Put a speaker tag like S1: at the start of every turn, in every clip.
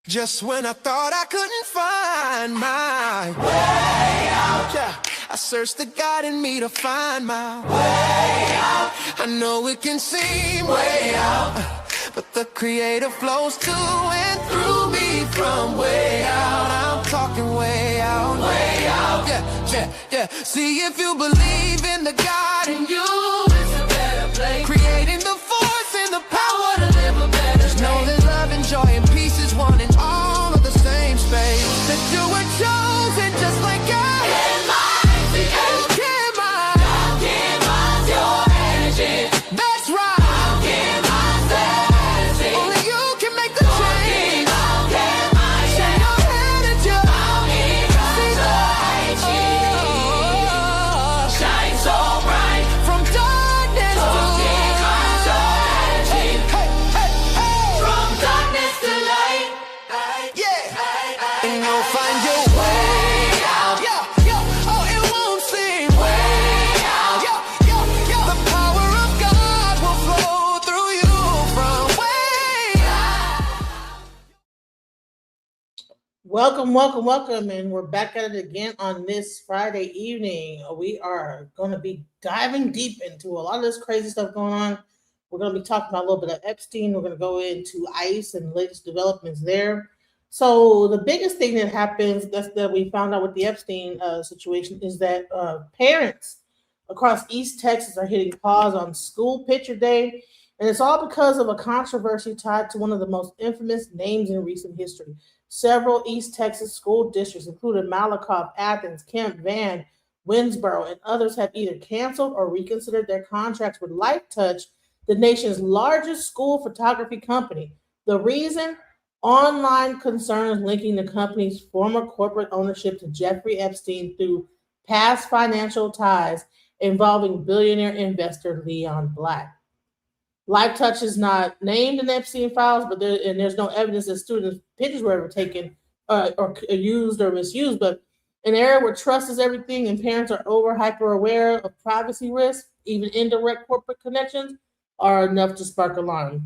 S1: Just when I thought I couldn't find my way out, yeah, I searched the God in me to find my way out. I know it can seem way out, but the Creator flows to and through me from way out. I'm talking way out, yeah, yeah, yeah. See, if you believe in the God in you, it's a better place. Creating the force and the power to live a better. Just know that love and joy and peace is one in all of the same space. That you were chosen just like God. Your energy. That's right. I'll give myself. Only you can make the change. I'll give myself. Shine your energy. I'll give myself. Shine so bright from darkness to light. Hey, hey, hey. From darkness to light. Yeah. And you'll find your way out. Yeah, yeah. Oh, it won't seem way out. Yeah, yeah, yeah. The power of God will flow through you from way out.
S2: Welcome, and we're back at it again on this Friday evening. We are going to be diving deep into a lot of this crazy stuff going on. We're going to be talking about a little bit of Epstein. We're going to go into ICE and the latest developments there. So the biggest thing that happens that we found out with the Epstein situation is that parents across East Texas are hitting pause on school picture day, and it's all because of a controversy tied to one of the most infamous names in recent history. Several East Texas school districts, including Malakoff, Athens, Kemp, Van, Winsboro, and others, have either canceled or reconsidered their contracts with Lifetouch, the nation's largest school photography company. The reason? Online concerns linking the company's former corporate ownership to Jeffrey Epstein through past financial ties involving billionaire investor Leon Black. Lifetouch is not named in the Epstein files, but there's no evidence that students' pictures were ever taken or used or misused. But an era where trust is everything and parents are hyper aware of privacy risks, even indirect corporate connections, are enough to spark alarm.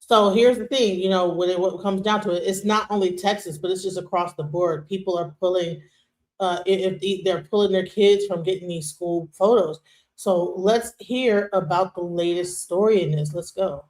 S2: So here's the thing, when it comes down to it, it's not only Texas, but it's just across the board. People are pulling, they're pulling their kids from getting these school photos. So let's hear about the latest story in this. Let's go.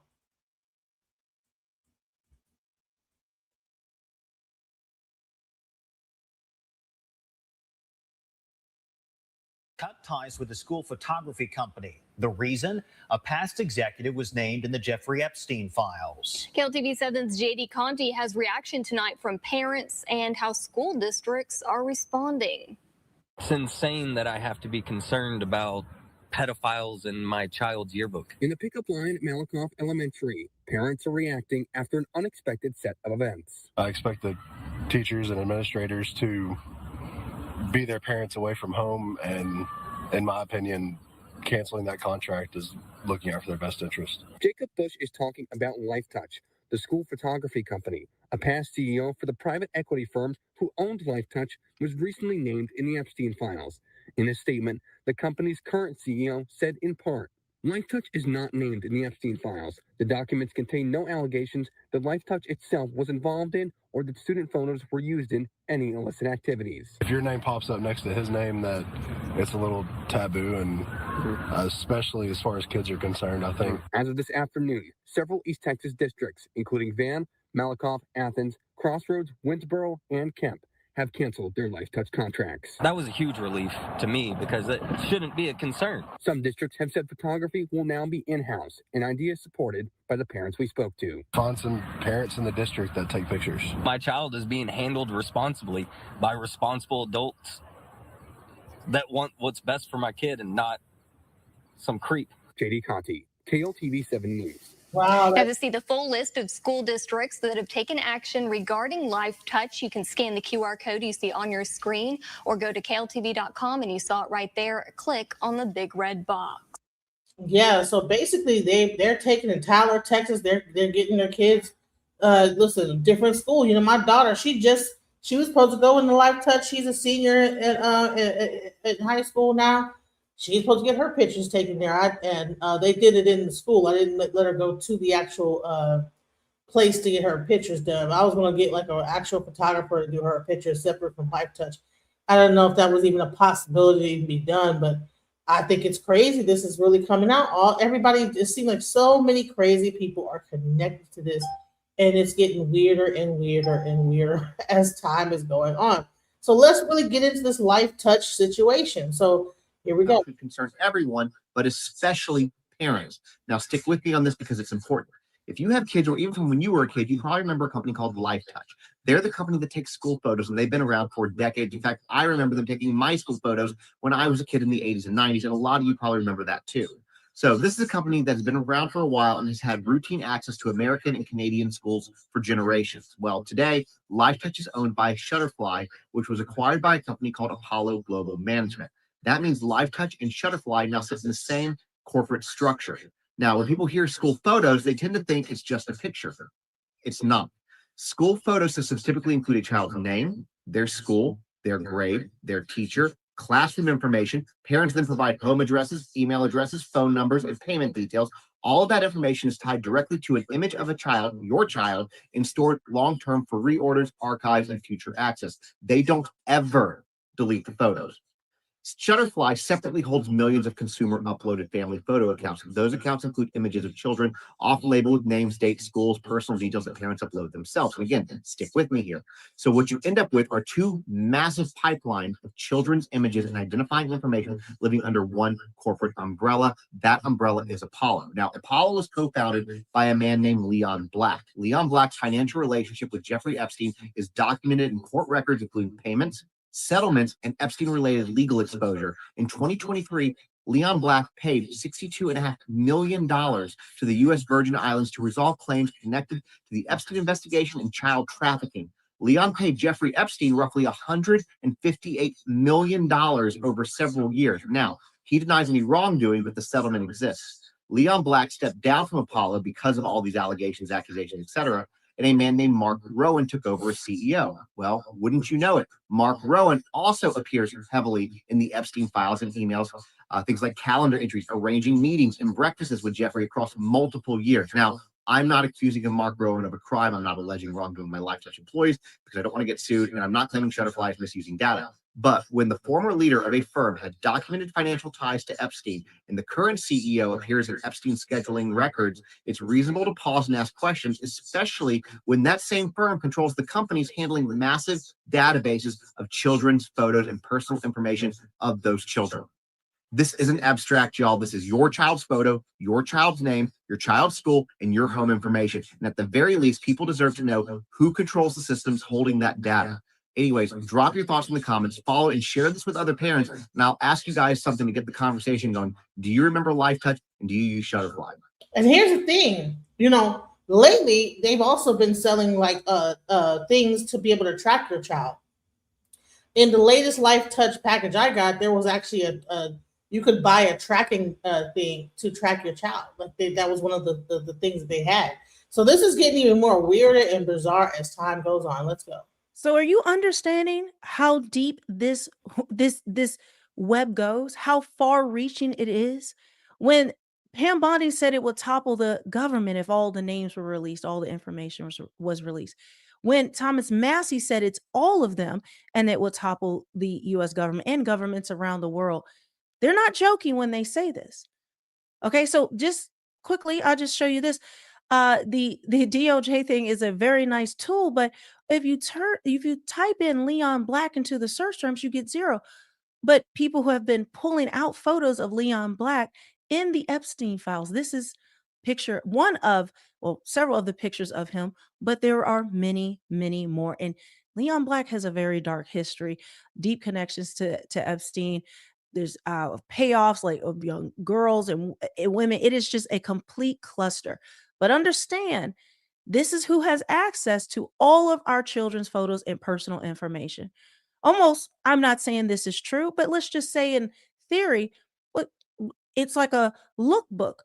S3: Cut ties with the school photography company. The reason? A past executive was named in the Jeffrey Epstein files.
S4: KLTV 7's JD Conti has reaction tonight from parents and how school districts are responding.
S5: It's insane that I have to be concerned about pedophiles in my child's yearbook.
S6: In the pickup line at Malakoff Elementary, parents are reacting after an unexpected set of events.
S7: I expect the teachers and administrators to be their parents away from home, and in my opinion, canceling that contract is looking out for their best interest.
S6: Jacob Bush is talking about Lifetouch, the school photography company. A past CEO for the private equity firm who owned Lifetouch was recently named in the Epstein files. In a statement, the company's current CEO said in part, Lifetouch is not named in the Epstein files. The documents contain no allegations that Lifetouch itself was involved in or that student photos were used in any illicit activities.
S7: If your name pops up next to his name, that it's a little taboo, and especially as far as kids are concerned, I think.
S6: As of this afternoon, several East Texas districts, including Van, Malakoff, Athens, Crossroads, Winsboro, and Kemp, have canceled their Lifetouch contracts.
S5: That was a huge relief to me because it shouldn't be a concern.
S6: Some districts have said photography will now be in-house, an idea supported by the parents we spoke to.
S7: Find some parents in the district that take pictures.
S5: My child is being handled responsibly by responsible adults that want what's best for my kid and not some creep.
S6: JD Conti, KLTV 7 News.
S2: Wow.
S4: Now, to see the full list of school districts that have taken action regarding Lifetouch, you can scan the QR code you see on your screen or go to kltv.com and you saw it right there. Click on the big red box.
S2: Yeah, so basically they're taking in Tyler, Texas, they're getting their kids different school. My daughter, she was supposed to go into Lifetouch. She's a senior at high school now. She's supposed to get her pictures taken there, and they did it in the school. I didn't let her go to the actual place to get her pictures done. I was going to get like an actual photographer to do her pictures separate from Lifetouch. I don't know if that was even a possibility to be done, but I think it's crazy. This is really coming out. Everybody, it seems like so many crazy people are connected to this, and it's getting weirder and weirder and weirder as time is going on. So let's really get into this Lifetouch situation. So here we go.
S8: It concerns everyone, but especially parents. Now, stick with me on this because it's important. If you have kids, or even from when you were a kid, you probably remember a company called Lifetouch. They're the company that takes school photos, and they've been around for decades. In fact, I remember them taking my school photos when I was a kid in the 80s and 90s, and a lot of you probably remember that too. So this is a company that's been around for a while and has had routine access to American and Canadian schools for generations. Well, today, Lifetouch is owned by Shutterfly, which was acquired by a company called Apollo Global Management. That means Lifetouch and Shutterfly now sit in the same corporate structure. Now, when people hear school photos, they tend to think it's just a picture. It's not. School photo systems typically include a child's name, their school, their grade, their teacher, classroom information. Parents then provide home addresses, email addresses, phone numbers, and payment details. All of that information is tied directly to an image of a child, your child, and stored long-term for reorders, archives, and future access. They don't ever delete the photos. Shutterfly separately holds millions of consumer uploaded family photo accounts. Those accounts include images of children, often labeled with names, dates, schools, personal details that parents upload themselves. And again, stick with me here. So what you end up with are two massive pipelines of children's images and identifying information living under one corporate umbrella. That umbrella is Apollo. Now, Apollo was co-founded by a man named Leon Black. Leon Black's financial relationship with Jeffrey Epstein is documented in court records, including payments, settlements, and Epstein-related legal exposure. In 2023, Leon Black paid $62.5 million to the U.S. Virgin Islands to resolve claims connected to the Epstein investigation and child trafficking. Leon paid Jeffrey Epstein roughly $158 million over several years. Now, he denies any wrongdoing, but the settlement exists. Leon Black stepped down from Apollo because of all these allegations, accusations, etc., and a man named Mark Rowan took over as CEO. Well, wouldn't you know it, Mark Rowan also appears heavily in the Epstein files and emails, things like calendar entries, arranging meetings and breakfasts with Jeffrey across multiple years. Now, I'm not accusing Mark Rowan of a crime. I'm not alleging wrongdoing by Lifetouch employees because I don't want to get sued, and I'm not claiming Shutterfly is misusing data. But when the former leader of a firm had documented financial ties to Epstein and the current CEO appears in Epstein scheduling records, it's reasonable to pause and ask questions, especially when that same firm controls the companies handling massive databases of children's photos and personal information of those children. This isn't abstract, y'all. This is your child's photo, your child's name, your child's school, and your home information. And at the very least, people deserve to know who controls the systems holding that data. Anyways, drop your thoughts in the comments, follow and share this with other parents, and I'll ask you guys something to get the conversation going. Do you remember Lifetouch, and do you use Shutterfly?
S2: And here's the thing, lately they've also been selling like things to be able to track your child. In the latest Lifetouch package I got, there was actually you could buy a tracking thing to track your child. Like that was one of the things that they had. So this is getting even more weirder and bizarre as time goes on. Let's go.
S9: So are you understanding how deep this web goes? How far-reaching it is? When Pam Bondi said it would topple the government if all the names were released, all the information was released. When Thomas Massey said it's all of them and it will topple the U.S. government and governments around the world. They're not joking when they say this. Okay, so just quickly, I'll just show you this. The DOJ thing is a very nice tool, but if you type in Leon Black into the search terms, you get zero. But people who have been pulling out photos of Leon Black in the Epstein files. This is several of the pictures of him, but there are many, many more. And Leon Black has a very dark history, deep connections to Epstein. There's payoffs like of young girls and women. It is just a complete cluster. But understand, this is who has access to all of our children's photos and personal information. Almost, I'm not saying this is true, but let's just say in theory, it's like a lookbook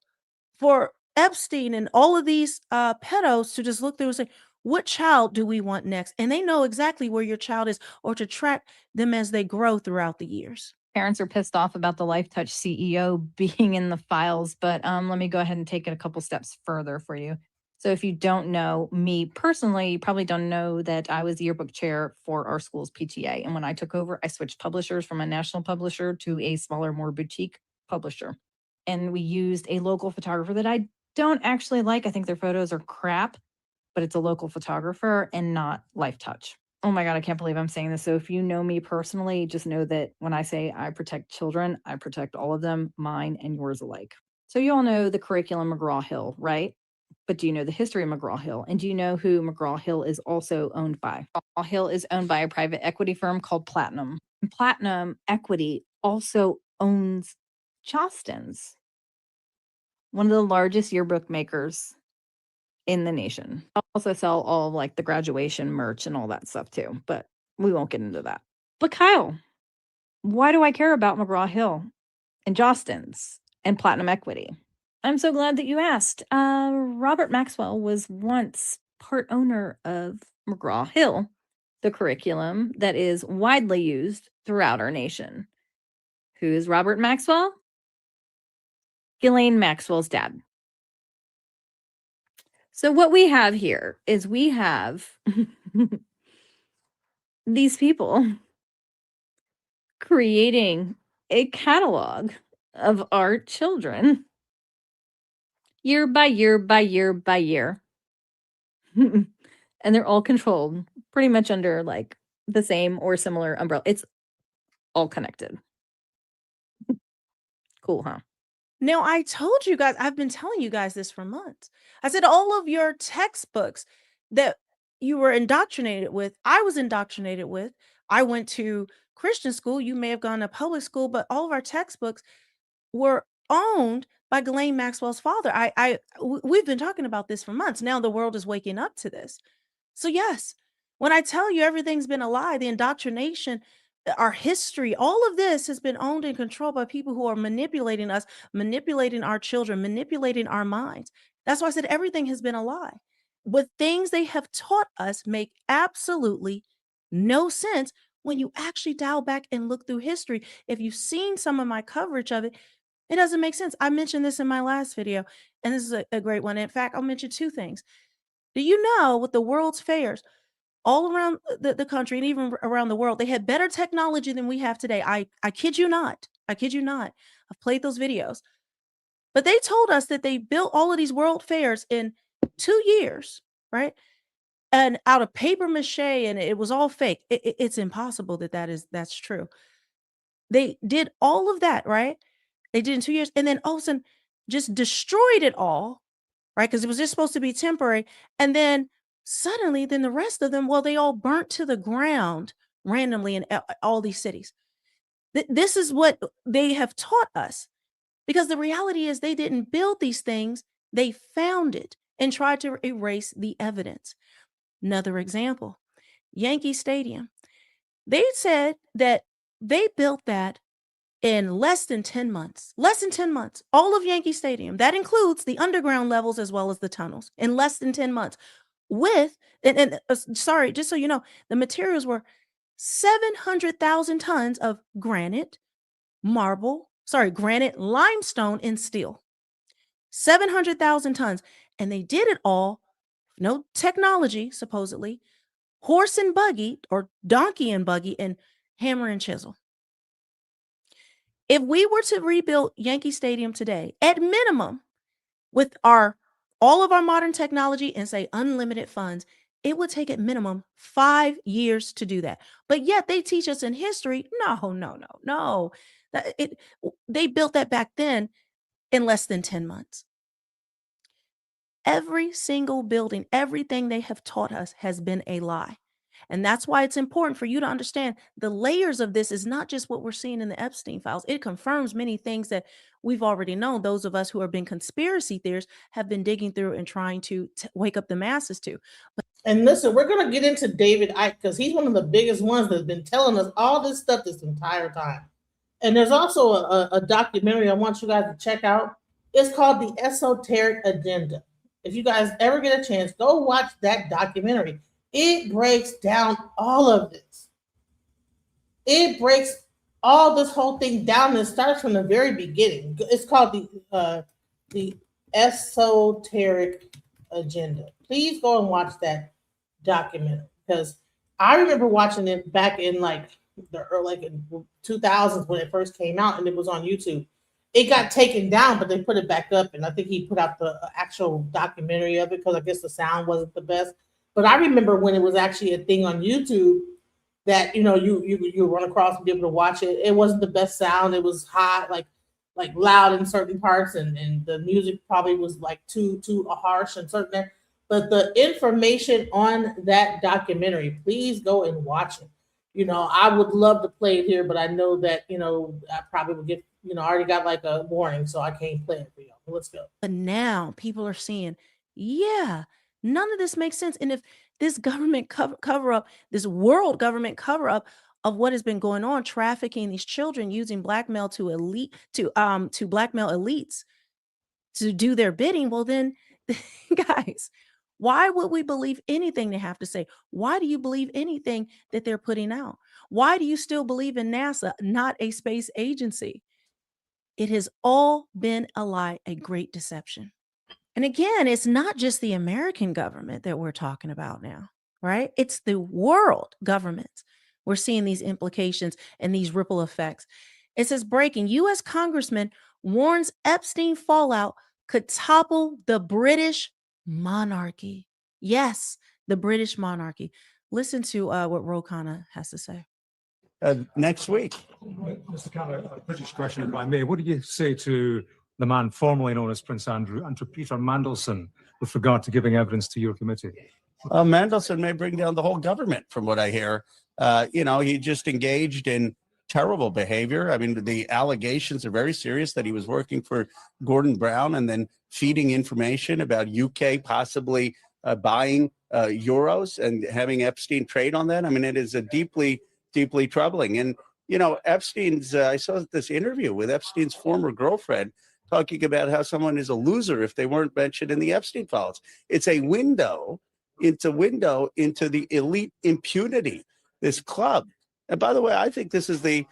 S9: for Epstein and all of these pedos to just look through and say, what child do we want next? And they know exactly where your child is, or to track them as they grow throughout the years.
S10: Parents are pissed off about the Lifetouch CEO being in the files, but let me go ahead and take it a couple steps further for you. So if you don't know me personally, you probably don't know that I was the yearbook chair for our school's PTA. And when I took over, I switched publishers from a national publisher to a smaller, more boutique publisher. And we used a local photographer that I don't actually like. I think their photos are crap, but it's a local photographer and not Lifetouch. Oh my God, I can't believe I'm saying this. So if you know me personally, just know that when I say I protect children, I protect all of them, mine and yours alike. So you all know the curriculum McGraw-Hill, right? But do you know the history of McGraw-Hill? And do you know who McGraw-Hill is also owned by? McGraw-Hill is owned by a private equity firm called Platinum. And Platinum Equity also owns Jostens, one of the largest yearbook makers in the nation. Also sell all like the graduation merch and all that stuff too, but we won't get into that. But Kyle, why do I care about McGraw-Hill and Jostens and Platinum Equity? I'm so glad that you asked. Robert Maxwell was once part owner of McGraw-Hill, the curriculum that is widely used throughout our nation. Who is Robert Maxwell? Ghislaine Maxwell's dad. So what we have here is we have these people creating a catalog of our children year by year by year by year. And they're all controlled pretty much under like the same or similar umbrella. It's all connected. Cool, huh?
S9: Now, I told you guys, I've been telling you guys this for months. I said all of your textbooks that you were indoctrinated with, I was indoctrinated with. I went to Christian school. You may have gone to public school, but all of our textbooks were owned by Ghislaine Maxwell's father. We've been talking about this for months. Now the world is waking up to this. So yes, when I tell you everything's been a lie, the indoctrination, our history, all of this has been owned and controlled by people who are manipulating us, manipulating our children, manipulating our minds. That's why I said everything has been a lie. But things they have taught us make absolutely no sense when you actually dial back and look through history. If you've seen some of my coverage of it, it doesn't make sense. I mentioned this in my last video, and this is a great one. In fact, I'll mention two things. Do you know with the World's Fairs, all around the country and even around the world, they had better technology than we have today? I kid you not. I kid you not. I've played those videos. But they told us that they built all of these world fairs in 2 years, right? And out of paper mache, and it was all fake. It's impossible that's true. They did all of that, right? They did in 2 years, and then all of a sudden just destroyed it all, right? Because it was just supposed to be temporary. And then suddenly, then the rest of them, well, they all burnt to the ground randomly in all these cities. This is what they have taught us, because the reality is they didn't build these things. They found it and tried to erase the evidence. Another example, Yankee Stadium. They said that they built that in less than 10 months. Less than 10 months. All of Yankee Stadium. That includes the underground levels as well as the tunnels. In less than 10 months. With, sorry, just so you know, the materials were 700,000 tons of granite, limestone, and steel. 700,000 tons. And they did it all, no technology, supposedly, horse and buggy, or donkey and buggy, and hammer and chisel. If we were to rebuild Yankee Stadium today, at minimum, with all of our modern technology and say unlimited funds, it would take at minimum 5 years to do that. But yet they teach us in history, no. They built that back then in less than 10 months. Every single building, everything they have taught us has been a lie. And that's why it's important for you to understand the layers of this is not just what we're seeing in the Epstein files. It confirms many things that we've already known. Those of us who have been conspiracy theorists have been digging through and trying to wake up the masses to. And listen, we're going to get into David Icke because he's one of the biggest ones that's been telling us all this stuff this entire time. And there's also a documentary I want you guys to check out. It's called The Esoteric Agenda. If you guys ever get a chance, go watch that documentary. It breaks down all of this. It breaks all this whole thing down and starts from the very beginning. It's called the Esoteric
S2: agenda. Please go and watch that documentary, because I remember watching it back in like the early, like in 2000s when it first came out, and it was on YouTube. It got taken down, but they put it back up, and I think he put out the actual documentary of it because I guess the sound wasn't the best. But I remember when it was actually a thing on YouTube that you run across and be able to watch it. It wasn't the best sound. It was hot, like loud in certain parts, and the music probably was like too harsh in certain. But the information on that documentary, please go and watch it. I would love to play it here, but I know that I probably would get I already got like a warning, so I can't play it for y'all. Let's go.
S9: But now people are seeing, yeah, none of this makes sense. And if this government cover up, this world government cover up of what has been going on, trafficking these children, using blackmail to blackmail elites to do their bidding, well then, guys, why would we believe anything they have to say? Why do you believe anything that they're putting out? Why do you still believe in NASA, not a space agency? It has all been a lie, a great deception. And again, it's not just the American government that we're talking about now, right? It's the world government. We're seeing these implications and these ripple effects. It says breaking, U.S. Congressman warns Epstein fallout could topple the British monarchy. Yes, the British monarchy. Listen to what Ro Khanna has to say.
S11: Next week.
S12: Mr. Khanna, a British question, if I may. What do you say to the man formerly known as Prince Andrew and to Peter Mandelson with regard to giving evidence to your committee?
S11: Mandelson may bring down the whole government, from what I hear. He just engaged in terrible behavior. I mean, the allegations are very serious that he was working for Gordon Brown and then feeding information about UK possibly buying euros and having Epstein trade on that. I mean, it is a deeply troubling. And, Epstein's, I saw this interview with Epstein's former girlfriend talking about how someone is a loser if they weren't mentioned in the Epstein files. It's a window into the elite impunity, this club. And by the way, I think this is the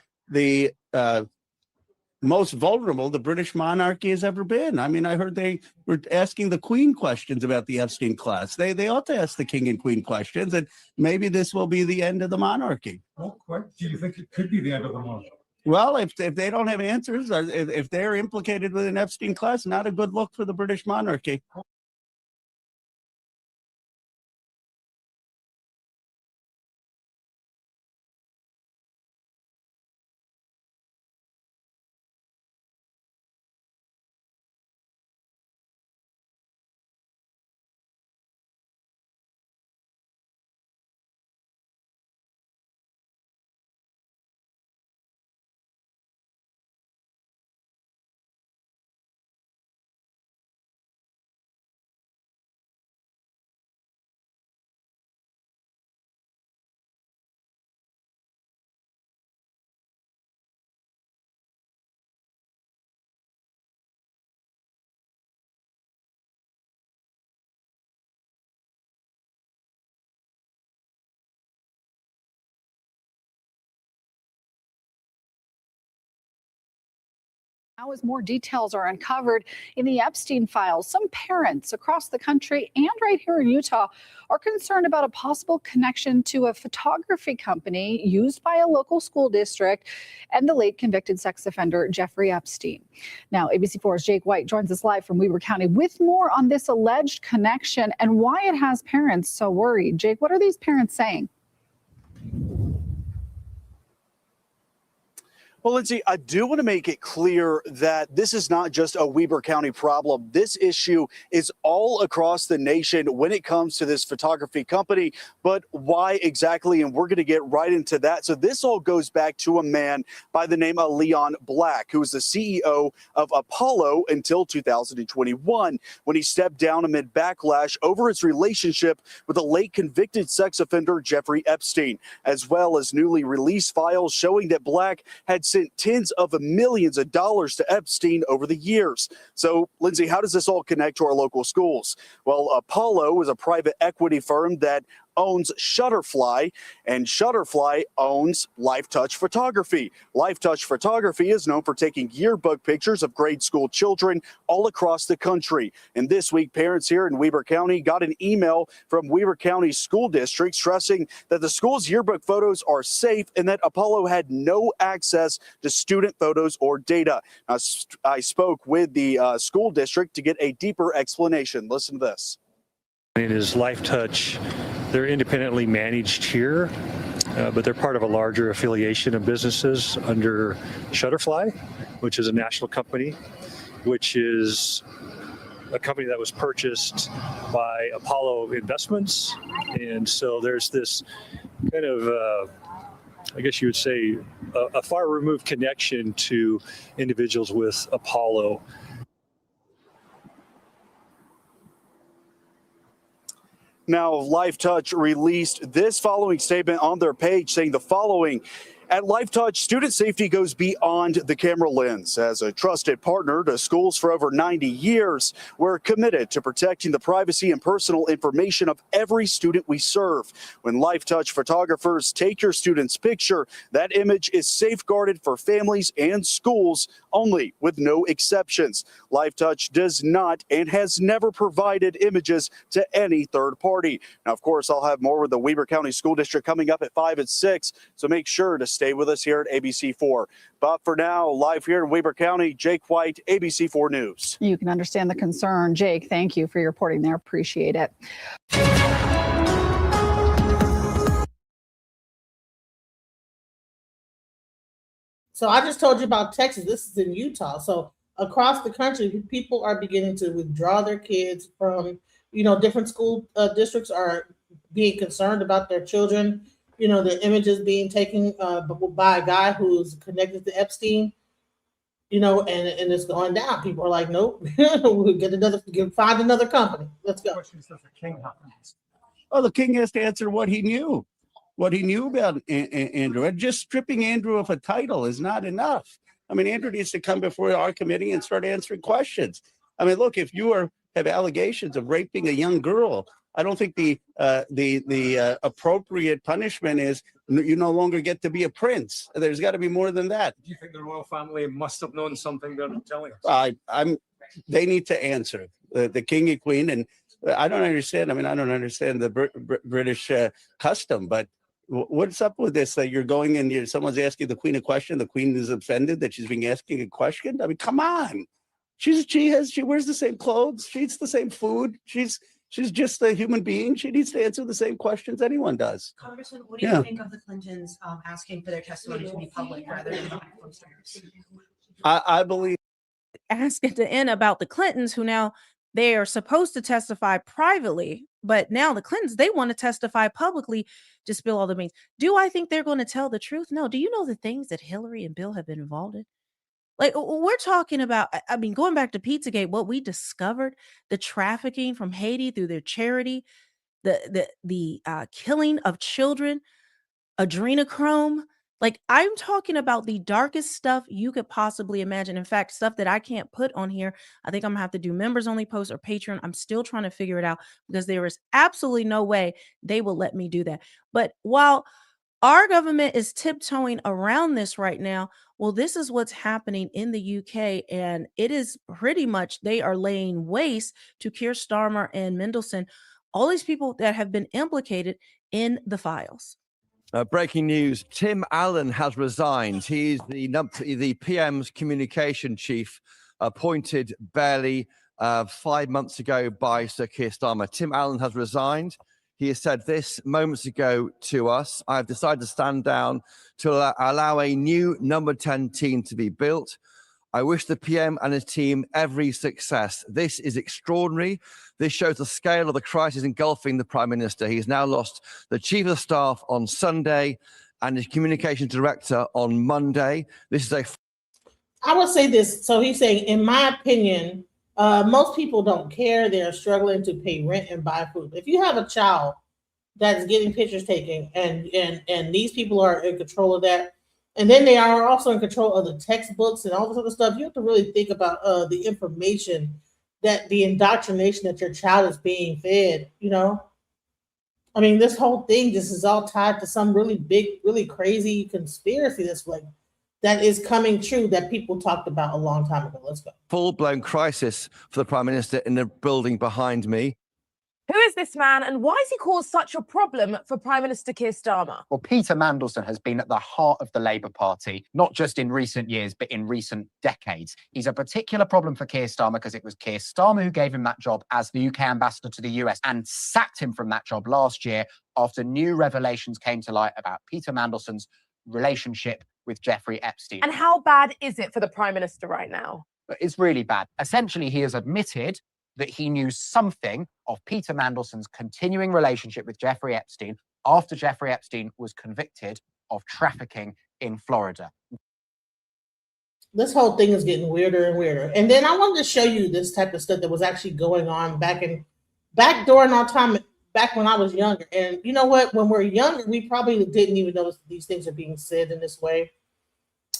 S11: most vulnerable the British monarchy has ever been. I mean, I heard they were asking the Queen questions about the Epstein class. They ought to ask the King and Queen questions, and maybe this will be the end of the monarchy.
S12: What do you think it could be the end of the monarchy?
S11: Well, if they don't have answers, or if they're implicated with an Epstein class, not a good look for the British monarchy.
S13: Now, as more details are uncovered in the Epstein files, some parents across the country and right here in Utah are concerned about a possible connection to a photography company used by a local school district and the late convicted sex offender Jeffrey Epstein. Now, ABC4's Jake White joins us live from Weber County with more on this alleged connection and why it has parents so worried. Jake, what are these parents saying?
S14: Well, Lindsay, I do want to make it clear that this is not just a Weber County problem. This issue is all across the nation when it comes to this photography company. But why exactly? And we're going to get right into that. So this all goes back to a man by the name of Leon Black, who was the CEO of Apollo until 2021, when he stepped down amid backlash over his relationship with the late convicted sex offender Jeffrey Epstein, as well as newly released files showing that Black had sent tens of millions of dollars to Epstein over the years. So, Lindsay, how does this all connect to our local schools? Well, Apollo is a private equity firm that owns Shutterfly, and Shutterfly owns Lifetouch Photography. Lifetouch Photography is known for taking yearbook pictures of grade school children all across the country. And this week, parents here in Weber County got an email from Weber County School District stressing that the school's yearbook photos are safe and that Apollo had no access to student photos or data. I spoke with the school district to get a deeper explanation. Listen to this.
S15: It is Lifetouch. They're independently managed here, but they're part of a larger affiliation of businesses under Shutterfly, which is a national company, which is a company that was purchased by Apollo Investments. And so there's this kind of, I guess you would say, a far removed connection to individuals with Apollo.
S14: Now, Lifetouch released this following statement on their page saying the following: at Lifetouch, student safety goes beyond the camera lens. As a trusted partner to schools for over 90 years, we're committed to protecting the privacy and personal information of every student we serve. When Lifetouch photographers take your student's picture, that image is safeguarded for families and schools only, with no exceptions. Lifetouch does not and has never provided images to any third party. Now, of course, I'll have more with the Weber County School District coming up at 5 and 6, so make sure to stay with us here at ABC4. But for now, live here in Weber County, Jake White, ABC4 News.
S13: You can understand the concern. Jake, thank you for your reporting there. Appreciate it.
S2: So I just told you about Texas. This is in Utah. So across the country, people are beginning to withdraw their kids from, different school districts are being concerned about their children. The images being taken by a guy who's connected to Epstein, and it's going down. People are like, nope, we'll find another company. Let's go.
S11: Oh, the king has to answer what he knew about Andrew. And just stripping Andrew of a title is not enough. I mean, Andrew needs to come before our committee and start answering questions. I mean, look, if you have allegations of raping a young girl, I don't think the appropriate punishment is you no longer get to be a prince. There's got to be more than that.
S12: Do you think the royal family must have known something they're not telling us?
S11: They need to answer, the king and queen. And I don't understand. I don't understand the British custom, but what's up with this? That you're going and someone's asking the queen a question. The queen is offended that she's being asking a question. I mean, come on. She wears the same clothes. She eats the same food. She's just a human being. She needs to answer the same questions anyone does.
S16: Congressman, what do you think of the Clintons asking for their testimony to be public rather than behind closed doors?
S11: I believe
S9: Ask at the end about the Clintons, who now they are supposed to testify privately, but now the Clintons, they want to testify publicly to spill all the beans. Do I think they're going to tell the truth? No. Do you know the things that Hillary and Bill have been involved in? Like, we're talking about, going back to Pizzagate, what we discovered, the trafficking from Haiti through their charity, the killing of children, adrenochrome. Like, I'm talking about the darkest stuff you could possibly imagine. In fact, stuff that I can't put on here. I think I'm gonna have to do members only posts or Patreon. I'm still trying to figure it out because there is absolutely no way they will let me do that. But while our government is tiptoeing around this right now, well, this is what's happening in the UK, and it is pretty much they are laying waste to Keir Starmer and Mendelsohn, all these people that have been implicated in the files.
S17: Breaking news, Tim Allen has resigned. He's the PM's communication chief, appointed barely 5 months ago by Sir Keir Starmer. Tim Allen has resigned. He has said this moments ago to us: I have decided to stand down to allow a new number 10 team to be built. I wish the PM and his team every success. This is extraordinary. This shows the scale of the crisis engulfing the Prime Minister. He has now lost the Chief of Staff on Sunday and his Communications Director on Monday. This is
S2: I would say this. So he's saying, in my opinion, most people don't care. They're struggling to pay rent and buy food. If you have a child that's getting pictures taken and these people are in control of that, and then they are also in control of the textbooks and all this other stuff, you have to really think about the information, that the indoctrination that your child is being fed, I mean, this whole thing, this is all tied to some really big, really crazy conspiracy that is coming true that people talked about a long time ago. Let's go.
S17: Full-blown crisis for the Prime Minister in the building behind me.
S18: Who is this man and why has he caused such a problem for Prime Minister Keir Starmer?
S19: Well, Peter Mandelson has been at the heart of the Labour Party, not just in recent years, but in recent decades. He's a particular problem for Keir Starmer because it was Keir Starmer who gave him that job as the UK ambassador to the US and sacked him from that job last year after new revelations came to light about Peter Mandelson's relationship with Jeffrey Epstein.
S18: And how bad is it for the Prime Minister right now?
S19: It's really bad. Essentially, he has admitted that he knew something of Peter Mandelson's continuing relationship with Jeffrey Epstein after Jeffrey Epstein was convicted of trafficking in Florida.
S2: This whole thing is getting weirder and weirder. And then I wanted to show you this type of stuff that was actually going on back during our time, back when I was younger. And you know what? When we're younger, we probably didn't even notice these things are being said in this way.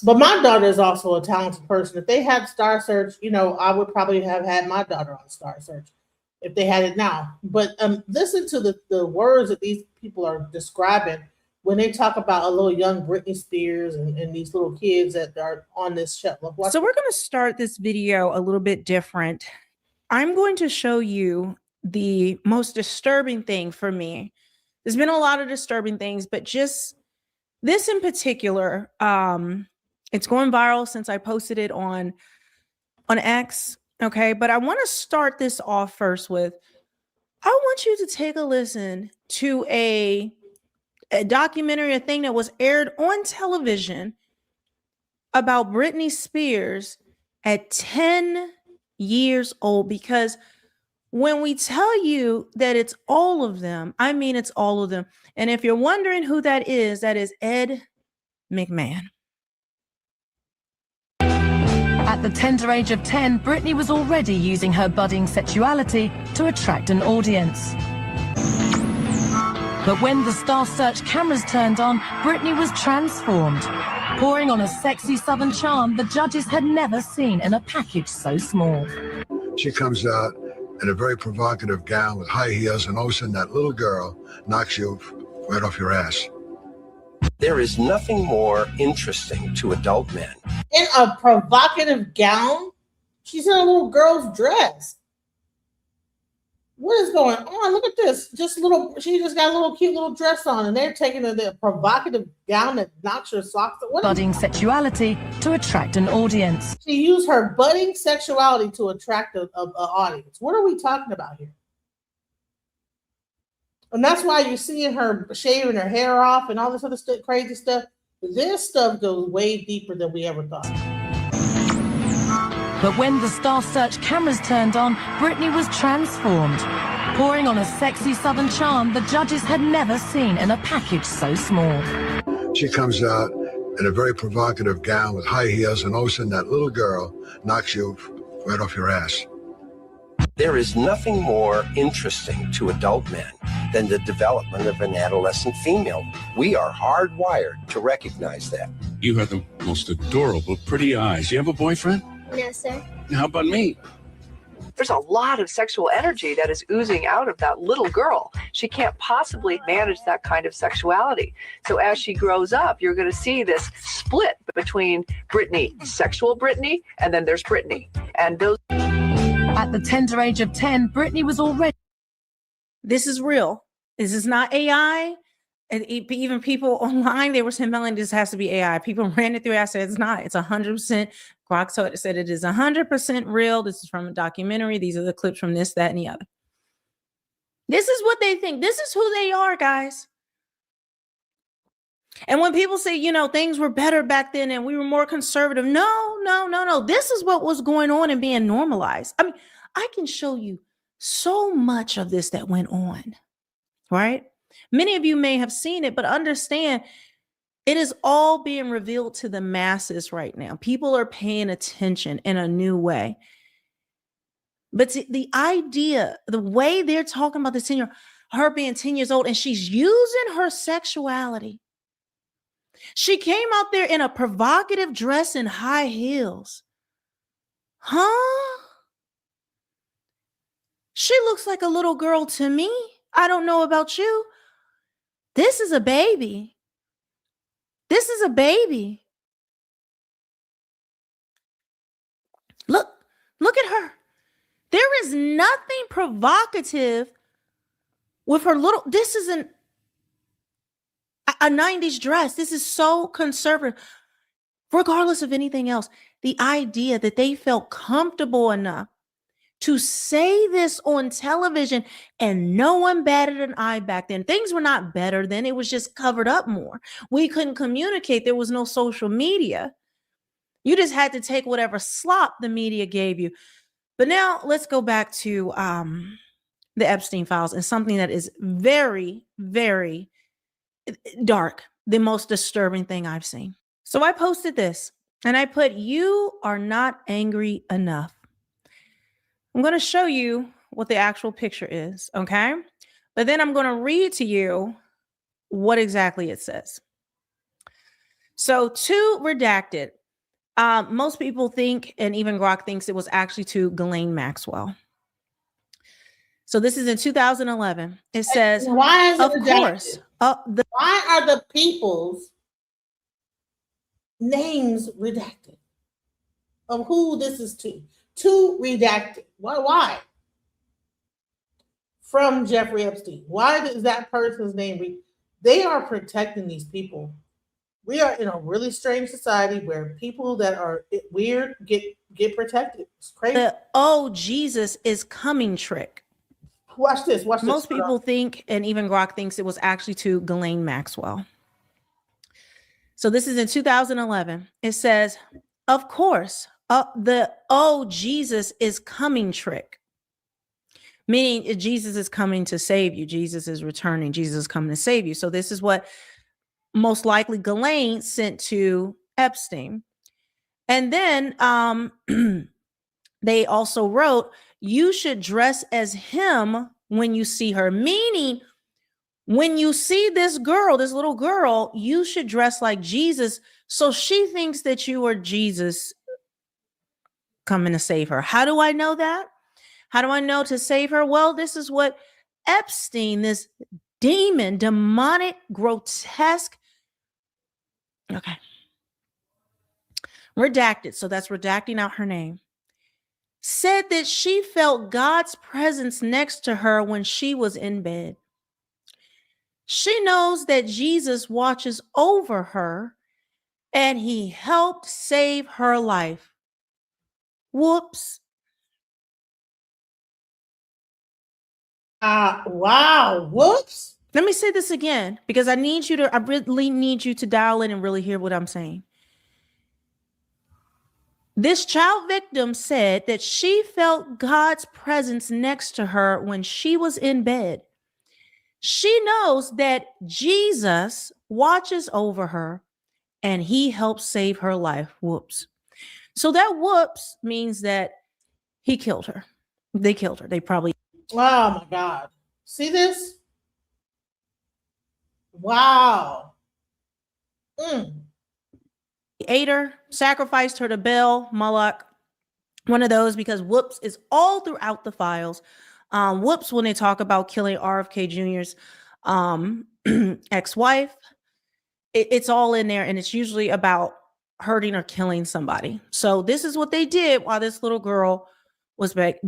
S2: But my daughter is also a talented person. If they had Star Search, I would probably have had my daughter on Star Search if they had it now. But listen to the words that these people are describing when they talk about a little young Britney Spears and these little kids that are on this show.
S9: So we're going to start this video a little bit different. I'm going to show you the most disturbing thing for me. There's been a lot of disturbing things, but just this in particular, it's going viral since I posted it on X. Okay, but I want to start this off first with, I want you to take a listen to a documentary, a thing that was aired on television about Britney Spears at 10 years old. Because when we tell you that it's all of them, I mean it's all of them. And if you're wondering who that is Ed McMahon.
S20: At the tender age of 10, Britney was already using her budding sexuality to attract an audience. But when the Star Search cameras turned on, Britney was transformed, pouring on a sexy southern charm the judges had never seen in a package so small.
S21: She comes out in a very provocative gown with high heels, and all of a sudden that little girl knocks you right off your ass.
S22: There is nothing more interesting to adult men.
S2: In a provocative gown? She's in a little girl's dress. What is going on? Look at this. She just got a little cute little dress on, and they're taking the provocative gown that knocks her socks.
S20: Budding sexuality to attract an audience.
S2: She used her budding sexuality to attract an audience. What are we talking about here? And that's why you're seeing her shaving her hair off and all this other crazy stuff. This stuff goes way deeper than we ever thought.
S20: But when the Star Search cameras turned on, Britney was transformed, pouring on a sexy southern charm the judges had never seen in a package so small.
S21: She comes out in a very provocative gown with high heels, and all of a sudden that little girl knocks you right off your ass.
S22: There is nothing more interesting to adult men than the development of an adolescent female. We are hardwired to recognize that.
S23: You have the most adorable, pretty eyes. You have a boyfriend?
S24: No, sir.
S23: How about me?
S25: There's a lot of sexual energy that is oozing out of that little girl. She can't possibly manage that kind of sexuality. So as she grows up, you're going to see this split between Britney, sexual Britney, and then there's Britney. And those...
S20: At the tender age of 10, Britney was already...
S9: This is real. This is not AI. And even people online, they were saying, Melanie, this has to be AI. People ran it through. I said, it's not. It's 100%. Grok said it is 100% real. This is from a documentary. These are the clips from this, that, and the other. This is what they think. This is who they are, guys. And when people say, things were better back then and we were more conservative. No. This is what was going on and being normalized. I mean, I can show you so much of this that went on, right? Many of you may have seen it, but understand it is all being revealed to the masses right now. People are paying attention in a new way. But the idea, the way they're talking about this 10-year-old, her being 10 years old, and she's using her sexuality. She came out there in a provocative dress and high heels. Huh? She looks like a little girl to me. I don't know about you, This is a baby. This is a baby. Look at her. There is nothing provocative with her little, this is a 90s dress. This is so conservative. Regardless of anything else, the idea that they felt comfortable enough to say this on television and no one batted an eye back then. Things were not better then. It was just covered up more. We couldn't communicate. There was no social media. You just had to take whatever slop the media gave you. But now let's go back to the Epstein files and something that is very, very dark, the most disturbing thing I've seen. So I posted this and I put, "You are not angry enough." I'm going to show you what the actual picture is, okay? But then I'm going to read to you what exactly it says. So to redacted, most people think, and even Grok thinks it was actually to Ghislaine Maxwell. So this is in 2011. It says,
S2: why is it
S9: of course,
S2: why are the people's names redacted of who this is to redacted? Why? From Jeffrey Epstein. Why is that person's name? They are protecting these people. We are in a really strange society where people that are weird get protected. It's crazy.
S9: The "oh, Jesus is coming" trick.
S2: Watch this.
S9: Most people think, and even Grok thinks it was actually to Ghislaine Maxwell. So this is in 2011. It says, of course, the "oh, Jesus is coming" trick. Meaning Jesus is coming to save you. Jesus is returning. Jesus is coming to save you. So this is what most likely Ghislaine sent to Epstein. And then they also wrote, "You should dress as him when you see her." Meaning, when you see this girl, this little girl, you should dress like Jesus. So she thinks that you are Jesus coming to save her. How do I know that? How do I know to save her? Well, this is what Epstein, this demon, demonic, grotesque, okay, redacted. So that's redacting out her name. Said that she felt God's presence next to her when she was in bed. She knows that Jesus watches over her and he helped save her life. Whoops.
S2: Wow. Whoops.
S9: Let me say this again because I really need you to dial in and really hear what I'm saying. This child victim said that she felt God's presence next to her when she was in bed. She knows that Jesus watches over her and he helps save her life. Whoops. So that whoops means that he killed her. They killed her. They probably.
S2: Oh my God. See this? Wow.
S9: Ate her, sacrificed her to Baal, Moloch, one of those, because whoops is all throughout the files. Whoops, when they talk about killing RFK Jr.'s ex-wife, it's all in there, and it's usually about hurting or killing somebody. So this is what they did while this little girl was back,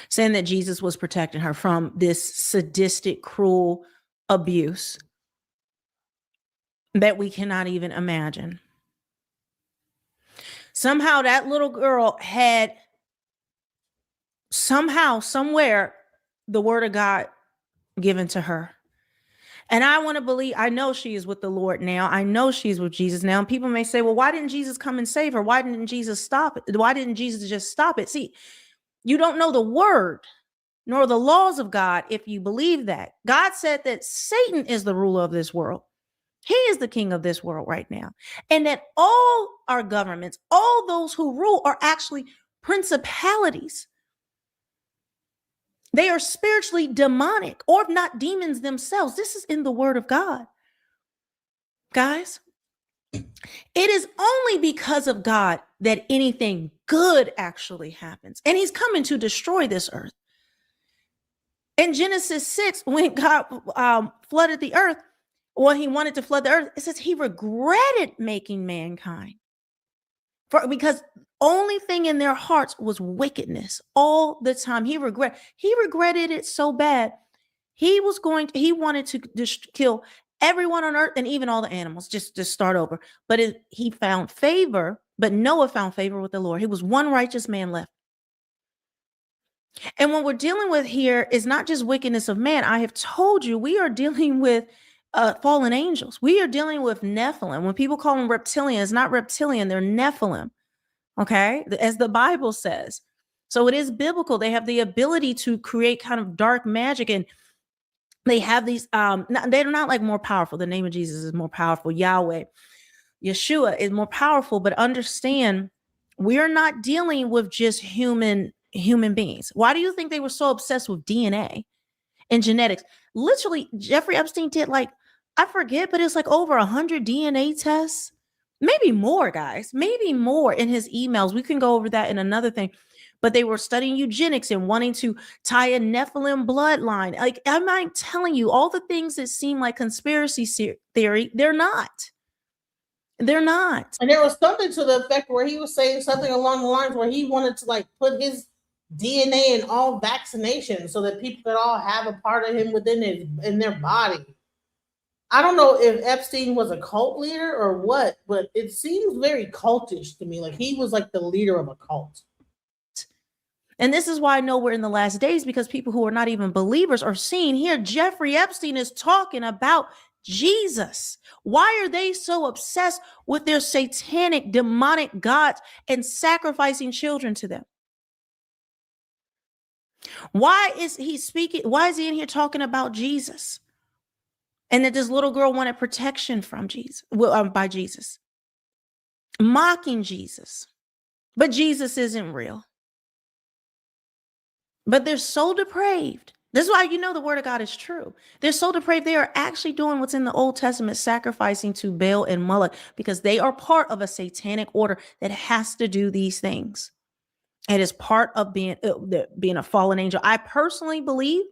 S9: saying that Jesus was protecting her from this sadistic, cruel abuse that we cannot even imagine. Somehow that little girl had somewhere the word of God given to her. And I want to believe, I know she is with the Lord now. I know she's with Jesus now. And people may say, well, why didn't Jesus come and save her? Why didn't Jesus stop it? Why didn't Jesus just stop it? See, you don't know the word nor the laws of God if you believe that. God said that Satan is the ruler of this world. He is the king of this world right now. And that all our governments, all those who rule are actually principalities. They are spiritually demonic, or if not demons themselves. This is in the word of God. Guys, it is only because of God that anything good actually happens. And he's coming to destroy this earth. In Genesis 6, when God flooded the earth, or he wanted to flood the earth, it says he regretted making mankind. Because only thing in their hearts was wickedness all the time. He regretted it so bad. He wanted to just kill everyone on earth and even all the animals, just to start over. But he found favor, but Noah found favor with the Lord. He was one righteous man left. And what we're dealing with here is not just wickedness of man. I have told you, we are dealing with fallen angels. We are dealing with Nephilim. When people call them reptilian, it's not reptilian, they're Nephilim. Okay, as the Bible says. So it is biblical. They have the ability to create kind of dark magic, and they have these, they're not like more powerful. The name of Jesus is more powerful. Yahweh, Yeshua is more powerful, but understand we are not dealing with just human beings. Why do you think they were so obsessed with DNA and genetics? Literally, Jeffrey Epstein did I forget, but it's like over 100 DNA tests. Maybe more, guys, maybe more in his emails. We can go over that in another thing. But they were studying eugenics and wanting to tie a Nephilim bloodline. Like, I'm not telling you all the things that seem like conspiracy theory. They're not. They're not.
S2: And there was something to the effect where he was saying something along the lines where he wanted to put his DNA in all vaccinations so that people could all have a part of him in their body. I don't know if Epstein was a cult leader or what, but it seems very cultish to me. Like he was like the leader of a cult.
S9: And this is why I know we're in the last days, because people who are not even believers are seeing here. Jeffrey Epstein is talking about Jesus. Why are they so obsessed with their satanic, demonic gods and sacrificing children to them? Why is he speaking? Why is he in here talking about Jesus? And that this little girl wanted protection from Jesus, by Jesus, mocking Jesus. But Jesus isn't real. But they're so depraved. This is why you know the word of God is true. They're so depraved. They are actually doing what's in the Old Testament, sacrificing to Baal and Moloch, because they are part of a satanic order that has to do these things. It is part of being a fallen angel. I personally believe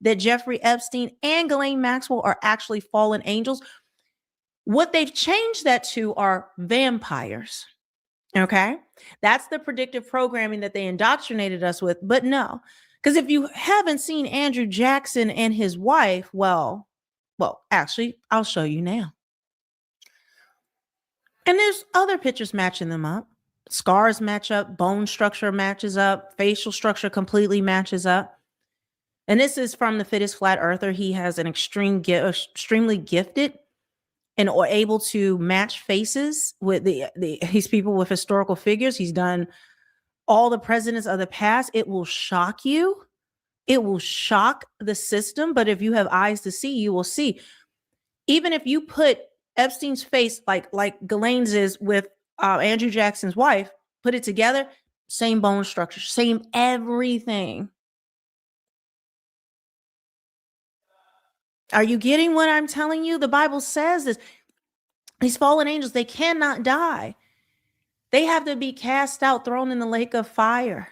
S9: that Jeffrey Epstein and Ghislaine Maxwell are actually fallen angels. What they've changed that to are vampires. Okay, that's the predictive programming that they indoctrinated us with. But no, because if you haven't seen Andrew Jackson and his wife, well, actually, I'll show you now. And there's other pictures matching them up. Scars match up, bone structure matches up, facial structure completely matches up. And this is from The Fittest Flat Earther. He has an extremely gifted and or able to match faces with these people with historical figures. He's done all the presidents of the past. It will shock you. It will shock the system. But if you have eyes to see, you will see. Even if you put Epstein's face like Ghislaine's is with Andrew Jackson's wife, put it together, same bone structure, same everything. Are you getting what I'm telling you? The Bible says this. These fallen angels, they cannot die. They have to be cast out, thrown in the lake of fire.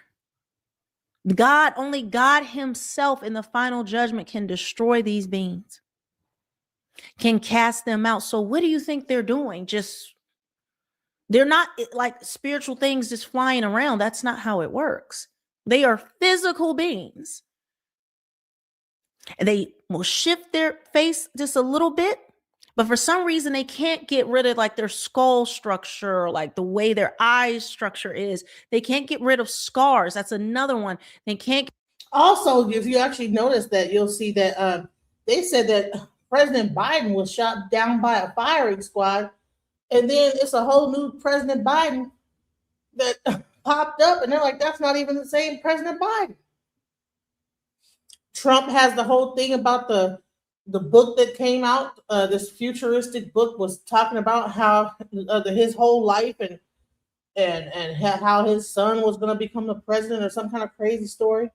S9: Only God himself in the final judgment can destroy these beings, can cast them out. So what do you think they're doing? They're not like spiritual things just flying around. That's not how it works. They are physical beings. They will shift their face just a little bit, but for some reason they can't get rid of like their skull structure, or like the way their eyes structure is. They can't get rid of scars. That's another one. They can't.
S2: Also, if you actually notice that, you'll see that they said that President Biden was shot down by a firing squad, and then it's a whole new President Biden that popped up, and they're like, that's not even the same President Biden. Trump has the whole thing about the book that came out. This futuristic book was talking about how his whole life and how his son was going to become the president, or some kind of crazy story.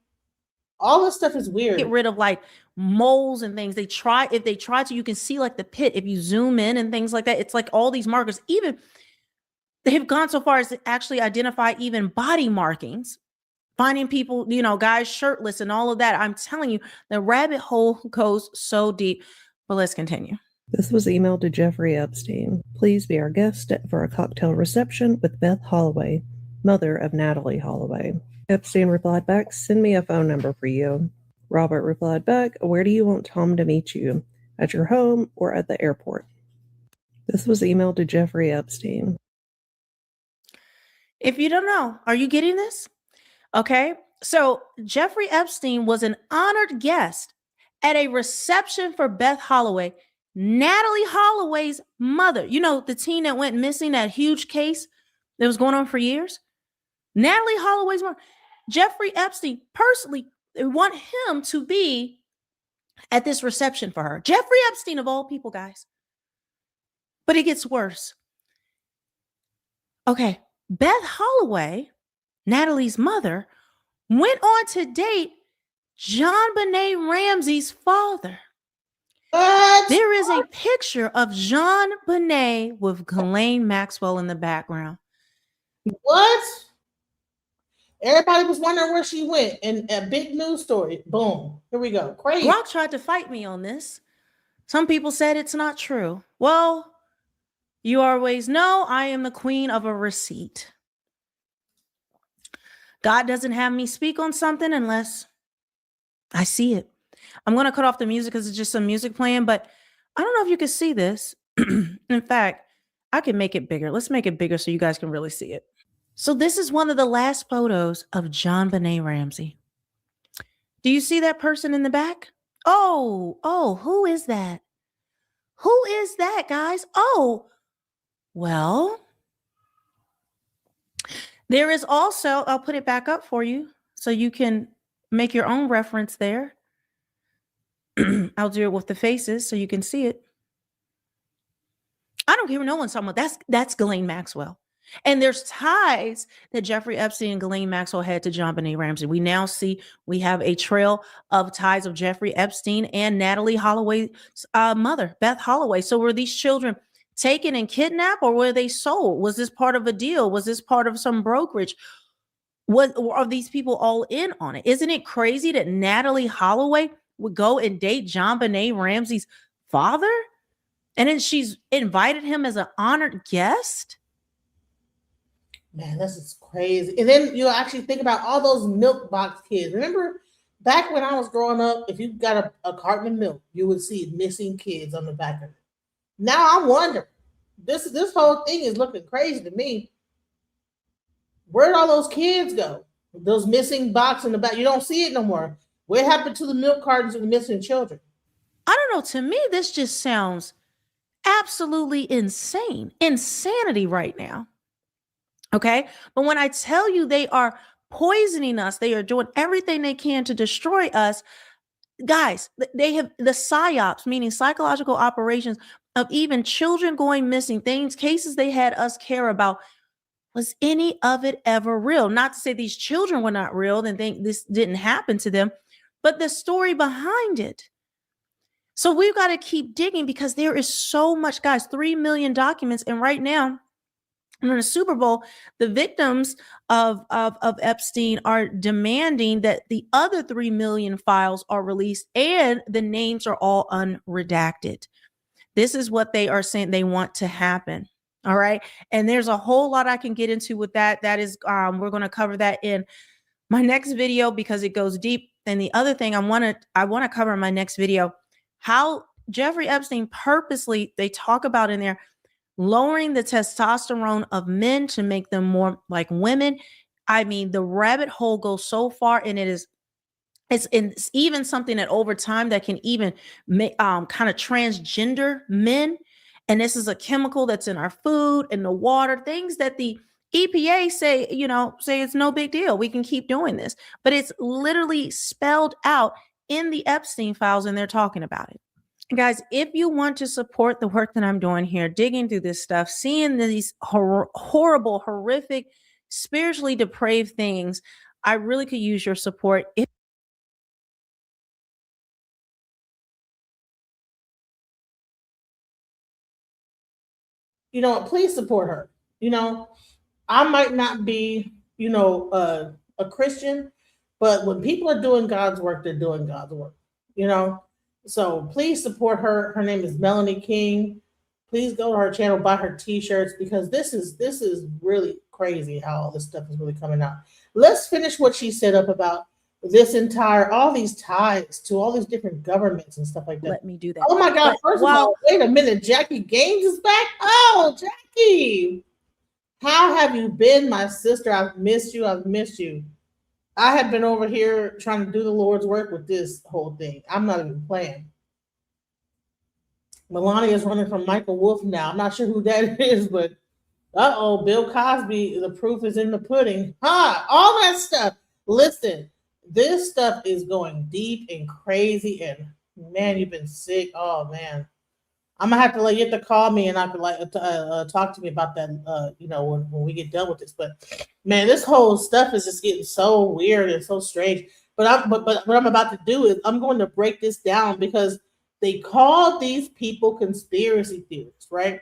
S2: All this stuff is weird.
S9: Get rid of like moles and things. If they try to, you can see like the pit. If you zoom in and things like that, it's like all these markers. Even they have gone so far as to actually identify even body markings finding people, you know, guys shirtless and all of that. I'm telling you, the rabbit hole goes so deep. But let's continue.
S1: This was emailed to Jeffrey Epstein. Please be our guest for a cocktail reception with Beth Holloway, mother of Natalie Holloway. Epstein replied back, send me a phone number for you. Robert replied back, where do you want Tom to meet you? At your home or at the airport? This was emailed to Jeffrey Epstein.
S9: If you don't know, are you getting this? Okay. So Jeffrey Epstein was an honored guest at a reception for Beth Holloway, Natalie Holloway's mother. You know, the teen that went missing, that huge case that was going on for years. Natalie Holloway's mother. Jeffrey Epstein personally want him to be at this reception for her. Jeffrey Epstein of all people, guys. But it gets worse. Okay. Beth Holloway, Natalie's mother, went on to date John Benet Ramsey's father.
S2: What?
S9: There is a picture of John Benet with Ghislaine Maxwell in the background.
S2: What? Everybody was wondering where she went, and a big news story. Boom. Here we go. Crazy.
S9: Brock tried to fight me on this. Some people said it's not true. Well, you always know I am the queen of a receipt. God doesn't have me speak on something unless I see it. I'm going to cut off the music because it's just some music playing, but I don't know if you can see this. In fact, I can make it bigger. Let's make it bigger so you guys can really see it. So this is one of the last photos of John Benet Ramsey. Do you see that person in the back? Oh, who is that? Who is that, guys? Oh, well, there is also, I'll put it back up for you so you can make your own reference there. I'll do it with the faces so you can see it. I don't care what no one's talking about. That's Ghislaine Maxwell. And there's ties that Jeffrey Epstein and Ghislaine Maxwell had to John Benet Ramsey. We now see we have a trail of ties of Jeffrey Epstein and Natalie Holloway's mother, Beth Holloway. So were these children taken and kidnapped, or were they sold? Was this part of a deal? Was this part of some brokerage? Are these people all in on it? Isn't it crazy that Natalie Holloway would go and date John Benet Ramsey's father? And then she's invited him as an honored guest?
S2: Man, this is crazy. And then you actually think about all those milk box kids. Remember back when I was growing up, if you got a carton of milk, you would see missing kids on the back of it. Now I'm wondering, this whole thing is looking crazy to me. Where'd all those kids go? Those missing box in the back. You don't see it no more. What happened to the milk cartons of the missing children?
S9: I don't know. To me, this just sounds absolutely insane. Insanity right now. Okay. But when I tell you they are poisoning us, they are doing everything they can to destroy us. Guys, they have the psyops, meaning psychological operations of even children going missing, cases they had us care about. Was any of it ever real? Not to say these children were not real and think this didn't happen to them, but the story behind it. So we've got to keep digging because there is so much, guys, 3 million documents. And right now, in the Super Bowl, the victims of Epstein are demanding that the other 3 million files are released and the names are all unredacted. This is what they are saying they want to happen. All right. And there's a whole lot I can get into with that. That is, we're going to cover that in my next video because it goes deep. And the other thing I want to cover in my next video, how Jeffrey Epstein purposely, they talk about in there, lowering the testosterone of men to make them more like women. I mean, the rabbit hole goes so far, and it's even something that over time that can even make kind of transgender men. And this is a chemical that's in our food and the water, things that the EPA say it's no big deal. We can keep doing this, but it's literally spelled out in the Epstein files, and they're talking about it. Guys, if you want to support the work that I'm doing here, digging through this stuff, seeing these horrible, horrific, spiritually depraved things, I really could use your support. Please
S2: support her. I might not be, a a Christian, but when people are doing God's work, they're doing God's work, you know? So please support her. Her name is Melanie King. Please go to her channel, buy her t-shirts, because this is really crazy how all this stuff is really coming out. Let's finish what she said up about all these ties to all these different governments and stuff like that.
S9: Let me do that.
S2: Oh my God, first of all, wait a minute, Jackie Gaines is back? Oh, Jackie, how have you been, my sister? I've missed you. I have been over here trying to do the Lord's work with this whole thing. I'm not even playing. Melania is running from Michael Wolff now. I'm not sure who that is, but Bill Cosby, the proof is in the pudding. All that stuff. Listen, this stuff is going deep and crazy, and man, you've been sick. Oh man, I'm gonna have to let you to call me and I could talk to me about that. When we get done with this. But man, this whole stuff is just getting so weird and so strange. But what I'm about to do is I'm going to break this down, because they called these people conspiracy theorists, right?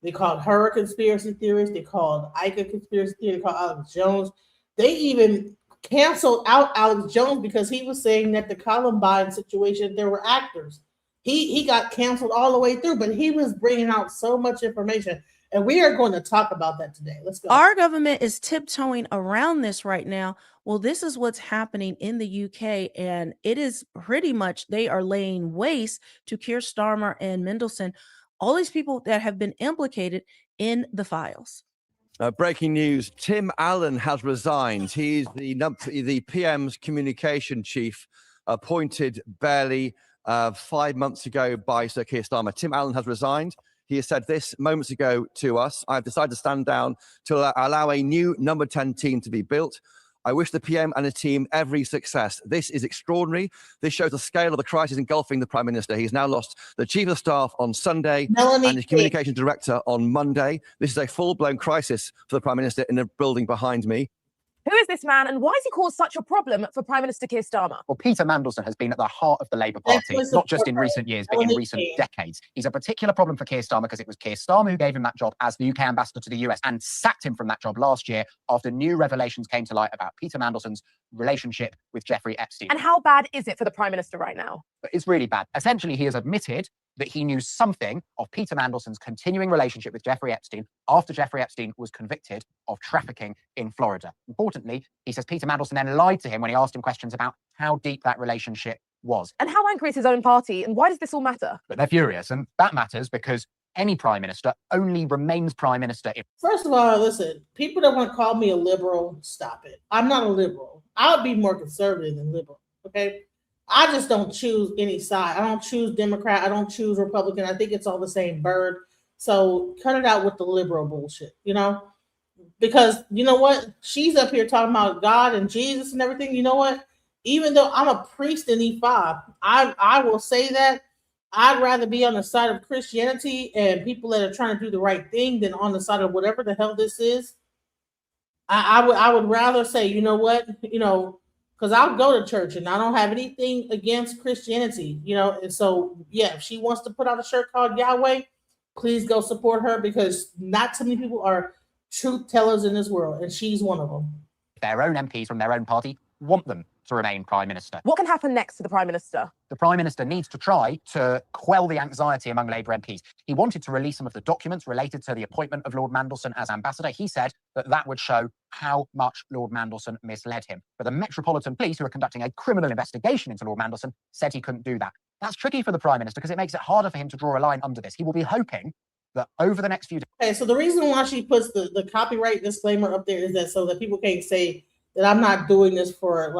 S2: They called her a conspiracy theorist. They called Ike a conspiracy theorist. They called Alex Jones. They even canceled out Alex Jones because he was saying that the Columbine situation, there were actors. He got canceled all the way through, but he was bringing out so much information. And we are going to talk about that today. Let's go.
S9: Our government is tiptoeing around this right now. Well, this is what's happening in the UK, and it is pretty much they are laying waste to Keir Starmer and Mendelsohn, all these people that have been implicated in the files.
S17: Breaking news, Tim Allen has resigned. He's the PM's communication chief, appointed barely 5 months ago by Sir Keir Starmer. Tim Allen has resigned. He has said this moments ago to us: "I've decided to stand down to allow a new number 10 team to be built. I wish the PM and the team every success. This is extraordinary. This shows the scale of the crisis engulfing the Prime Minister. He's now lost the Chief of Staff on Sunday and his Communications Director on Monday. This is a full-blown crisis for the Prime Minister in the building behind me."
S18: Who is this man, and why has he caused such a problem for Prime Minister Keir Starmer?
S19: Well, Peter Mandelson has been at the heart of the Labour Party, not just in recent years, but in recent decades. He's a particular problem for Keir Starmer because it was Keir Starmer who gave him that job as the UK ambassador to the US and sacked him from that job last year after new revelations came to light about Peter Mandelson's relationship with Jeffrey Epstein.
S18: And how bad is it for the Prime Minister right now?
S19: It's really bad. Essentially, he has admitted that he knew something of Peter Mandelson's continuing relationship with Jeffrey Epstein after Jeffrey Epstein was convicted of trafficking in Florida. Importantly, he says Peter Mandelson then lied to him when he asked him questions about how deep that relationship was.
S18: And how angry is his own party, and why does this all matter?
S19: But they're furious, and that matters because any Prime Minister only remains Prime Minister if...
S2: First of all, listen, people that want to call me a liberal, stop it. I'm not a liberal. I would be more conservative than liberal, okay? I just don't choose any side. I don't choose Democrat. I don't choose Republican. I think it's all the same bird. So cut it out with the liberal bullshit, because you know what? She's up here talking about God and Jesus and everything. You know what? Even though I'm a priest in E5, I will say that I'd rather be on the side of Christianity and people that are trying to do the right thing than on the side of whatever the hell this is. I would rather say, you know what, because I'll go to church and I don't have anything against Christianity, and so, yeah, if she wants to put out a shirt called Yahweh, please go support her, because not too many people are truth tellers in this world, and she's one of them.
S19: Their own MPs from their own party want them to remain Prime Minister.
S18: What can happen next to the Prime Minister?
S19: The Prime Minister needs to try to quell the anxiety among Labour MPs. He wanted to release some of the documents related to the appointment of Lord Mandelson as ambassador. He said that would show how much Lord Mandelson misled him. But the Metropolitan Police, who are conducting a criminal investigation into Lord Mandelson, said he couldn't do that. That's tricky for the Prime Minister because it makes it harder for him to draw a line under this. He will be hoping that over the next few days...
S2: Okay, so the reason why she puts the copyright disclaimer up there is that so that people can't say that I'm not doing this for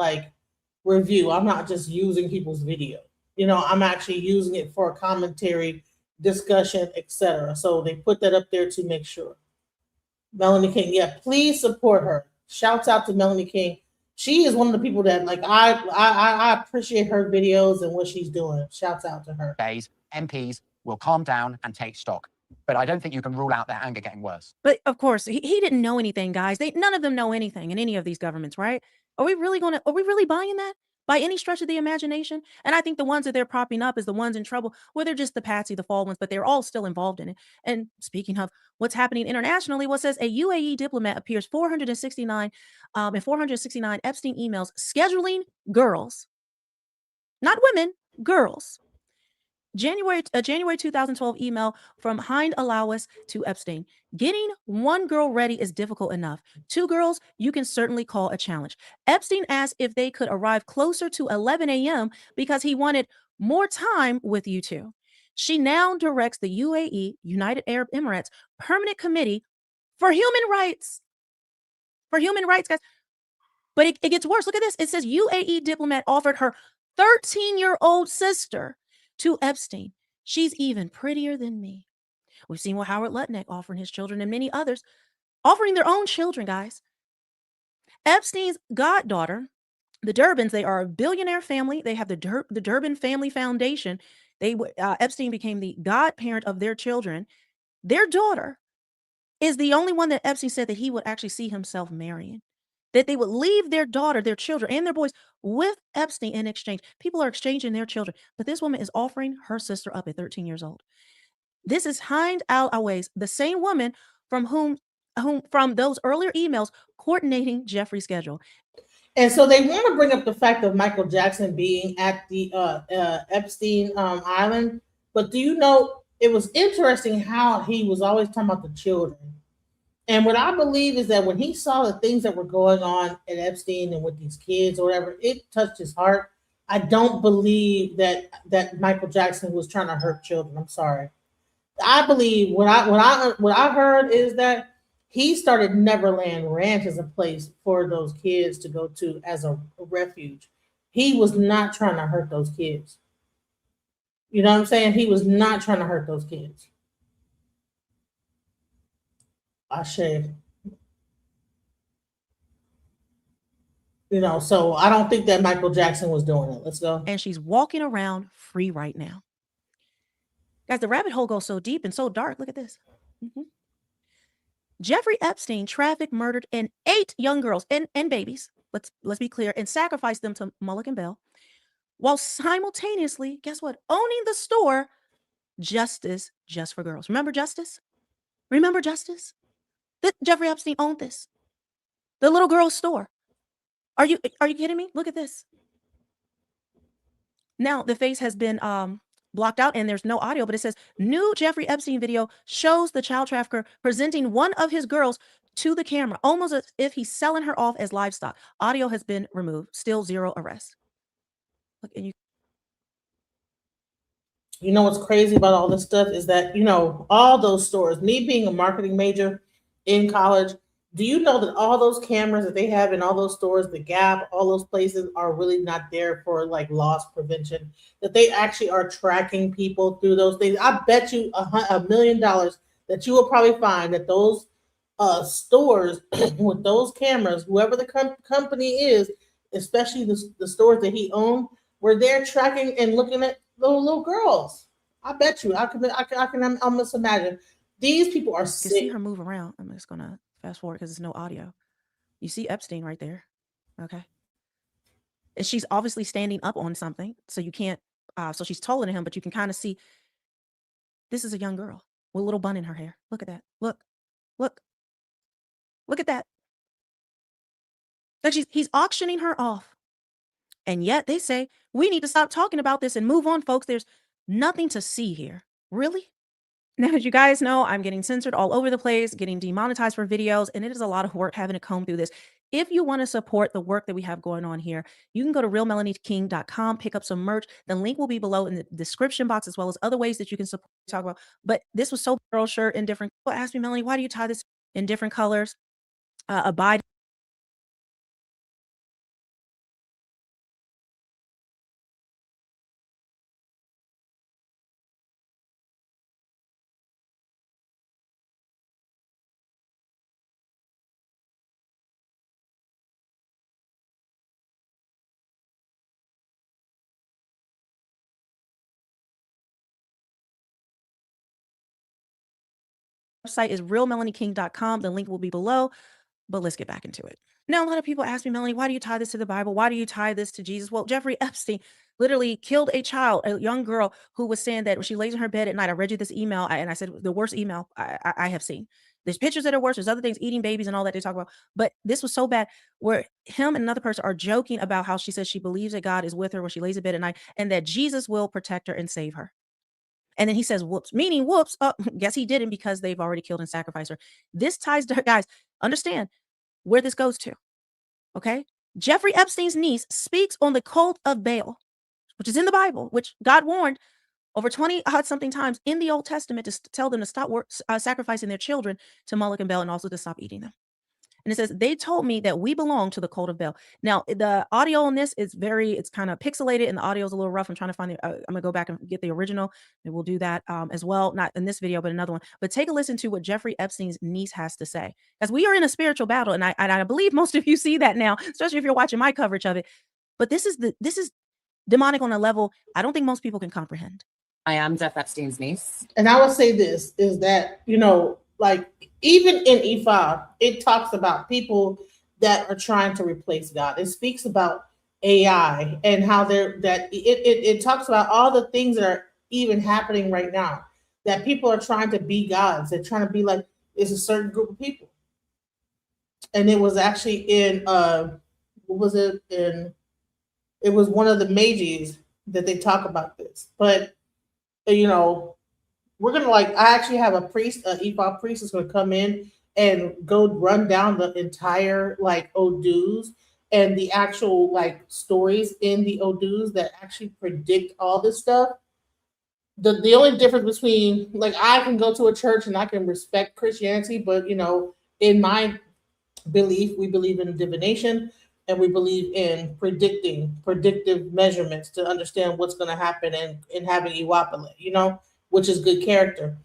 S2: review. I'm not just using people's video. I'm actually using it for a commentary, discussion, etc. So they put that up there to make sure. Melanie King, yeah, please support her. Shouts out to Melanie King. She is one of the people that I appreciate her videos and what she's doing. Shouts out to her.
S19: MPs will calm down and take stock. But I don't think you can rule out their anger getting worse.
S9: But of course, he didn't know anything, guys. None of them know anything in any of these governments, right? Are we really buying that? by any stretch of the imagination. And I think the ones that they're propping up is the ones in trouble, where they're just the patsy, the fall ones, but they're all still involved in it. And speaking of what's happening internationally, what says a UAE diplomat appears 469 Epstein emails scheduling girls, not women, girls. January 2012 email from Hind Alawis to Epstein. Getting one girl ready is difficult enough. Two girls, you can certainly call a challenge. Epstein asked if they could arrive closer to 11 a.m. because he wanted more time with you two. She now directs the UAE, United Arab Emirates, Permanent Committee for Human Rights. For human rights, guys. But it gets worse. Look at this. It says UAE diplomat offered her 13-year-old sister to Epstein. She's even prettier than me. We've seen what Howard Lutnick offering his children and many others offering their own children, guys. Epstein's goddaughter, the Durbins, they are a billionaire family. They have the Durbin Family Foundation. Epstein became the godparent of their children. Their daughter is the only one that Epstein said that he would actually see himself marrying. That they would leave their daughter, their children, and their boys with Epstein in exchange. People are exchanging their children, but this woman is offering her sister up at 13 years old. This is Hind Al-Awais, the same woman from those earlier emails coordinating Jeffrey's schedule.
S2: And so they want to bring up the fact of Michael Jackson being at the Epstein Island. But do you know, it was interesting how he was always talking about the children. And what I believe is that when he saw the things that were going on at Epstein and with these kids or whatever, it touched his heart. I don't believe that Michael Jackson was trying to hurt children. I'm sorry. I believe what I heard is that he started Neverland Ranch as a place for those kids to go to as a refuge. He was not trying to hurt those kids. You know what I'm saying? He was not trying to hurt those kids. Ashe. You know, so I don't think that Michael Jackson was doing it. Let's go.
S9: And she's walking around free right now. Guys, the rabbit hole goes so deep and so dark. Look at this. Jeffrey Epstein trafficked, murdered, and 8 young girls and babies. Let's be clear, and sacrificed them to Moloch and Baal, while simultaneously, guess what? Owning the store, Justice Just for Girls. Remember Justice? Remember Justice? Jeffrey Epstein owned this. The little girl's store. Are you kidding me? Look at this. Now the face has been blocked out and there's no audio, but it says new Jeffrey Epstein video shows the child trafficker presenting one of his girls to the camera, almost as if he's selling her off as livestock. Audio has been removed. Still 0 arrests. Look, and
S2: you know what's crazy about all this stuff is that, you know, all those stores, me being a marketing major in college, do you know that all those cameras that they have in all those stores, the Gap, all those places are really not there for like loss prevention, that they actually are tracking people through those things. I bet you $1 million that you will probably find that those stores with those cameras, whoever the company is, especially the stores that he owned, where they're tracking and looking at little girls. I bet you. I can almost imagine. These people are sick.
S9: You can see her move around. I'm just gonna fast forward because there's no audio. You see Epstein right there. Okay. And she's obviously standing up on something. So you can't, so she's taller than him, but you can kind of see this is a young girl with a little bun in her hair. Look at that. Look at that. Like he's auctioning her off. And yet they say, we need to stop talking about this and move on, folks. There's nothing to see here. Really? Now, as you guys know, I'm getting censored all over the place, getting demonetized for videos, and it is a lot of work having to comb through this. If you want to support the work that we have going on here, you can go to realmelanieking.com, pick up some merch. The link will be below in the description box, as well as other ways that you can support, talk about. But this was so girl shirt in different. People ask me, Melanie, why do you tie this in different colors? Abide. Website is realmelanieking.com. The link will be below, but let's get back into it. Now, a lot of people ask me, Melanie, why do you tie this to the Bible? Why do you tie this to Jesus? Well, Jeffrey Epstein literally killed a child, a young girl who was saying that when she lays in her bed at night, I read you this email, and I said, the worst email I have seen. There's pictures that are worse. There's other things, eating babies and all that they talk about. But this was so bad where him and another person are joking about how she says she believes that God is with her when she lays in bed at night and that Jesus will protect her and save her. And then he says, whoops, meaning whoops. Guess he didn't because they've already killed and sacrificed her. This ties to her. Guys, understand where this goes to. Okay. Jeffrey Epstein's niece speaks on the cult of Baal, which is in the Bible, which God warned over 20 odd something times in the Old Testament to tell them to stop sacrificing their children to Moloch and Baal and also to stop eating them. And it says, they told me that we belong to the cult of Baal. Now, the audio on this is it's kind of pixelated and the audio is a little rough. I'm trying to find I'm going to go back and get the original and we'll do that as well. Not in this video, but another one. But take a listen to what Jeffrey Epstein's niece has to say. As we are in a spiritual battle, and I believe most of you see that now, especially if you're watching my coverage of it. But this is demonic on a level I don't think most people can comprehend.
S3: I am Jeff Epstein's niece.
S2: And I would say this is that, like even in EFA, it talks about people that are trying to replace God. It speaks about AI and how it talks about all the things that are even happening right now, that people are trying to be gods. They're trying to be like, it's a certain group of people. And it was actually in, it was one of the Magi's that they talk about this. But, we're going to I actually have a priest, an EFA priest is going to come in and go run down the entire Odus and the actual stories in the Odus that actually predict all this stuff. The only difference between I can go to a church and I can respect Christianity, but in my belief, we believe in divination and we believe in predictive measurements to understand what's going to happen and having Iwapale, which is good character.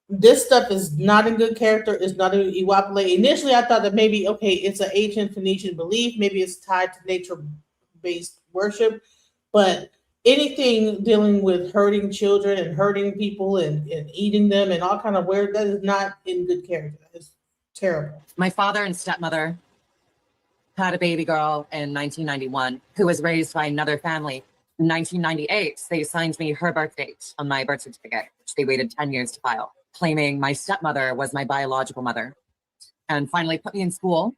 S2: This stuff is not in good character. It's not in Iwapale. Initially, I thought that maybe, okay, it's an ancient Phoenician belief. Maybe it's tied to nature-based worship. But anything dealing with hurting children and hurting people and eating them and all kind of weird, that is not in good character. It's terrible.
S3: My father and stepmother had a baby girl in 1991 who was raised by another family. In 1998, they assigned me her birth date on my birth certificate, which they waited 10 years to file, claiming my stepmother was my biological mother, and finally put me in school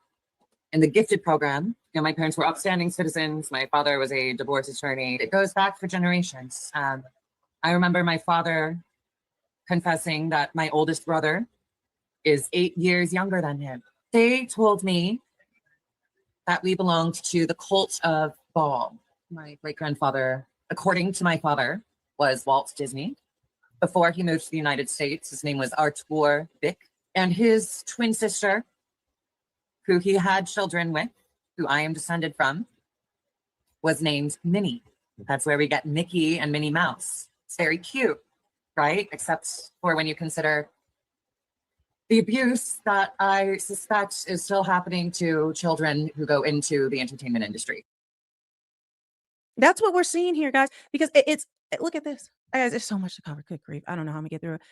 S3: in the gifted program. My parents were upstanding citizens. My father was a divorce attorney. It goes back for generations. I remember my father confessing that my oldest brother is 8 years younger than him. They told me that we belonged to the cult of Baal. My great-grandfather, according to my father, was Walt Disney. Before he moved to the United States, his name was Artur Bick. And his twin sister, who he had children with, who I am descended from, was named Minnie. That's where we get Mickey and Minnie Mouse. It's very cute, right? Except for when you consider the abuse that I suspect is still happening to children who go into the entertainment industry.
S9: That's what we're seeing here, guys, because look at this. Guys, there's so much to cover. Good grief. I don't know how I'm going to get through it.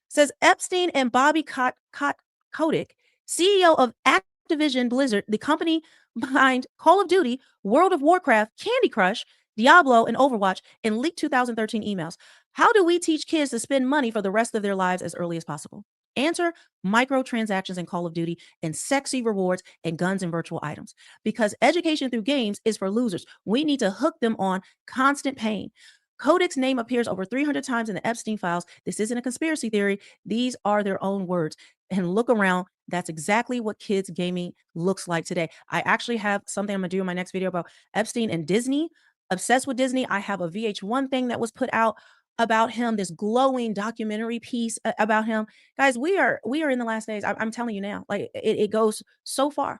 S9: Says Epstein and Bobby Kotick, CEO of Activision Blizzard, the company behind Call of Duty, World of Warcraft, Candy Crush, Diablo, and Overwatch, and leaked 2013 emails. How do we teach kids to spend money for the rest of their lives as early as possible? Answer: microtransactions in Call of Duty and sexy rewards and guns and virtual items. Because education through games is for losers. We need to hook them on constant pain. Kodak's name appears over 300 times in the Epstein files. This isn't a conspiracy theory. These are their own words. And look around. That's exactly what kids gaming looks like today. I actually have something I'm going to do in my next video about Epstein and Disney. Obsessed with Disney. I have a VH1 thing that was put out about him, this glowing documentary piece about him. Guys, we are in the last days. I'm telling you now, it goes so far.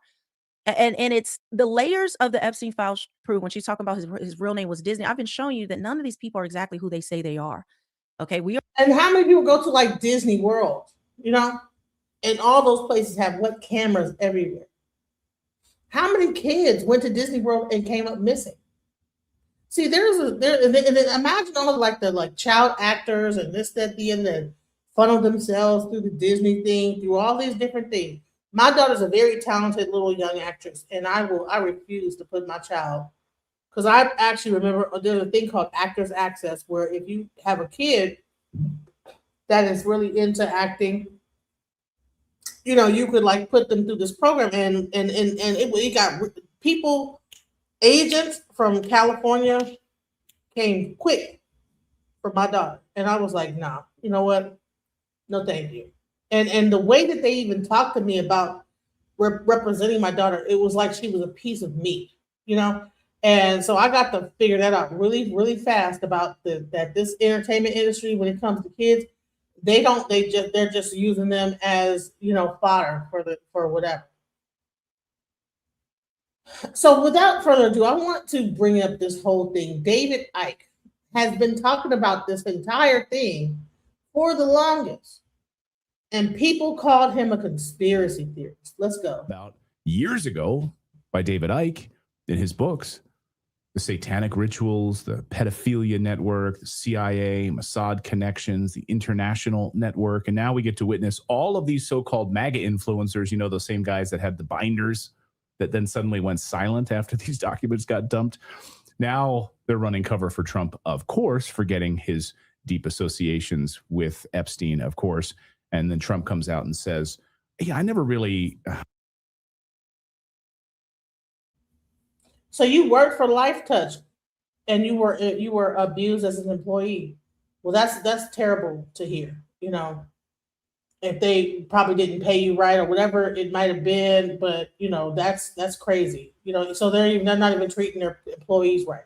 S9: And it's the layers of the Epstein files prove when she's talking about his real name was Disney. I've been showing you that none of these people are exactly who they say they are. Okay.
S2: And how many people go to Disney World, and all those places have what cameras everywhere? How many kids went to Disney World and came up missing? See, and then imagine all of the child actors and this, that, the, and then funnel themselves through the Disney thing, through all these different things. My daughter's a very talented little young actress, and I refuse to put my child, because I actually remember there's a thing called Actors Access, where if you have a kid that is really into acting, you know, you could like put them through this program, and it got people, agents from California came quick for my daughter, and I was like, nah, you know what? No, thank you. And the way that they even talked to me about representing my daughter, it was like she was a piece of meat, you know. And so I got to figure that out really, really fast about that this entertainment industry, when it comes to kids, they're just using them as, you know, fodder for whatever. So without further ado, I want to bring up this whole thing. David Icke has been talking about this entire thing for the longest, and people called him a conspiracy theorist. Let's go.
S4: About years ago by David Icke in his books, the satanic rituals, the pedophilia network, the CIA, Mossad connections, the international network. And now we get to witness all of these so-called MAGA influencers, you know, those same guys that had the binders that then suddenly went silent after these documents got dumped. Now they're running cover for Trump, of course, forgetting his deep associations with Epstein, of course. And then Trump comes out and says, yeah, I never really...
S2: So you worked for Lifetouch, and you were abused as an employee. Well, that's terrible to hear. You know, if they probably didn't pay you right or whatever it might have been, but you know that's crazy. You know, so they're not even treating their employees right.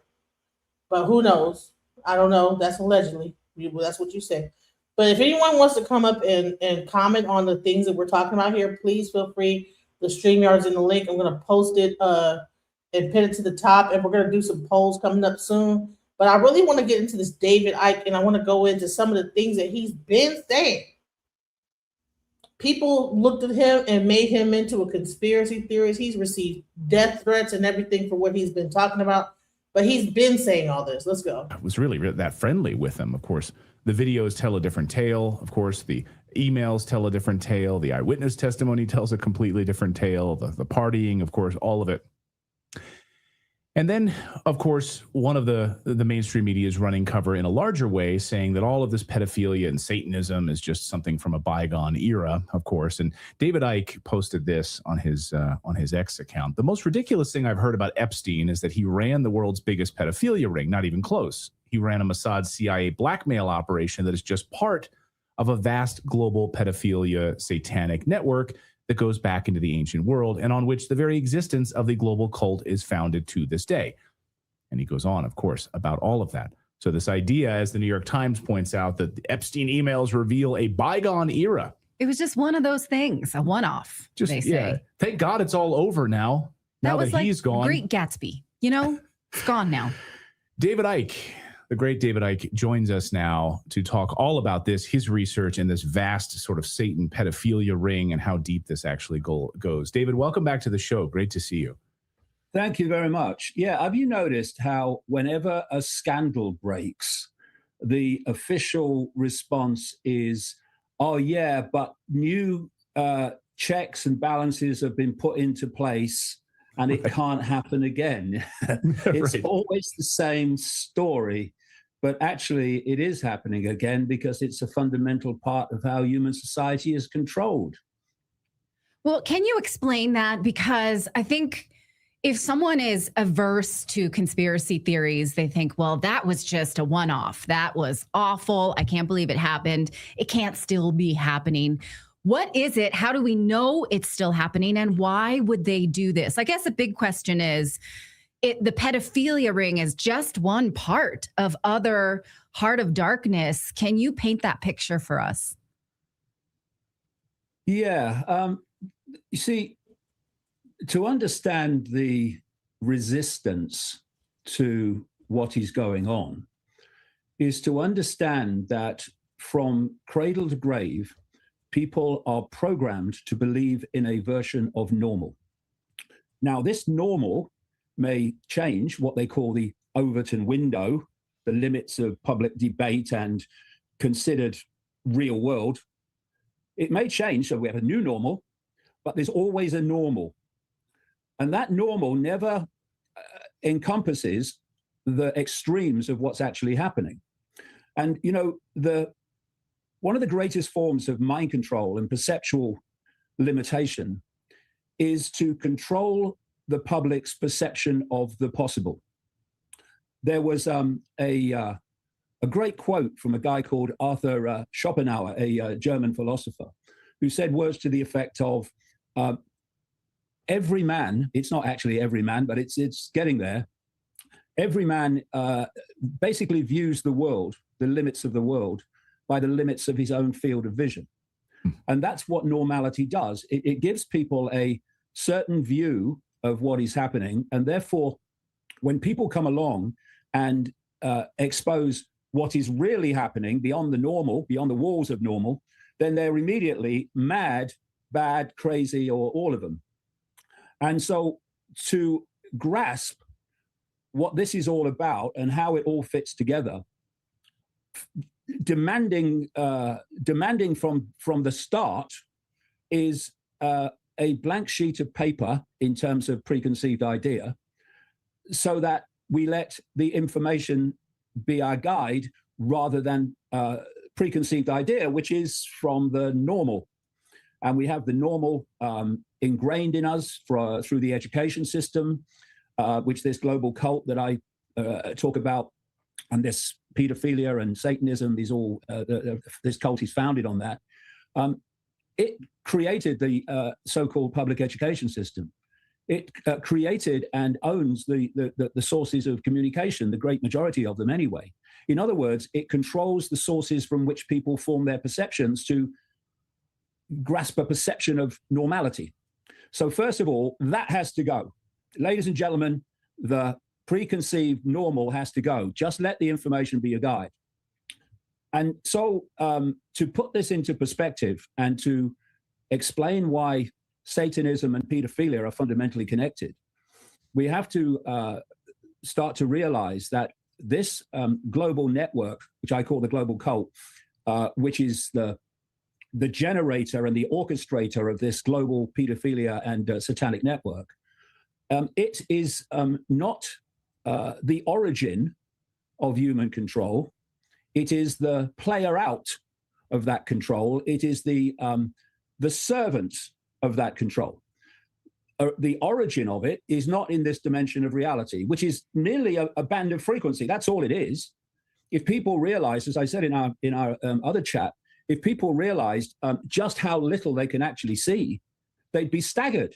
S2: But who knows? I don't know. That's allegedly. That's what you say. But if anyone wants to come up and comment on the things that we're talking about here, please feel free. The StreamYard's in the link. I'm going to post it and pin it to the top, and we're going to do some polls coming up soon. But I really want to get into this David Icke, and I want to go into some of the things that he's been saying. People looked at him and made him into a conspiracy theorist. He's received death threats and everything for what he's been talking about. But he's been saying all this. Let's go.
S4: I was really that friendly with him, of course. The videos tell a different tale. Of course, the emails tell a different tale. The eyewitness testimony tells a completely different tale. The partying, of course, all of it. And then, of course, one of the mainstream media is running cover in a larger way, saying that all of this pedophilia and Satanism is just something from a bygone era, of course. And David Icke posted this on his X account. The most ridiculous thing I've heard about Epstein is that he ran the world's biggest pedophilia ring, not even close. He ran a Mossad CIA blackmail operation that is just part of a vast global pedophilia satanic network that goes back into the ancient world and on which the very existence of the global cult is founded to this day. And he goes on, of course, about all of that. So this idea, as the New York Times points out, that the Epstein emails reveal a bygone era.
S5: It was just one of those things, a one-off, they say.
S4: Yeah, thank God it's all over now. Now that he's gone.
S5: Great Gatsby, you know, it's gone now.
S4: David Icke, the great David Icke, joins us now to talk all about this, his research, and this vast sort of Satan pedophilia ring and how deep this actually goes. David, welcome back to the show. Great to see you.
S6: Thank you very much. Yeah, have you noticed how whenever a scandal breaks, the official response is, oh, yeah, but new checks and balances have been put into place and it can't happen again. It's always the same story, but actually it is happening again because it's a fundamental part of how human society is controlled.
S5: Well, can you explain that? Because I think if someone is averse to conspiracy theories, they think, well, that was just a one-off. That was awful. I can't believe it happened. It can't still be happening. What is it? How do we know it's still happening? And why would they do this? I guess the big question is, the pedophilia ring is just one part of other Heart of Darkness. Can you paint that picture for us?
S6: Yeah. You see, to understand the resistance to what is going on is to understand that from cradle to grave, people are programmed to believe in a version of normal. Now, this normal may change, what they call the Overton window, the limits of public debate and considered real world. It may change, so we have a new normal, but there's always a normal. And that normal never encompasses the extremes of what's actually happening. And, you know, one of the greatest forms of mind control and perceptual limitation is to control the public's perception of the possible. There was a great quote from a guy called Arthur Schopenhauer, a German philosopher, who said words to the effect of, every man, it's not actually every man, but it's getting there, every man basically views the world, the limits of the world, by the limits of his own field of vision. And that's what normality does. It gives people a certain view of what is happening. And therefore, when people come along and expose what is really happening beyond the normal, beyond the walls of normal, then they're immediately mad, bad, crazy, or all of them. And so to grasp what this is all about and how it all fits together, demanding from the start is a blank sheet of paper in terms of preconceived idea, so that we let the information be our guide rather than preconceived idea, which is from the normal. And we have the normal ingrained in us through the education system, which this global cult that I talk about, and this pedophilia and Satanism, this cult is founded on that. It created the so-called public education system. It created and owns the sources of communication, the great majority of them anyway. In other words, it controls the sources from which people form their perceptions to grasp a perception of normality. So first of all, that has to go. Ladies and gentlemen, the preconceived normal has to go. Just let the information be a guide. And so to put this into perspective and to explain why Satanism and pedophilia are fundamentally connected, we have to start to realize that this global network, which I call the global cult, which is the generator and the orchestrator of this global pedophilia and satanic network, it is not the origin of human control. It is the player out of that control. It is the servant of that control. The origin of it is not in this dimension of reality, which is merely a band of frequency. That's all it is. If people realize, as I said in our other chat, if people realized just how little they can actually see, they'd be staggered.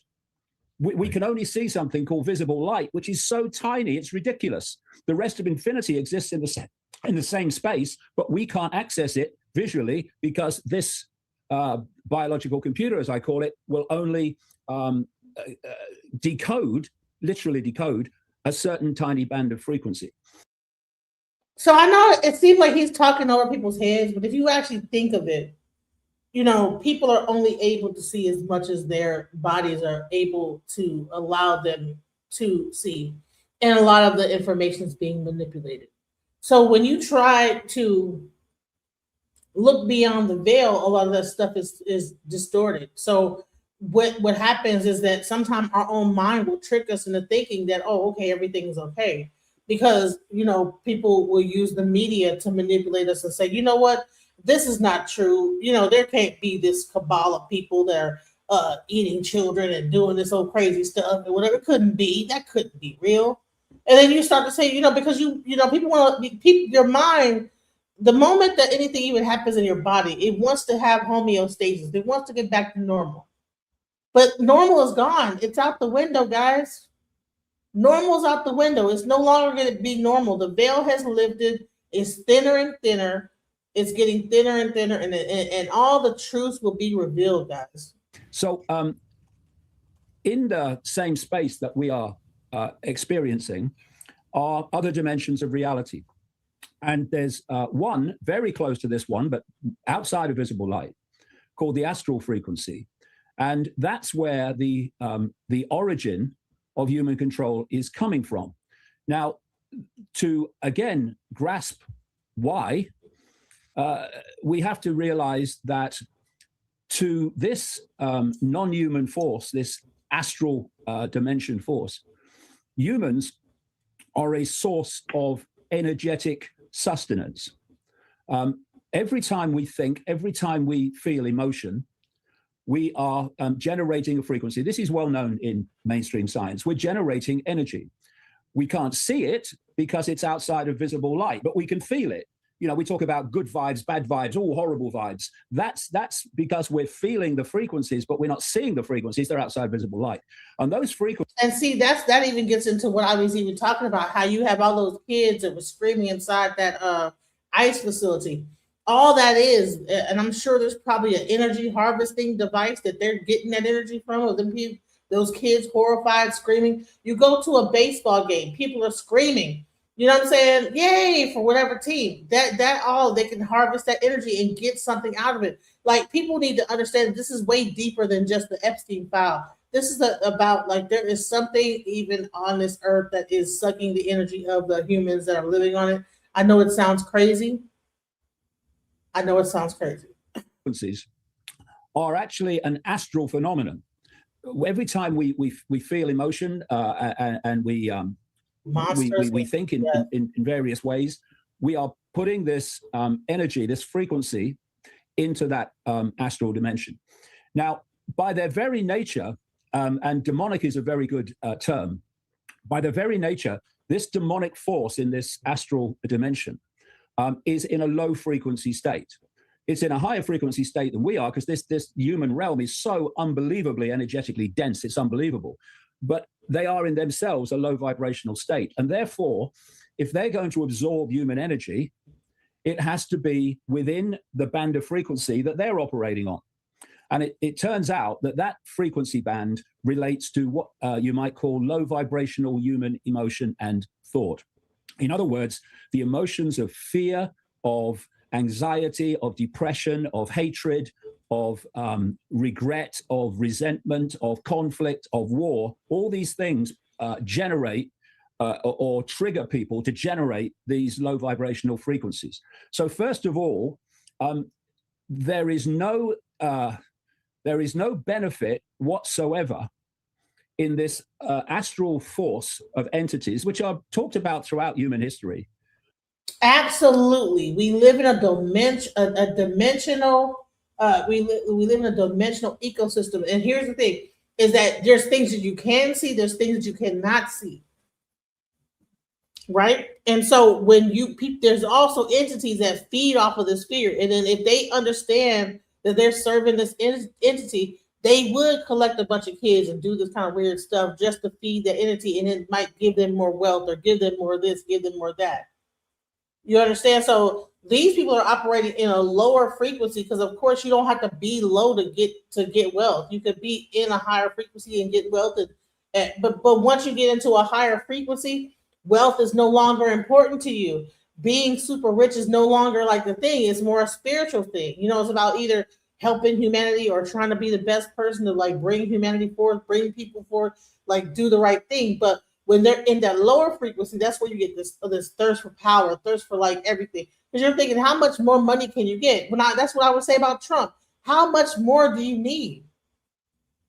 S6: We can only see something called visible light, which is so tiny, it's ridiculous. The rest of infinity exists in the same space, but we can't access it visually because this biological computer, as I call it, will only literally decode a certain tiny band of frequency.
S2: So I know it seems like he's talking over people's heads, but if you actually think of it, you know, people are only able to see as much as their bodies are able to allow them to see. And a lot of the information is being manipulated. So when you try to look beyond the veil, a lot of that stuff is distorted. So what happens is that sometimes our own mind will trick us into thinking that, oh, okay, everything's okay. Because, you know, people will use the media to manipulate us and say, you know what, this is not true. You know, there can't be this cabal of people that are eating children and doing this old crazy stuff and whatever. It couldn't be. That couldn't be real. And then you start to say, you know, because you know, people want to keep your mind. The moment that anything even happens in your body, it wants to have homeostasis. It wants to get back to normal. But normal is gone. It's out the window, guys. Normal's out the window. It's no longer going to be normal. The veil has lifted. It's thinner and thinner. It's getting thinner and thinner, and all the truths will be revealed, guys.
S6: So in the same space that we are experiencing are other dimensions of reality. And there's one very close to this one, but outside of visible light, called the astral frequency. And that's where the origin of human control is coming from. Now, to again grasp why, we have to realize that to this non-human force, this astral dimension force, humans are a source of energetic sustenance. Every time we think, every time we feel emotion, we are generating a frequency. This is well known in mainstream science. We're generating energy. We can't see it because it's outside of visible light, but we can feel it. You know, we talk about good vibes, bad vibes, all horrible vibes. That's because we're feeling the frequencies, but we're not seeing the frequencies. They're outside visible light. And those frequencies.
S2: And see, that even gets into what I was even talking about, how you have all those kids that were screaming inside that ICE facility. All that is, and I'm sure there's probably an energy harvesting device that they're getting that energy from, or them people, those kids horrified, screaming. You go to a baseball game, people are screaming. You know what I'm saying? Yay for whatever team. That all they can harvest that energy and get something out of it. Like, people need to understand this is way deeper than just the Epstein file. This is about, like, there is something even on this earth that is sucking the energy of the humans that are living on it. I know it sounds crazy.
S6: Frequencies are actually an astral phenomenon. Every time we feel emotion and we think in various ways, we are putting this energy, this frequency, into that astral dimension. Now, by their very nature, and demonic is a very good term, by their very nature, this demonic force in this astral dimension is in a low frequency state. It's in a higher frequency state than we are, because this human realm is so unbelievably energetically dense. It's unbelievable. But they are in themselves a low vibrational state. And therefore, if they're going to absorb human energy, it has to be within the band of frequency that they're operating on. And it turns out that frequency band relates to what you might call low vibrational human emotion and thought. In other words, the emotions of fear, of anxiety, of depression, of hatred, of regret, of resentment, of conflict, of war, all these things generate or trigger people to generate these low vibrational frequencies. So first of all, there is no benefit whatsoever in this astral force of entities, which are talked about throughout human history.
S2: Absolutely, we live in a dimensional. We live in a dimensional ecosystem, and here's the thing: is that there's things that you can see, there's things that you cannot see, right? And so when there's also entities that feed off of this fear, and then if they understand that they're serving this entity, they would collect a bunch of kids and do this kind of weird stuff just to feed the entity, and it might give them more wealth or give them more this, give them more that. You understand? So these people are operating in a lower frequency because, of course, you don't have to be low to get wealth. You could be in a higher frequency and get wealth. But once you get into a higher frequency, wealth is no longer important to you. Being super rich is no longer like the thing. It's more a spiritual thing. You know, it's about either helping humanity or trying to be the best person to, like, bring humanity forth, bring people forth, like, do the right thing. But when they're in that lower frequency, that's where you get this thirst for power, thirst for, like, everything. Because you're thinking, how much more money can you get? That's what I would say about Trump. How much more do you need?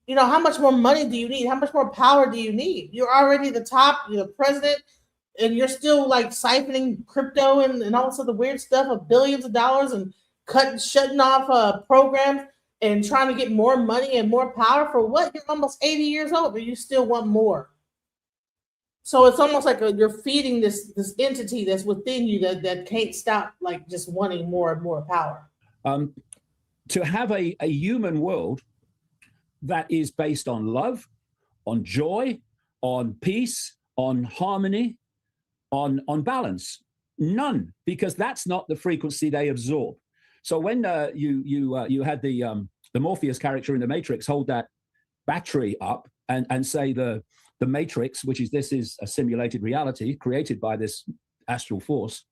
S2: You know, how much more money do you need? How much more power do you need? You're already the top, you're the president, and you're still, like, siphoning crypto and all this other weird stuff of billions of dollars and shutting off programs and trying to get more money and more power for what? You're almost 80 years old, but you still want more. So it's almost like you're feeding this entity that's within you that can't stop, like, just wanting more and more power.
S6: To have a human world that is based on love, on joy, on peace, on harmony, on balance, none, because that's not the frequency they absorb. So when you had the Morpheus character in the Matrix hold that battery up and say the Matrix, this is a simulated reality created by this astral force,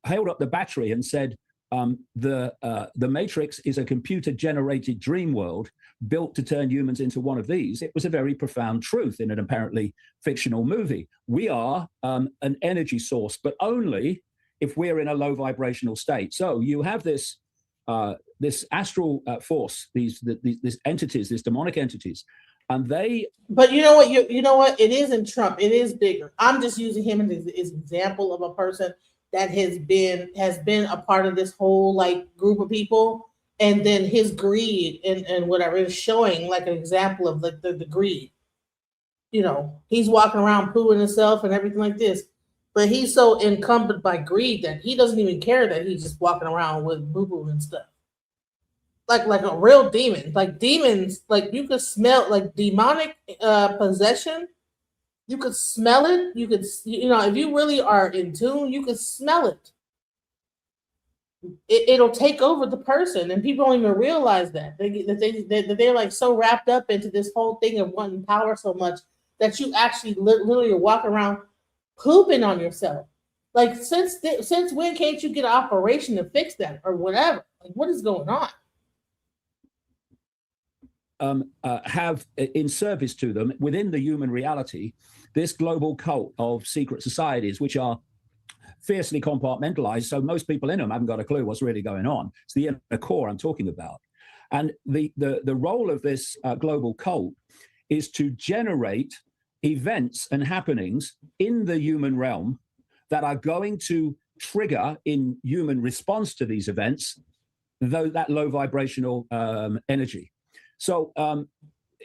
S6: held up the battery and said, the Matrix is a computer-generated dream world built to turn humans into one of these. It was a very profound truth in an apparently fictional movie. We are an energy source, but only if we're in a low vibrational state. So you have this this astral force, these entities, these demonic entities, and they.
S2: But you know what? You know what? It isn't Trump. It is bigger. I'm just using him as an example of a person that has been a part of this whole like group of people, and then his greed and whatever is showing like an example of the greed. You know, he's walking around pooing himself and everything like this, but he's so encumbered by greed that he doesn't even care that he's just walking around with boo-boo and stuff. Like a real demon. Like demons, like you could smell like demonic possession. You could smell it. You could, you know, if you really are in tune, you could smell it. It'll take over the person, and people don't even realize that. They're like so wrapped up into this whole thing of wanting power so much that you actually literally walk around pooping on yourself. Like since when can't you get an operation to fix that or whatever? Like what is going on?
S6: Have in service to them within the human reality this global cult of secret societies, which are fiercely compartmentalized, so most people in them haven't got a clue what's really going on. It's the inner core I'm talking about. And the role of this global cult is to generate events and happenings in the human realm that are going to trigger in human response to these events, though that low vibrational energy. So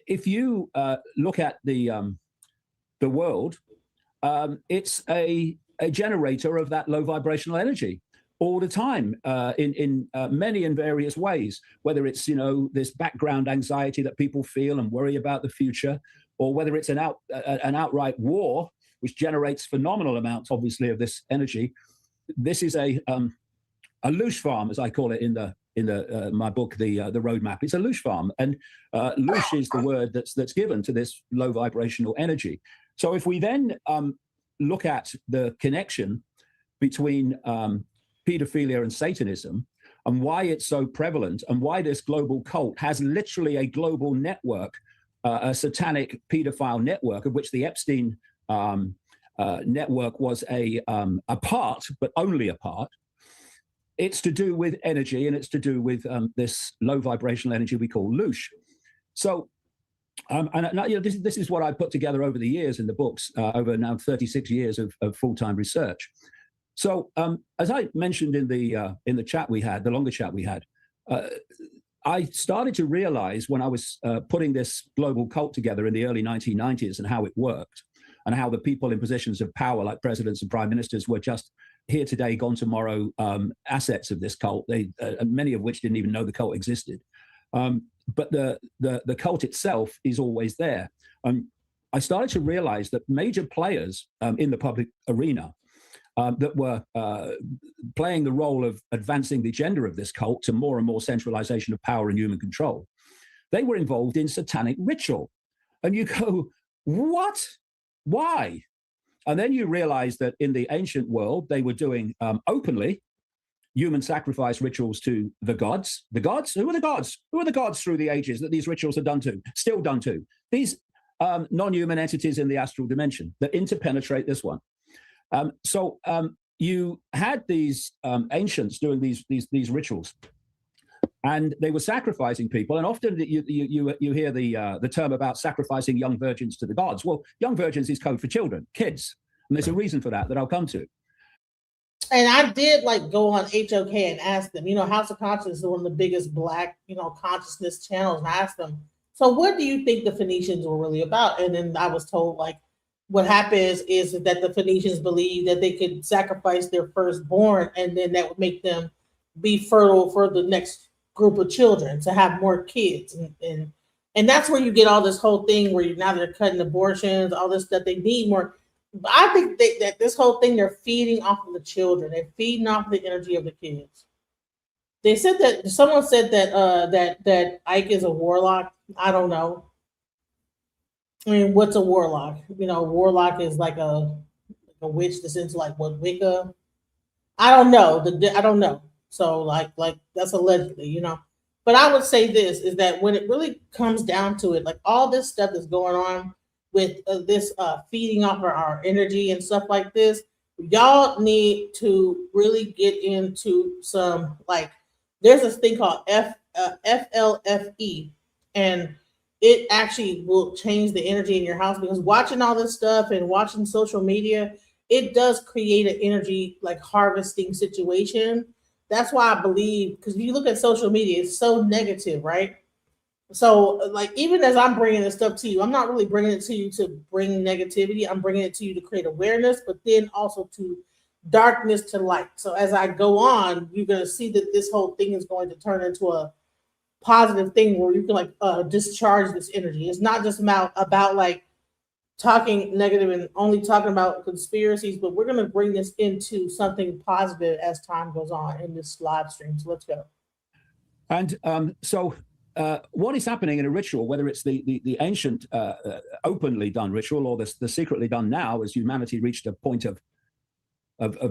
S6: if you look at the world, it's a generator of that low vibrational energy all the time in many and various ways, whether it's, you know, this background anxiety that people feel and worry about the future, or whether it's an outright war, which generates phenomenal amounts, obviously, of this energy. This is a loosh farm, as I call it in my book, the roadmap. It's a loosh farm, and loosh is the word that's given to this low vibrational energy. So if we then look at the connection between pedophilia and Satanism, and why it's so prevalent, and why this global cult has literally a global network, a satanic pedophile network, of which the Epstein network was a part, but only a part. It's to do with energy, and it's to do with this low vibrational energy we call loosh. So, and you know, this is what I put together over the years in the books, over now 36 years of full-time research. So, as I mentioned in the chat we had, the longer chat we had, I started to realize when I was putting this global cult together in the early 1990s and how it worked, and how the people in positions of power, like presidents and prime ministers, were just here today, gone tomorrow, assets of this cult. Many of which didn't even know the cult existed. But the cult itself is always there. I started to realize that major players in the public arena that were playing the role of advancing the agenda of this cult to more and more centralization of power and human control, they were involved in satanic ritual. And you go, what? Why? And then you realize that in the ancient world, they were doing openly human sacrifice rituals to the gods. The gods? Who are the gods? Who are the gods through the ages that these rituals are done to, still done to? These non-human entities in the astral dimension that interpenetrate this one. So you had these ancients doing these rituals, and they were sacrificing people. And often you hear the term about sacrificing young virgins to the gods. Well, young virgins is code for children, kids. And there's a reason for that I'll come to.
S2: And I did like go on HOK and ask them, you know, House of Consciousness is one of the biggest Black, you know, consciousness channels. And I asked them, so what do you think the Phoenicians were really about? And then I was told, like, what happens is that the Phoenicians believed that they could sacrifice their firstborn, and then that would make them be fertile for the next group of children, to have more kids. And that's where you get all this whole thing where now they're cutting abortions, all this stuff. They need more. But I think that this whole thing, they're feeding off of the children. They're feeding off the energy of the kids. They said that someone said that Ike is a warlock. I don't know. I mean, what's a warlock? You know, warlock is like a witch that's into like what, Wicca? I don't know. I don't know. So like that's allegedly, you know. But I would say this is that when it really comes down to it, like all this stuff that's going on with this feeding off our energy and stuff like this, y'all need to really get into some like there's this thing called FLFE, and it actually will change the energy in your house, because watching all this stuff and watching social media, it does create an energy like harvesting situation. That's why I believe, because if you look at social media, it's so negative, right? So like, even as I'm bringing this stuff to you, I'm not really bringing it to you to bring negativity. I'm bringing it to you to create awareness, but then also to darkness to light. So as I go on, you're going to see that this whole thing is going to turn into a positive thing where you can like discharge this energy. It's not just about like talking negative and only talking about conspiracies, but we're going to bring this into something positive as time goes on in this live stream. So let's go.
S6: And what is happening in a ritual, whether it's the ancient openly done ritual or the secretly done now, as humanity reached a point of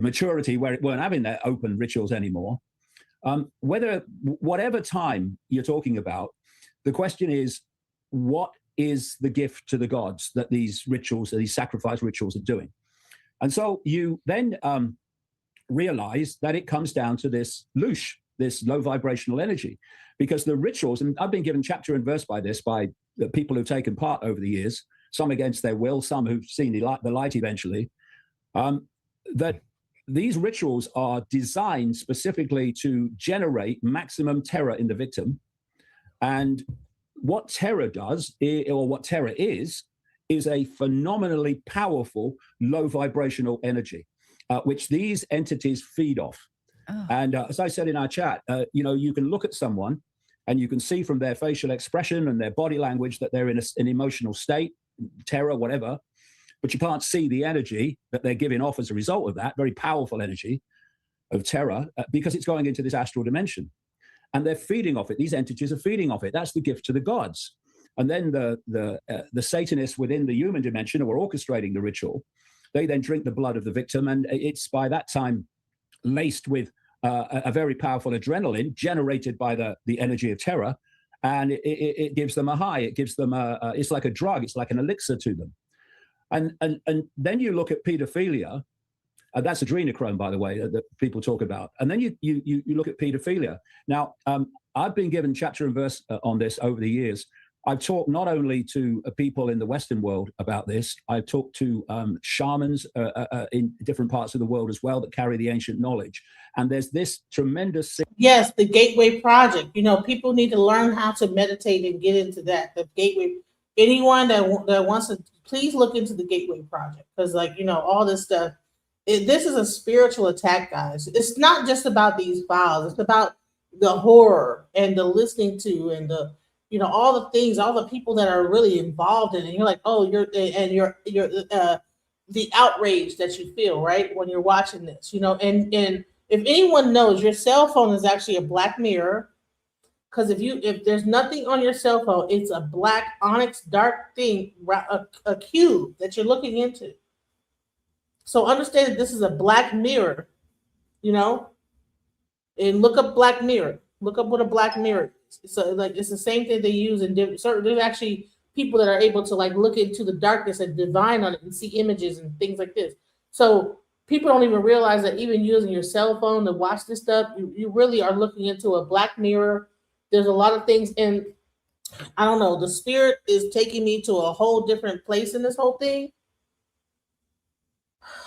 S6: maturity where it weren't having their open rituals anymore, whatever time you're talking about, the question is, what is the gift to the gods that these rituals, these sacrifice rituals are doing? And so you then realize that it comes down to this loosh, this low vibrational energy, because the rituals, and I've been given chapter and verse by the people who've taken part over the years, some against their will, some who've seen the light eventually, that these rituals are designed specifically to generate maximum terror in the victim. And what terror does, or what terror is a phenomenally powerful low vibrational energy, which these entities feed off. Oh. And as I said in our chat, you can look at someone and you can see from their facial expression and their body language that they're in an emotional state, terror, whatever, but you can't see the energy that they're giving off as a result of that, very powerful energy of terror, because it's going into this astral dimension. And they're feeding off it. These entities are feeding off it. That's the gift to the gods. And then the Satanists within the human dimension who are orchestrating the ritual, they then drink the blood of the victim, and it's by that time laced with a very powerful adrenaline generated by the energy of terror, and it gives them a high. It gives them it's like a drug. It's like an elixir to them. And then you look at pedophilia. That's adrenochrome, by the way, that people talk about. And then you look at pedophilia. Now, I've been given chapter and verse on this over the years. I've talked not only to people in the Western world about this, I've talked to shamans in different parts of the world as well that carry the ancient knowledge. And there's this tremendous...
S2: Yes, the Gateway Project. People need to learn how to meditate and get into that. The Gateway, anyone that wants to, please look into the Gateway Project, because all this stuff, this is a spiritual attack, guys. It's not just about these files. It's about the horror and the listening to and the all the things, all the people that are really involved in it. And you're like, oh, you're the outrage that you feel, right, when you're watching this, and if anyone knows, your cell phone is actually a black mirror, because if there's nothing on your cell phone, it's a black onyx dark thing, a cube that you're looking into. So understand that this is a black mirror, and look up black mirror. Look up what a black mirror is. So it's the same thing they use in different. There's actually people that are able to look into the darkness and divine on it and see images and things like this. So people don't even realize that even using your cell phone to watch this stuff, you really are looking into a black mirror. There's a lot of things, and I don't know. The spirit is taking me to a whole different place in this whole thing.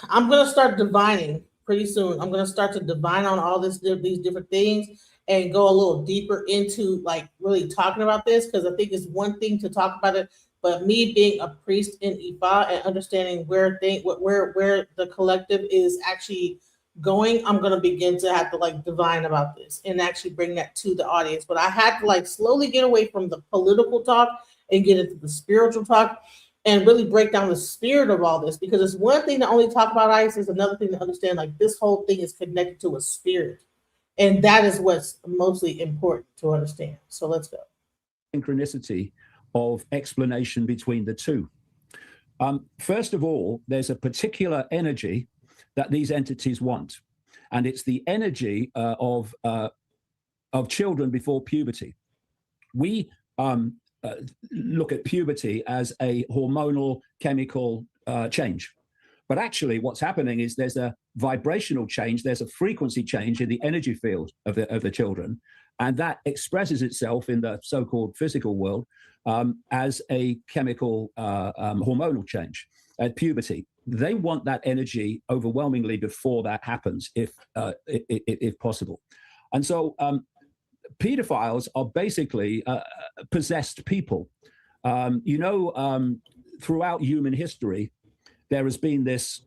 S2: I'm gonna start divining pretty soon. I'm gonna start to divine on all these different things and go a little deeper into really talking about this, because I think it's one thing to talk about it, but me being a priest in EFA and understanding where the collective is actually going, I'm gonna begin to have to divine about this and actually bring that to the audience. But I had to slowly get away from the political talk and get into the spiritual talk and really break down the spirit of all this, because it's one thing to only talk about ISIS, another thing to understand this whole thing is connected to a spirit. And that is what's mostly important to understand. So let's go.
S6: Synchronicity of explanation between the two. First of all, there's a particular energy that these entities want, and it's the energy of children before puberty. We look at puberty as a hormonal chemical change, but actually what's happening is there's a vibrational change, there's a frequency change in the energy field of the children, and that expresses itself in the so-called physical world as a chemical hormonal change at puberty. They want that energy overwhelmingly before that happens, if possible. And so pedophiles are basically possessed people. Throughout human history, there has been this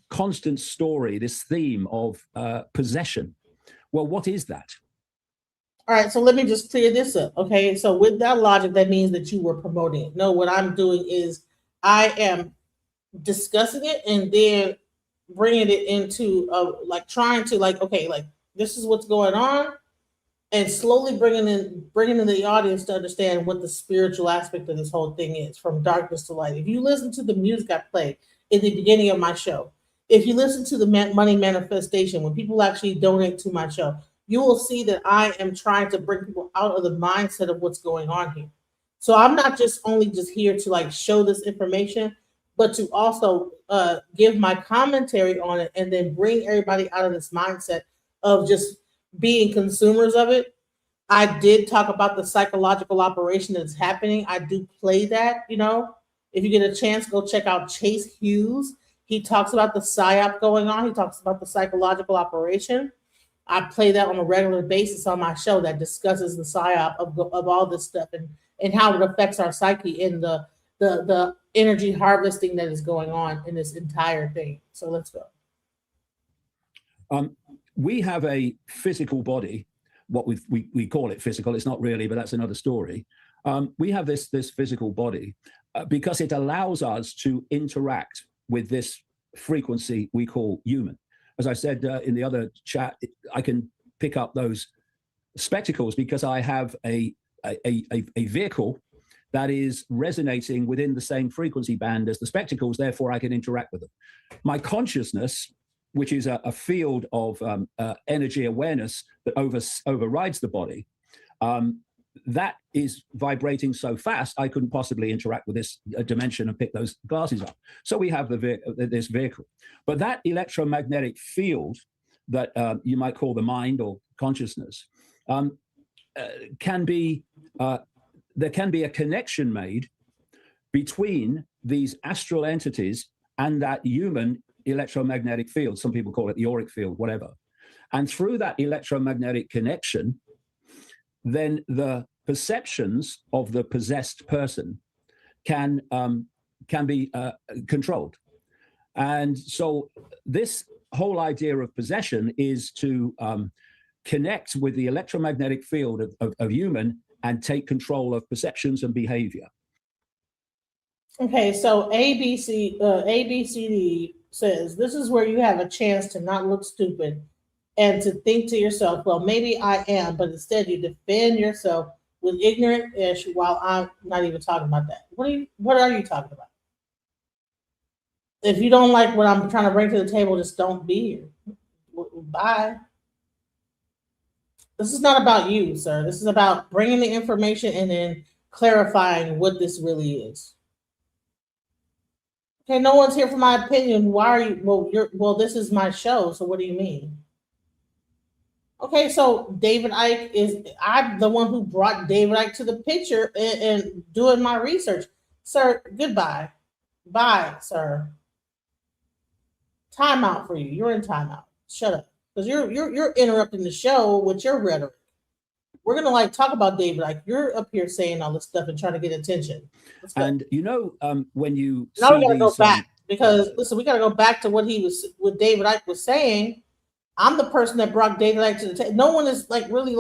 S6: constant story, this theme of possession. Well, what is that?
S2: All right, so let me just clear this up. Okay, so with that logic, that means that you were promoting it. No, what I'm doing is I am discussing it and then bringing it into trying to this is what's going on, and slowly bringing in the audience to understand what the spiritual aspect of this whole thing is, from darkness to light. If you listen to the music I played in the beginning of my show, if you listen to the money manifestation, when people actually donate to my show, you will see that I am trying to bring people out of the mindset of what's going on here. So I'm not just here to show this information, but to also give my commentary on it and then bring everybody out of this mindset of just being consumers of it. I did talk about the psychological operation that's happening. I do play that, If you get a chance, go check out Chase Hughes. He talks about the psyop going on. He talks about the psychological operation. I play that on a regular basis on my show that discusses the psyop of all this stuff and how it affects our psyche and the energy harvesting that is going on in this entire thing. So let's go.
S6: We have a physical body, what we call it physical. It's not really, but that's another story. We have this physical body because it allows us to interact with this frequency we call human. As I said in the other chat, I can pick up those spectacles because I have a vehicle that is resonating within the same frequency band as the spectacles, therefore I can interact with them. My consciousness, which is a field of energy awareness that overrides the body, that is vibrating so fast I couldn't possibly interact with this dimension and pick those glasses up. So we have this vehicle. But that electromagnetic field that you might call the mind or consciousness there can be a connection made between these astral entities and that human electromagnetic field. Some people call it the auric field, whatever. And through that electromagnetic connection, then the perceptions of the possessed person can be controlled. And so this whole idea of possession is to connect with the electromagnetic field of human and take control of perceptions and behavior.
S2: Okay, so ABCD says, this is where you have a chance to not look stupid and to think to yourself, well, maybe I am, but instead you defend yourself with ignorant ish while I'm not even talking about that. What are you talking about? If you don't like what I'm trying to bring to the table, just don't be here. Bye. This is not about you, sir. This is about bringing the information and then clarifying what this really is. Okay, no one's here for my opinion. Why are you? Well, this is my show, so what do you mean? Okay, so David Icke I'm the one who brought David Icke to the picture and doing my research. Sir, goodbye. Bye, sir. Timeout for you. You're in timeout. Shut up. Because you're interrupting the show with your rhetoric. We're gonna talk about David Icke. You're up here saying all this stuff and trying to get attention.
S6: And when you
S2: now we gotta go back because listen, we gotta go back to what David Icke was saying. I'm the person that brought David Icke to the table. No one is really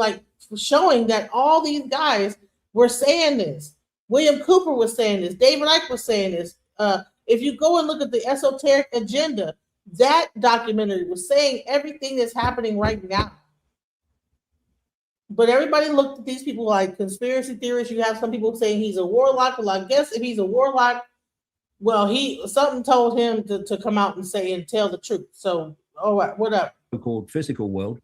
S2: showing that all these guys were saying this. William Cooper was saying this. David Icke was saying this. If you go and look at the Esoteric Agenda, that documentary was saying everything that's happening right now. But everybody looked at these people like conspiracy theorists. You have some people saying he's a warlock. Well, I guess if he's a warlock, well, something told him to come out and say and tell the truth. So, all right, whatever.
S6: Called physical world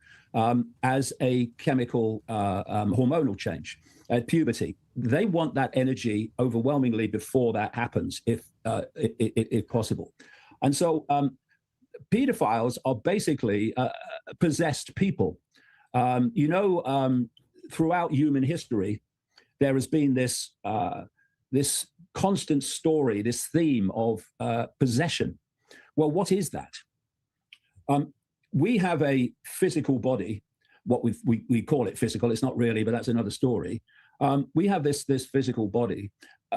S6: as a chemical hormonal change at puberty. They want that energy overwhelmingly before that happens, if possible. And so pedophiles are basically possessed people. Throughout human history, there has been this constant story, this theme of possession. Well, what is that? We have a physical body. What we call it physical. It's not really, but that's another story. We have this physical body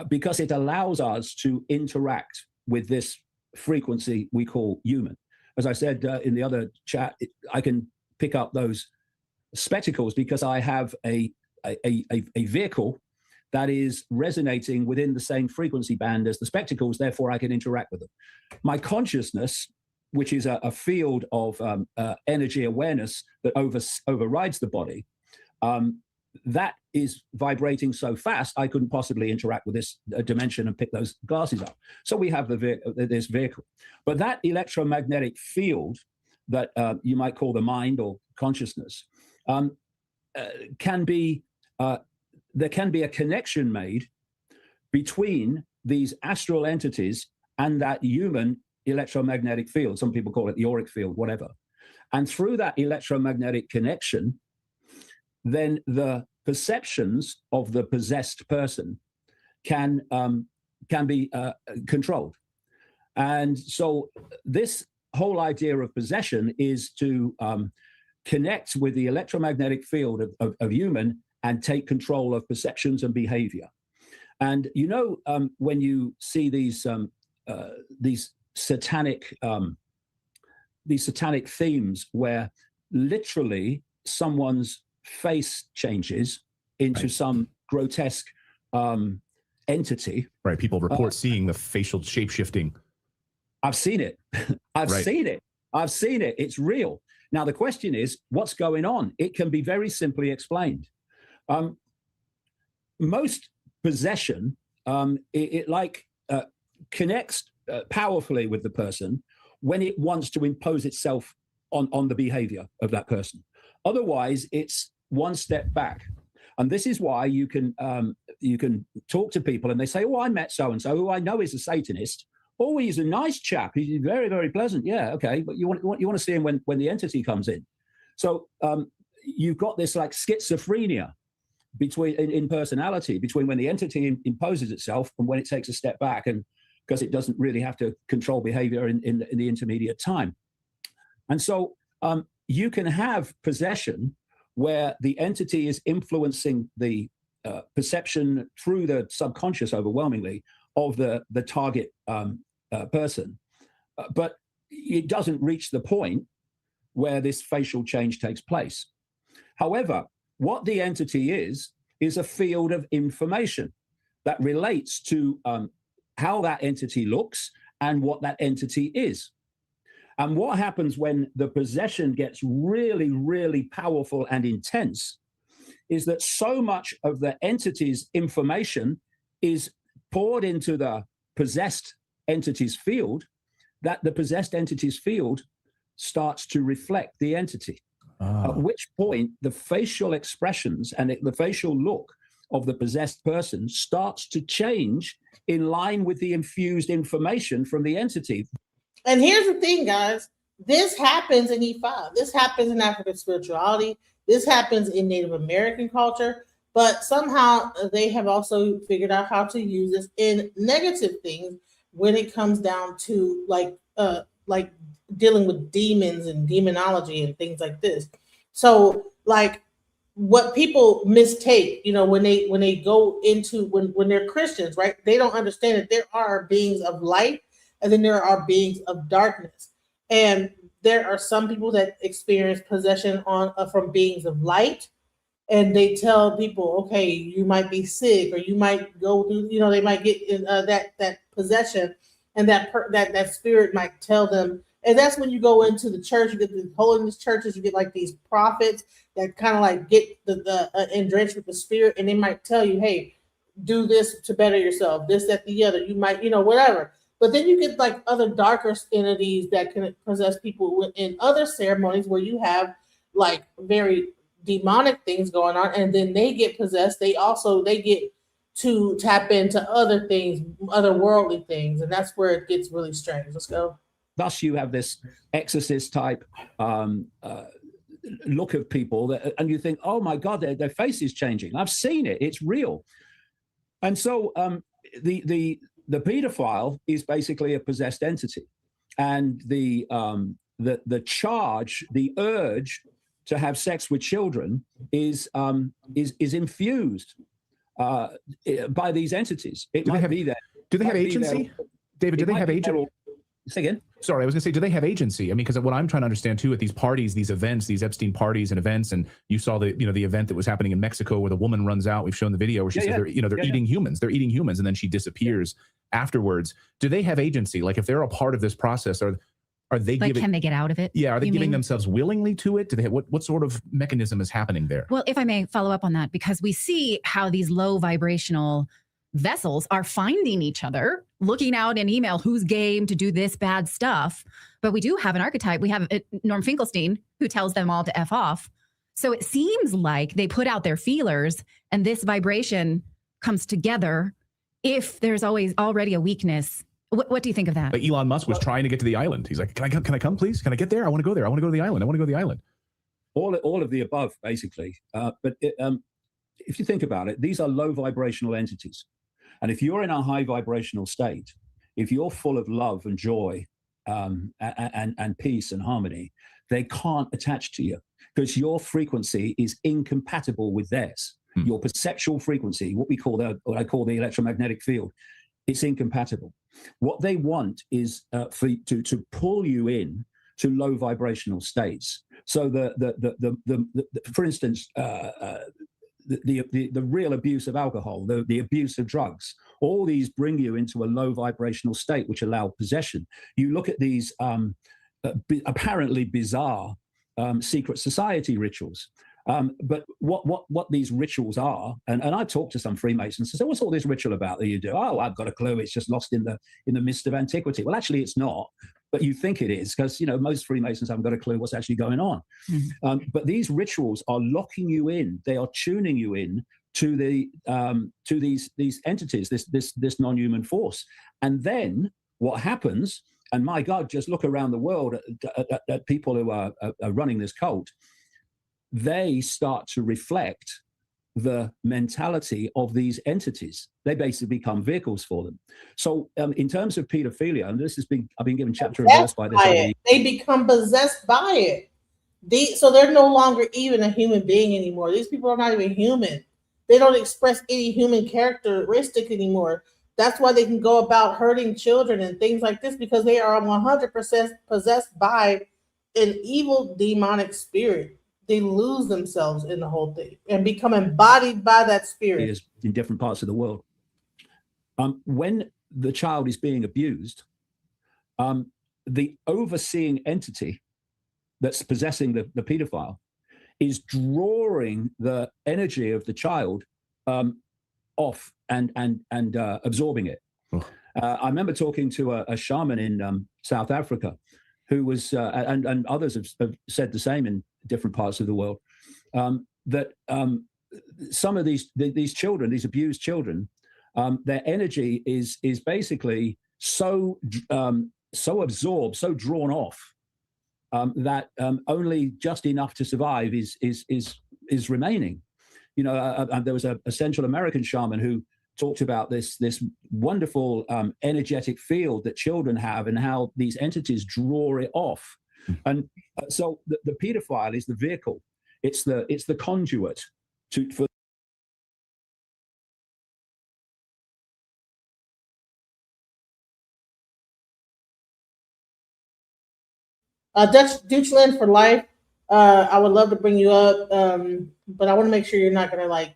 S6: because it allows us to interact with this frequency we call human. As I said in the other chat, I can pick up those spectacles because I have a vehicle that is resonating within the same frequency band as the spectacles, therefore I can interact with them. My consciousness, which is a field of energy awareness that overrides the body, that is vibrating so fast I couldn't possibly interact with this dimension and pick those glasses up. So we have this vehicle. But that electromagnetic field that you might call the mind or consciousness there can be a connection made between these astral entities and that human electromagnetic field. Some people call it the auric field, whatever. And through that electromagnetic connection, then the perceptions of the possessed person can be controlled. And so this whole idea of possession is to connect with the electromagnetic field of human and take control of perceptions and behavior. And when you see these satanic themes where literally someone's face changes into some grotesque entity.
S4: Right. People report seeing the facial shape-shifting.
S6: I've seen it. I've seen it. It's real. Now, the question is, what's going on? It can be very simply explained. Most possession, it connects powerfully with the person when it wants to impose itself on the behavior of that person. Otherwise, it's one step back. And this is why you can talk to people and they say, oh, I met so-and-so who I know is a Satanist. Oh, he's a nice chap. He's very, very pleasant. Yeah, okay. But you want to see him when the entity comes in. So you've got this like schizophrenia in personality between when the entity imposes itself and when it takes a step back, and because it doesn't really have to control behavior in the intermediate time. And so you can have possession where the entity is influencing the perception through the subconscious overwhelmingly of the target person, but it doesn't reach the point where this facial change takes place. However, what the entity is a field of information that relates to how that entity looks and what that entity is. And what happens when the possession gets really, really powerful and intense is that so much of the entity's information is poured into the possessed entity's field that the possessed entity's field starts to reflect the entity. At which point the facial expressions and the facial look of the possessed person starts to change in line with the infused information from the entity.
S2: And here's the thing, guys. This happens in EFA. This happens in African spirituality. This happens in Native American culture. But somehow they have also figured out how to use this in negative things when it comes down to like dealing with demons and demonology and things like this. So like what people mistake, when they go into when they're Christians, right? They don't understand that there are beings of light and then there are beings of darkness. And there are some people that experience possession from beings of light, and they tell people, okay, you might be sick, or you might go through, they might get in, that possession, and that spirit might tell them. And that's when you go into the church, you get the holiness churches, you get like these prophets that kind of like get the drenched with the spirit, and they might tell you, hey, do this to better yourself, this, that, the other. You might, whatever. But then you get like other darker entities that can possess people in other ceremonies where you have like very demonic things going on, and then they get possessed. They get to tap into other things, other worldly things, and that's where it gets really strange. Let's go.
S6: thus you have this exorcist type look of people and you think, oh my God, their face is changing. I've seen it, it's real. And so the pedophile is basically a possessed entity, and the charge, the urge to have sex with children is infused by these entities. It might be there.
S4: Do they have agency? David, do they have agency?
S6: Say again?
S4: Sorry, I was going to say, do they have agency? I mean, because what I'm trying to understand too, at these parties, these events, these Epstein parties and events, and you saw the event that was happening in Mexico where the woman runs out. We've shown the video where she says they're eating humans. They're eating humans, and then she disappears afterwards. Do they have agency? Like, if they're a part of this process, are they giving?
S5: Can they get out of it?
S4: Yeah, are they giving themselves willingly to it? Do they? What sort of mechanism is happening there?
S5: Well, if I may follow up on that, because we see how these low vibrational vessels are finding each other, looking out in email who's game to do this bad stuff. But we do have an archetype. We have Norm Finkelstein, who tells them all to F off. So it seems like they put out their feelers and this vibration comes together if there's already a weakness. What do you think of that?
S4: But Elon Musk was trying to get to the island. He's like, can I come, please? Can I get there? I want to go there. I want to go to the island. I want to go to the island.
S6: All of the above, basically. If you think about it, these are low vibrational entities. And if you're in a high vibrational state, if you're full of love and joy and peace and harmony, they can't attach to you because your frequency is incompatible with theirs. Your perceptual frequency, what I call the electromagnetic field, it's incompatible. What they want is to pull you in to low vibrational states. So for instance, the real abuse of alcohol, the abuse of drugs, all these bring you into a low vibrational state, which allow possession. You look at these apparently bizarre secret society rituals. But what these rituals are, and I talked to some Freemasons and said, what's all this ritual about that you do? Oh, I've got a clue. It's just lost in the mist of antiquity. Well, actually, it's not. But you think it is because, most Freemasons haven't got a clue what's actually going on. Mm-hmm. But these rituals are locking you in. They are tuning you in to these entities, this non-human force. And then what happens, and my God, just look around the world at people who are running this cult, they start to reflect the mentality of these entities. They basically become vehicles for them. So in terms of pedophilia, and I've been given chapter and verse by this.
S2: They become possessed by it. So they're no longer even a human being anymore. These people are not even human. They don't express any human characteristic anymore. That's why they can go about hurting children and things like this, because they are 100% possessed by an evil demonic spirit. They lose themselves in the whole thing and become embodied by that spirit.
S6: In different parts of the world. When the child is being abused, the overseeing entity that's possessing the pedophile is drawing the energy of the child off and absorbing it. I remember talking to a shaman in South Africa who was, and others have said the same in different parts of the world, that some of these children, these abused children, their energy is basically so absorbed, so drawn off, that only just enough to survive is remaining. There was a Central American shaman who talked about this wonderful energetic field that children have and how these entities draw it off. And so the pedophile is the vehicle. It's the conduit for.
S2: Dutchland for life. I would love to bring you up, but I want to make sure you're not going to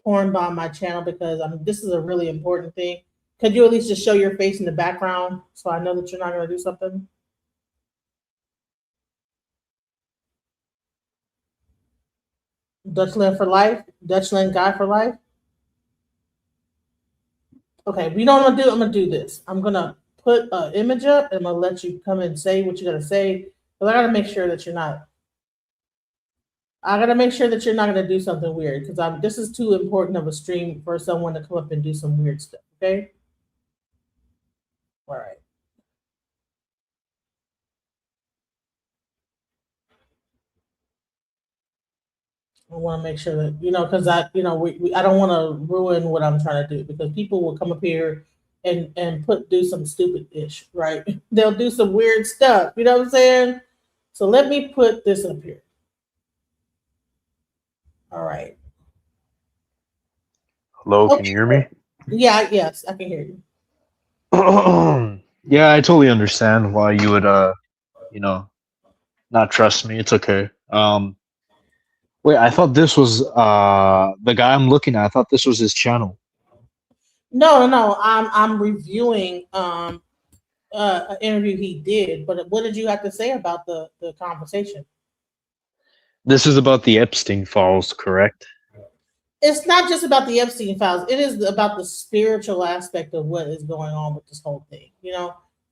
S2: porn bomb my channel, because this is a really important thing. Could you at least just show your face in the background so I know that you're not going to do something? Dutchland for life, Dutchland guy for life. Okay, we don't want to do. I'm gonna do this. I'm gonna put an image up, and I'm gonna let you come and say what you're gonna say. But I gotta make sure that you're not. I gotta make sure that you're not gonna do something weird, because this is too important of a stream for someone to come up and do some weird stuff. Okay. All right. I want to make sure that, because I don't want to ruin what I'm trying to do, because people will come up here and do some stupid ish, right? They'll do some weird stuff. You know what I'm saying? So let me put this up here. All right.
S7: Hello, can you hear me?
S2: Yeah, yes, I can hear you.
S7: Yeah, I totally understand why you would not trust me. It's okay. Wait, I thought this was the guy I'm looking at. I thought this was his channel.
S2: No. I'm reviewing an interview he did, but what did you have to say about the conversation?
S7: This is about the Epstein files, correct?
S2: It's not just about the Epstein files. It is about the spiritual aspect of what is going on with this whole thing.
S7: Yeah,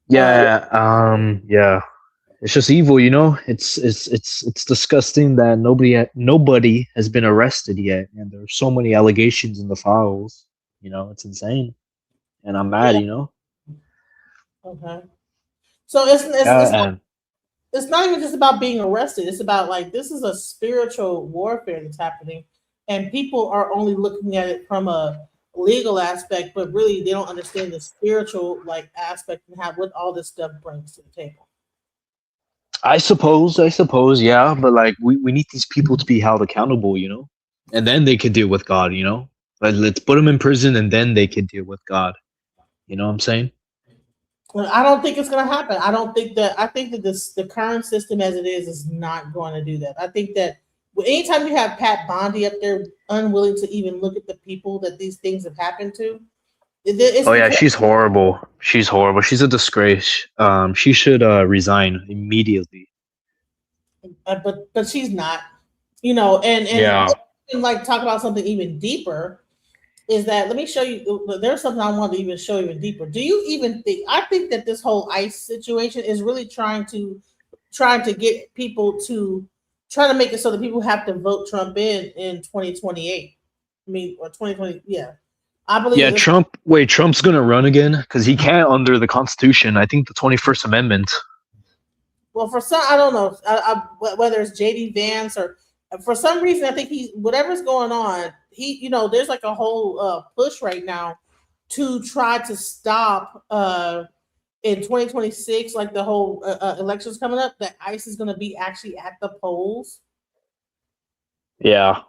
S7: yeah. It's just evil, It's disgusting that nobody has been arrested yet, and there's so many allegations in the files. It's insane, and I'm mad.
S2: Okay. So it's not even just about being arrested. It's about this is a spiritual warfare that's happening, and people are only looking at it from a legal aspect, but really they don't understand the spiritual aspect and what all this stuff brings to the table.
S7: I suppose, yeah, but we need these people to be held accountable, and then they could deal with God, let's put them in prison and then they can deal with God. You know what I'm saying?
S2: Well, I don't think it's going to happen. I think that the current system as it is not going to do that. I think that anytime you have Pat Bondi up there unwilling to even look at the people that these things have happened to.
S7: She's horrible. She's horrible. She's a disgrace. She should resign immediately.
S2: But she's not, and
S7: yeah.
S2: Talk about something even deeper is that, let me show you, there's something I want to even show even deeper. Do you even think, I think that this whole ICE situation is really trying to get people to try to make it so that people have to vote Trump in 2028. Or 2020, yeah. I believe.
S7: Yeah, Trump's gonna run again because he can't under the Constitution. I think the 21st Amendment.
S2: Well, for some, I don't know whether it's JD Vance or for some reason, I think whatever's going on, there's a whole push right now to try to stop in 2026, the whole elections coming up, that ICE is going to be actually at the polls.
S7: Yeah.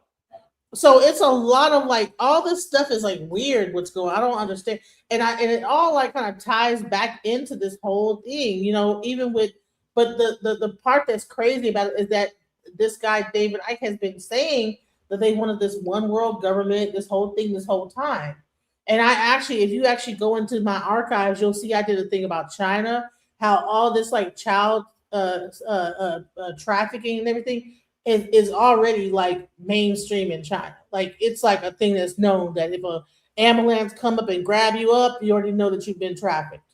S2: So it's a lot of all this stuff is weird. What's going on? I don't understand, and it all kind of ties back into this whole thing, even with. But the part that's crazy about it is that this guy David Icke has been saying that they wanted this one world government, this whole thing, this whole time. And if you actually go into my archives, you'll see I did a thing about China, how all this child trafficking and everything is already mainstream in China. It's a thing that's known that if a ambulance come up and grab you up, you already know that you've been trafficked.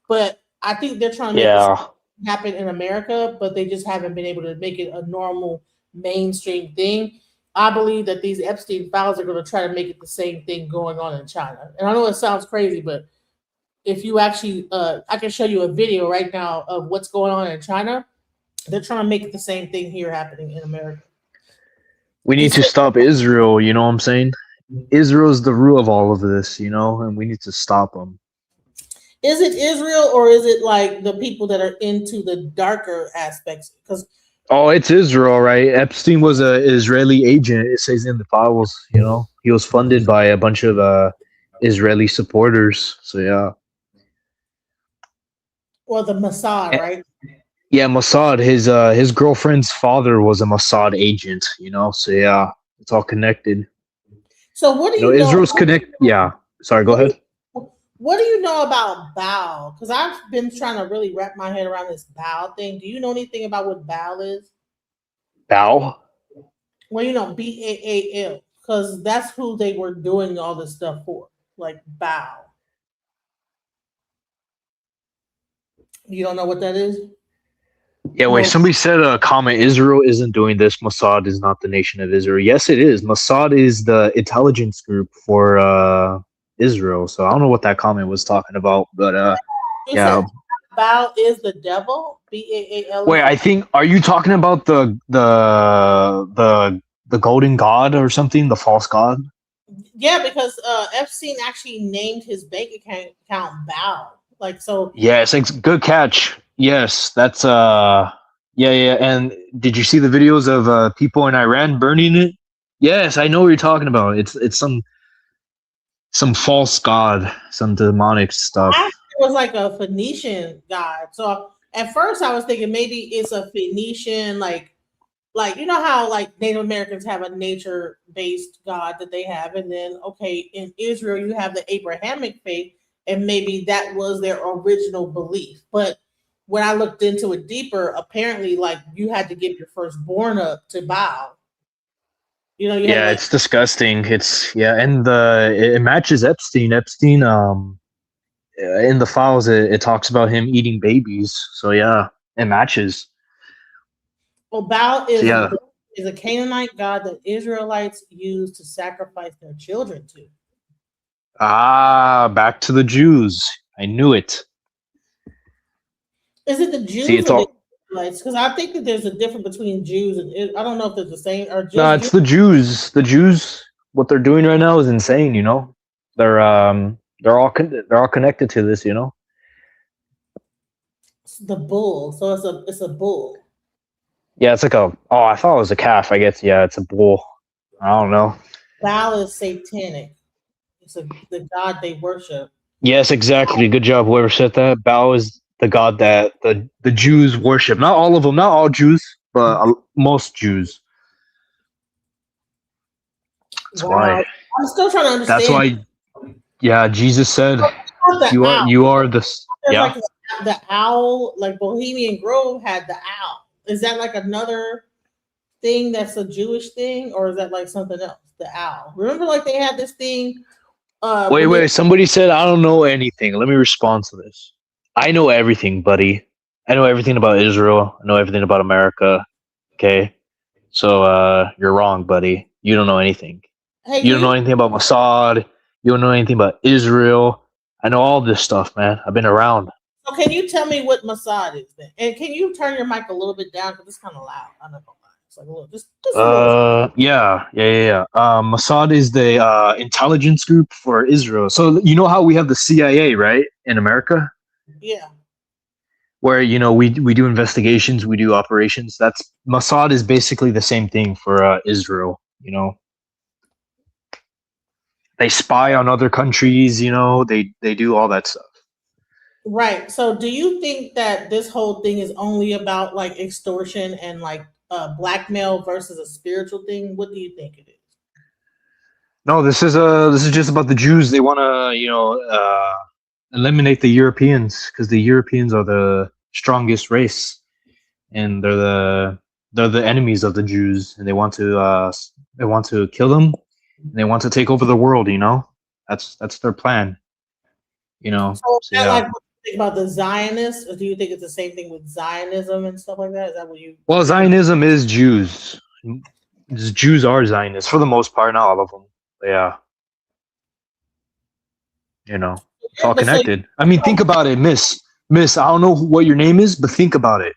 S2: But I think they're trying to make this happen in America, but they just haven't been able to make it a normal mainstream thing. I believe that these Epstein files are going to try to make it the same thing going on in China. And I know it sounds crazy, but if you actually, I can show you a video right now of what's going on in China. They're trying to make it the same thing here happening in America.
S7: We need to stop Israel, you know what I'm saying? Israel's the root of all of this, and we need to stop them.
S2: Is it Israel or is it the people that are into the darker aspects? Because
S7: it's Israel, right? Epstein was an Israeli agent. It says in the files, he was funded by a bunch of Israeli supporters. So yeah.
S2: Well, the Mossad, right?
S7: Yeah, Mossad. His girlfriend's father was a Mossad agent. So yeah, it's all connected.
S2: So what do you know?
S7: Israel's connected. Yeah. Sorry. Go ahead.
S2: What do you know about Baal? Because I've been trying to really wrap my head around this Baal thing. Do you know anything about what Baal is?
S7: Baal?
S2: Well, Baal, because that's who they were doing all this stuff for, Baal. You don't know what that is?
S7: Yeah, wait, somebody said a comment, Israel isn't doing this. Mossad is not the nation of Israel. Yes, it is. Mossad is the intelligence group for Israel. So I don't know what that comment was talking about, but yeah.
S2: Baal is the devil. Baal.
S7: Wait, I think, are you talking about the the golden god or something, the false god.
S2: Yeah, because Epstein actually named his bank account Baal. Like, so.
S7: Yes, good catch. Yes, that's yeah. And did you see the videos of people in Iran burning it? Yes, I know what you're talking about. It's some false god, some demonic stuff.
S2: Actually, it was like a Phoenician god. So at first I was thinking maybe it's a Phoenician, like you know how like Native Americans have a nature-based God that they have, and then okay, in Israel you have the Abrahamic faith, and maybe that was their original belief. But when I looked into it deeper, apparently like you had to give your firstborn up to Baal. You know,
S7: Yeah, it's disgusting. And it matches Epstein. Epstein, in the files, it talks about him eating babies. So yeah, it matches.
S2: Well, Baal is
S7: Yeah.
S2: is a Canaanite god that Israelites used to sacrifice their children to.
S7: Back to the Jews. I knew it.
S2: Is it the Jews
S7: See, it's
S2: or
S7: all.
S2: the Israelites? Because I think that there's a difference between Jews and I don't know if they're the same or just
S7: No, it's the Jews. The Jews. What they're doing right now is insane. You know, they're all connected to this. You know.
S2: the bull. So it's a bull.
S7: Yeah, it's like I thought it was a calf. I guess. Yeah, it's a bull. I don't know.
S2: Baal is satanic. It's the god they worship.
S7: Yes, exactly. Good job, whoever said that. Baal is the god that the Jews worship. Not all of them, not all Jews, but most Jews. That's why.
S2: I'm still trying to understand.
S7: That's why. Yeah, Jesus said, "You are the." Yeah.
S2: Like the owl, like Bohemian Grove had the owl. Is that like another thing that's a Jewish thing, or is that like something else? The owl. Remember, like they had this thing.
S7: Wait. Somebody said, "I don't know anything." Let me respond to this. I know everything, buddy. I know everything about Israel. I know everything about America. Okay, so you're wrong, buddy. You don't know anything.
S2: Hey,
S7: you don't know anything about Mossad. You don't know anything about Israel. I know all this stuff, man. I've been around.
S2: So can you tell me what Mossad is then? And can you turn your mic a little bit down because it's kind of loud. I'm not gonna lie. It's like a little, just a little.
S7: Yeah. Mossad is the intelligence group for Israel. So you know how we have the CIA, right, in America,
S2: Yeah.
S7: where we do investigations, we do operations. That's Mossad is basically the same thing for Israel. They spy on other countries. They do all that stuff.
S2: Right. So do you think that this whole thing is only about like extortion and like blackmail versus a spiritual thing? What do you think it is?
S7: No, this is just about the Jews. They want to eliminate the Europeans because the Europeans are the strongest race, and they're the enemies of the Jews, and they want to kill them. And they want to take over the world. That's their plan.
S2: So is that like what you think about the Zionists, or do you think it's the same thing with Zionism and stuff like that? Is that what you?
S7: Well, Zionism is Jews. Jews are Zionists for the most part, not all of them. But yeah. It's all connected. I mean, think about it, Miss. I don't know what your name is, but think about it.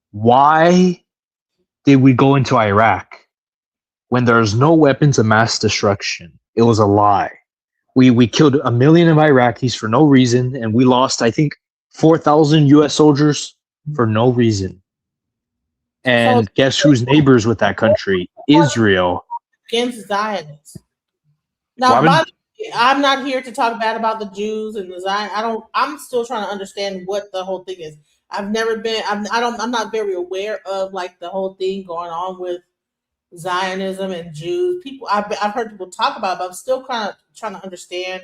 S7: Why did we go into Iraq when there's no weapons of mass destruction? It was a lie. We killed 1 million of Iraqis for no reason, and we lost, I think, 4,000 U.S. soldiers for no reason. And guess who's neighbors with that country? Israel.
S2: Against Zionists. Now, I'm not here to talk bad about the Jews and the Zion. I'm still trying to understand what the whole thing is. I've never been. I'm not very aware of like the whole thing going on with Zionism and Jews. I've heard people talk about it, but I'm still kind of trying to understand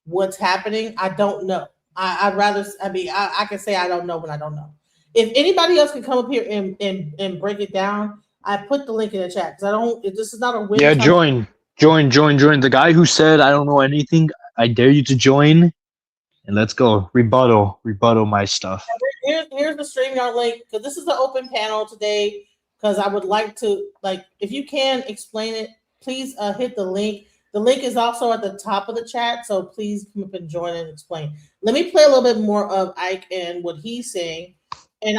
S2: what's happening. I don't know. I can say I don't know when I don't know. If anybody else can come up here and break it down, I put the link in the chat because this is not a win.
S7: Yeah, join. The guy who said I don't know anything, I dare you to join, and let's go rebuttal my stuff.
S2: Here's the StreamYard link because this is the open panel today. Because I would like to, if you can explain it, please hit the link. The link is also at the top of the chat, so please come up and join and explain. Let me play a little bit more of Ike and what he's saying, And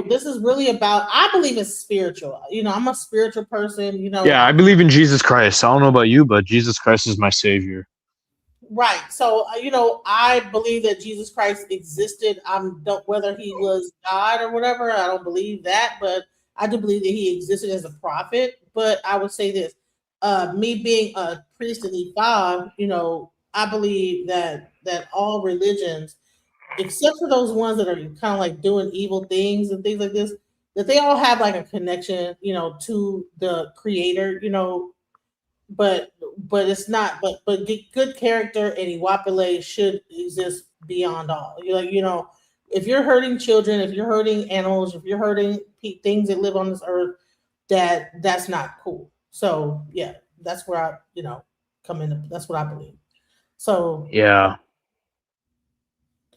S2: this is really about, I believe it's spiritual. I'm a spiritual person,
S7: Yeah, I believe in Jesus Christ. I don't know about you, but Jesus Christ is my savior.
S2: Right. So, I believe that Jesus Christ existed. Whether he was God or whatever, I don't believe that, but I do believe that he existed as a prophet. But I would say this, me being a priest in EFA, I believe that all religions, except for those ones that are kind of like doing evil things and things like this, that they all have like a connection, to the creator, but it's not, but good character and Iwapele should exist beyond all. If you're hurting children, if you're hurting animals, if you're hurting things that live on this earth, that's not cool. So yeah, that's where I come in. That's what I believe. So
S7: yeah.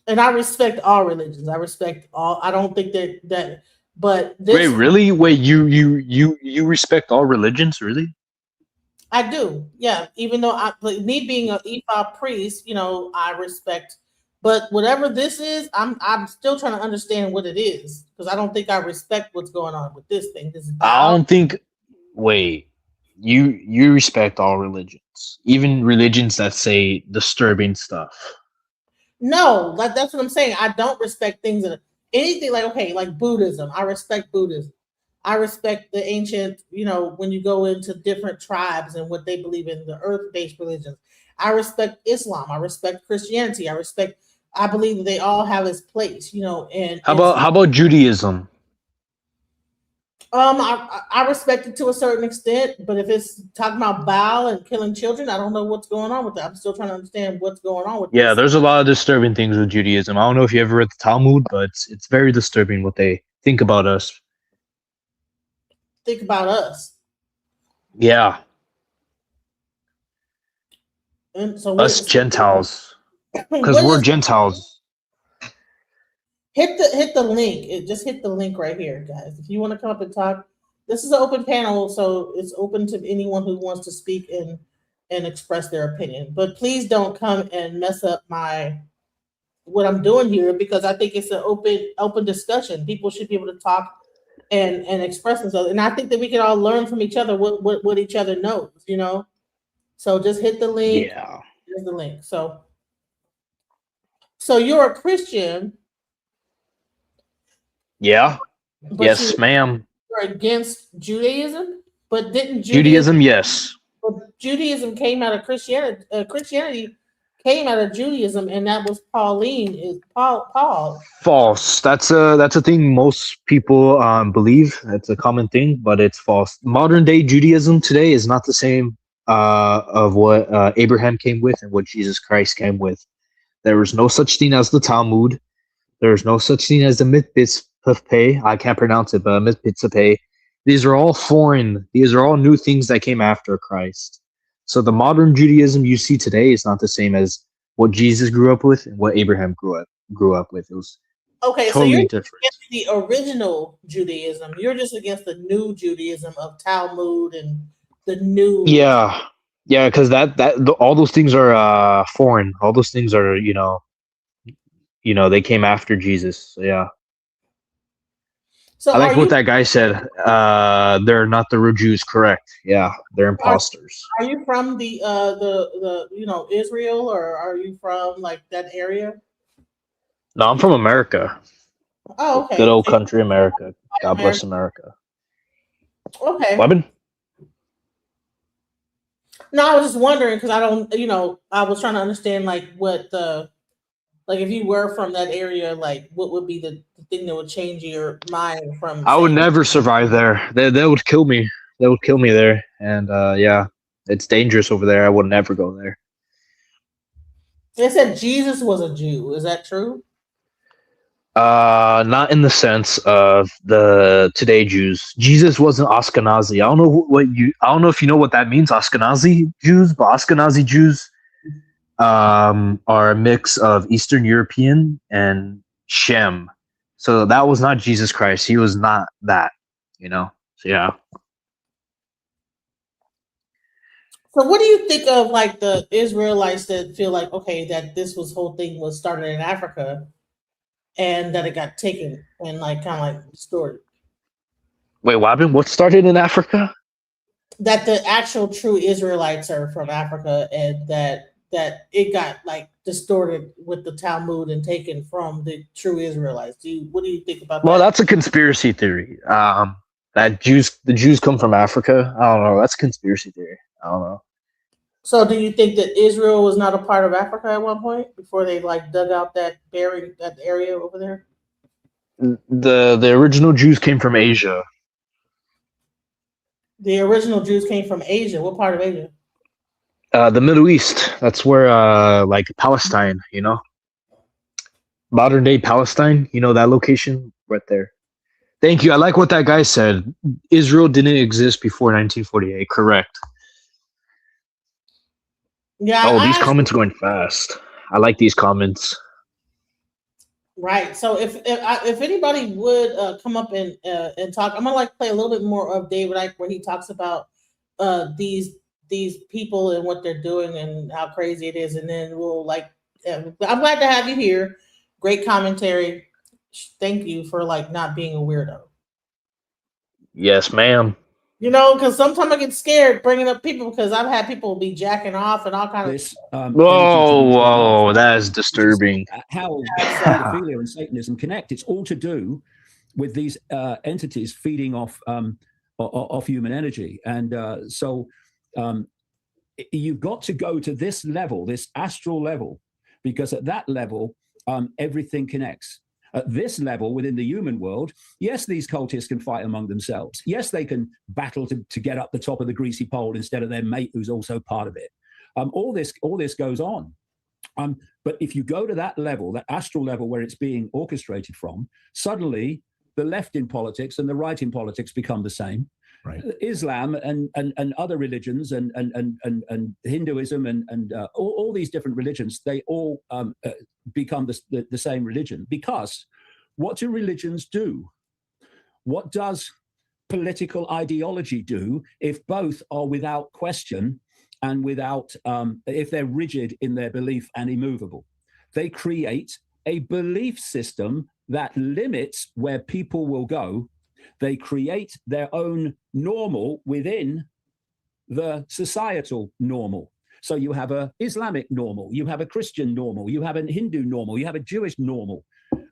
S2: And I respect all religions. I respect all. I don't think that. But this.
S7: Wait, really? Wait, you respect all religions, really?
S2: I do. Yeah. Even though me being an EFA priest, I respect. But whatever this is, I'm still trying to understand what it is, because I don't think I respect what's going on with this thing. This is
S7: I don't think. Wait, you respect all religions, even religions that say disturbing stuff.
S2: No, that's what I'm saying. I don't respect things that anything like Buddhism. I respect Buddhism. I respect the ancient, when you go into different tribes and what they believe in, the earth-based religions. I respect Islam. I respect Christianity. I believe that they all have its place, and
S7: how about Judaism?
S2: I respect it to a certain extent, but if it's talking about Baal and killing children, I don't know what's going on with that. I'm still trying to understand what's going on with
S7: Yeah,
S2: this.
S7: there's a lot of disturbing things with Judaism. I don't know if you ever read the Talmud, but it's very disturbing what they think about us.
S2: Think about us.
S7: Yeah.
S2: And so
S7: us Gentiles, because we're Gentiles.
S2: Hit the link. Just hit the link right here, guys. If you want to come up and talk, this is an open panel, so it's open to anyone who wants to speak and express their opinion. But please don't come and mess up what I'm doing here, because I think it's an open discussion. People should be able to talk and express themselves, and I think that we can all learn from each other what each other knows. So just hit the link.
S7: Yeah.
S2: Here's the link. So you're a Christian.
S7: Yeah. Yes, ma'am.
S2: You're against Judaism, but didn't
S7: Judaism? Yes.
S2: But Judaism came out of Christianity. Christianity came out of Judaism, and that was Paul.
S7: False. That's a thing most people believe. It's a common thing, but it's false. Modern day Judaism today is not the same of what Abraham came with and what Jesus Christ came with. There was no such thing as the Talmud. There is no such thing as the Mitzvah. I can't pronounce it, but Mitzvah. These are all foreign. These are all new things that came after Christ. So the modern Judaism you see today is not the same as what Jesus grew up with and what Abraham grew up with. It was
S2: okay.
S7: Totally
S2: So you're
S7: different.
S2: against the original Judaism. You're just against the new Judaism of Talmud and the new.
S7: Yeah, because all those things are foreign. All those things are they came after Jesus. So yeah.
S2: So
S7: I like what that guy said. They're not the real Jews, correct? Yeah, they're imposters.
S2: Are you from the Israel, or are you from like that area?
S7: No, I'm from America.
S2: Oh, okay.
S7: Good old country, America. God bless America.
S2: Okay.
S7: Weapon?
S2: No, I was just wondering because I don't, I was trying to understand what if you were from that area, what would be the thing that would change your mind from?
S7: I would never survive there. They would kill me. They would kill me there. And yeah, it's dangerous over there. I would never go there.
S2: They said Jesus was a Jew. Is that true?
S7: Not in the sense of the today Jews. Jesus wasn't Ashkenazi. I don't know if you know what that means, Ashkenazi Jews, but Ashkenazi Jews are a mix of Eastern European and Shem. So that was not Jesus Christ. He was not that, So yeah.
S2: So what do you think of the Israelites that feel that this whole thing was started in Africa? and that it got taken and like kind of like distorted.
S7: Wait, what happened? What started in Africa?
S2: That the actual true Israelites are from Africa, and that it got like distorted with the Talmud and taken from the true Israelites. What do you think about
S7: Well,
S2: that?
S7: that's a conspiracy theory. That the Jews come from Africa. I don't know. That's a conspiracy theory. I don't know.
S2: So do you think that Israel was not a part of Africa at one point before they like dug out that area over there?
S7: The original Jews came from Asia.
S2: The original Jews came from Asia. What part of Asia?
S7: The Middle East. That's where like Palestine, modern day Palestine, that location right there. Thank you. I like what that guy said. Israel didn't exist before 1948. Correct.
S2: Yeah.
S7: Oh, these comments are going fast. I like these comments.
S2: Right. So if anybody would come up and talk, I'm gonna like play a little bit more of David Icke where he talks about these people and what they're doing and how crazy it is, and then we'll like. I'm glad to have you here. Great commentary. Thank you for like not being a weirdo.
S7: Yes, ma'am.
S2: Because sometimes I get scared bringing up people because I've had people be jacking off and all kinds
S6: of.
S7: Whoa, that is disturbing.
S6: How pedophilia and Satanism connect. It's all to do with these entities feeding off human energy, and so you've got to go to this level, this astral level, because at that level everything connects. At this level, within the human world, yes, these cultists can fight among themselves. Yes, they can battle to get up the top of the greasy pole instead of their mate who's also part of it. All this goes on. But if you go to that level, that astral level where it's being orchestrated from, suddenly the left in politics and the right in politics become the same. Right. Islam and other religions and Hinduism and all these different religions, they all become the same religion. Because what do religions do? What does political ideology do if both are without question and without, if they're rigid in their belief and immovable? They create a belief system that limits where people will go. They create their own normal within the societal normal. So you have an Islamic normal, you have a Christian normal, you have a Hindu normal, you have a Jewish normal.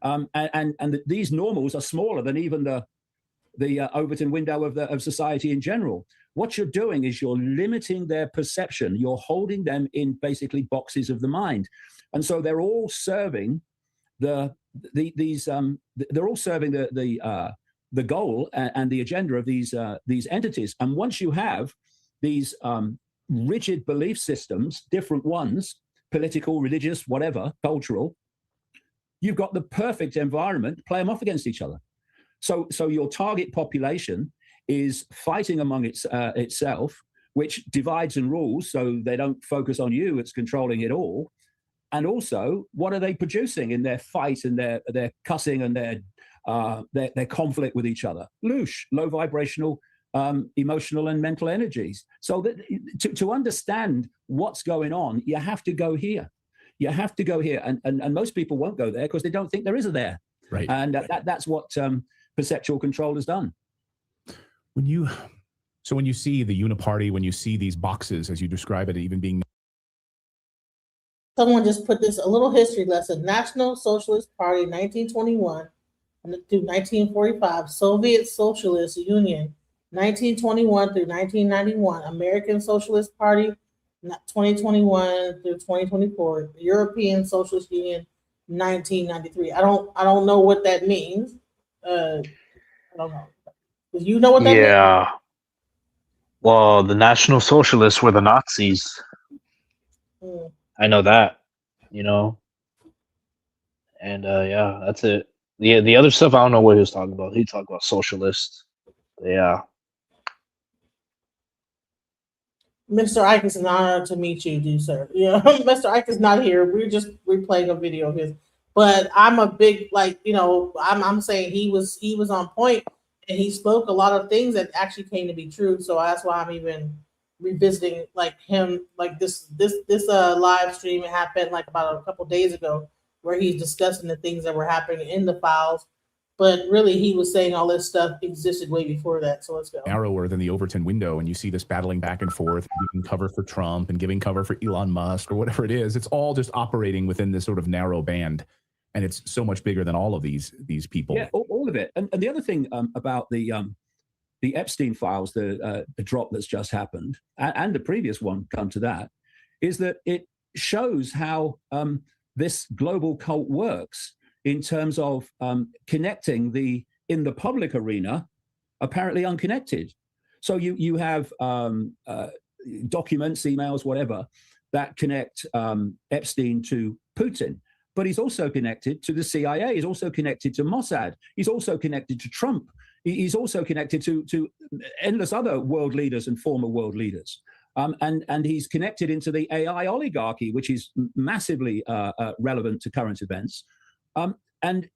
S6: And these normals are smaller than even the Overton window of society in general. What you're doing is you're limiting their perception. You're holding them in basically boxes of the mind. And so they're all serving the goal and the agenda of these entities. And once you have these rigid belief systems, different ones, political, religious, whatever, cultural, you've got the perfect environment to play them off against each other. So your target population is fighting among itself, which divides and rules, so they don't focus on you, it's controlling it all. And also, what are they producing in their fight and their cussing and their conflict with each other? Low vibrational, emotional and mental energies. So that to understand what's going on, you have to go here. You have to go here. And most people won't go there because they don't think there is a there. Right. And that's what perceptual control has done.
S4: When you see the uniparty, when you see these boxes, as you describe it, even being...
S2: Someone just put this, a little history lesson. National Socialist Party, 1921 through 1945. Soviet Socialist Union, 1921 through 1991. American Socialist Party, 2021 through 2024. European Socialist Union, 1993. I don't know what that means. I don't know. Do you know what that means?
S7: Yeah. Well, the National Socialists were the Nazis. I know that, and yeah, that's it. The other stuff, I don't know what he was talking about. He talked about socialists. Yeah.
S2: Mr. Icke, it's an honor to meet you, dear sir. Mr. Icke is not here. We're just replaying a video of his. But I'm a big, I'm saying he was on point, and he spoke a lot of things that actually came to be true. So that's why I'm even revisiting him, this live stream happened about a couple days ago, where he's discussing the things that were happening in the files. But really, he was saying all this stuff existed way before that. So let's go.
S4: Narrower than the Overton window, and you see this battling back and forth, giving cover for Trump and giving cover for Elon Musk or whatever it is. It's all just operating within this sort of narrow band, and it's so much bigger than all of these people.
S6: Yeah, all of it. And the other thing about the Epstein files, the drop that's just happened, and the previous one, come to that, is that it shows how this global cult works in terms of connecting in the public arena, apparently unconnected. So you have documents, emails, whatever, that connect Epstein to Putin, but he's also connected to the CIA. He's also connected to Mossad. He's also connected to Trump. He's also connected to endless other world leaders and former world leaders. And he's connected into the AI oligarchy, which is massively relevant to current events. And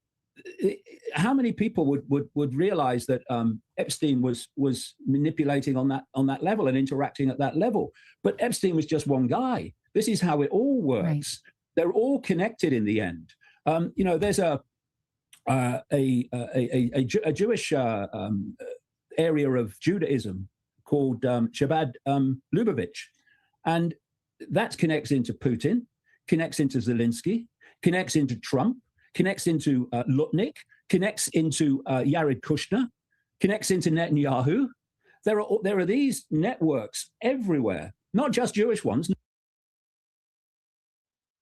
S6: how many people would realize that Epstein was manipulating on that level and interacting at that level? But Epstein was just one guy. This is how it all works. Right. They're all connected in the end. There's a Jewish area of Judaism called Chabad Lubavitch, and that connects into Putin, connects into Zelensky, connects into Trump, connects into Lutnick, connects into Jared Kushner, connects into Netanyahu. There are these networks everywhere, not just Jewish ones.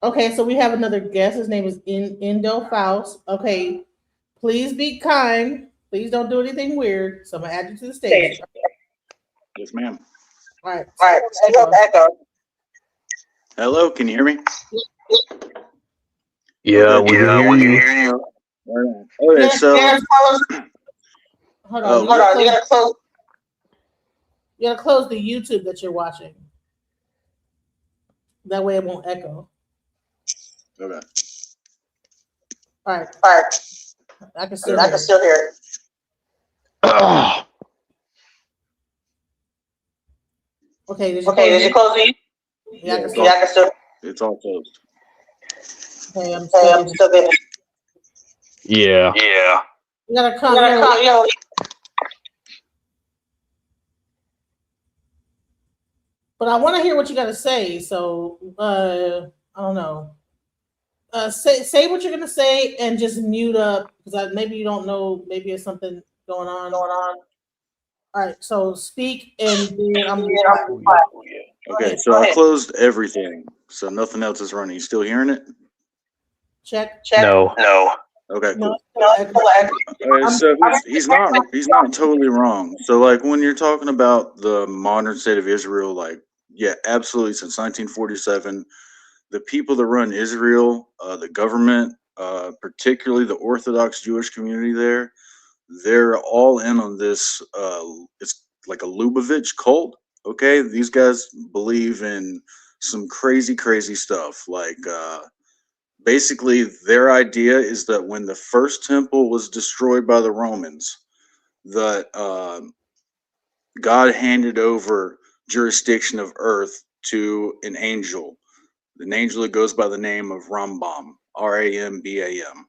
S2: Okay, so we have another guest. His name is Indo Faust. Okay, please be kind. Please don't do anything weird. So I'm gonna add you to the stage.
S8: Yes, ma'am.
S2: All right.
S8: Echo. Hello, can you hear me?
S7: Yeah, we can hear you.
S8: Okay, so
S2: hold on. You gotta close the YouTube that you're watching. That way it won't echo.
S8: Okay.
S2: All right. I can still hear it. Okay, did you close it? Yeah, I can still.
S8: It's all closed.
S2: Okay, I'm still there.
S7: Yeah.
S2: You gotta come. But I want to hear what you got to say. So I don't know. Say what you're gonna say and just mute up because maybe you don't know. Maybe there's something going on. All right. So speak and then I'm.
S8: Okay, so I closed everything, so nothing else is running. You still hearing it?
S2: Check.
S7: No.
S8: Okay, cool. So he's not totally wrong. So like when you're talking about the modern state of Israel, like yeah, absolutely. Since 1947, the people that run Israel, the government, particularly the Orthodox Jewish community there, they're all in on this. It's like a Lubavitch cult. Okay, these guys believe in some crazy stuff. Like basically, their idea is that when the first temple was destroyed by the Romans, that God handed over jurisdiction of earth to an angel that goes by the name of Rambam, Rambam.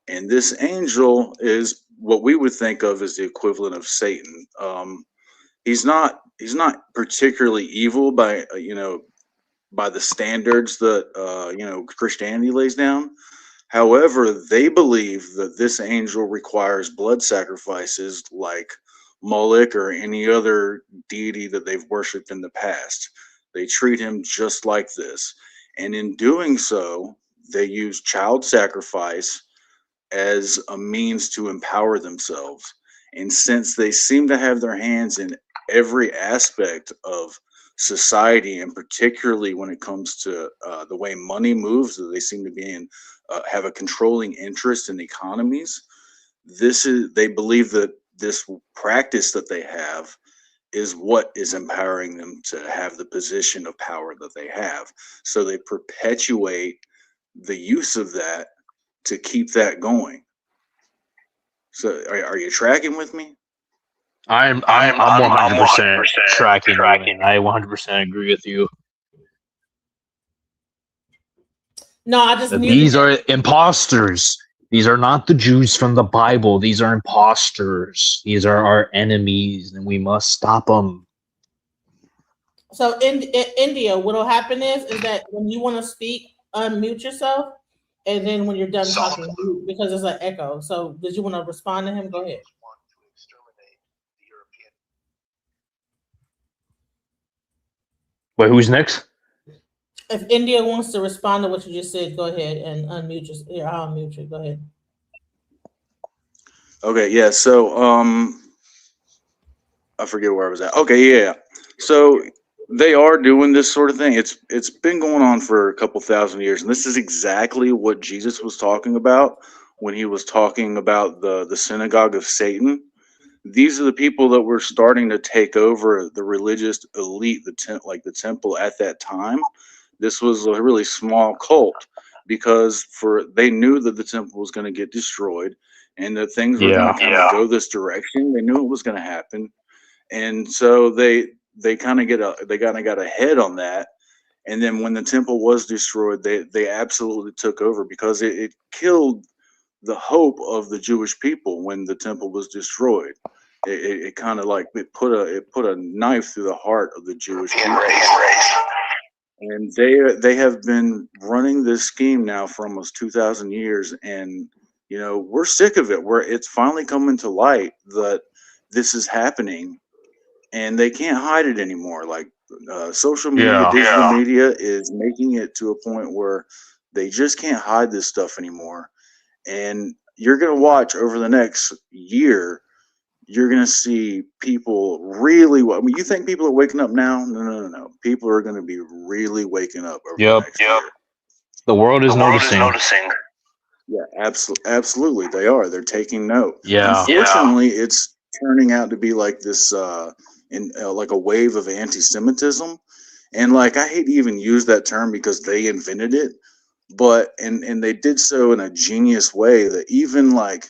S8: And this angel is what we would think of as the equivalent of Satan. He's not particularly evil by by the standards that Christianity lays down. However, they believe that this angel requires blood sacrifices like Moloch or any other deity that they've worshipped in the past. They treat him just like this. And in doing so, they use child sacrifice as a means to empower themselves. And since they seem to have their hands in every aspect of society, and particularly when it comes to the way money moves, that they seem to be have a controlling interest in economies, they believe that this practice that they have is what is empowering them to have the position of power that they have. So they perpetuate the use of that to keep that going. So are you tracking with me?
S7: I'm 100% tracking. I 100% agree with you.
S2: No, I just
S7: That
S2: muted
S7: these
S2: him.
S7: are imposters. These are not the Jews from the Bible. These are imposters. These are our enemies, and we must stop them.
S2: So in India, what'll happen is that when you want to speak, unmute yourself, and then when you're done talking, mute, because there's an echo. So did you want to respond to him? Go ahead.
S7: Wait, who's next?
S2: If India wants to respond to what you just said, go ahead and unmute yourself. Here, I'll unmute you. Go ahead.
S8: Okay, yeah. So I forget where I was at. Okay, yeah. So they are doing this sort of thing. It's been going on for a couple thousand years, and this is exactly what Jesus was talking about when he was talking about the synagogue of Satan. These are the people that were starting to take over the religious elite, the temple at that time. This was a really small cult because they knew that the temple was going to get destroyed and that things were going to kind of go this direction. They knew it was going to happen, and so they kind of got ahead on that. And then when the temple was destroyed, they absolutely took over because it killed the hope of the Jewish people when the temple was destroyed. It kind of like it put a knife through the heart of the Jewish people. And they have been running this scheme now for almost 2,000 years, and we're sick of it. It's finally coming to light that this is happening, and they can't hide it anymore. Like social media, digital media is making it to a point where they just can't hide this stuff anymore. And you're gonna watch over the next year. You're going to see people really. I mean, you think people are waking up now? No. People are going to be really waking up over the next year.
S7: The world is noticing.
S8: Yeah, absolutely. They are. They're taking note.
S7: Yeah.
S8: Unfortunately, it's turning out to be like this, like a wave of anti-Semitism. And like, I hate to even use that term because they invented it, but and they did so in a genius way that even like,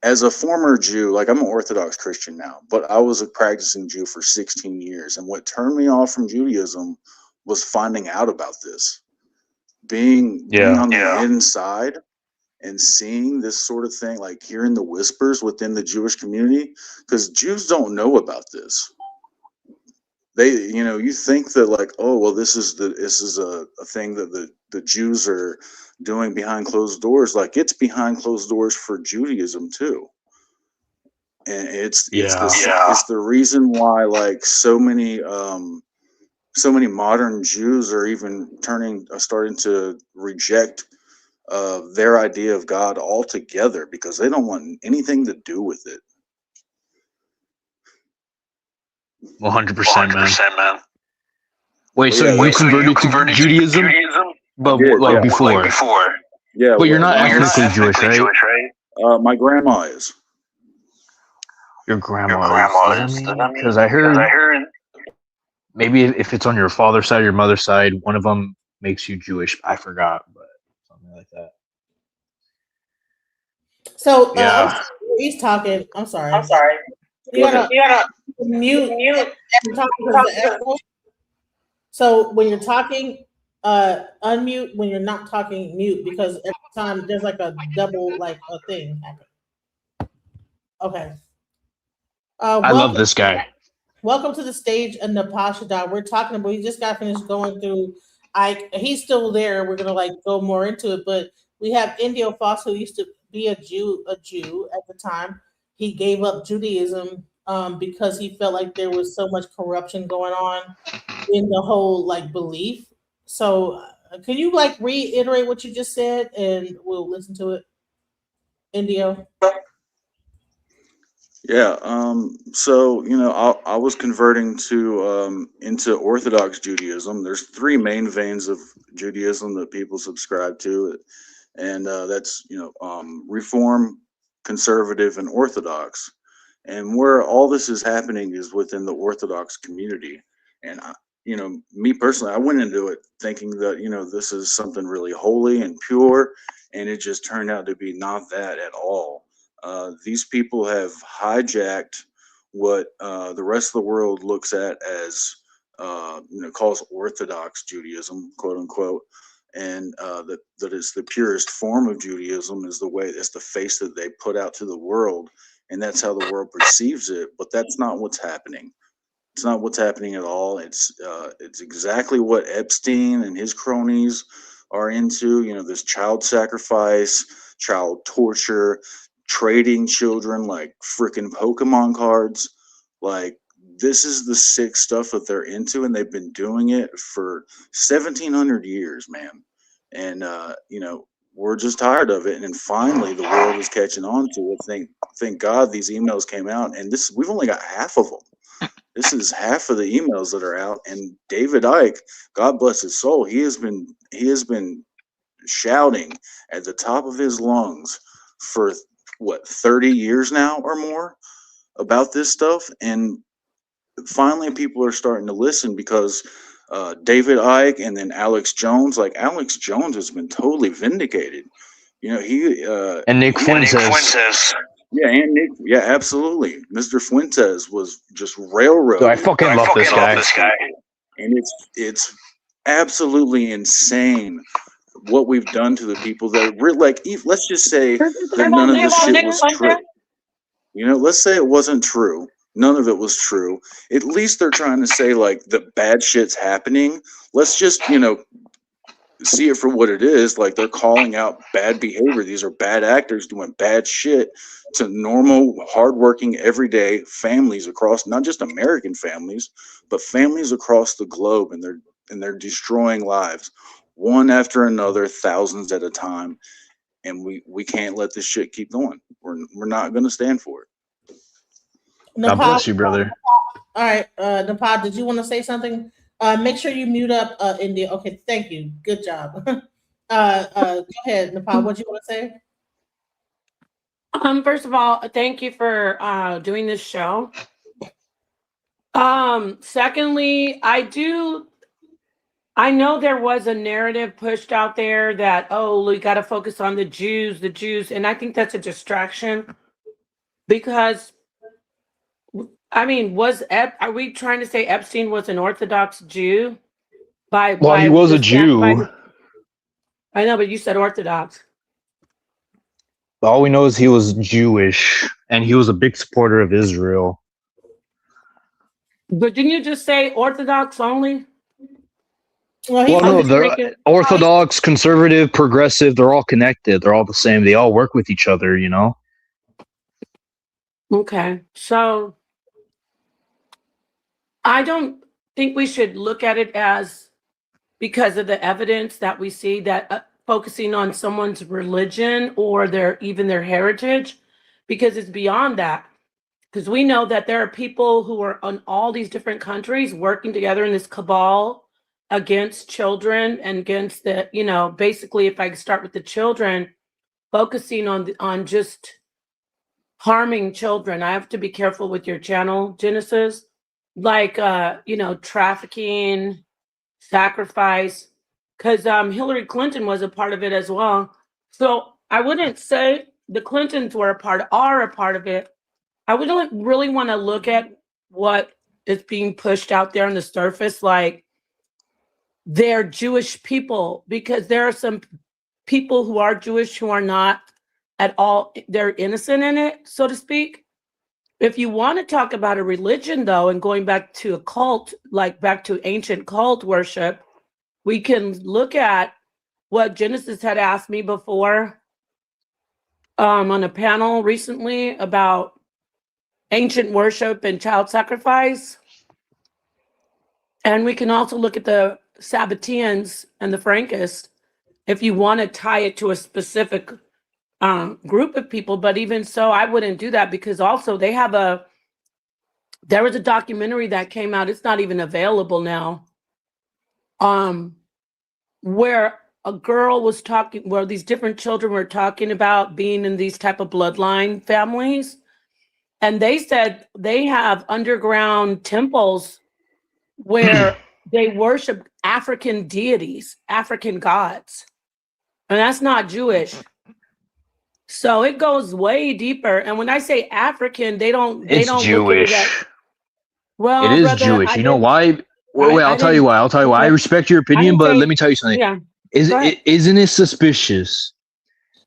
S8: as a former Jew, like I'm an Orthodox Christian now, but I was a practicing Jew for 16 years. And what turned me off from Judaism was finding out about this, being on the inside and seeing this sort of thing, like hearing the whispers within the Jewish community, because Jews don't know about this. They, you think that like, oh, well, this is a thing that the Jews are doing behind closed doors. Like it's behind closed doors for Judaism too. And it's the reason why like so many modern Jews are even starting to reject their idea of God altogether because they don't want anything to do with it.
S7: 100%, man. Wait, so you converted to Judaism? But like before?
S8: Yeah.
S7: But you're not ethnically Jewish, right?
S8: My grandma is.
S7: Your grandma is. Because I heard maybe if it's on your father's side or your mother's side, one of them makes you Jewish. I forgot, but something like that.
S2: So he's talking. I'm sorry. You gotta mute. So when you're talking, unmute. When you're not talking, mute, because every time there's like a double like a thing happen. Okay.
S7: I love this guy.
S2: Welcome to the stage, Napashada. We're talking about. We just got finished going through. He's still there. We're gonna like go more into it, but we have Indio Foss, who used to be a Jew at the time. He gave up Judaism because he felt like there was so much corruption going on in the whole like belief. So can you like reiterate what you just said, and we'll listen to it, Indio?
S8: Yeah. So I was converting to into Orthodox Judaism. There's three main veins of Judaism that people subscribe to, and that's Reform, Conservative, and Orthodox. And where all this is happening is within the Orthodox community. And me personally, I went into it thinking that this is something really holy and pure, and it just turned out to be not that at all. These people have hijacked what the rest of the world looks at as calls Orthodox Judaism, quote unquote, and that is the purest form of Judaism, is the way, it's the face that they put out to the world, and that's how the world perceives it. But that's not what's happening. It's not what's happening at all. It's exactly what Epstein and his cronies are into. You know, this child sacrifice, child torture, trading children like freaking Pokemon cards. Like, this is the sick stuff that they're into, and they've been doing it for 1700 years, man. And you know, we're just tired of it. And finally, the world is catching on to it. Thank God these emails came out, and we've only got half of them. This is half of the emails that are out. And David Icke, God bless his soul, he has been shouting at the top of his lungs for what, 30 years now or more about this stuff. And finally people are starting to listen, because David Icke and then Alex Jones, like Alex Jones has been totally vindicated. You know, he
S7: and Nick Fuentes.
S8: Yeah, and Nick, yeah, absolutely. Mr. Fuentes was just railroaded.
S7: Dude, I fucking love this guy.
S8: And it's absolutely insane what we've done to the people that we're like, let's just say that none of this shit was true. You know, let's say it wasn't true. None of it was true. At least they're trying to say, like, the bad shit's happening. Let's just, you know, see it for what it is. Like, they're calling out bad behavior. These are bad actors doing bad shit to normal, hardworking, everyday families across, not just American families, but families across the globe, and they're destroying lives one after another, thousands at a time. And we can't let this shit keep going. We're not going to stand for it.
S7: God bless you, brother.
S2: All right, Nepal, did you want to say something? Make sure you mute up India. Okay, thank you. Good job. Go ahead, Nepal. What do you want to say?
S10: First of all, thank you for doing this show. Secondly, I know there was a narrative pushed out there that, oh, we got to focus on the Jews, and I think that's a distraction, because I mean, are we trying to say Epstein was an Orthodox Jew?
S7: Well, he was a Jew.
S10: I know, but you said Orthodox.
S7: All we know is he was Jewish, and he was a big supporter of Israel.
S10: But didn't you just say Orthodox only?
S7: Well, no, they're Orthodox, conservative, progressive. They're all connected. They're all the same. They all work with each other, you know?
S10: Okay, so I don't think we should look at it as, because of the evidence that we see, that focusing on someone's religion or their heritage, because it's beyond that. Because we know that there are people who are on all these different countries working together in this cabal against children and against the, you know, basically, if I start with the children, focusing on just harming children. I have to be careful with your channel, Genesis, like, you know, trafficking, sacrifice, because Hillary Clinton was a part of it as well. So I wouldn't say the Clintons are a part of it. I wouldn't really want to look at what is being pushed out there on the surface, like they're Jewish people, because there are some people who are Jewish who are not at all, they're innocent in it, so to speak. If you want to talk about a religion, though, and going back to a cult, like back to ancient cult worship, we can look at what Genesis had asked me before on a panel recently about ancient worship and child sacrifice. And we can also look at the Sabbateans and the Frankists if you want to tie it to a specific group of people. But even so, I wouldn't do that, because also there was a documentary that came out, it's not even available now, where a girl was talking, where these different children were talking about being in these type of bloodline families. And they said they have underground temples where they worship African deities, African gods. And that's not Jewish. So it goes way deeper. And when I say African, they don't
S7: It's Jewish.
S10: Look at it well,
S7: it is
S10: brother,
S7: Jewish. You know why? Wait, I'll tell you why. I respect your opinion, but let me tell you something.
S10: Yeah.
S7: Isn't it suspicious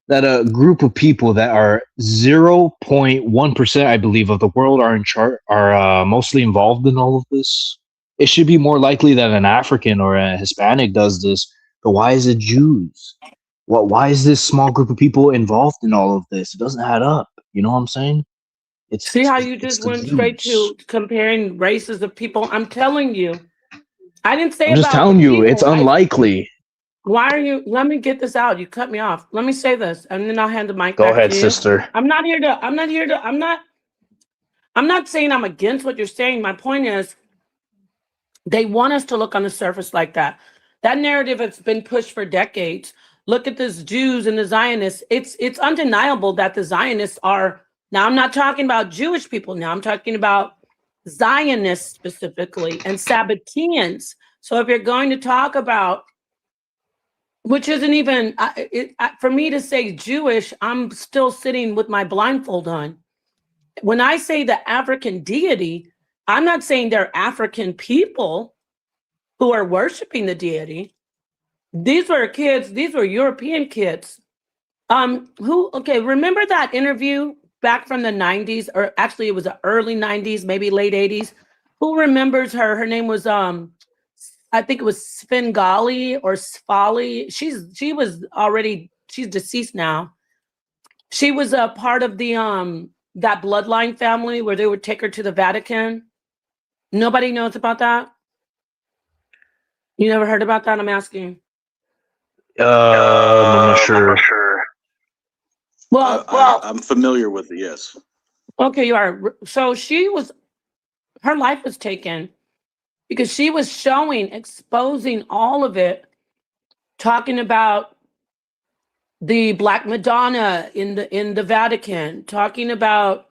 S7: that a group of people that are 0.1%, I believe, of the world are mostly involved in all of this? It should be more likely that an African or a Hispanic does this, but why is it Jews? Why is this small group of people involved in all of this? It doesn't add up. You know what I'm saying?
S10: See how you just went straight to comparing races of people? I'm telling you. I didn't say
S7: I'm just
S10: about
S7: telling
S10: the
S7: you, it's
S10: people.
S7: unlikely.
S10: Why are you? Let me get this out. You cut me off. Let me say this, and then I'll hand the mic
S7: Go
S10: back
S7: ahead,
S10: to you.
S7: sister.
S10: I'm not saying I'm against what you're saying. My point is, they want us to look on the surface like that. That narrative has been pushed for decades. Look at this Jews and the Zionists. It's undeniable that the Zionists are. Now, I'm not talking about Jewish people. Now, I'm talking about Zionists specifically and Sabbateans. So if you're going to talk about, which isn't even, for me to say Jewish, I'm still sitting with my blindfold on. When I say the African deity, I'm not saying they're African people who are worshiping the deity. These were kids, these were European kids. Remember that interview back from the 90s, or actually it was the early 90s, maybe late 80s. Who remembers her? Her name was I think it was Svengali or Sfali. She's deceased now. She was a part of the that bloodline family where they would take her to the Vatican. Nobody knows about that? You never heard about that? I'm asking.
S7: I'm not sure.
S10: Well,
S8: I'm familiar with it, yes.
S10: Okay, you are. So her life was taken because she was exposing all of it, talking about the Black Madonna in the Vatican, talking about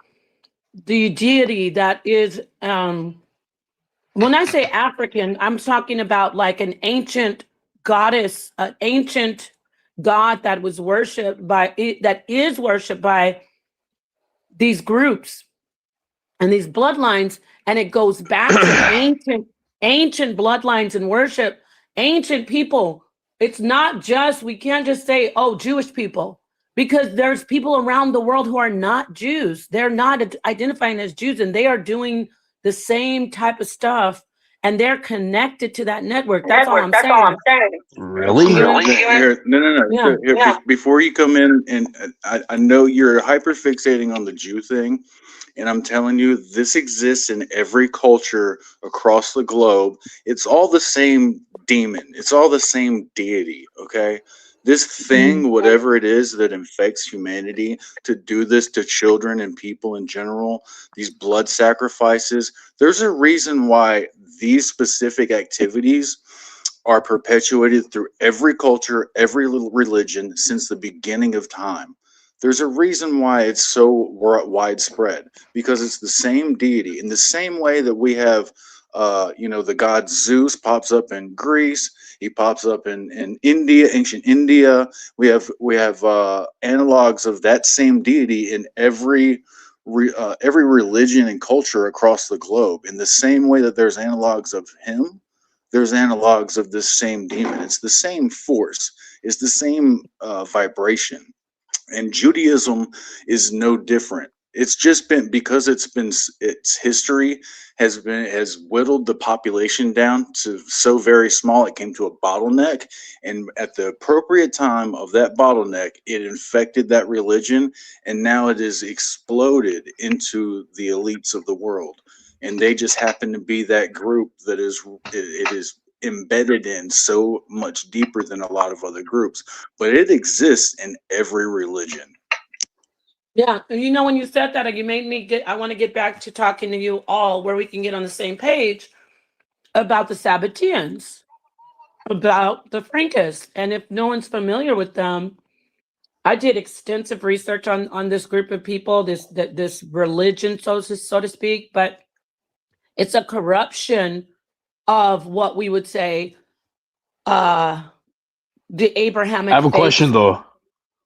S10: the deity that is, when I say African, I'm talking about like an ancient goddess, an ancient god that was worshipped that is worshipped by these groups and these bloodlines, and it goes back to ancient bloodlines and worship, ancient people. It's not just, we can't just say, oh, Jewish people, because there's people around the world who are not Jews. They're not identifying as Jews, and they are doing the same type of stuff, and they're connected to that network. That's all I'm saying.
S7: Really?
S8: No. Here, before you come in, and I know you're hyperfixating on the Jew thing, and I'm telling you, this exists in every culture across the globe. It's all the same demon. It's all the same deity, okay? This thing, whatever it is that infects humanity, to do this to children and people in general, these blood sacrifices, there's a reason why these specific activities are perpetuated through every culture, every religion since the beginning of time. There's a reason why it's so widespread, because it's the same deity. In the same way that we have, the god Zeus pops up in Greece, he pops up in India, ancient India. We have analogs of that same deity in every religion and culture across the globe. In the same way that there's analogs of him, there's analogs of this same demon. It's the same force. It's the same vibration. And Judaism is no different. It's just been, because its history has whittled the population down to so very small, it came to a bottleneck. And at the appropriate time of that bottleneck, it infected that religion, and now it is exploded into the elites of the world. And they just happen to be that group that it is embedded in so much deeper than a lot of other groups, but it exists in every religion.
S10: Yeah, and when you said that, you made me I want to get back to talking to you all where we can get on the same page about the Sabbateans, about the Frankists. And if no one's familiar with them, I did extensive research on this group of people, this religion, so to speak, but it's a corruption of what we would say the Abrahamic
S7: I have a
S10: faith.
S7: question though.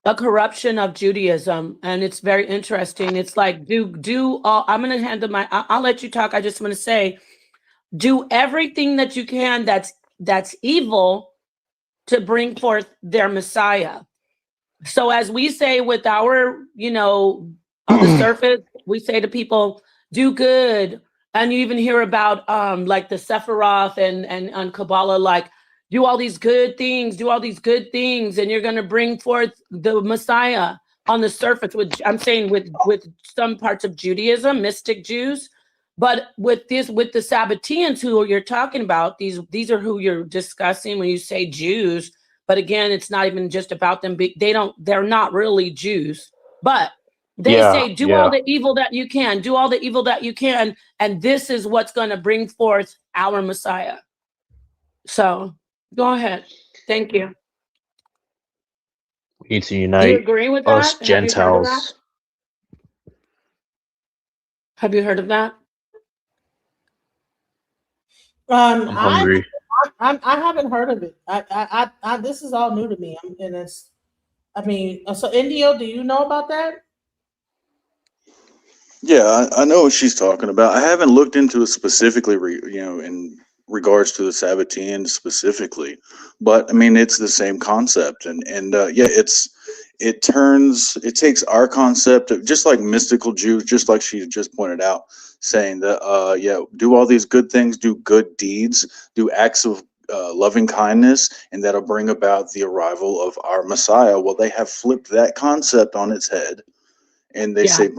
S10: A corruption of Judaism, and it's very interesting. It's like I'm going to handle I'll let you talk. I just want to say, do everything that you can that's evil to bring forth their Messiah. So as we say with our, on the surface, we say to people, do good. And you even hear about like the Sephiroth and on Kabbalah, like, do all these good things, and you're going to bring forth the Messiah on the surface, which I'm saying with some parts of Judaism, mystic Jews. But with the Sabbateans who you're talking about, these are who you're discussing when you say Jews. But again, it's not even just about them. They're not really Jews, but they say, do all the evil that you can, do all the evil that you can. And this is what's going to bring forth our Messiah. So go ahead. Thank you.
S7: We need to
S10: Do you
S7: unite
S10: agree with
S7: us
S10: that?
S7: Gentiles.
S10: Have you heard of that?
S7: I'm hungry.
S2: I haven't heard of it. I this is all new to me, and it's. I mean, so Indio, do you know about that?
S8: Yeah, I know what she's talking about. I haven't looked into it specifically, in regards to the Sabbateans specifically, but I mean, it's the same concept, and it takes our concept of just like mystical Jews, just like she just pointed out, saying that do all these good things, do good deeds, do acts of loving kindness, and that'll bring about the arrival of our Messiah. Well, they have flipped that concept on its head. And they say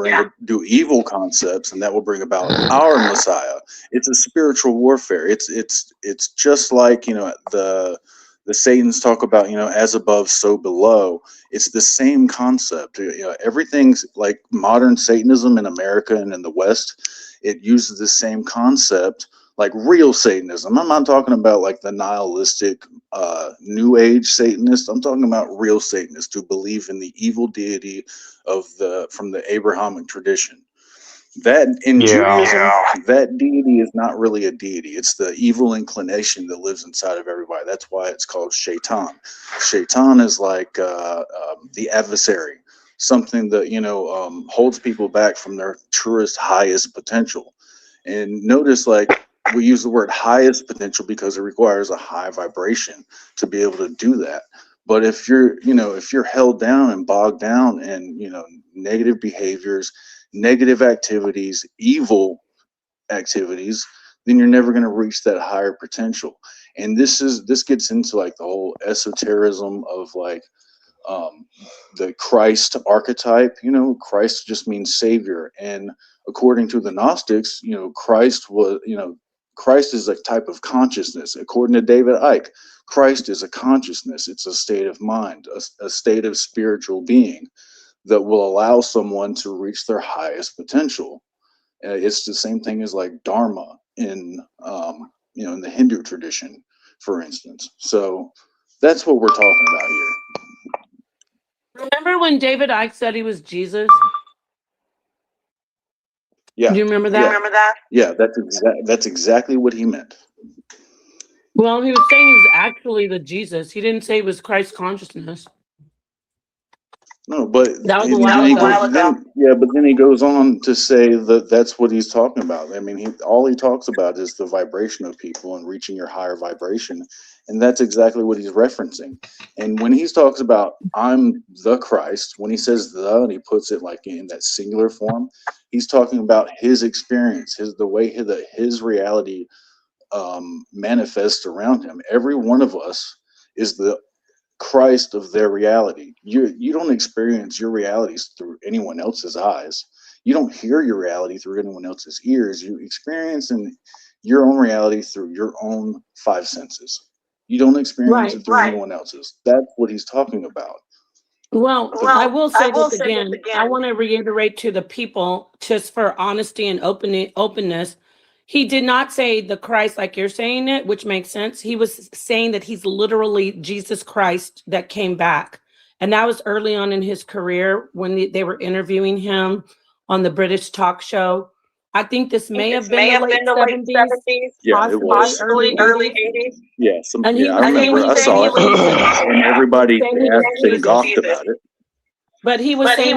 S8: do evil concepts, and that will bring about our Messiah. It's a spiritual warfare. It's just like the Satans talk about as above so below. It's the same concept. Everything's like modern Satanism in America and in the West. It uses the same concept, like real Satanism. I'm not talking about like the nihilistic New Age Satanists. I'm talking about real Satanists who believe in the evil deity from the Abrahamic tradition. That in Judaism, that deity is not really a deity. It's the evil inclination that lives inside of everybody. That's why it's called Shaitan. Shaitan is like the adversary, something that holds people back from their truest, highest potential. And notice, like, we use the word highest potential because it requires a high vibration to be able to do that. But if you're held down and bogged down in negative behaviors, negative activities, evil activities, then you're never going to reach that higher potential. And this gets into like the whole esotericism of like the Christ archetype. Christ just means savior, and according to the Gnostics, Christ is a type of consciousness. According to David Icke, Christ is a consciousness. It's a state of mind, a state of spiritual being that will allow someone to reach their highest potential. It's the same thing as like Dharma in in the Hindu tradition, for instance. So that's what we're talking about here.
S10: Remember when David Icke said he was Jesus?
S8: Yeah.
S10: Do you remember that?
S8: Yeah, that's exactly what he meant.
S10: Well, he was saying he was actually the Jesus. He didn't say it was Christ consciousness.
S8: No, but
S10: that was a while ago.
S8: But then he goes on to say that that's what he's talking about. I mean, all he talks about is the vibration of people and reaching your higher vibration, and that's exactly what he's referencing. And when he talks about I'm the Christ, when he says the and he puts it like in that singular form, he's talking about his experience, the way his reality manifests around him. Every one of us is the Christ of their reality. You don't experience your realities through anyone else's eyes. You don't hear your reality through anyone else's ears. You experience in your own reality through your own five senses. You don't experience it through anyone else's. That's what he's talking about.
S10: Well, I will say this again. I want to reiterate to the people, just for honesty and openness. He did not say the Christ like you're saying it, which makes sense. He was saying that he's literally Jesus Christ that came back. And that was early on in his career when they were interviewing him on the British talk show. I think this may have been the late 70s.
S8: Yeah, it was.
S10: Early 80s.
S8: Yeah,
S10: I
S8: remember. I saw it. And everybody asked and gawked about it.
S10: But he was saying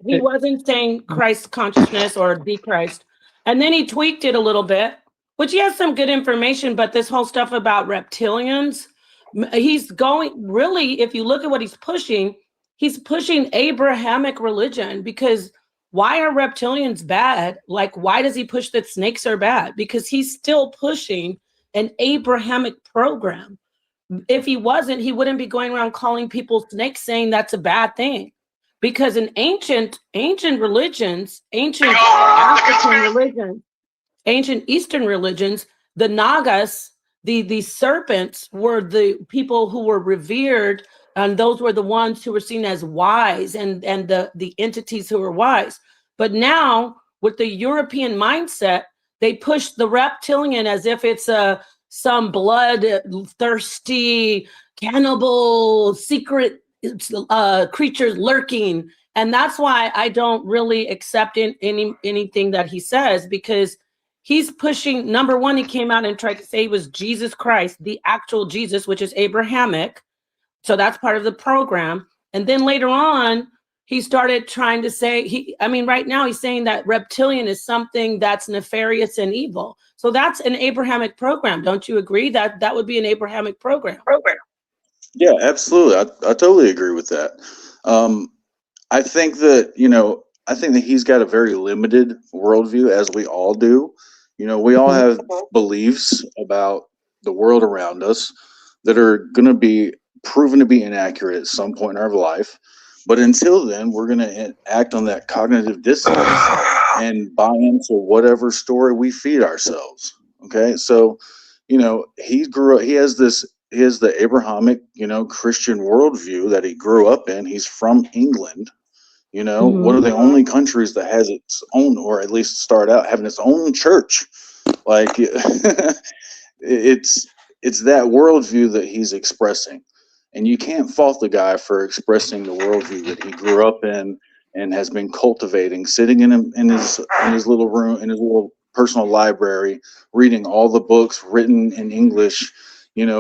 S10: he wasn't saying Christ consciousness or the Christ. And then he tweaked it a little bit, which he has some good information, but this whole stuff about reptilians, He's going, really, if you look at what he's pushing Abrahamic religion, because why are reptilians bad? Like, why does he push that snakes are bad? Because he's still pushing an Abrahamic program. If he wasn't, he wouldn't be going around calling people snakes, saying that's a bad thing. Because in ancient religions, ancient African religions, ancient Eastern religions, the Nagas, the serpents, were the people who were revered, and those were the ones who were seen as wise, and the entities who were wise. But now, with the European mindset, they push the reptilian as if it's some blood-thirsty, cannibal, secret creatures lurking. And that's why I don't really accept anything that he says, because he's pushing, number one, he came out and tried to say he was Jesus Christ, the actual Jesus, which is Abrahamic. So that's part of the program. And then later on, he started trying to say, right now he's saying that reptilian is something that's nefarious and evil. So that's an Abrahamic program. Don't you agree that that would be an Abrahamic program?
S8: Yeah, absolutely. I totally agree with that. I think that, he's got a very limited worldview, as we all do. We all have beliefs about the world around us that are going to be proven to be inaccurate at some point in our life. But until then, we're going to act on that cognitive dissonance and buy into whatever story we feed ourselves. Okay. So, he grew up, he has the Abrahamic, Christian worldview that he grew up in. He's from England, one of the only countries that has its own, or at least start out having its own church. Like it's that worldview that he's expressing. And you can't fault the guy for expressing the worldview that he grew up in and has been cultivating, sitting in his little room, in his little personal library, reading all the books written in English,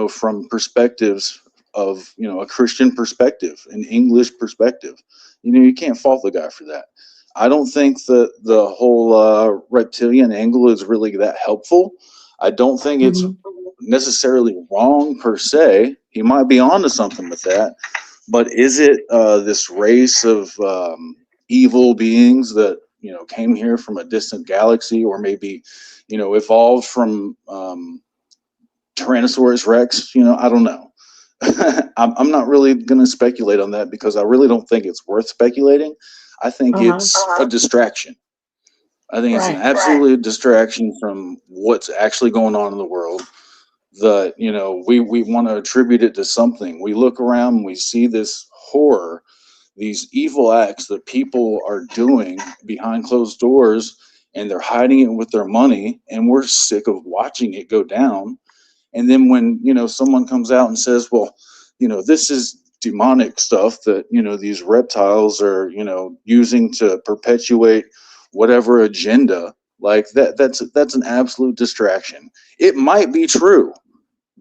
S8: from perspectives of, a Christian perspective, an English perspective. You can't fault the guy for that. I don't think that the whole reptilian angle is really that helpful. I don't think it's necessarily wrong per se. He might be onto something with that, but is it this race of evil beings that came here from a distant galaxy, or maybe evolved from Tyrannosaurus Rex? I don't know. I'm not really going to speculate on that, because I really don't think it's worth speculating. I think it's a distraction. I think it's an absolute distraction from what's actually going on in the world. That we want to attribute it to something. We look around and we see this horror, these evil acts that people are doing behind closed doors, and they're hiding it with their money, and we're sick of watching it go down. And then when someone comes out and says, well, this is demonic stuff that these reptiles are using to perpetuate whatever agenda, like that's an absolute distraction. It might be true,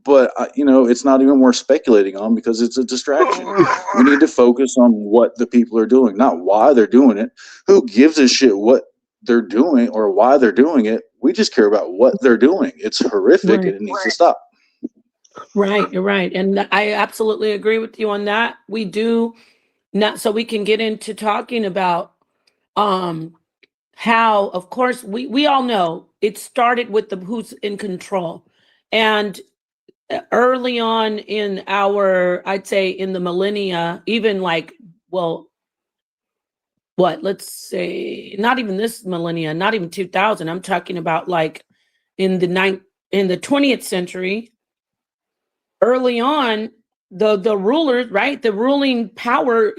S8: but it's not even worth speculating on, because it's a distraction. We need to focus on what the people are doing, not why they're doing it. Who gives a shit what they're doing or why they're doing it? We just care about what they're doing. It's horrific, and it needs to stop.
S10: Right, you're right. And I absolutely agree with you on that. We do not, so we can get into talking about how, of course, we all know it started with the who's in control. And early on in I'd say in the millennia, even let's say not even this millennia, not even 2000. I'm talking about like in the 20th century. Early on, the rulers, right? The ruling power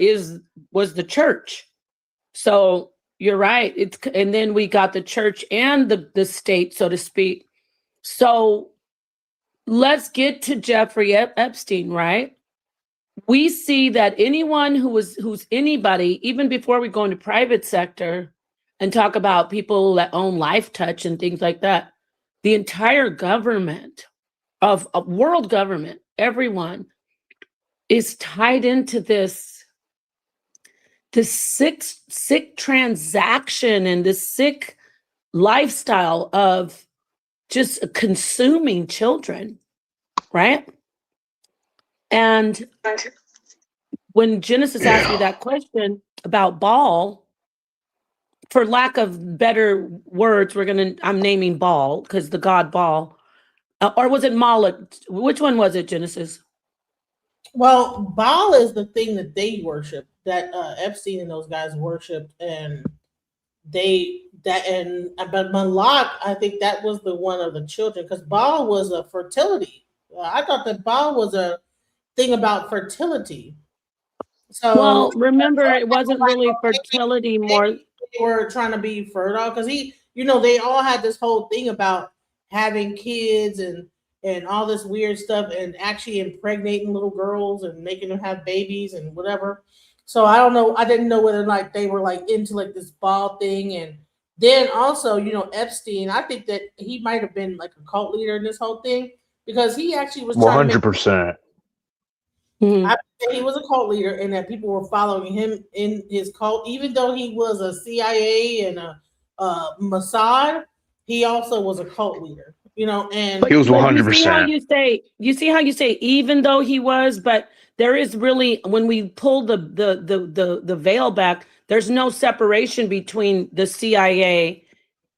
S10: was the church. So you're right. And then we got the church and the state, so to speak. So let's get to Jeffrey Epstein, right? We see that anyone who's anybody, even before we go into private sector and talk about people that own Lifetouch and things like that, the entire government of world government, everyone is tied into this sick transaction and this sick lifestyle of just consuming children, right? And when Genesis asked me that question about Baal, for lack of better words, I'm naming Baal because the god Baal, or was it Moloch? Which one was it, Genesis?
S2: Well, Baal is the thing that they worship, that Epstein and those guys worshipped, and but Moloch, I think that was the one of the children, because Baal was a fertility. I thought that Baal was a thing about fertility. So,
S10: well, remember, it wasn't really fertility more.
S2: They were trying to be fertile because they all had this whole thing about having kids and all this weird stuff, and actually impregnating little girls and making them have babies and whatever. So I don't know. I didn't know whether like they were like into like this Baal thing. And then also, Epstein, I think that he might have been like a cult leader in this whole thing, because he actually was
S7: 100%.
S2: I think he was a cult leader, and that people were following him in his cult, even though he was a CIA and a Mossad. He also was a cult leader, and
S7: he was 100%.
S10: You see how you say even though he was, but there is really, when we pull the veil back, there's no separation between the CIA,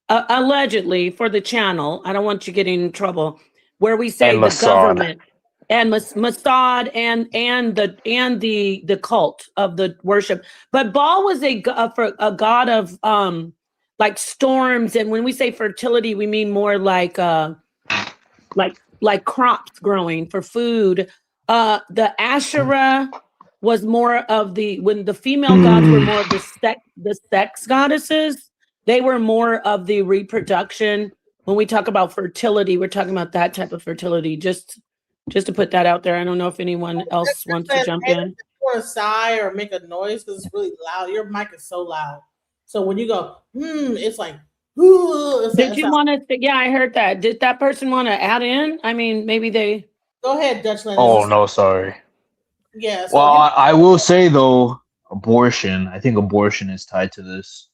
S10: allegedly, for the channel. I don't want you getting in trouble, where we say the government and Mossad and the cult of the worship. But Baal was a god of like storms, and when we say fertility, we mean more like crops growing for food. The Asherah was more of when the female gods were more of the sex goddesses. They were more of the reproduction. When we talk about fertility, we're talking about that type of fertility. Just to put that out there. I don't know if anyone else wants to jump in.
S2: You want to sigh or make a noise because it's really loud. Your mic is so loud. So when you go, it's like,
S10: did you want to? Yeah, I heard that. Did that person want to add in? I mean, maybe they.
S2: Go ahead, Dutchland.
S7: Oh, no, sorry.
S2: Yeah.
S7: So well, I will say, though, abortion, I think abortion is tied to this.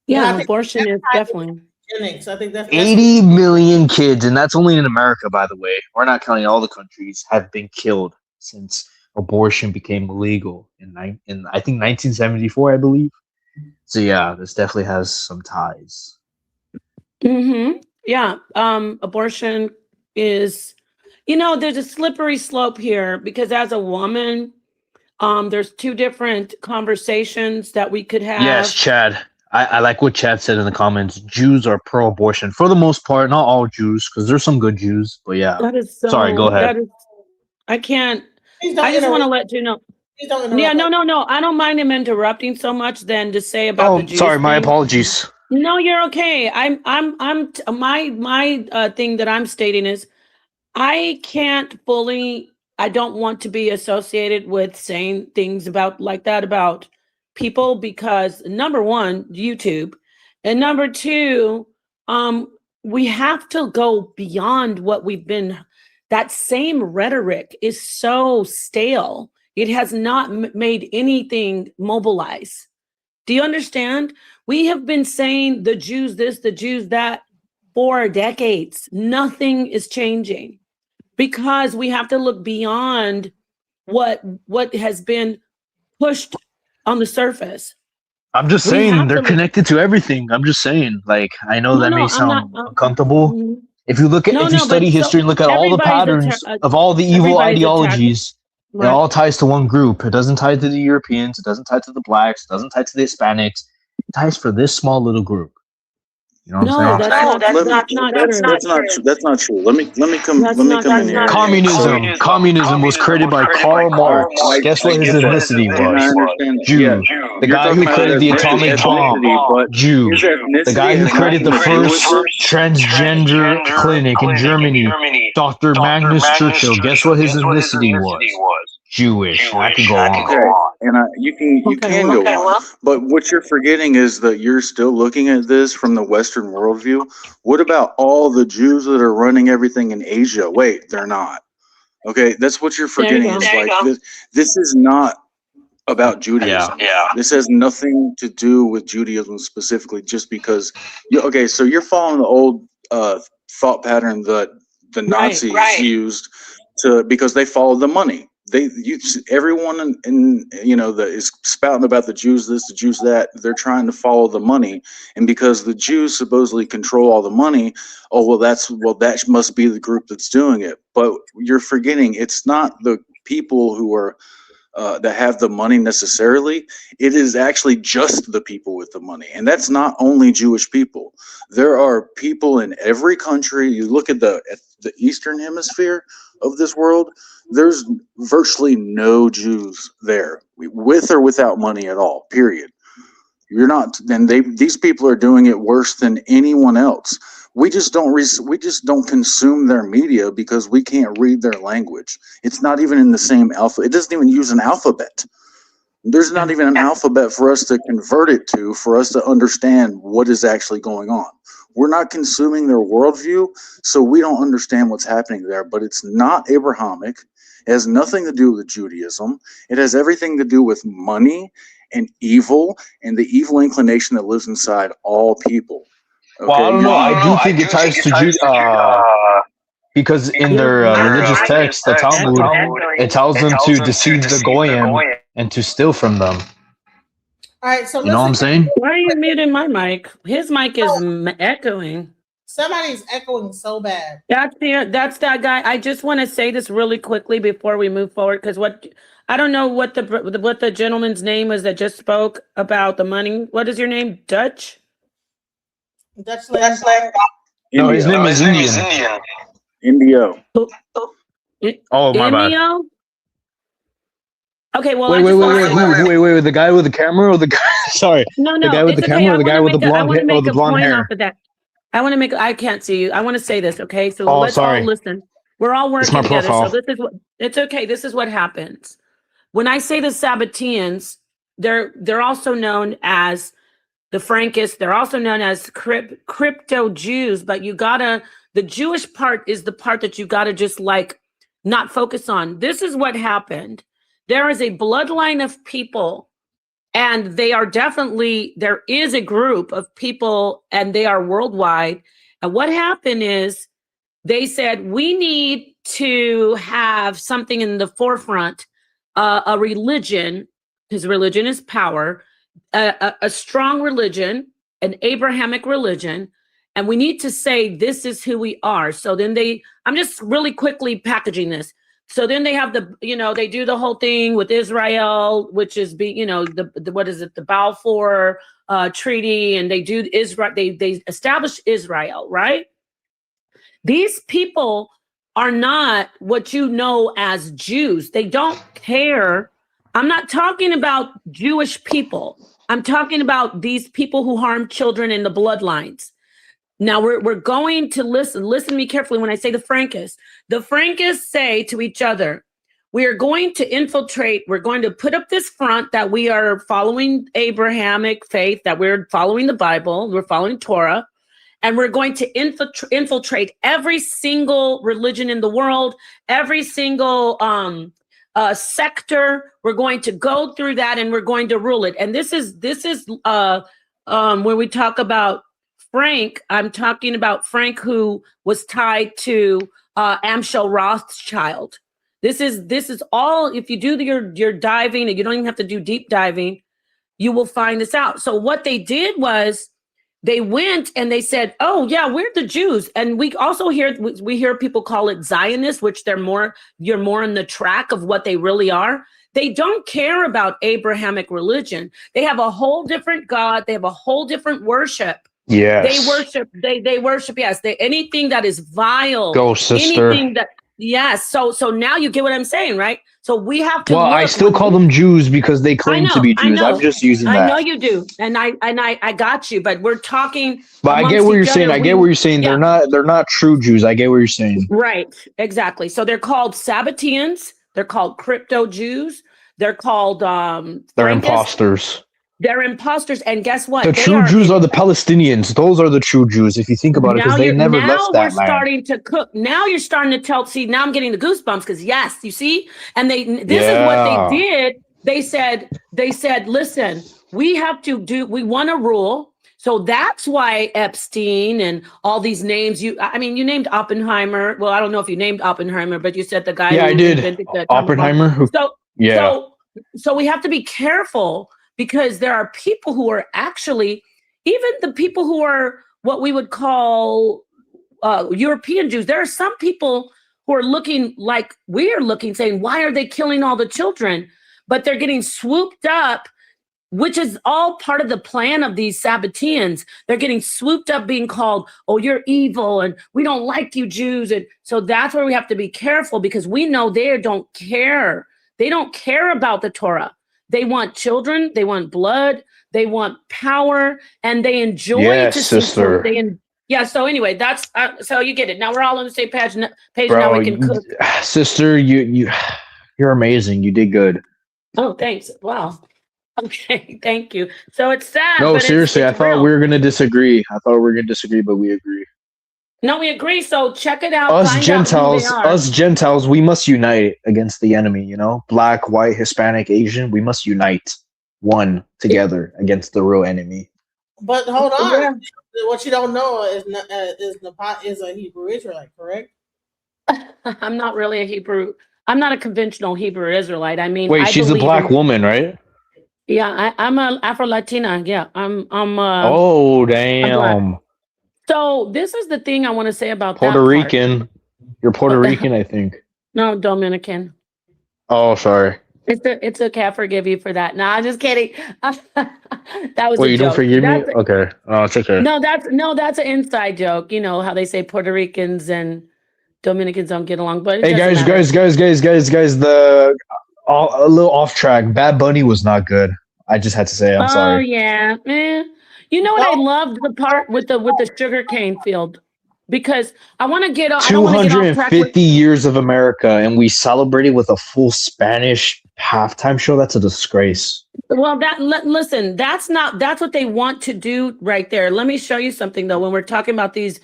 S10: Yeah, abortion is definitely.
S2: I think that's
S7: 80 million kids, and that's only in America, by the way. We're not counting all the countries, have been killed since abortion became legal in I think 1974, I believe. So yeah, this definitely has some ties.
S10: Yeah, abortion is, there's a slippery slope here, because as a woman, there's two different conversations that we could have.
S7: Yes, Chad. I like what Chad said in the comments. Jews are pro-abortion for the most part, not all Jews, because there's some good Jews. But yeah,
S10: that is so,
S7: sorry. Go ahead.
S10: I can't. I just want to let you know. Yeah, no. I don't mind him interrupting so much. Then to say about the Jews.
S7: Sorry, my
S10: thing.
S7: apologies.
S10: No, you're okay. My thing that I'm stating is, I can't fully. I don't want to be associated with saying things about people, because number one, YouTube, and number two, we have to go beyond what we've been. That same rhetoric is so stale. It has not made anything mobilize. Do you understand? We have been saying the Jews this, the Jews that for decades. Nothing is changing, because we have to look beyond what has been pushed on the surface.
S7: I'm just saying they're connected to everything. I'm just saying, I know that may sound uncomfortable. If you look at, if you study history and look at all the patterns of all the evil ideologies, it all ties to one group. It doesn't tie to the Europeans. It doesn't tie to the blacks. It doesn't tie to the Hispanics. It ties for this small little group. You know what I'm saying?
S8: That's not true. Let me come in here.
S7: Communism was created by Karl Marx. Guess what his ethnicity was? Jew. The guy who created the atomic bomb. Jew. The guy who created the first transgender clinic in Germany. Dr. Magnus Churchill. Guess what his ethnicity was? Jewish. I could go on.
S8: Okay, and you can go on. But what you're forgetting is that you're still looking at this from the Western worldview. What about all the Jews that are running everything in Asia? Wait, they're not. Okay, that's what you're forgetting. It's this is not about Judaism. Yeah. This has nothing to do with Judaism specifically, just because. So you're following the old thought pattern that the Nazis used because they follow the money. Everyone that is spouting about the Jews this, the Jews that, they're trying to follow the money, and because the Jews supposedly control all the money, that must be the group that's doing it. But you're forgetting it's not the people who are that have the money necessarily. It is actually just the people with the money, and that's not only Jewish people. There are people in every country. You look at the Eastern Hemisphere of this world. There's virtually no Jews there, with or without money at all, period. You're not, and these people are doing it worse than anyone else. We just don't consume their media because we can't read their language. It's not even in the same alphabet. It doesn't even use an alphabet. There's not even an alphabet for us to convert it to, for us to understand what is actually going on. We're not consuming their worldview, so we don't understand what's happening there. But it's not Abrahamic. It has nothing to do with Judaism. It has everything to do with money and evil and the evil inclination that lives inside all people. Okay?
S7: Well, I don't know. I do think it ties to Judaism because in their religious text, the Talmud, it tells them to deceive the Goyim and to steal from them.
S2: All right, so
S7: you know what I'm saying?
S10: Why are you muting my mic? His mic is echoing.
S2: Somebody's echoing so bad.
S10: That's that guy. I just want to say this really quickly before we move forward, because I don't know what the gentleman's name is that just spoke about the money. What is your name? Dutch?
S2: Dutchland.
S7: No, his name is Indian.
S8: Indio.
S7: Oh, my bad.
S10: Indio? Okay, well,
S7: wait, the guy with the camera or the guy? Sorry,
S10: no,
S7: the guy with the camera or the guy with the blonde hair or the blonde hair?
S10: Off of that. I can't see you. I want to say this, okay? So let's
S7: sorry.
S10: all listen. We're all working
S7: my
S10: together.
S7: profile.
S10: So it's okay. This is what happens. When I say the Sabbateans, they're also known as the Frankists. They're also known as crypto Jews, but the Jewish part is the part that you gotta just not focus on. This is what happened. There is a bloodline of people, and there is a group of people, and they are worldwide. And what happened is they said, we need to have something in the forefront, a religion, because religion is power, a strong religion, an Abrahamic religion, and we need to say, this is who we are. So then I'm just really quickly packaging this. So then they have they do the whole thing with Israel, which is the Balfour Treaty, and they do Israel. They establish Israel, right? These people are not what you know as Jews. They don't care. I'm not talking about Jewish people. I'm talking about these people who harm children in the bloodlines. Now we're going to listen to me carefully when I say the Frankists. The Frankists say to each other, we are going to infiltrate, we're going to put up this front that we are following Abrahamic faith, that we're following the Bible, we're following Torah, and we're going to infiltrate every single religion in the world, every single sector. We're going to go through that and we're going to rule it. And this is when we talk about Frank, I'm talking about Frank who was tied to Amschel Rothschild. This is all, if you do your diving, and you don't even have to do deep diving, you will find this out. So what they did was they went and they said, oh yeah, we're the Jews. And we also hear people call it Zionists, which you're more in the track of what they really are. They don't care about Abrahamic religion. They have a whole different God. They have a whole different worship.
S7: Yes.
S10: They worship, yes. Anything that is vile.
S7: Go, sister.
S10: Anything that, yes. So now you get what I'm saying, right? So we have to.
S7: Well, I still call them Jews because they claim to be Jews. I'm just using that.
S10: I know you do, and I got you. But we're talking.
S7: But I get what you're saying. I get what you're saying. Yeah. They're not true Jews. I get what you're saying.
S10: Right. Exactly. So they're called Sabbateans. They're called crypto Jews. They're called.
S7: They're imposters.
S10: They're imposters, and guess what?
S7: The true Jews are the Palestinians. Those are the true Jews, if you think about it, because they never left that land.
S10: Now we're starting to cook. Now you're starting to tell. See, now I'm getting the goosebumps because yes, you see, and this is what they did. They said, listen, we have to do. We want to rule. So that's why Epstein and all these names you named Oppenheimer. Well, I don't know if you named Oppenheimer, but you said the guy
S7: Yeah, I
S10: who
S7: did.
S10: invented the atomic bomb.
S7: Oppenheimer. Who?
S10: So
S7: Yeah.
S10: so we have to be careful because there are people who are actually, even the people who are what we would call European Jews. There are some people who are looking like we're looking, saying, why are they killing all the children? But they're getting swooped up, which is all part of the plan of these Sabbateans. They're getting swooped up being called, oh, you're evil and we don't like you Jews. And so that's where we have to be careful because we know they don't care. They don't care about the Torah. They want children. They want blood. They want power. And they enjoy
S7: Yes,
S10: to see
S7: sister.
S10: Yeah, so anyway, that's so you get it. Now we're all on the same page.
S7: Bro,
S10: Now we can cook.
S7: Sister, you're amazing. You did good.
S10: Oh, thanks. Wow. Okay, thank you. So it's sad.
S7: No,
S10: but
S7: seriously,
S10: it's
S7: I thought
S10: real.
S7: we were gonna disagree. But we agree.
S10: No, we agree. So check it out.
S7: Us
S10: find
S7: Gentiles,
S10: out who they are.
S7: we must unite against the enemy. You know, black, white, Hispanic, Asian. We must unite together against the real enemy.
S2: But hold on, what you don't know is a Hebrew Israelite, correct?
S10: I'm not really a Hebrew. I'm not a conventional Hebrew Israelite. I mean,
S7: Wait, she's a black woman, right?
S10: Yeah, I'm a Afro-Latina. Yeah, I'm.
S7: Oh, damn.
S10: So this is the thing I want to say about
S7: Puerto
S10: that part.
S7: Rican. You're Puerto Rican, I think.
S10: No, Dominican.
S7: Oh, sorry.
S10: It's okay. I forgive you for that. No, I'm just kidding. That was
S7: Wait,
S10: a
S7: you
S10: joke.
S7: don't forgive me? Okay. Oh, it's okay.
S10: No, that's an inside joke. You know how they say Puerto Ricans and Dominicans don't get along, but it
S7: Hey,
S10: doesn't
S7: guys.
S10: matter.
S7: A little off track. Bad Bunny was not good. I just had to say, I'm
S10: Oh
S7: sorry.
S10: yeah, man. You know what? I loved the part with the sugarcane field because I want to get. I don't want to get off track.
S7: 250 years of America, and we celebrated with a full Spanish halftime show. That's a disgrace.
S10: Well, listen, that's what they want to do right there. Let me show you something though. When we're talking about this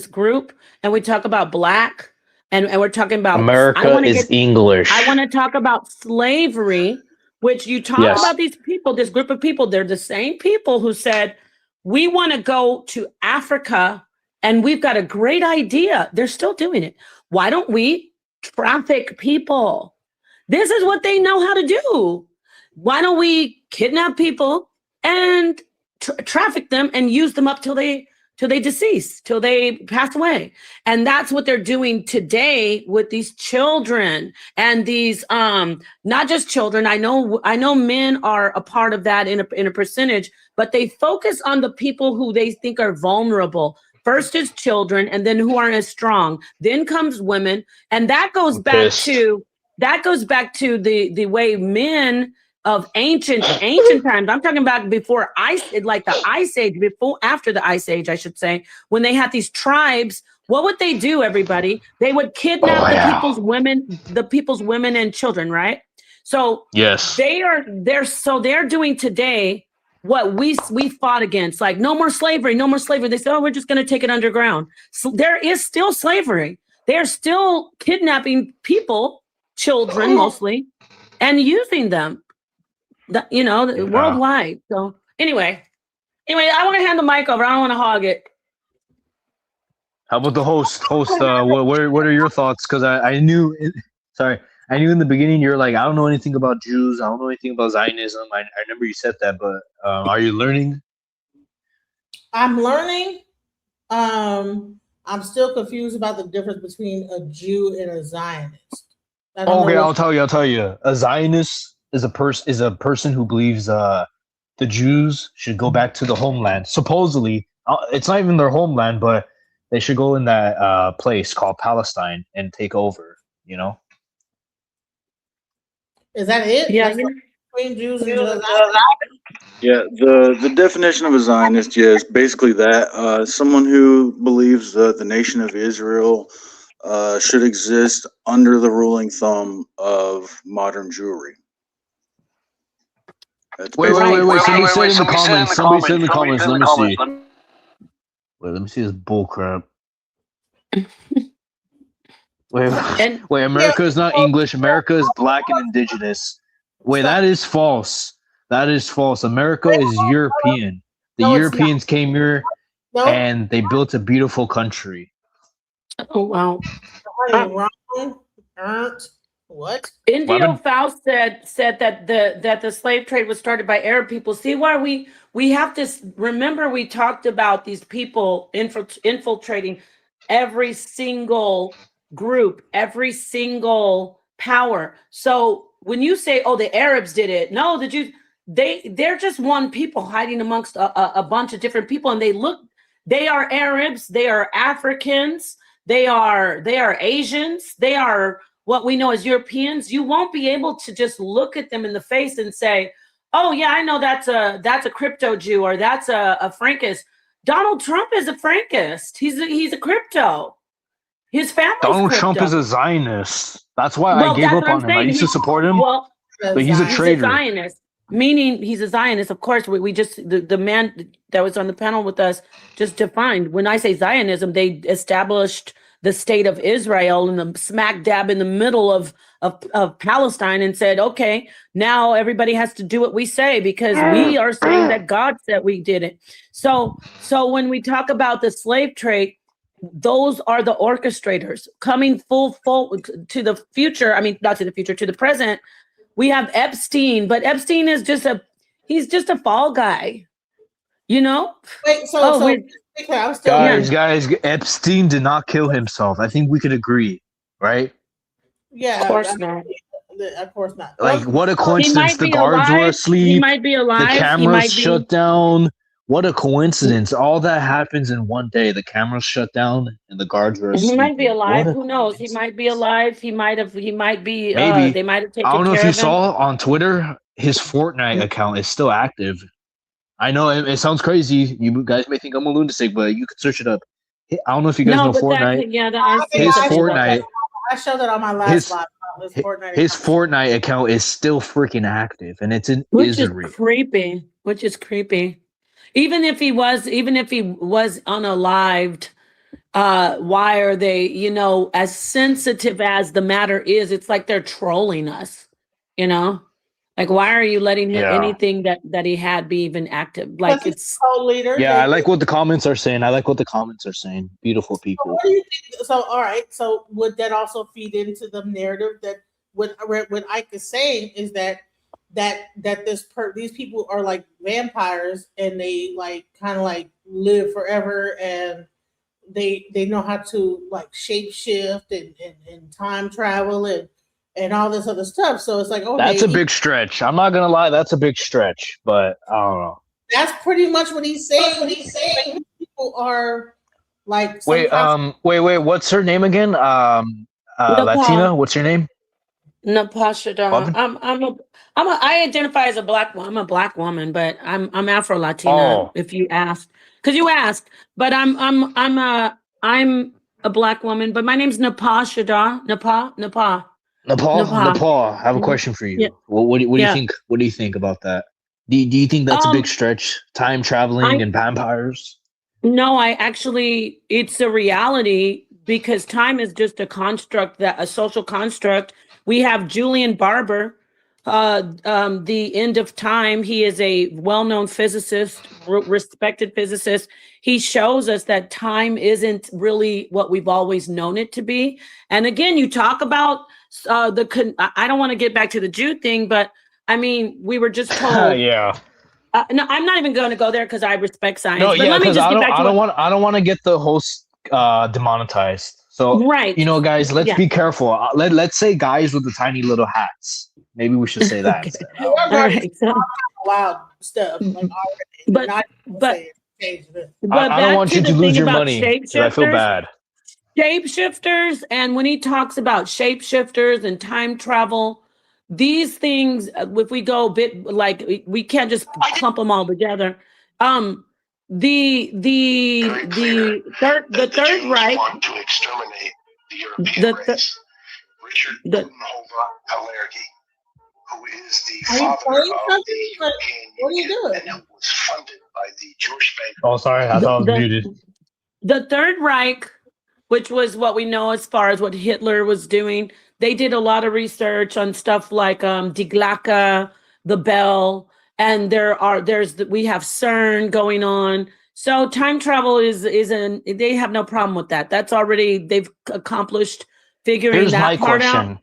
S10: group, and we talk about black, and we're talking about
S7: America is English.
S10: I want to talk about slavery, which you talk about these people, this group of people. They're the same people who said we want to go to Africa, and we've got a great idea. They're still doing it. Why don't we traffic people? This is what they know how to do. Why don't we kidnap people and traffic them and use them up till they decease, till they pass away? And that's what they're doing today with these children and these not just children. I know men are a part of that in a percentage, but they focus on the people who they think are vulnerable. First is children, and then who aren't as strong. Then comes women, and that goes back to the way men of ancient times. I'm talking about before the Ice Age, after the Ice Age, I should say, when they had these tribes. What would they do, everybody? They would kidnap the people's women and children, right? So
S7: yes,
S10: they're doing today what we fought against, like no more slavery. They said, oh, we're just going to take it underground. So there is still slavery. They're still kidnapping people, children mostly, and using them. Worldwide. So anyway, I want to hand the mic over. I don't want to hog it.
S7: How about the host? What are your thoughts? Because I knew in the beginning you're like, I don't know anything about Jews. I don't know anything about Zionism. I remember you said that, but are you learning?
S2: I'm learning. I'm still confused about the difference between a Jew and a Zionist.
S7: Okay, I'll tell you. A Zionist is a person who believes the Jews should go back to the homeland. Supposedly, it's not even their homeland, but they should go in that place called Palestine and take over. You know?
S2: Is that it?
S10: Yeah.
S2: Between Jews and Zionist?
S8: Yeah, the definition of a Zionist is basically that someone who believes that the nation of Israel should exist under the ruling thumb of modern Jewry.
S7: Wait. Somebody said in the comments. Let me see. Let me see this bullcrap. Wait. America is not English. America is black and indigenous. Wait, that is false. America is European. The
S2: No, it's
S7: Europeans came here
S2: No.
S7: and they built a beautiful country.
S10: Oh wow.
S2: Wrong. What?
S10: Indio Faust said that the slave trade was started by Arab people. See why we have to remember we talked about these people infiltrating every single group, every single power. So when you say, oh, the Arabs did it, no, the Jews, they're just one people hiding amongst a bunch of different people, and they are Arabs, they are Africans, they are Asians, they are what we know as Europeans. You won't be able to just look at them in the face and say, oh yeah, I know that's a crypto Jew, or that's a Frankist. Donald Trump is a Frankist. He's a crypto. His family's
S7: Donald
S10: crypto.
S7: Trump is a Zionist. That's why I gave up on him. I used to support him, but he's a traitor.
S10: He's a Zionist, meaning he's a Zionist. Of course, we just, the man that was on the panel with us just defined, when I say Zionism, they established the state of Israel in the smack dab in the middle of Palestine and said, okay, now everybody has to do what we say because we are saying that God said we did it. So when we talk about the slave trade, those are the orchestrators coming full to the future. I mean, not to the future, to the present. We have Epstein, but Epstein is he's just a fall guy, you know?
S2: Wait,
S7: guys, Epstein did not kill himself. I think we could agree, right?
S2: Yeah,
S10: of course not.
S2: Of course not.
S7: Like, what a coincidence! The guards were asleep.
S10: He might be alive.
S7: The cameras shut down. What a coincidence! All that happens in one day. The cameras shut down and the guards were asleep.
S10: He might be alive. Who knows? He might be alive. He might be.
S7: Maybe
S10: they might have taken care of him.
S7: I don't know if you saw on Twitter, his Fortnite account is still active. I know it sounds crazy. You guys may think I'm a lunatic, but you can search it up. I don't know if you guys know Fortnite. His Fortnite.
S2: I showed it on my last live.
S7: His Fortnite account is still freaking active, and it's in Israel.
S10: Which is creepy. Even if he was unalived, why are they, as sensitive as the matter is, it's like they're trolling us, Like, why are you letting him anything that he had be even active? Like, it's
S2: leader.
S7: Yeah, I like what the comments are saying. Beautiful people.
S2: What do you think? So, all right. So, would that also feed into the narrative that what Ike is saying is that these people are like vampires and they like kind of like live forever and they know how to like shape shift and time travel and all this other stuff. So it's like,
S7: that's a big stretch. I'm not gonna lie, that's a big stretch, but I don't know.
S2: That's pretty much what he's saying. People are like,
S7: wait, what's her name again? Latina. What's your name?
S10: Napashada. I identify as a black woman. I'm a black woman, but I'm Afro Latina. If you asked, because you asked, but I'm a black woman. But my name's Napashada. Nepal.
S7: I have a question for you.
S10: Yeah.
S7: What do you think? What do you think about that? Do you think that's a big stretch? Time traveling and vampires?
S10: No, it's a reality because time is just a construct, a social construct. We have Julian Barber, The End of Time. He is a well-known physicist, respected physicist. He shows us that time isn't really what we've always known it to be. And again, you talk about I don't want to get back to the Jew thing, but I mean, we were just told.
S7: Yeah.
S10: No, I'm not even going to go there because I respect science.
S7: No,
S10: but let me just get back to
S7: I don't want to get the host demonetized. So,
S10: right.
S7: Guys, let's be careful. Let's say guys with the tiny little hats. Maybe we should say that.
S10: All right.
S2: Wild stuff. Like
S10: but
S7: I don't want you to lose your money because I feel bad.
S10: Shapeshifters, and when he talks about shapeshifters and time travel, these things, if we go a bit like we can't just clump them all together. The Third Reich
S12: want to exterminate the European race. Richard Butenhofer-Kalergi, who is the father of the European Union, and it was funded by the Jewish bank.
S7: Oh, sorry, I thought I was muted.
S10: The Third Reich, which was what we know as far as what Hitler was doing, they did a lot of research on stuff like Die Glocke, the bell, And we have CERN going on. So time travel they have no problem with that. That's already, they've accomplished figuring
S7: Here's
S10: that
S7: my
S10: part
S7: question.
S10: out.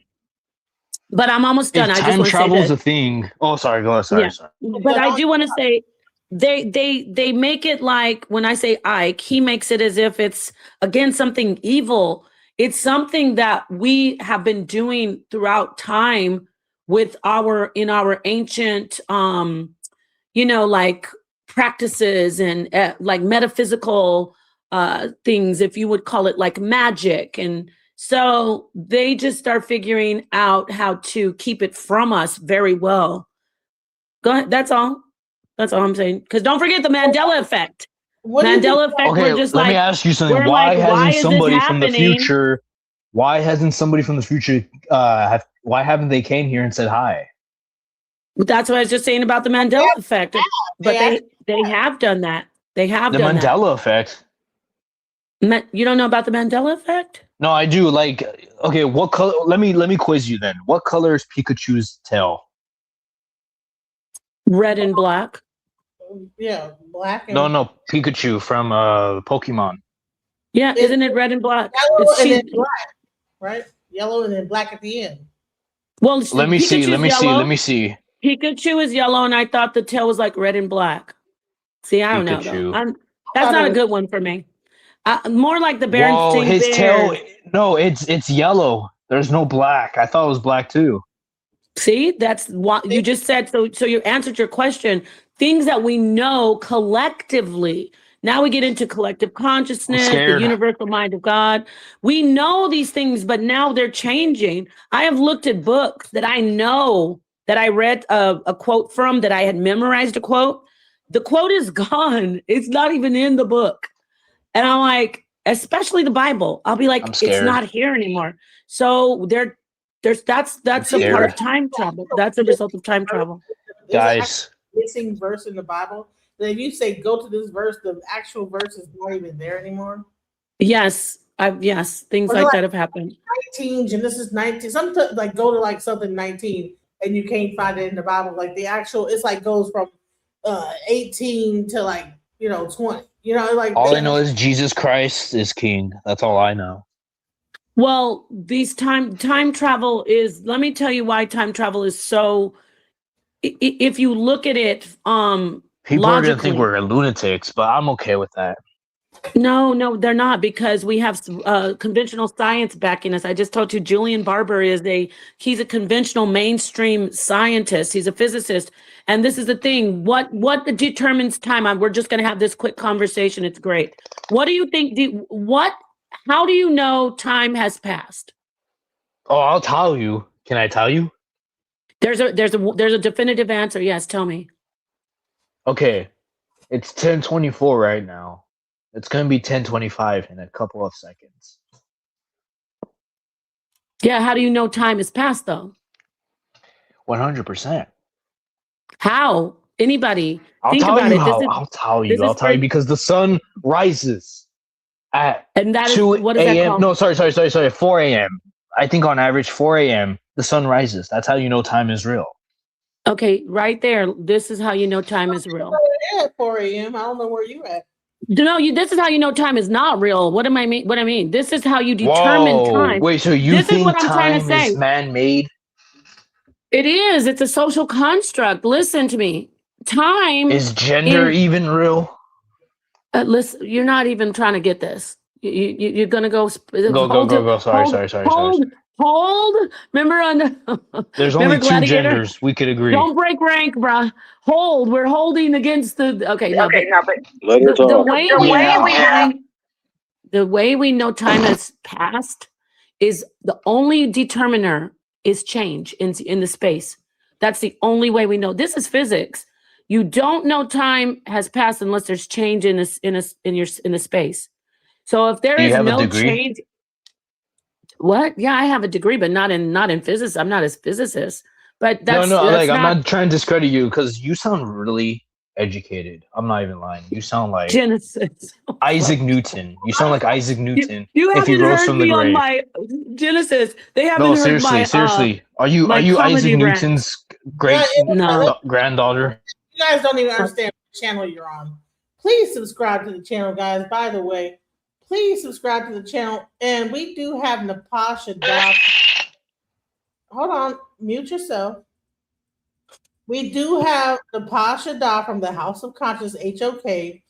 S10: But I'm almost done.
S7: If
S10: I just
S7: time
S10: want to say
S7: travel is
S10: this.
S7: a thing. Oh, sorry. Go ahead. Sorry.
S10: Yeah.
S7: Sorry.
S10: But I do want to say they make it like, when I say Ike, he makes it as if it's, again, something evil. It's something that we have been doing throughout time with our ancient, like practices and like metaphysical things, if you would call it, like magic. And so they just start figuring out how to keep it from us very well. Go ahead. That's all I'm saying. Because don't forget the Mandela effect. Mandela effect.
S7: Okay,
S10: We're just
S7: let
S10: like,
S7: me ask you something.
S10: we're
S7: Why
S10: like,
S7: hasn't
S10: is
S7: somebody
S10: this
S7: from the
S10: happening?
S7: future? Why hasn't somebody from the future? Why haven't they came here and said hi?
S10: That's what I was just saying about the Mandela effect. But they have done that. They have
S7: The
S10: done
S7: Mandela effect.
S10: that. You don't know about the Mandela effect?
S7: No, I do. Like, okay, what color? Let me quiz you then. What color is Pikachu's tail?
S10: Red and black.
S2: Yeah, black. And
S7: No, Pikachu from Pokemon.
S10: Yeah, isn't it red and black?
S2: Yellow and then black, right? Yellow and then black at the end.
S10: Well,
S7: Let me see. Let me see.
S10: Pikachu is yellow, and I thought the tail was like red and black. See, I don't know
S7: Pikachu.
S10: though. That's not a good one for me. More like the Berenstain
S7: Whoa, his
S10: Bears.
S7: tail. No, it's yellow. There's no black. I thought it was black too.
S10: See, that's what you just said. So you answered your question. Things that we know collectively. Now we get into collective consciousness, the universal mind of God. We know these things, but now they're changing. I have looked at books that I know that I read a quote from, that I had memorized a quote. The quote is gone. It's not even in the book. And I'm like, especially the Bible. I'll be like, it's not here anymore. So that's a part of time travel. That's a result of time travel.
S7: Guys,
S2: missing verse in the Bible. Then if you say go to this verse, the actual verse is not even there anymore.
S10: Yes, things like that have happened.
S2: 19 Genesis 19. Sometimes like go to like something 19 and you can't find it in the Bible. Like the actual, it's like goes from 18 to like 20. Like
S7: all I know is Jesus Christ is king. That's all I know.
S10: Well, these time travel is, let me tell you why time travel is so, if you look at it
S7: People
S10: logically,
S7: are gonna think we're lunatics, but I'm okay with that.
S10: No, they're not, because we have conventional science backing us. I just told you Julian Barber he's a conventional mainstream scientist. He's a physicist. And this is the thing. What determines time? We're just going to have this quick conversation. It's great. What do you think? How do you know time has passed?
S7: Oh, I'll tell you. Can I tell you?
S10: There's a definitive answer. Yes, tell me.
S7: Okay. It's 10:24 right now. It's going to be 10:25 in a couple of seconds.
S10: Yeah, how do you know time has passed though?
S7: 100%.
S10: How? Anybody?
S7: I'll
S10: Think
S7: tell
S10: about
S7: you
S10: it.
S7: how. I'll tell you because the sun rises at 2 a.m. No, sorry. 4 a.m. I think on average 4 a.m. the sun rises. That's how you know time is real.
S10: Okay, right there. This is how you know time is real.
S2: At 4 a.m. I don't know where you at.
S10: No, this is how you know time is not real. What I mean? This is how you determine time.
S7: Wait, so you think time is man-made?
S10: It is. It's a social construct. Listen to me. Time
S7: is gender even real?
S10: Listen, you're not even trying to get this. You're gonna go.
S7: Go. Sorry.
S10: Hold. Remember
S7: There's only two genders. We could agree.
S10: Don't break rank, bruh. Hold. We're holding against the. Okay, now, but
S8: let her talk.
S10: The way we know time has passed is the only determiner is change in the space. That's the only way we know. This is physics. You don't know time has passed unless there's change in the space. So if there is no change, what? Yeah, I have a degree, but not in physics. I'm not a physicist. But that's
S7: I'm not trying to discredit you because you sound really educated. I'm not even lying. You sound like
S10: Genesis.
S7: Isaac Newton. You sound like Isaac Newton
S10: if he rose from the grave. On my Genesis. They haven't heard my
S7: seriously. Are you Isaac Newton's great granddaughter?
S2: You guys don't even understand what channel you're on. Please subscribe to the channel, guys. By the way, please subscribe to the channel. And we do have Napasha Doc. Hold on, mute yourself. We do have Napasha Da from the House of Conscience, HOK,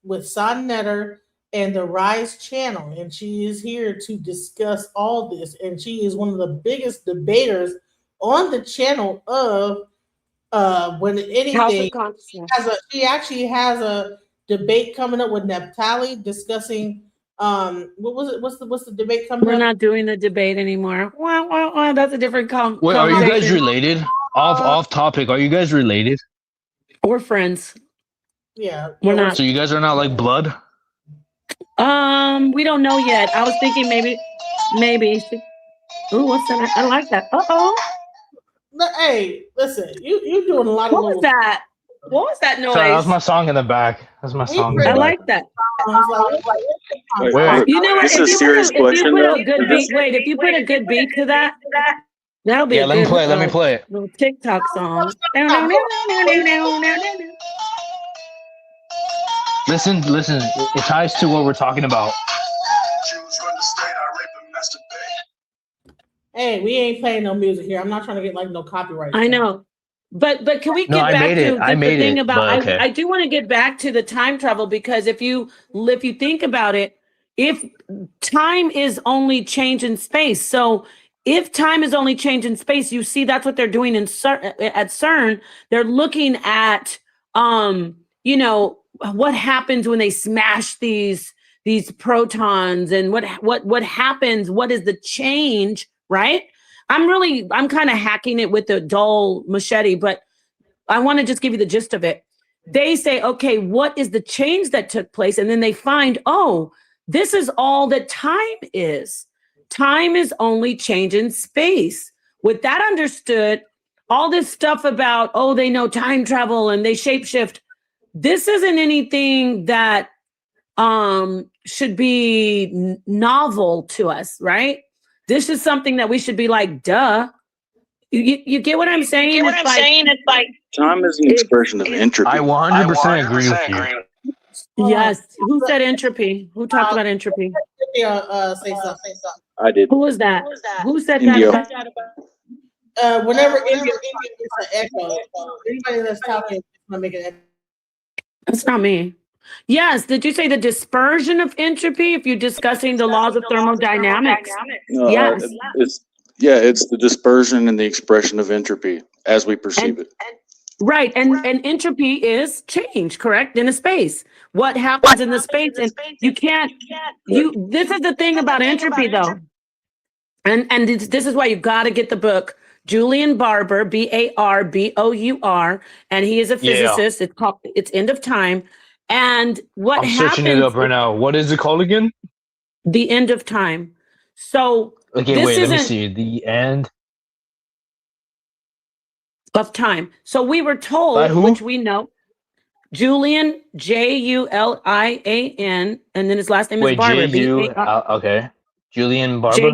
S2: with Son Netter and the Rise channel. And she is here to discuss all this. And she is one of the biggest debaters on the channel of when anything. She actually has a debate coming up with Neptali discussing what was it? What's the debate coming up?
S10: We're not doing the debate anymore. That's a different
S7: Wait, are you guys related? Off topic. Are you guys related?
S10: We're friends.
S2: Yeah.
S10: We're not.
S7: So you guys are not like blood?
S10: We don't know yet. I was thinking maybe. Ooh, what's that? I like that.
S2: Hey, listen, you doing a lot of.
S10: What was that? What was that noise?
S7: Sorry, that was my song in the back. That's my song.
S10: I like that.
S7: Wait,
S10: you know what?
S8: This is a serious question.
S10: If you put a good beat to that, that'll be.
S7: Yeah, let me play it. Let me play it.
S10: Little TikTok song.
S7: Listen. It ties to what we're talking about.
S2: Hey, we ain't playing no music here. I'm not trying to get like no copyright.
S10: I know. But can we get back to the thing about I do want to get back to the time travel, because if you think about it, if time is only change in space, so if time is only change in space, you see that's what they're doing at CERN. They're looking at what happens when they smash these protons, and what happens, what is the change, right? I'm kind of hacking it with a dull machete, but I want to just give you the gist of it. They say, okay, what is the change that took place? And then they find, oh, this is all that time is. Time is only change in space. With that understood, all this stuff about, oh, they know time travel and they shapeshift. This isn't anything that should be novel to us, right? This is something that we should be like, duh. You get what I'm saying? It's like
S8: Time is an expression of entropy.
S7: I 100% agree with you.
S10: Yes. Who said entropy? Who talked about entropy?
S2: Say something.
S8: I did.
S10: Who was that? Who said
S8: India.
S10: that?
S2: Whenever India gets an echo, anybody that's talking is going to make an echo.
S10: That's not me. Yes. Did you say the dispersion of entropy if you're discussing the laws of thermodynamics? Yes.
S8: It's the dispersion and the expression of entropy as we perceive it.
S10: Right. And entropy is change, correct? In a space. What happens in the space? And you can't, this is the thing about entropy though. And this is why you've got to get the book, Julian Barbour, Barbour, and he is a physicist.
S7: Yeah.
S10: It's End of Time. And what
S7: I'm
S10: happens?
S7: searching it up right now. What is it called again?
S10: The End of Time. So
S7: okay, wait, let me see. The End
S10: of Time. So we were told, which we know, Julian, Julian, and then his last name is Barbour.
S7: Okay. Julian Barbour?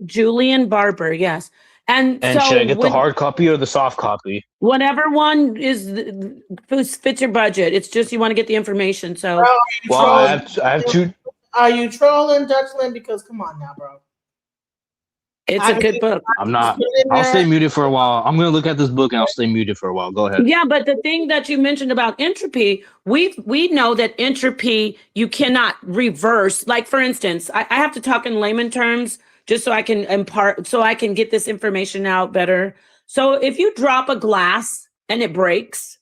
S10: Julian Barbour, yes. And so
S7: should I get the hard copy or the soft copy?
S10: Whatever one fits your budget. It's just you want to get the information. So,
S7: I have two.
S2: Are you trolling, Dutchland? Because come on now, bro.
S10: It's a good book.
S7: I'm not. I'll stay muted for a while. I'm going to look at this book and I'll stay muted for a while. Go ahead.
S10: Yeah, but the thing that you mentioned about entropy, we know that entropy you cannot reverse. Like for instance, I have to talk in layman terms just so I can impart, so I can get this information out better. So if you drop a glass and it breaks,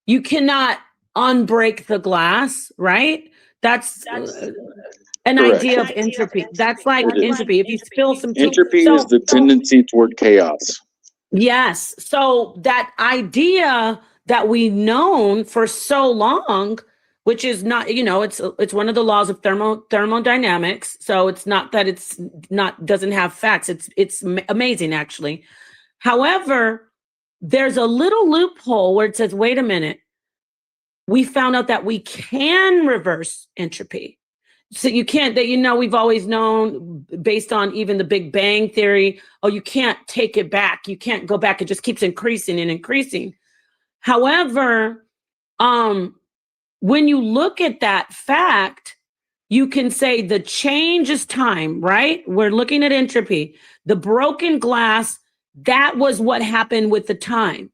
S10: you cannot unbreak the glass, right? That's an idea of entropy. That's like entropy. If you spill some tea,
S8: entropy is the tendency toward chaos.
S10: Yes. So that idea that we've known for so long, which is not, it's one of the laws of thermodynamics. So it's not that it's not doesn't have facts. It's amazing actually. However, there's a little loophole where it says, wait a minute, we found out that we can reverse entropy. So you can't, we've always known based on even the Big Bang theory, you can't take it back. You can't go back. It just keeps increasing and increasing. However, when you look at that fact, you can say the change is time, right? We're looking at entropy. The broken glass, that was what happened with the time.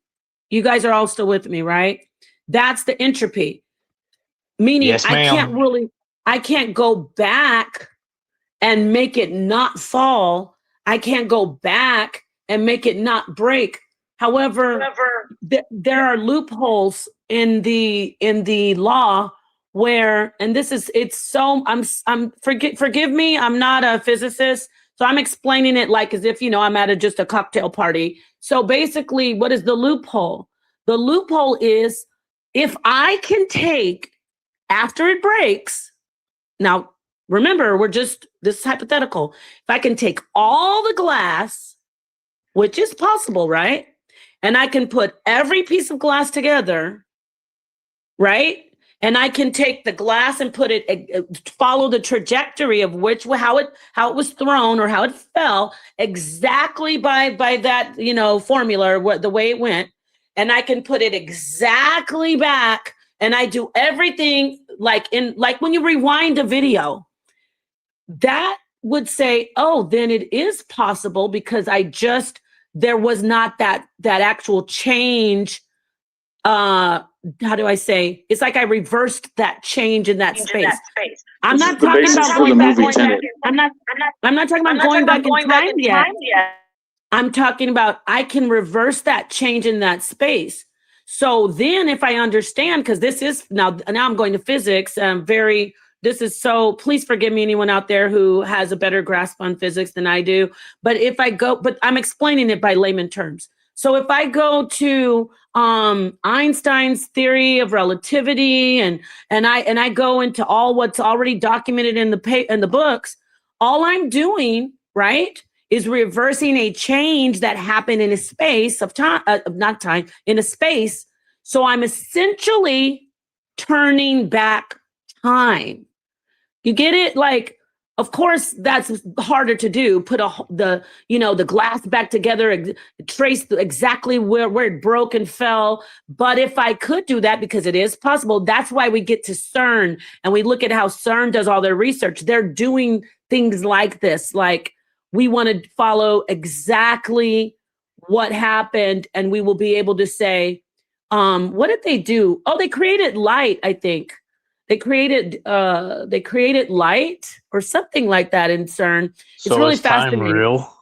S10: You guys are all still with me, right? That's the entropy. Meaning
S7: Yes, ma'am.
S10: I can't go back and make it not fall. I can't go back and make it not break. However, there are loopholes in the law where, and this is, it's so, forgive me, I'm not a physicist, so I'm explaining it like as if, I'm at just a cocktail party. So basically, what is the loophole? The loophole is if I can take, after it breaks, now remember, this is hypothetical. If I can take all the glass, which is possible, right? And I can put every piece of glass together, right? And I can take the glass and put it, follow the trajectory of how it was thrown or how it fell exactly by that, formula, or the way it went. And I can put it exactly back, and I do everything like when you rewind a video. That would say, oh, then it is possible because there was not that actual change. How do I say? It's like I reversed that change in that space. I'm not talking about going back in time. I'm not talking about going back in time yet. I'm talking about I can reverse that change in that space. So then if I understand, because this is now I'm going to physics, please forgive me, anyone out there who has a better grasp on physics than I do. But I'm explaining it by layman terms. So if I go to Einstein's theory of relativity and I go into all what's already documented in the books, all I'm doing, right, is reversing a change that happened in a space of time, in a space. So I'm essentially turning back time. You get it? Like, of course, that's harder to do. Put the glass back together, trace exactly where it broke and fell. But if I could do that, because it is possible, that's why we get to CERN and we look at how CERN does all their research. They're doing things like this. Like, we want to follow exactly what happened, and we will be able to say, what did they do? Oh, they created light, I think. They created light or something like that in CERN. It's really fascinating.
S7: Time real?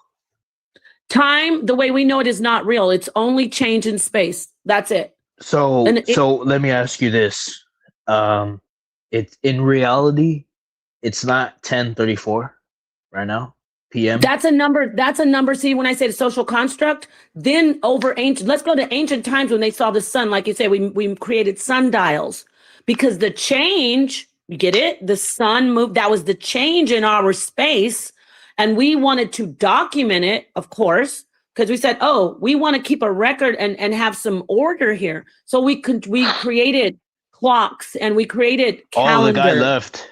S10: Time, the way we know it, is not real. It's only change in space. That's it.
S7: So let me ask you this. It's in reality, it's not 10:34 right now PM.
S10: That's a number. See, when I say the social construct, then let's go to ancient times when they saw the sun. Like you say, we created sundials. Because the change, you get it? The sun moved. That was the change in our space. And we wanted to document it, of course, because we said, oh, we want to keep a record and have some order here. So we created clocks and we created calendars.
S7: Oh, the guy left.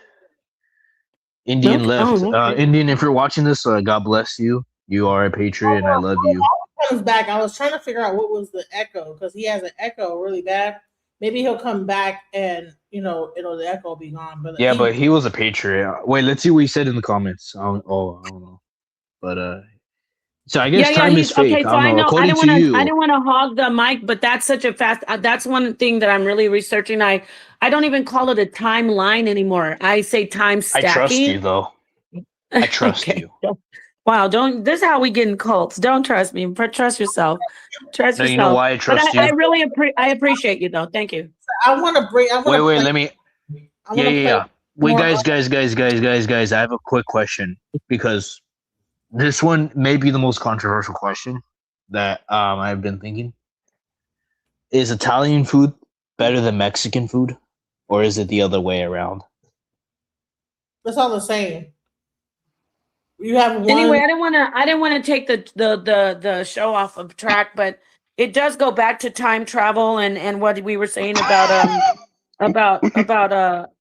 S7: Indian left. Okay. Indian, if you're watching this, God bless you. You are a patriot and I love you.
S2: Comes back. I was trying to figure out what was the echo, because he has an echo really bad. Maybe he'll come back and, the echo will be gone. But
S7: yeah, but he was a patriot. Wait, let's see what he said in the comments. I don't know. But so I guess time is fake.
S10: Okay, so I know. I didn't want to hog the mic, but that's such a fast. That's one thing that I'm really researching. I don't even call it a timeline anymore. I say time stacking.
S7: I trust you, though. I trust you.
S10: Wow, this is how we get in cults. Don't trust me. Trust yourself. Trust yourself.
S7: You know why I trust you?
S10: I really appreciate you, though. Thank you.
S2: I want to bring.
S7: Wait. Let me. Yeah. Wait, guys. I have a quick question, because this one may be the most controversial question that I've been thinking. Is Italian food better than Mexican food, or is it the other way around?
S2: It's all the same. You have one.
S10: Anyway, I didn't want to take the show off of track, but it does go back to time travel and what we were saying about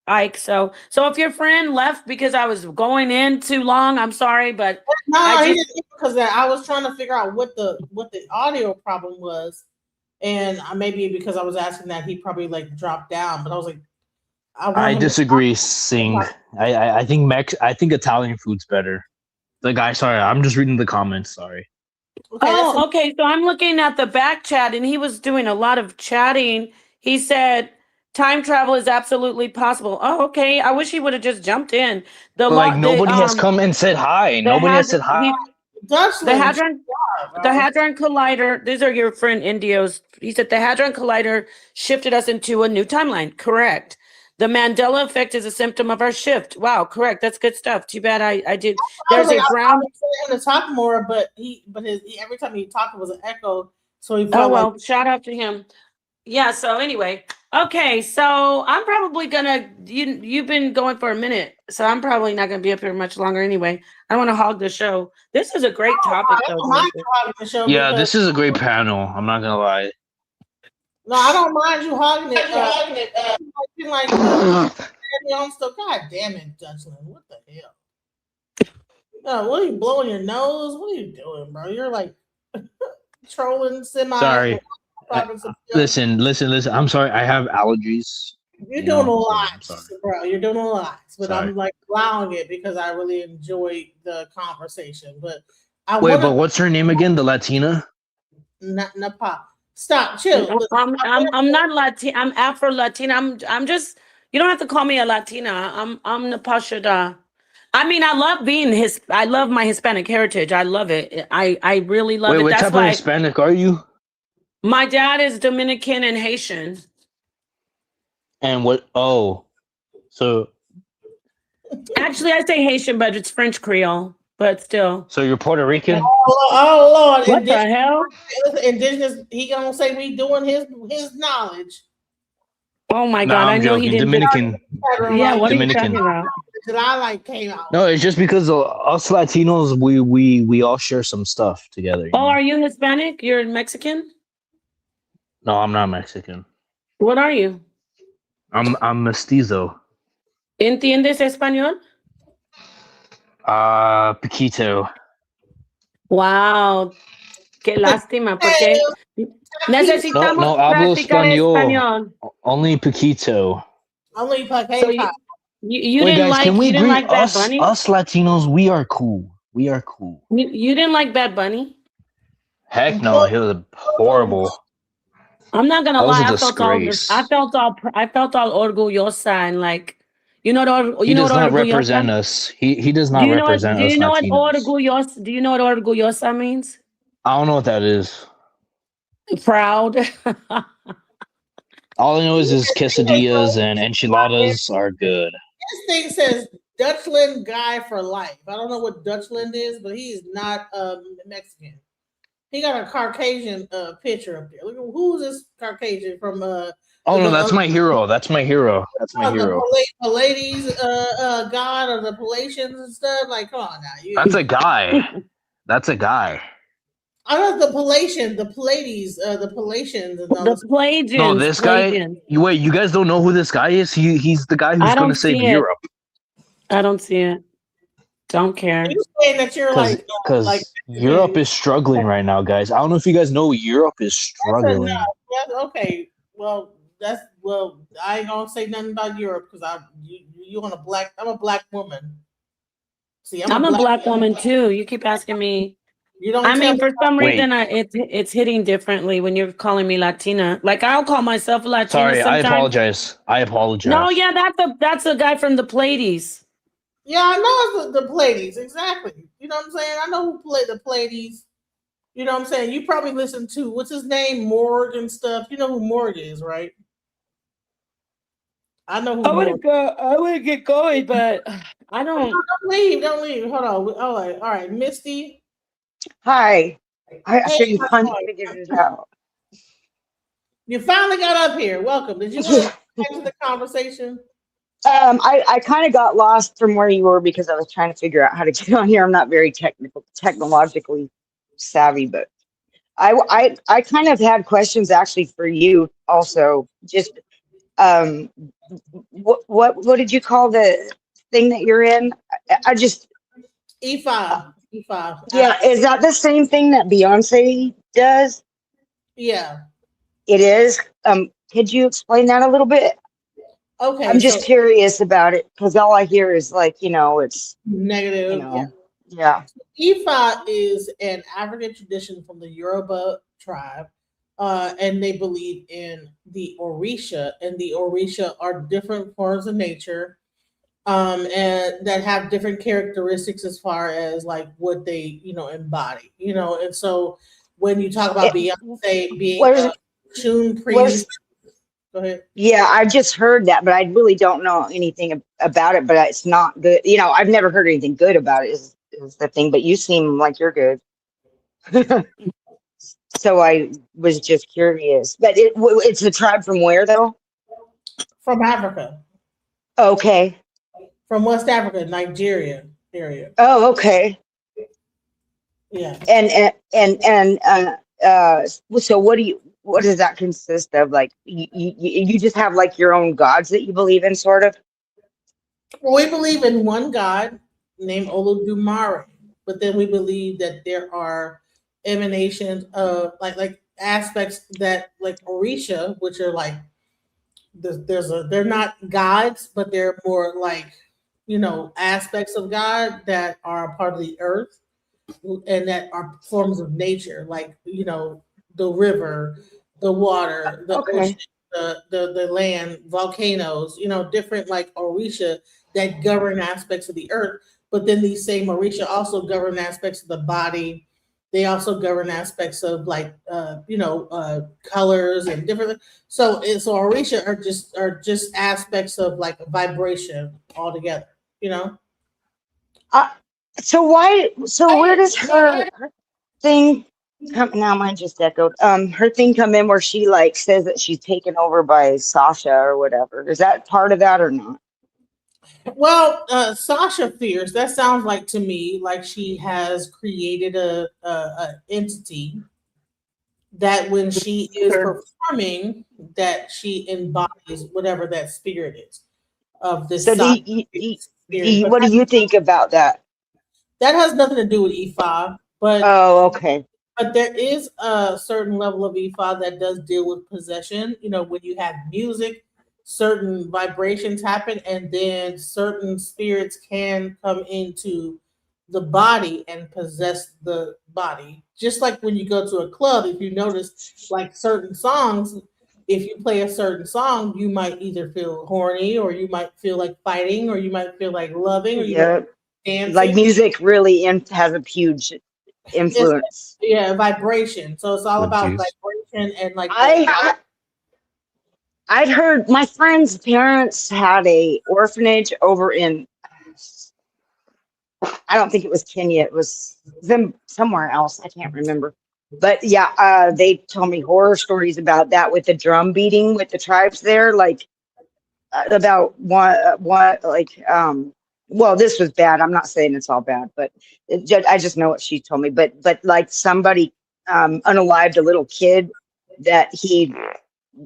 S10: Ike. So if your friend left because I was going in too long, I'm sorry, but
S2: no, because I was trying to figure out what the audio problem was, And maybe because I was asking that, he probably like dropped down. But I was like,
S7: I disagree, Singh. I think I think Italian food's better. The guy, sorry, I'm just reading the comments. Sorry.
S10: Okay, okay. So I'm looking at the back chat, and he was doing a lot of chatting. He said time travel is absolutely possible. Oh, okay. I wish he would have just jumped in.
S7: Like nobody has come and said hi. Nobody has said hi.
S10: The Hadron Collider, these are your friend Indio's. He said the Hadron Collider shifted us into a new timeline. Correct. The Mandela effect is a symptom of our shift. Wow, correct. That's good stuff. Too bad I did. There's a ground.
S2: I was him to talk more, but every time he talked, it was an echo. So he
S10: Oh
S2: felt
S10: well,
S2: like
S10: shout out to him. Yeah. So anyway, okay. So I'm probably gonna. You've been going for a minute, so I'm probably not gonna be up here much longer anyway. I don't want to hog the show. This is a great topic,
S2: I
S10: though.
S2: don't mind you hogging the show.
S7: Yeah,
S2: because-
S7: this is a great panel. I'm not gonna lie.
S2: No, I don't mind you hogging it. Like on stuff. God damn it, Dutchland. What the hell? What are you blowing your nose? What are you doing, bro? You're like trolling semi.
S7: Sorry. Listen. I'm sorry. I have allergies.
S2: You're doing a lot,
S7: I'm sorry.
S2: bro. You're doing a lot, but
S7: Sorry.
S2: I'm like allowing it because I really enjoyed the conversation. But
S7: But what's her name again? The Latina?
S2: Napa. Stop, chill.
S10: I'm not Latina. I'm Afro Latina. I'm just. You don't have to call me a Latina. I'm Napashada. I mean, I love being I love my Hispanic heritage. I love it. I really love it.
S7: What
S10: That's
S7: type
S10: why
S7: of Hispanic are you?
S10: my dad is Dominican and Haitian.
S7: And what? Oh, so
S10: Actually, I say Haitian, but it's French Creole. But still.
S7: So you're Puerto Rican?
S2: Oh Lord!
S10: What the hell?
S2: Indigenous. He gonna say we doing his knowledge.
S10: Oh my
S7: No,
S10: God!
S7: I'm
S10: I know
S7: joking.
S10: he didn't.
S7: Dominican.
S10: Yeah, what
S7: Dominican.
S10: are you talking about?
S2: That I came out.
S7: No, it's just because us Latinos, we all share some stuff together.
S10: Oh, are you Hispanic? You're Mexican?
S7: No, I'm not Mexican.
S10: What are you?
S7: I'm mestizo.
S10: ¿Entiendes español?
S7: Poquito.
S10: Wow. Qué lástima, porque necesitamos
S7: No hablo
S10: practicar español.
S7: Only poquito.
S2: Only poquito.
S10: So you
S7: Wait,
S10: didn't
S7: guys, can we
S10: you didn't
S7: agree?
S10: like Bad Bunny?
S7: Us Latinos, we are cool. We are cool.
S10: You didn't like Bad Bunny?
S7: Heck no, he was horrible.
S10: I'm not gonna
S7: That was
S10: lie.
S7: a
S10: I felt all orgullosa and like, you know what?
S7: He does not represent us. He does not represent us.
S10: Do you know
S7: Latinos.
S10: what orgullosa? Do you know what orgullosa means?
S7: I don't know what that is.
S10: Proud.
S7: All I know is his quesadillas and enchiladas are good.
S2: This thing says Dutchland guy for life. I don't know what Dutchland is, but he's not Mexican. He got a Caucasian picture up there. Look, who's this Caucasian from?
S7: Oh no, that's my hero. That's my hero. That's my hero.
S2: The ladies, god or the Palatians and stuff. Like, come on now.
S7: That's a guy. That's a guy.
S2: I know the Palatians, the Pallades, the Palatians. And
S10: the Palladians.
S7: No, this guy. Wait, you guys don't know who this guy is? He's the guy who's going to save Europe.
S10: I don't see it. Don't care.
S2: You saying that you're
S7: because Europe is struggling right now, guys. I don't know if you guys know Europe is struggling.
S2: Okay, well, I ain't gonna say nothing about Europe because you on I'm a black woman. See,
S10: I'm a black woman too. You keep asking me.
S2: You don't.
S10: I mean, for some reason, it's hitting differently when you're calling me Latina. Like I'll call myself a Latina.
S7: Sorry,
S10: sometimes.
S7: I apologize.
S10: No, yeah, that's a guy from the Pleiades.
S2: Yeah, I know it's the Pleiades, exactly. You know what I'm saying? I know who played the Pleiades. You know what I'm saying? You probably listen to what's his name, Morg and stuff. You know who Morg is, right? I know who.
S10: I would get going, but I don't.
S2: Don't leave. Hold on. All right, Misty.
S13: Hi. I you finally figured it out.
S2: You finally got up here. Welcome. Did you want to get to the conversation?
S13: I kind of got lost from where you were because I was trying to figure out how to get on here. I'm not very technologically savvy, but I kind of had questions actually for you also. Just what did you call the thing that you're in? I just
S2: EFA.
S13: Yeah, is that the same thing that Beyonce does?
S2: Yeah.
S13: It is. Could you explain that a little bit?
S2: Okay,
S13: I'm just curious about it because all I hear is like, it's
S2: negative.
S13: Yeah.
S2: EFA is an African tradition from the Yoruba tribe, and they believe in the Orisha, and the Orisha are different forms of nature, and that have different characteristics as far as like what they, embody, and so when you talk about Beyonce being a tune priest, go ahead.
S13: Yeah, I've just heard that, but I really don't know anything about it. But it's not good. I've never heard anything good about it. Is the thing? But you seem like you're good. So I was just curious. But it's a tribe from where though?
S2: From Africa.
S13: Okay.
S2: From West Africa, Nigeria area.
S13: Oh, okay.
S2: Yeah.
S13: So what does that consist of? Like you just have like your own gods that you believe in, sort of?
S2: Well, we believe in one God named Olodumare, but then we believe that there are emanations of like aspects that like Orisha, which are like they're not gods, but they're more like aspects of God that are part of the earth and that are forms of nature, like the river, the water, the ocean, the land, volcanoes, different like Orisha that govern aspects of the earth. But then these same Orisha also govern aspects of the body. They also govern aspects of like colors and different. So Orisha are just aspects of like vibration altogether.
S13: So where does her thing come now? Mine just echoed. Her thing come in where she like says that she's taken over by Sasha or whatever. Is that part of that or not?
S2: Well, Sasha fears that sounds like to me like she has created a entity that when she is performing, that she embodies whatever that spirit is of this.
S13: So what do you think about that?
S2: That has nothing to do with EFA, but
S13: okay.
S2: But there is a certain level of EFA that does deal with possession. When you have music, certain vibrations happen, and then certain spirits can come into the body and possess the body. Just like when you go to a club, if you notice, like certain songs, if you play a certain song, you might either feel horny, or you might feel like fighting, or you might feel like loving, or you might dancing.
S13: Like music really has a huge influence.
S2: Vibration. So it's all about vibration and like.
S13: I'd heard my friend's parents had a orphanage over in, I don't think it was Kenya. It was them somewhere else. I can't remember. But yeah, they told me horror stories about that with the drum beating with the tribes there, like about what well, this was bad. I'm not saying it's all bad, but I just know what she told me. But like somebody unalived a little kid that he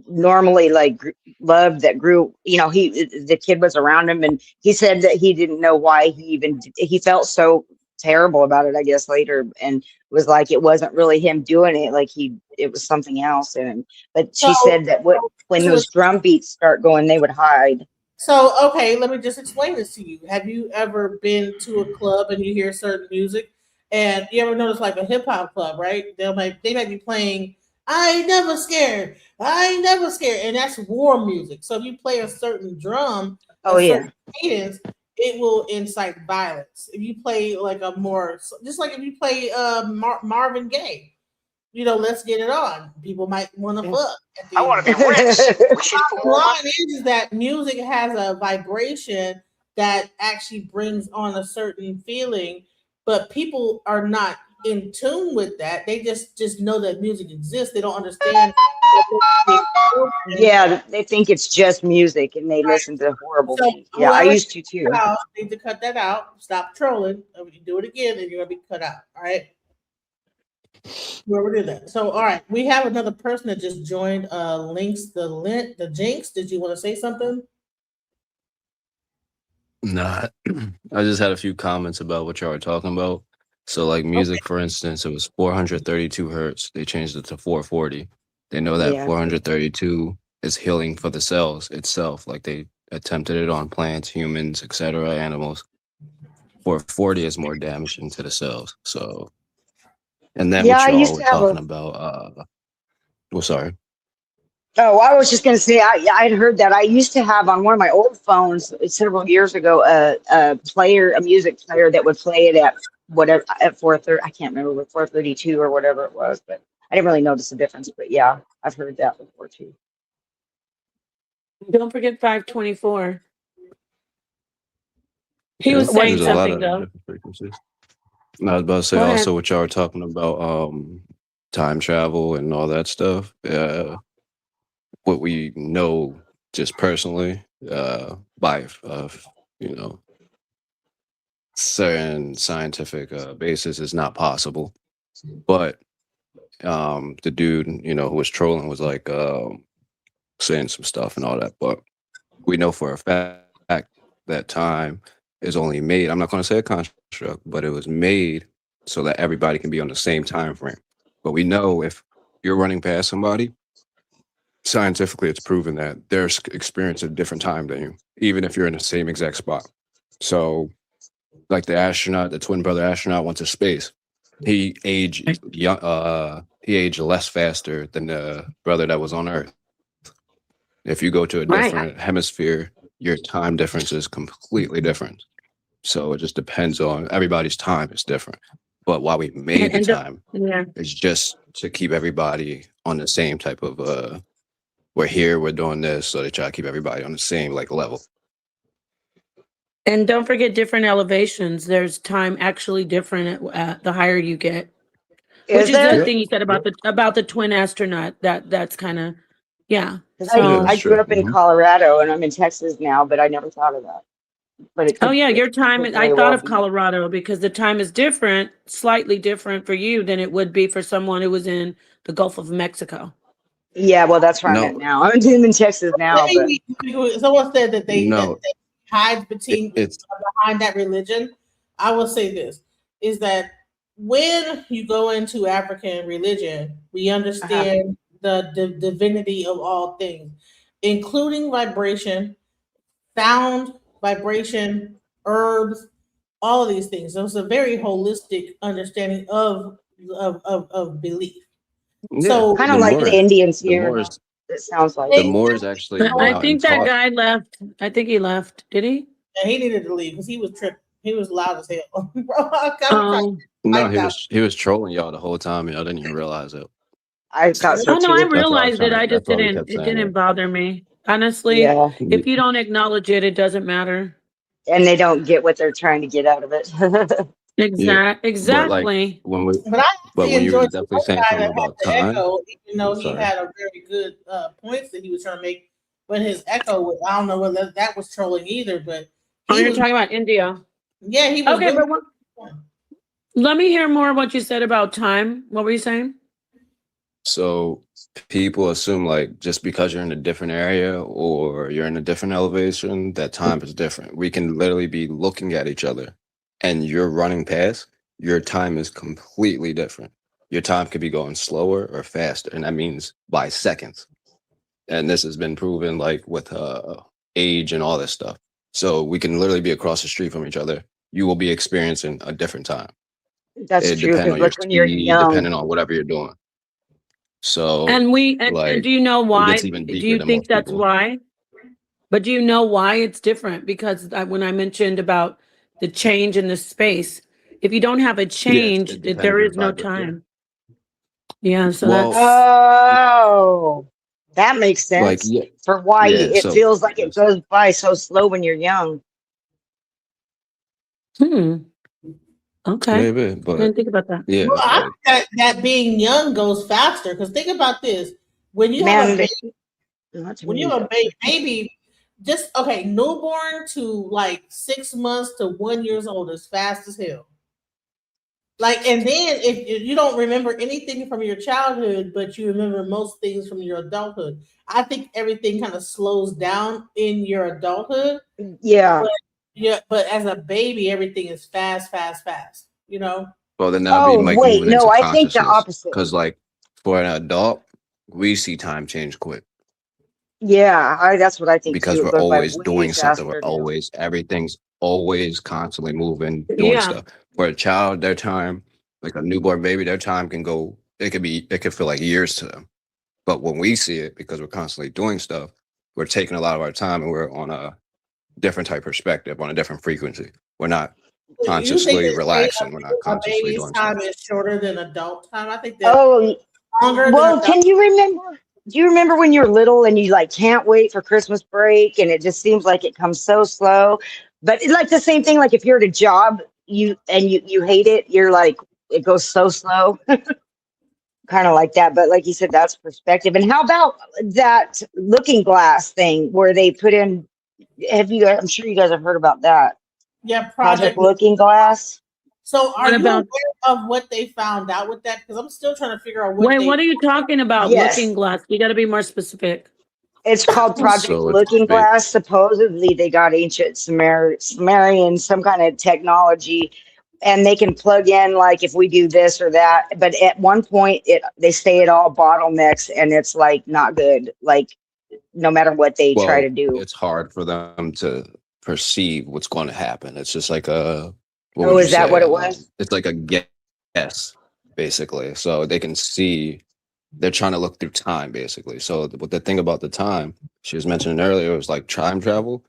S13: normally like loved, that grew, the kid was around him, and he said that he didn't know why he felt so terrible about it, I guess later, and was like it wasn't really him doing it, like it was something else in him. But she said that when those drum beats start going, they would hide.
S2: So, okay, let me just explain this to you. Have you ever been to a club and you hear certain music, and you ever notice like a hip hop club, right? They might be playing "I Ain't Never Scared," "I Ain't Never Scared," and that's war music. So if you play a certain drum, certain cadence, it will incite violence. If you play like a more, just like if you play Marvin Gaye, let's get it on. People might want to fuck.
S12: I want to be rich.
S2: The line is that music has a vibration that actually brings on a certain feeling, but people are not in tune with that. They just know that music exists. They don't understand.
S13: Yeah, they think it's just music, and they listen to horrible things. Yeah, I used to too.
S2: Need to cut that out. Stop trolling. If you do it again, then you're gonna be cut out. All right. Whoever did that. So, all right, we have another person that just joined. The Jinx. Did you want to say something?
S11: Nah, I just had a few comments about what y'all were talking about. So, like music, for instance, it was 432 hertz. They changed it to 440. They know that
S13: Yeah.
S11: 432 is healing for the cells itself. Like they attempted it on plants, humans, etc., animals. 440 is more damaging to the cells. So, and then
S13: Yeah,
S11: what
S13: I used
S11: y'all
S13: to
S11: were
S13: have
S11: talking
S13: a.
S11: about, well, sorry.
S13: Oh, I was just going to say, I'd heard that. I used to have on one of my old phones several years ago a music player that would play it at whatever, at 430. I can't remember what 432 or whatever it was, but I didn't really notice the difference. But yeah, I've heard that before too.
S10: Don't forget 524. He
S11: Yeah,
S10: was saying
S11: there's a lot
S10: something
S11: of
S10: though.
S11: different frequencies. And I was about to say
S10: Go ahead.
S11: also what y'all were talking about, time travel and all that stuff. What we know just personally, by you know, certain scientific basis is not possible. But the dude, who was trolling was like saying some stuff and all that. But we know for a fact that time is only made. I'm not going to say a construct, but it was made so that everybody can be on the same time frame. But we know if you're running past somebody, scientifically, it's proven that they're experiencing a different time than you, even if you're in the same exact spot. So, like the twin brother astronaut went to space. He aged young, he aged less faster than the brother that was on Earth. If you go to a different hemisphere, your time difference is completely different. So it just depends on everybody's time is different. But why we made the time is just to keep everybody on the same type of we're here, we're doing this, so they try to keep everybody on the same level.
S10: And don't forget different elevations. There's time actually different at the higher you get. Which is the thing you said about the twin astronaut. That's kind of So
S13: I grew up in Colorado and I'm in Texas now, but I never thought of that. But it could,
S10: your time.
S13: could
S10: I
S13: very
S10: thought
S13: well
S10: of
S13: be.
S10: Colorado because the time is different, slightly different for you than it would be for someone who was in the Gulf of Mexico.
S13: Yeah, well, that's where I'm at now. I'm in Texas now, but
S2: Someone said that they
S11: No.
S2: hide behind that religion. I will say this is that when you go into African religion, we understand the divinity of all things, including vibration, sound, vibration, herbs, all of these things. So it's a very holistic understanding of belief. So
S13: kind of like the Indians here. It sounds like
S11: the Moors actually went
S10: I
S11: out
S10: think
S11: and
S10: that
S11: taught.
S10: guy left. I think he left. Did he?
S2: Yeah, he needed to leave because he was tripping. He was loud as hell.
S11: No, he was trolling y'all the whole time. Y'all didn't even realize it.
S13: I thought so too.
S10: I realized it. I just didn't. It
S11: saying
S10: didn't bother me. Honestly,
S13: Yeah.
S10: if you don't acknowledge it, it doesn't matter.
S13: And they don't get what they're trying to get out of it.
S10: Exactly.
S2: But
S11: when you were
S2: enjoyed
S11: definitely saying something about time,
S2: echo, even though he
S11: sorry.
S2: had a very good points that he was trying to make. But his echo, I don't know whether that was trolling either. But
S10: you're talking about India.
S2: Yeah, he was.
S10: Okay, let me hear more of what you said about time. What were you saying?
S11: So people assume just because you're in a different area or you're in a different elevation, that time is different. We can literally be looking at each other and you're running past, your time is completely different. Your time could be going slower or faster, and that means by seconds. And this has been proven with age and all this stuff. So we can literally be across the street from each other. You will be experiencing a different time.
S13: That's
S11: it
S13: true.
S11: depends on
S13: Because
S11: your
S13: when you're
S11: speed,
S13: young,
S11: depending on whatever you're doing. So
S10: And do you know
S11: it
S10: why?
S11: gets even
S10: Do
S11: deeper
S10: you
S11: than
S10: think
S11: most
S10: that's
S11: people.
S10: why? But do you know why it's different? Because when I mentioned about the change in the space, if you don't have a change,
S11: it depends
S10: there
S11: on
S10: is no
S11: vibration.
S10: time. Yeah, so
S11: Well,
S10: that's
S13: oh, that makes sense
S11: yeah,
S13: for why it
S11: so
S13: feels like it goes by so slow when you're young.
S10: Okay.
S11: maybe,
S10: I
S11: but
S10: didn't think about that.
S11: yeah,
S2: Well, I think that being young goes faster because think about this: when you have a baby, when you have a baby, just newborn to 6 months to 1 year old is fast as hell. And then if you don't remember anything from your childhood, but you remember most things from your adulthood, I think everything kind of slows down in your adulthood.
S13: Yeah.
S2: But as a baby, everything is fast.
S11: well then that'll be
S13: Oh, wait,
S11: moving into
S13: no, I think the
S11: consciousness.
S13: opposite.
S11: Because for an adult, we see time change quick
S13: Yeah, that's what I think
S11: because
S13: too. It
S11: we're
S13: goes by
S11: always
S13: way
S11: doing something. We're
S13: faster now.
S11: always, everything's always constantly moving, doing
S10: Yeah.
S11: stuff. For a child, their time, like a newborn baby, their time can go, it could feel like years to them. But when we see it, because we're constantly doing stuff, we're taking a lot of our time and we're on a different type of perspective, on a different frequency. We're not
S2: You think
S11: consciously
S2: that
S11: relaxing. We're not
S2: a
S11: consciously
S2: baby's
S11: doing
S2: time
S11: stuff.
S2: is shorter than adult time? I think that
S13: Oh,
S2: longer than
S13: well,
S2: adult.
S13: can you remember? Do you remember when you were little and you like can't wait for Christmas break and it just seems like it comes so slow? But it's like the same thing. Like if you're at a job, you hate it, you're like it goes so slow, kind of like that. But like you said, that's perspective. And how about that looking glass thing where they put in? Have you? I'm sure you guys have heard about that.
S2: Yeah,
S13: Project Looking Glass.
S2: So are
S10: What
S2: you
S10: about-
S2: aware of what they found out with that? Because I'm still trying to figure out what
S10: Wait,
S2: they
S10: what are you talking about?
S13: Yes.
S10: Looking glass. You got to be more specific.
S13: It's called Project
S11: So it's
S13: Looking
S11: big.
S13: Glass. Supposedly, they got ancient Sumerian, some kind of technology, and they can plug in like if we do this or that. But at one point, they say it all bottlenecks, and it's like not good. Like no matter what they try to do.
S11: It's hard for them to perceive what's going to happen. It's just like a.
S13: Oh, is that what it was?
S11: It's like a guess, basically. So they can see. They're trying to look through time, basically. So the thing about the time she was mentioning earlier was like time travel.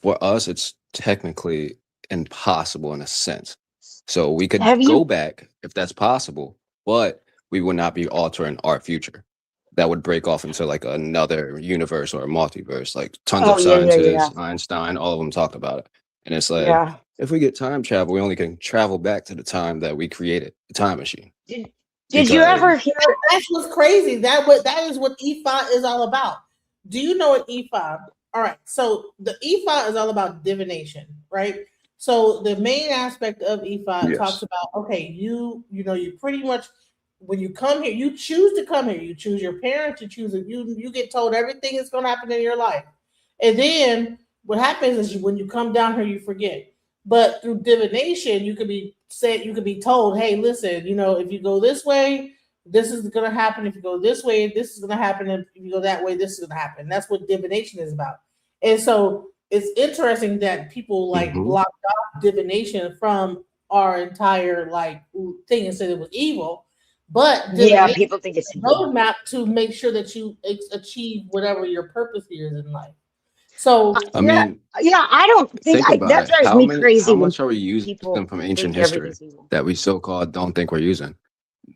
S11: For us, it's technically impossible in a sense. So we could go back if that's possible, but we would not be altering our future. That would break off into like another universe or a multiverse. Like tons of scientists, Einstein, all of them talked about it. And it's like, if we get time travel, we only can travel back to the time that we created the time machine.
S13: Did you ever hear?
S2: That's what's crazy. That is what EFA is all about. Do you know what EFA? All right. So the EFA is all about divination, right? So the main aspect of EFA talks about, okay, you pretty much when you come here, you choose to come here. You choose your parents. You choose you get told everything is going to happen in your life, and then what happens is when you come down here, you forget. But through divination, you could be told, hey, listen, if you go this way, this is going to happen. If you go this way, this is going to happen. If you go that way, this is going to happen. That's what divination is about. And so it's interesting that people blocked off divination from our entire thing and said it was evil. But
S13: people think it's
S2: a roadmap to make sure that you achieve whatever your purpose here is in life. So
S11: I mean,
S13: I don't think that drives me crazy.
S11: How much are we using from ancient history that we so-called don't think we're using?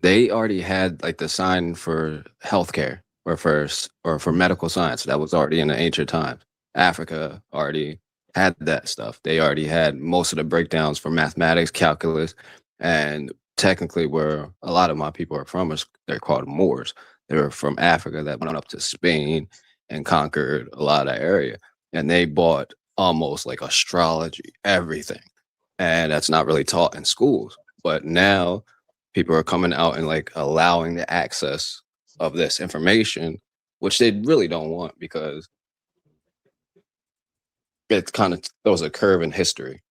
S11: They already had like the sign for healthcare or for medical science that was already in the ancient times. Africa already had that stuff. They already had most of the breakdowns for mathematics, calculus, and technically where a lot of my people are from they're called Moors. They were from Africa that went up to Spain and conquered a lot of that area. And they bought almost like astrology, everything. And that's not really taught in schools. But now people are coming out and like allowing the access of this information, which they really don't want because it kind of throws a curve in history.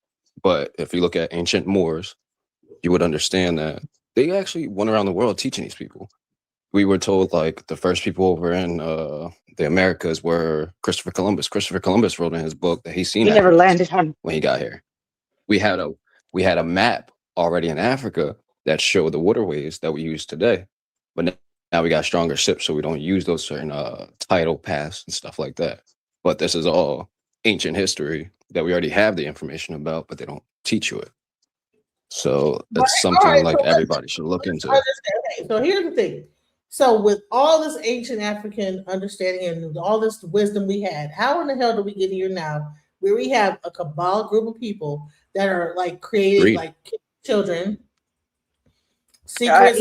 S11: But if you look at ancient Moors, you would understand that they actually went around the world teaching these people. We were told like the first people over in the Americas were Christopher Columbus. Christopher Columbus wrote in his book that he's seen
S13: he never landed on
S11: when he got here. We had a map already in Africa that showed the waterways that we use today. But now we got stronger ships, so we don't use those certain tidal paths and stuff like that. But this is all ancient history that we already have the information about, but they don't teach you it. So that's something everybody should look into.
S2: Okay, so here's the thing. So with all this ancient African understanding and all this wisdom we had, how in the hell do we get here now where we have a cabal group of people that are creating children, secrets,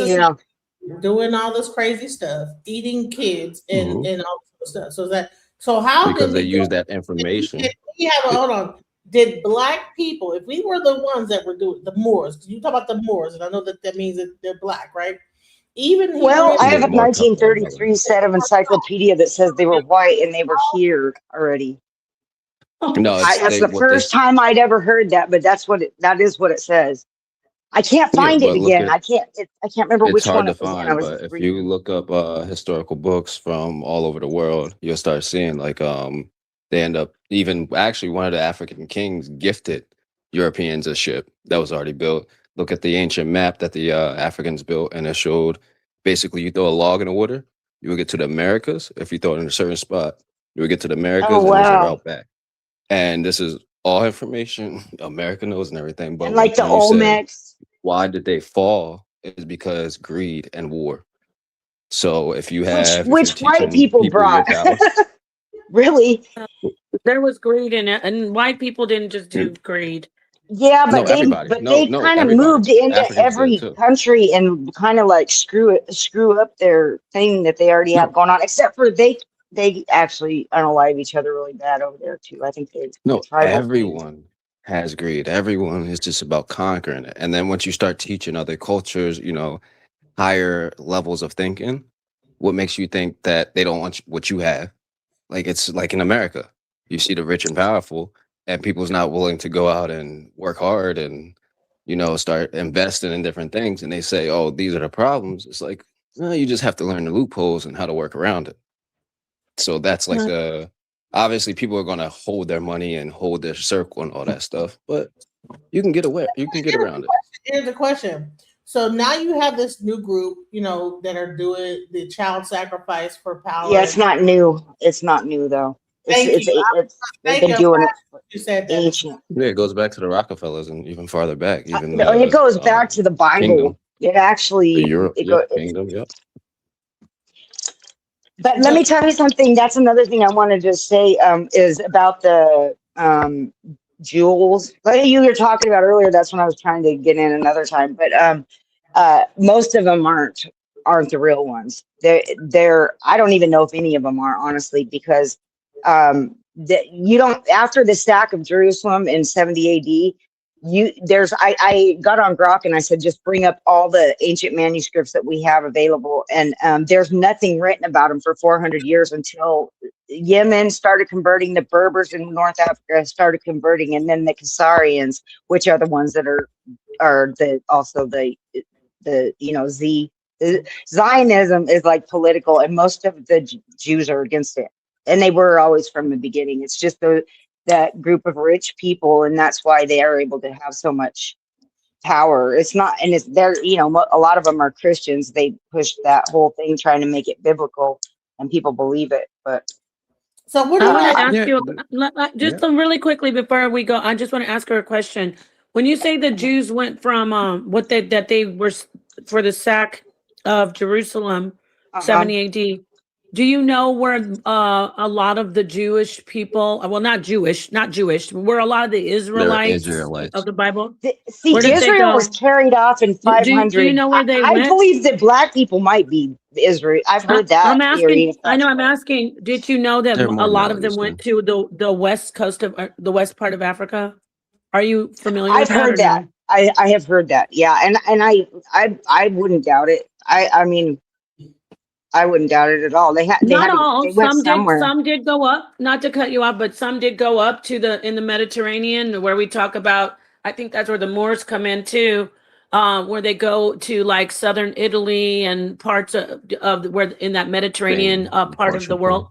S2: doing all this crazy stuff, eating kids and all this stuff. So how
S11: because they use that information.
S2: Hold on. Did black people, if we were the ones that were doing the Moors, because you talk about the Moors, and I know that means that they're black, right?
S13: I have a 1933 set of encyclopedia that says they were white and they were here already.
S11: No,
S13: that's the first time I'd ever heard that, but that is what it says. I can't
S11: Yeah,
S13: find it
S11: but look
S13: again.
S11: at
S13: I can't remember
S11: it's
S13: which
S11: hard
S13: one
S11: to
S13: it was in. I
S11: find,
S13: was
S11: but if
S13: reading.
S11: you look up historical books from all over the world, you'll start seeing like they end up even actually one of the African kings gifted Europeans a ship that was already built. Look at the ancient map that the Africans built, and it showed basically you throw a log in the water, you would get to the Americas. If you throw it in a certain spot, you would get to the
S13: Oh
S11: Americas, and there's a
S13: wow!
S11: route back. And this is all information America knows and everything. But
S13: And like the
S11: when you said
S13: Olmecs.
S11: why did they fall, is because greed and war. So if you're
S13: Which white
S11: teaching
S13: people
S11: people your
S13: brought.
S11: power,
S13: Really?
S10: There was greed in it, and white people didn't just do greed.
S13: Yeah,
S11: no,
S13: but
S11: everybody,
S13: they
S11: no,
S13: kind of
S11: everybody,
S13: moved into
S11: Africans did
S13: every
S11: too.
S13: country and kind of like screw up their thing that they already have
S11: No,
S13: going on. Except for they actually unalive each other really bad over there too. I think the
S11: no,
S13: tribal thing.
S11: everyone has greed. Everyone is just about conquering it. And then once you start teaching other cultures, higher levels of thinking, what makes you think that they don't want what you have? Like it's like in America, you see the rich and powerful, and people's not willing to go out and work hard and start investing in different things. And they say, "Oh, these are the problems." It's like, no, you just have to learn the loopholes and how to work around it. So that's like obviously people are going to hold their money and hold their circle and all that stuff, but you can get away, you can get around it.
S2: Here's the question. So now you have this new group, that are doing the child sacrifice for power.
S13: Yeah, it's not new. It's not new though. They've been doing it for
S2: you said that.
S13: ancient.
S11: Yeah, it goes back to the Rockefellers and even farther back, even
S13: No, it goes back to the Bible.
S11: kingdom,
S13: It actually
S11: the Europe, kingdom, yeah.
S13: But let me tell you something. That's another thing I wanted to say is about the jewels. Like you were talking about earlier, that's when I was trying to get in another time. But most of them aren't the real ones. They're I don't even know if any of them are, honestly, because you don't, after the sack of Jerusalem in 70 AD, I got on Grok and I said, just bring up all the ancient manuscripts that we have available. And there's nothing written about them for 400 years until Yemen started converting, the Berbers in North Africa started converting, and then the Khazarians, which are the ones that are Zionism is like political, and most of the Jews are against it. And they were always from the beginning. It's just that group of rich people, and that's why they are able to have so much power. It's not, and it's there, a lot of them are Christians. They push that whole thing trying to make it biblical, and people believe it. But
S2: so what
S10: I want to ask you just really quickly before we go. I just want to ask her a question. When you say the Jews went from that they were for the sack of Jerusalem, 70 AD. Do you know where a lot of the Jewish people, well, not Jewish, where a lot of the Israelites of the Bible?
S13: See, Israel was carried off in 500.
S10: Do you know where they went?
S13: I believe that black people might be Israel. I've heard that theory.
S10: I'm asking, did you know that a lot of them went to the west coast of the west part of Africa? Are you familiar with that?
S13: I've heard that. I have heard that. Yeah. And I wouldn't doubt it. I mean, I wouldn't doubt it at all. They went somewhere.
S10: Some did go up, not to cut you off, but some did go up in the Mediterranean, where we talk about, I think that's where the Moors come in too, where they go to like southern Italy and parts of where in that Mediterranean part of the world.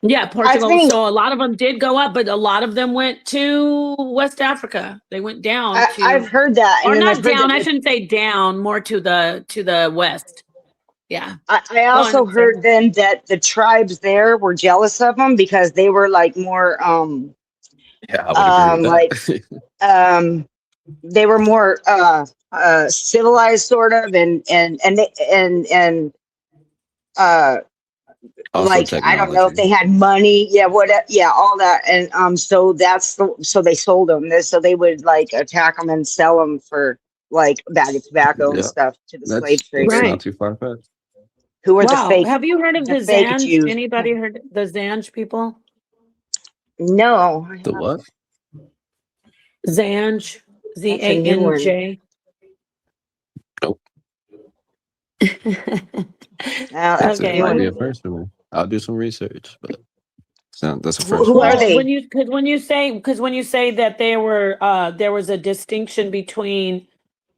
S10: Yeah, Portugal. So a lot of them did go up, but a lot of them went to West Africa. They went down.
S13: I've heard that.
S10: Or not down. I shouldn't say down. More to the west. Yeah.
S13: I also heard then that the tribes there were jealous of them because they were like more they were more civilized sort of and like I don't know if they had money, all that, and so they sold them. So they would like attack them and sell them for like a bag of tobacco and stuff to the slave trade.
S11: That's not too far fetched.
S13: Who are the fake?
S10: Have you heard of the Zanj?
S13: Jews?
S10: Anybody heard the Zanj people?
S13: No.
S11: The what?
S10: Zanj, Z-A-N-J.
S11: Nope.
S13: That's
S11: might be a first for me. I'll do some research, but that's a first.
S13: Who are they?
S10: When you say that there was a distinction between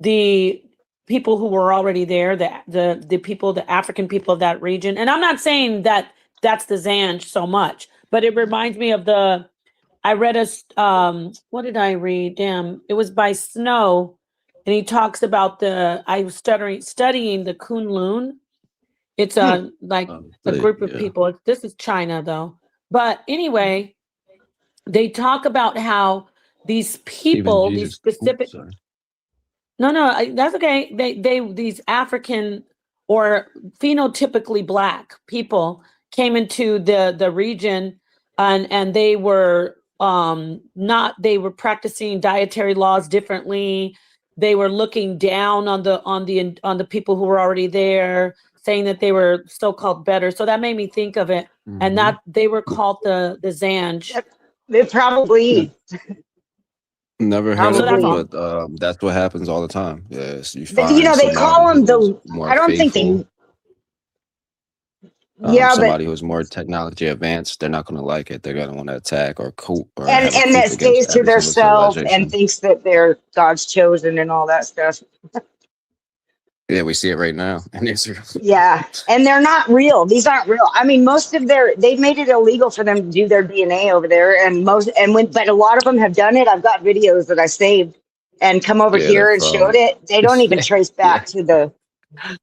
S10: the people who were already there, the people, the African people of that region. And I'm not saying that that's the Zanj so much, but it reminds me of I read what did I read? Damn, it was by Snow. And he talks about I was studying the Kunlun. It's a group of people. This is China though. But anyway, they talk about how these people, these specific, that's okay. These African or phenotypically black people came into the region and they were they were practicing dietary laws differently. They were looking down on the people who were already there, saying that they were so-called better. So that made me think of it. And that they were called the Zanj.
S13: They probably
S11: Never heard of it, but that's what happens all the time. Yes, you find
S13: they call them the. I don't think they.
S11: Somebody who's more technology advanced, they're not going to like it. They're going to want to attack or coup.
S13: And that stays to themselves and thinks that they're God's chosen and all that stuff.
S11: Yeah, we see it right now in Israel.
S13: Yeah, and they're not real. These aren't real. I mean, most of they've made it illegal for them to do their DNA over there, but a lot of them have done it. I've got videos that I saved and come over here and showed it. They don't even trace back to the.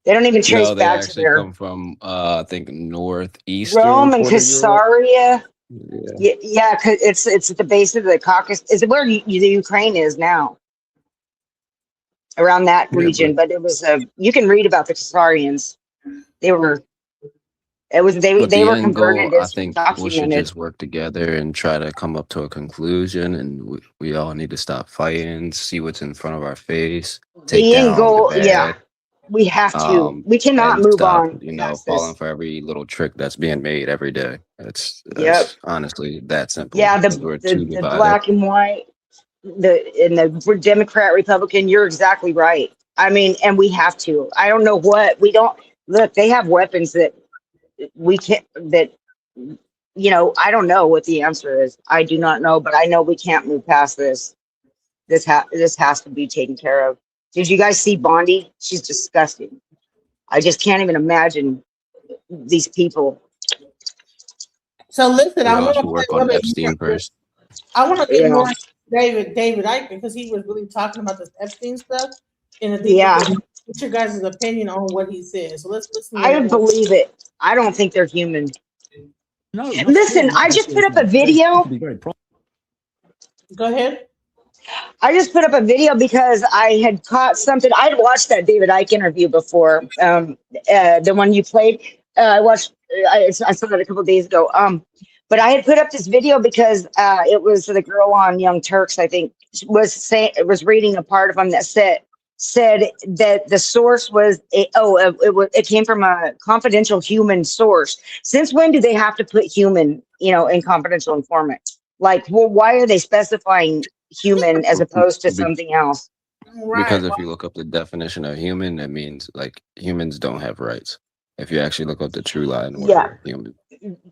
S13: They don't even trace back to their.
S11: Come from I think northeast
S13: Rome and Caesarea. Yeah, because it's at the base of the Caucasus. It's where the Ukraine is now. Around that region, but it was you can read about the Caesarians. They were converted.
S11: I think we should just work together and try to come up to a conclusion, and we all need to stop fighting, see what's in front of our face.
S13: The end goal, we have to. We cannot move on.
S11: Falling for every little trick that's being made every day. It's honestly that simple.
S13: Yeah, the black and white. The Democrat, Republican, you're exactly right. I mean, and we have to. I don't know what we don't look. They have weapons that we can't. That I don't know what the answer is. I do not know, but I know we can't move past this. This has to be taken care of. Did you guys see Bondi? She's disgusting. I just can't even imagine these people.
S2: So listen, I want to
S11: work on Epstein first.
S2: I want to get more. David Icke, because he was really talking about this Epstein stuff, and what's your guys' opinion on what he said? So let's listen.
S13: I don't believe it. I don't think they're human. No. Listen, I just put up a video.
S2: Go ahead.
S13: I just put up a video because I had caught something. I'd watched that David Icke interview before, the one you played. I watched. I saw that a couple of days ago. But I had put up this video because it was the girl on Young Turks, I think, was reading a part of them that said that the source was it came from a confidential human source. Since when do they have to put human, in confidential informant? Like, well, why are they specifying human as opposed to something else?
S11: Because if you look up the definition of human, that means like humans don't have rights. If you actually look up the true line, human.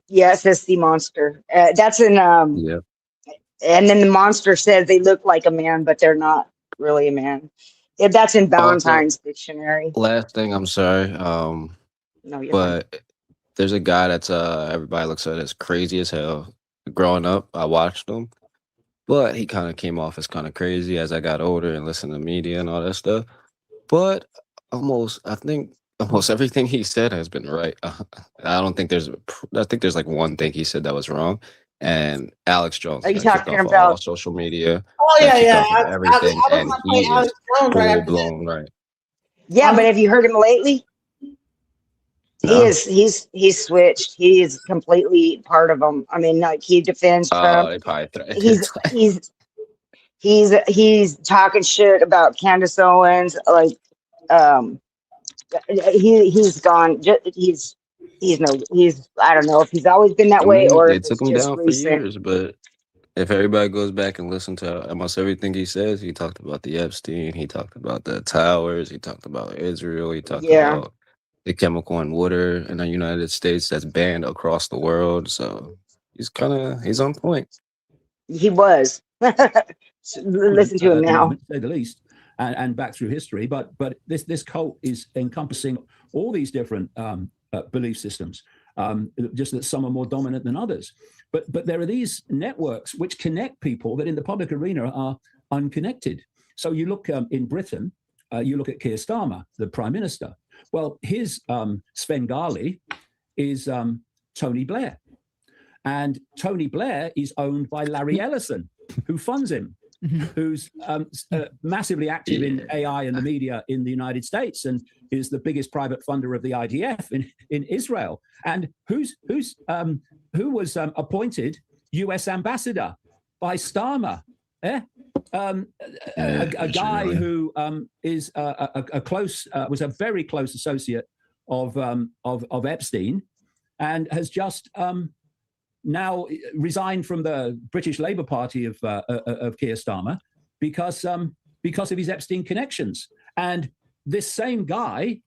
S13: Yeah, it says sea monster. That's in and then the monster says they look like a man, but they're not really a man. That's in Valentine's dictionary.
S11: Last thing, I'm sorry.
S13: No, you're
S11: but fine. There's a guy that's everybody looks at as crazy as hell. Growing up, I watched him, but he kind of came off as kind of crazy as I got older and listened to media and all that stuff. But I think almost everything he said has been right. I think there's like one thing he said that was wrong. And Alex Jones.
S13: Are you talking about
S11: all social media?
S2: Oh yeah.
S11: Everything, and he is full blown right.
S13: Yeah, but have you heard him lately? No. He's switched. He is completely part of them. I mean, like he defends Trump. He's talking shit about Candace Owens. Like, he's gone. I don't know if he's always been that way or
S11: it took him down for years. But if everybody goes back and listen to almost everything he says, he talked about the Epstein, he talked about the towers, he talked about Israel, he talked about the chemical in water in the United States that's banned across the world. So he's on point.
S13: He was. Listen to him now.
S6: To say the least. and back through history. But this cult is encompassing all these different belief systems, just that some are more dominant than others. But there are these networks which connect people that in the public arena are unconnected. So you look in Britain, you look at Keir Starmer, the Prime Minister. Well, his Svengali is Tony Blair. And Tony Blair is owned by Larry Ellison, who funds him, who's massively active in AI and the media in the United States and is the biggest private funder of the IDF in Israel. And who was appointed US ambassador by Starmer. A guy who is was a very close associate of Epstein, and has just now resigned from the British Labour Party of Keir Starmer because of his Epstein connections. And this same guy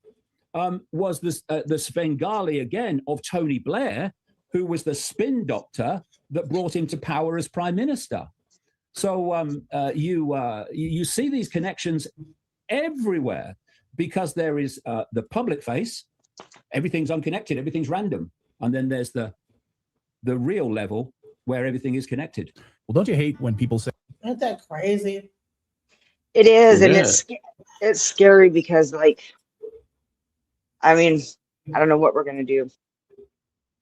S6: was the Svengali again of Tony Blair, who was the spin doctor that brought him to power as Prime Minister. So you see these connections everywhere because there is the public face, everything's unconnected, everything's random, and then there's the real level where everything is connected.
S4: Well, don't you hate when people say,
S2: Isn't that crazy?
S13: It is, and
S11: Yeah.
S13: it's scary because, like, I mean, I don't know what we're gonna do.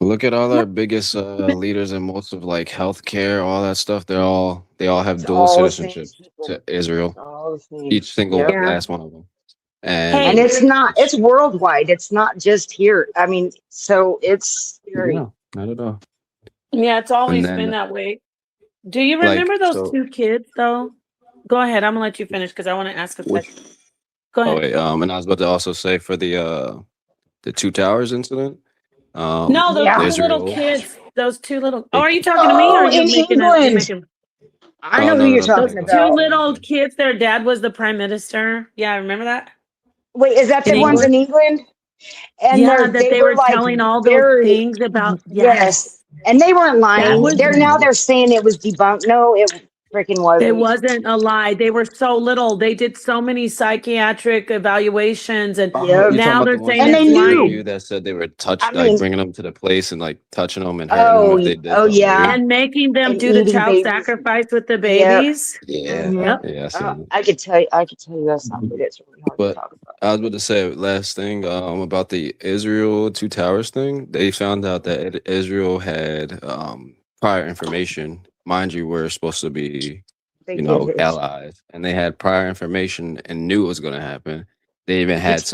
S11: Look at all our biggest leaders in most of like healthcare, all that stuff. They all have
S13: It's
S11: dual
S13: all the same
S11: citizenship
S13: people.
S11: to Israel.
S13: It's all the same.
S11: Each single
S13: Yep.
S11: last one of them.
S13: And it's worldwide. It's not just here. I mean, so it's scary.
S11: No, not at all.
S10: Yeah, it's always
S11: And then,
S10: been that way. Do you
S11: like,
S10: remember those
S11: so-
S10: two kids though? Go ahead. I'm gonna let you finish because I want to ask a question. Go
S11: Oh
S10: ahead.
S11: wait, and I was about to also say for the Two Towers incident.
S10: No, those two
S11: Israel.
S10: little kids. Those two little. Oh, are you talking to me or are you
S13: in
S10: making
S13: England. I know
S11: Oh,
S13: who
S11: no,
S13: you're
S11: no,
S13: talking
S11: no.
S13: about.
S10: two little kids? Their dad was the prime minister. Yeah, remember that?
S13: Wait, is that the
S10: In
S13: ones in
S10: England?
S13: England? And
S10: Yeah, that they were
S13: like
S10: telling all those
S13: very
S10: things about.
S13: yes, and they weren't
S10: That
S13: lying.
S10: was.
S13: They're saying it was debunked. No, it freaking wasn't.
S10: It wasn't a lie. They were so little. They did so many psychiatric evaluations, and
S11: You're talking
S10: now
S11: about
S10: they're
S11: the ones
S10: saying
S11: in the
S10: it's lying.
S11: interview that said they were touched,
S13: I
S11: like
S13: mean-
S11: bringing them to the place and like touching them and hurting them if they did. something weird.
S10: And making them
S13: And
S10: do the
S13: eating
S10: child
S13: babies.
S10: sacrifice with the
S13: Yep.
S10: babies.
S11: Yeah,
S10: Yep.
S11: yeah. I seen
S13: I could tell you that's not good. It's really hard to
S11: But
S13: talk about.
S11: I was about to say last thing about the Israel Two Towers thing. They found out that Israel had prior information. Mind you, we're supposed to be,
S13: They did.
S11: allies, and they had prior information and knew it was going to happen. They even had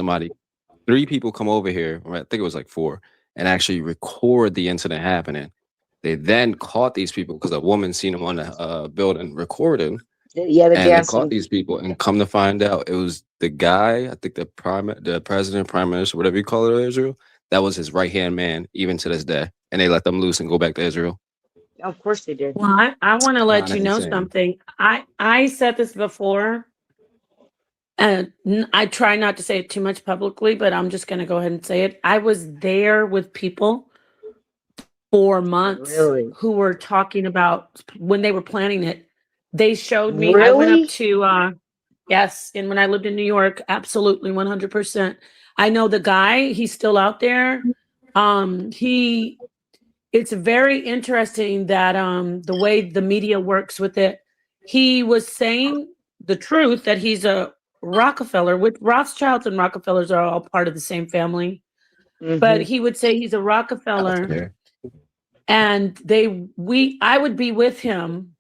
S11: three people come over here, or I think it was like 4, and actually record the incident happening. They then caught these people because a woman seen them on the building recording.
S13: Yeah, the
S11: And they
S13: dancing.
S11: caught these people, and come to find out, it was the guy, I think the president, prime minister, whatever you call it, of Israel. That was his right hand man, even to this day. And they let them loose and go back to Israel.
S13: Of course they did.
S10: Well, I want to let
S11: Kinda
S10: you know
S11: insane.
S10: something. I said this before, and I try not to say it too much publicly, but I'm just going to go ahead and say it. I was there with people for months who were talking about when they were planning it. They showed me. I went
S13: Really?
S10: up to yes, and when I lived in New York, absolutely 100%. I know the guy. He's still out there. It's very interesting that the way the media works with it. He was saying the truth that he's a Rockefeller, with Rothschilds and Rockefellers are all part of the same family. But he would say he's a Rockefeller, and I would be with him,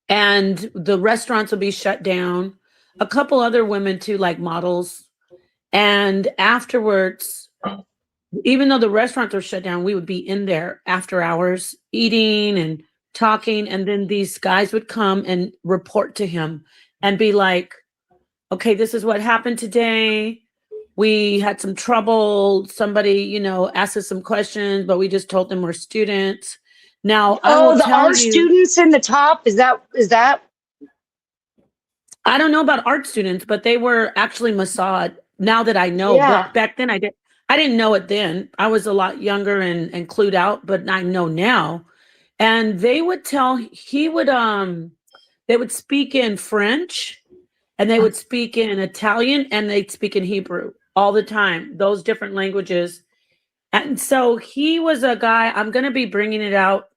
S10: and the restaurants would be shut down. A couple other women too, like models, and afterwards, even though the restaurants were shut down, we would be in there after hours eating and talking. And then these guys would come and report to him and be like, okay, this is what happened today. We had some trouble. Somebody, asked us some questions, but we just told them we're students. Now,
S13: the art students in the top, is that?
S10: I don't know about art students, but they were actually Mossad. Now that I know,
S13: Yeah.
S10: but back then I didn't know it then. I was a lot younger and clued out, but I know now. And they would they would speak in French, and they would speak in Italian and they'd speak in Hebrew all the time, those different languages. And so he was a guy, I'm going to be bringing it out,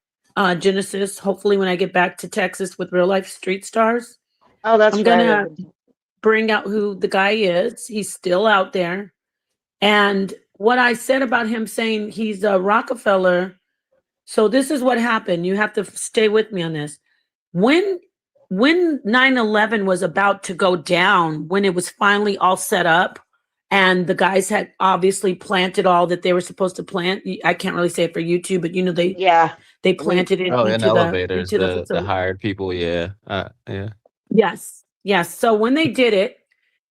S10: Genesis, hopefully when I get back to Texas with Real Life Street Stars.
S13: Oh, that's
S10: I'm going to bring out who the guy is. He's still out there. And what I said about him saying he's a Rockefeller. So this is what happened. You have to stay with me on this. When 9/11 was about to go down, when it was finally all set up and the guys had obviously planted all that they were supposed to plant. I can't really say it for YouTube, but you know, they planted it
S14: in
S10: into
S14: elevators,
S10: the
S14: the
S10: facility.
S14: hired people. Yeah. Yeah.
S10: Yes. So when they did it,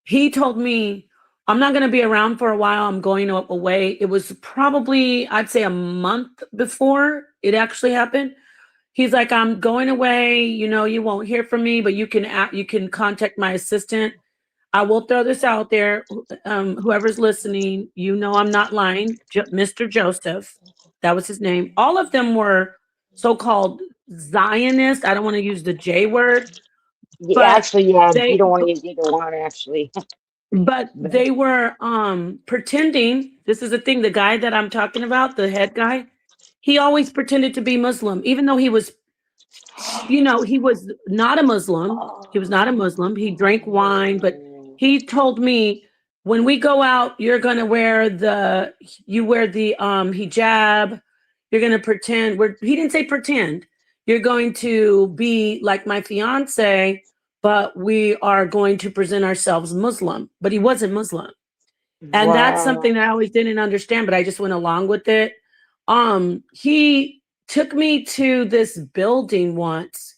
S10: he told me, I'm not going to be around for a while. I'm going away. It was probably, I'd say, a month before it actually happened. He's like, I'm going away. You know, you won't hear from me, but you can contact my assistant. I will throw this out there. Whoever's listening, you know I'm not lying. Mr. Joseph, that was his name. All of them were so-called Zionist. I don't want to use the J word.
S13: Yeah, actually, yeah, you don't want to use either one, actually.
S10: But they were pretending. This is the thing. The guy that I'm talking about, the head guy, he always pretended to be Muslim, even though he was, you know, he was not a Muslim. He was not a Muslim. He drank wine, but he told me, when we go out, you're going to wear the hijab. You're going to pretend. He didn't say pretend. You're going to be like my fiance, but we are going to present ourselves Muslim. But he wasn't Muslim. And that's something that I always didn't understand, but I just went along with it. He took me to this building once.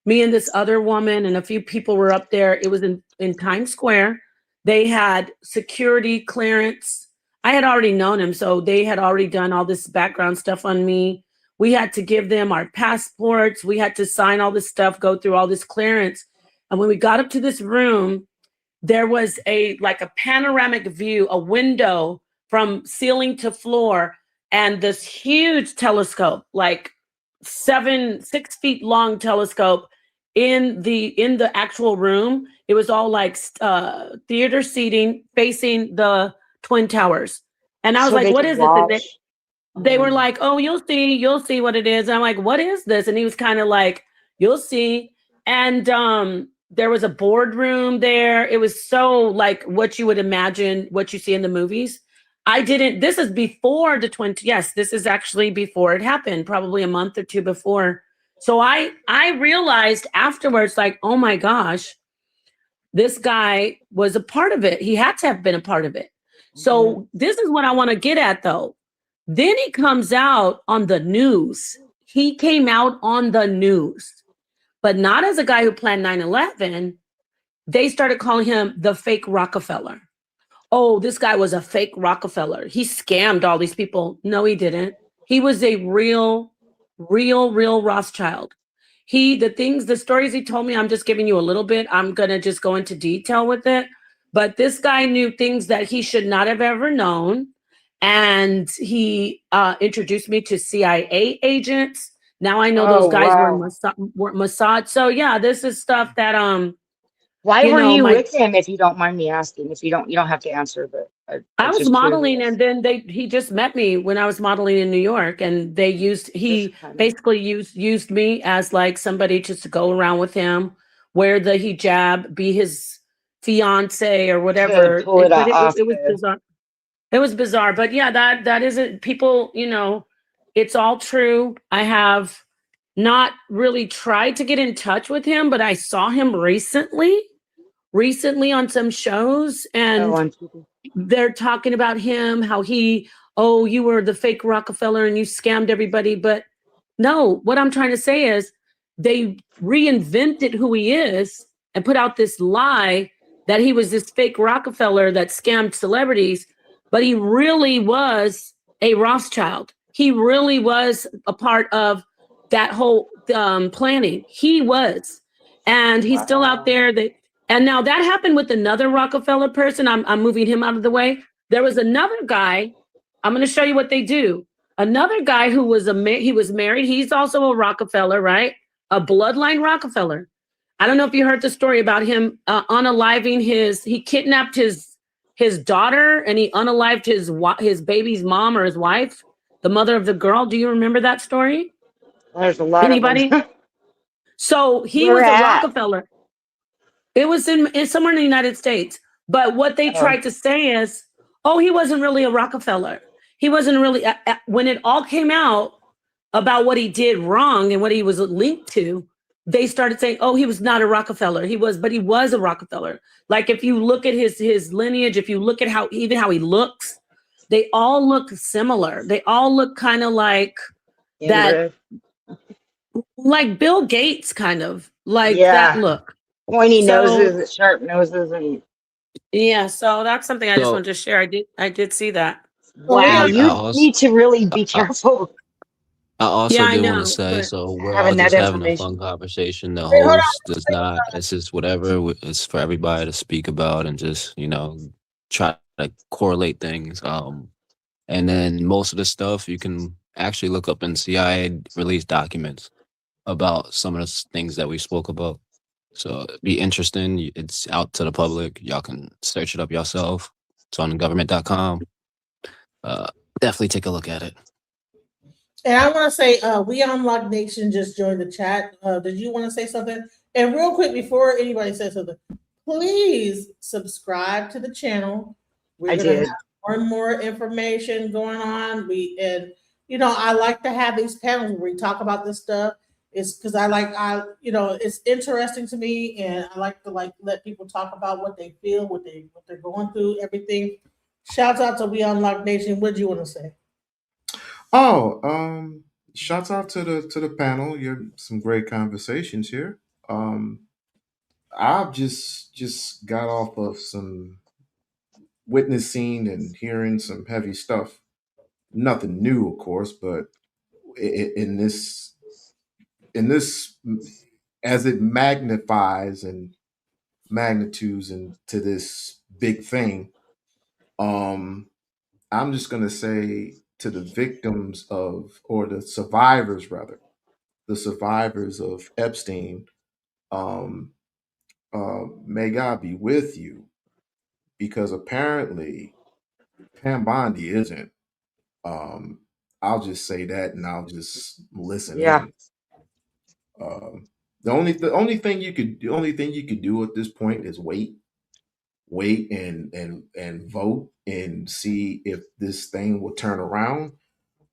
S10: Me and this other woman and a few people were up there. It was in Times Square. They had security clearance. I had already known him, so they had already done all this background stuff on me. We had to give them our passports. We had to sign all this stuff, go through all this clearance. And when we got up to this room, there was a panoramic view, a window from ceiling to floor, and this huge telescope, like 6 feet long telescope in the actual room. It was all like theater seating facing the Twin Towers. And I was like, what is this? And they were like, oh, you'll see what it is. And I'm like, what is this? And he was kind of like, you'll see. And there was a boardroom there. It was so like what you would imagine, what you see in the movies. This is before the this is actually before it happened, probably a month or two before. So I realized afterwards, like, oh my gosh, this guy was a part of it. He had to have been a part of it. So this is what I want to get at, though. Then he comes out on the news. He came out on the news, but not as a guy who planned 9/11. They started calling him the fake Rockefeller. Oh, this guy was a fake Rockefeller. He scammed all these people. No, he didn't. He was a real Rothschild. The stories he told me, I'm just giving you a little bit. I'm going to just go into detail with it. But this guy knew things that he should not have ever known. And he introduced me to CIA agents. Now I know those guys were Mossad. So yeah, this is stuff that
S13: Why were you with him, if you don't mind me asking? If you don't have to answer, but
S10: I was modeling, and then he just met me when I was modeling in New York, and he basically used me as like somebody just to go around with him, wear the hijab, be his fiance or whatever. It was bizarre. It was bizarre, but yeah, that isn't people. You know, it's all true. I have not really tried to get in touch with him, but I saw him recently on some shows, and they're talking about him, how you were the fake Rockefeller and you scammed everybody. But no, what I'm trying to say is they reinvented who he is and put out this lie that he was this fake Rockefeller that scammed celebrities, but he really was a Rothschild. He really was a part of that whole planning. He was, and he's still out there. And now that happened with another Rockefeller person. I'm moving him out of the way. There was another guy. I'm going to show you what they do. Another guy who was he was married. He's also a Rockefeller, right? A bloodline Rockefeller. I don't know if you heard the story about him unaliving he kidnapped his daughter and he unalived his baby's mom or his wife, the mother of the girl. Do you remember that story?
S13: There's a lot
S10: Anybody?
S13: of them.
S10: So he
S13: Where
S10: was a
S13: at?
S10: Rockefeller. It was it's somewhere in the United States. But what they tried to say is, oh, he wasn't really a Rockefeller. He wasn't really, when it all came out about what he did wrong and what he was linked to, they started saying, oh, he was not a Rockefeller. But he was a Rockefeller. Like if you look at his lineage, if you look at how he looks, they all look similar. They all look kind of like that, like Bill Gates, kind of like that look.
S13: Pointy noses, sharp noses, and
S10: yeah. So that's something I just
S14: So-
S10: wanted to share. I did see that.
S13: wow, you need to really be careful.
S14: I also
S10: Yeah, I
S14: do want
S10: know,
S14: to say,
S10: but
S14: so we're
S13: having
S14: all
S13: that
S14: just having a
S13: information.
S14: fun conversation. The
S13: Wait, hold on.
S14: host does not, it's just whatever, it's for everybody to speak about and just, try to correlate things. And then most of the stuff you can actually look up in CIA released documents about some of the things that we spoke about. So it'd be interesting. It's out to the public. Y'all can search it up yourself. It's on government.com. Definitely take a look at it.
S2: And I want to say, We Unlock Nation just joined the chat. Did you want to say something? And real quick, before anybody says something, please subscribe to the channel. We're going to have more and more information going on. I like to have these panels where we talk about this stuff. It's because it's interesting to me, and I like to let people talk about what they feel, what they're going through, everything. Shouts out to We Unlock Nation. What do you want to say?
S15: Oh, shouts out to the panel. You have some great conversations here. I've just got off of some witnessing and hearing some heavy stuff. Nothing new, of course, but in this, as it magnifies and magnitudes into this big thing, I'm just gonna say to the victims of, or the survivors rather, the survivors of Epstein, may God be with you, because apparently Pam Bondi isn't. I'll just say that, and I'll just listen in. The only thing you could do at this point is wait and vote and see if this thing will turn around.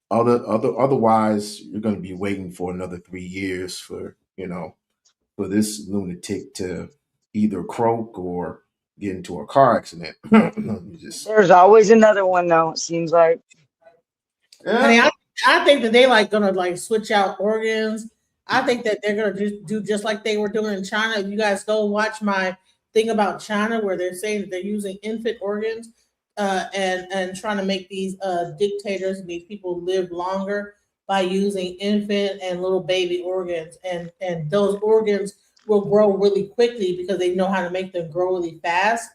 S15: Otherwise, you're going to be waiting for another 3 years for this lunatic to either croak or get into a car accident.
S13: There's always another one, though. It seems like.
S2: I mean, I think that they gonna switch out organs. I think that they're gonna do just like they were doing in China. If you guys go watch my thing about China, where they're saying that they're using infant organs and trying to make these dictators and these people live longer by using infant and little baby organs, and those organs will grow really quickly because they know how to make them grow really fast.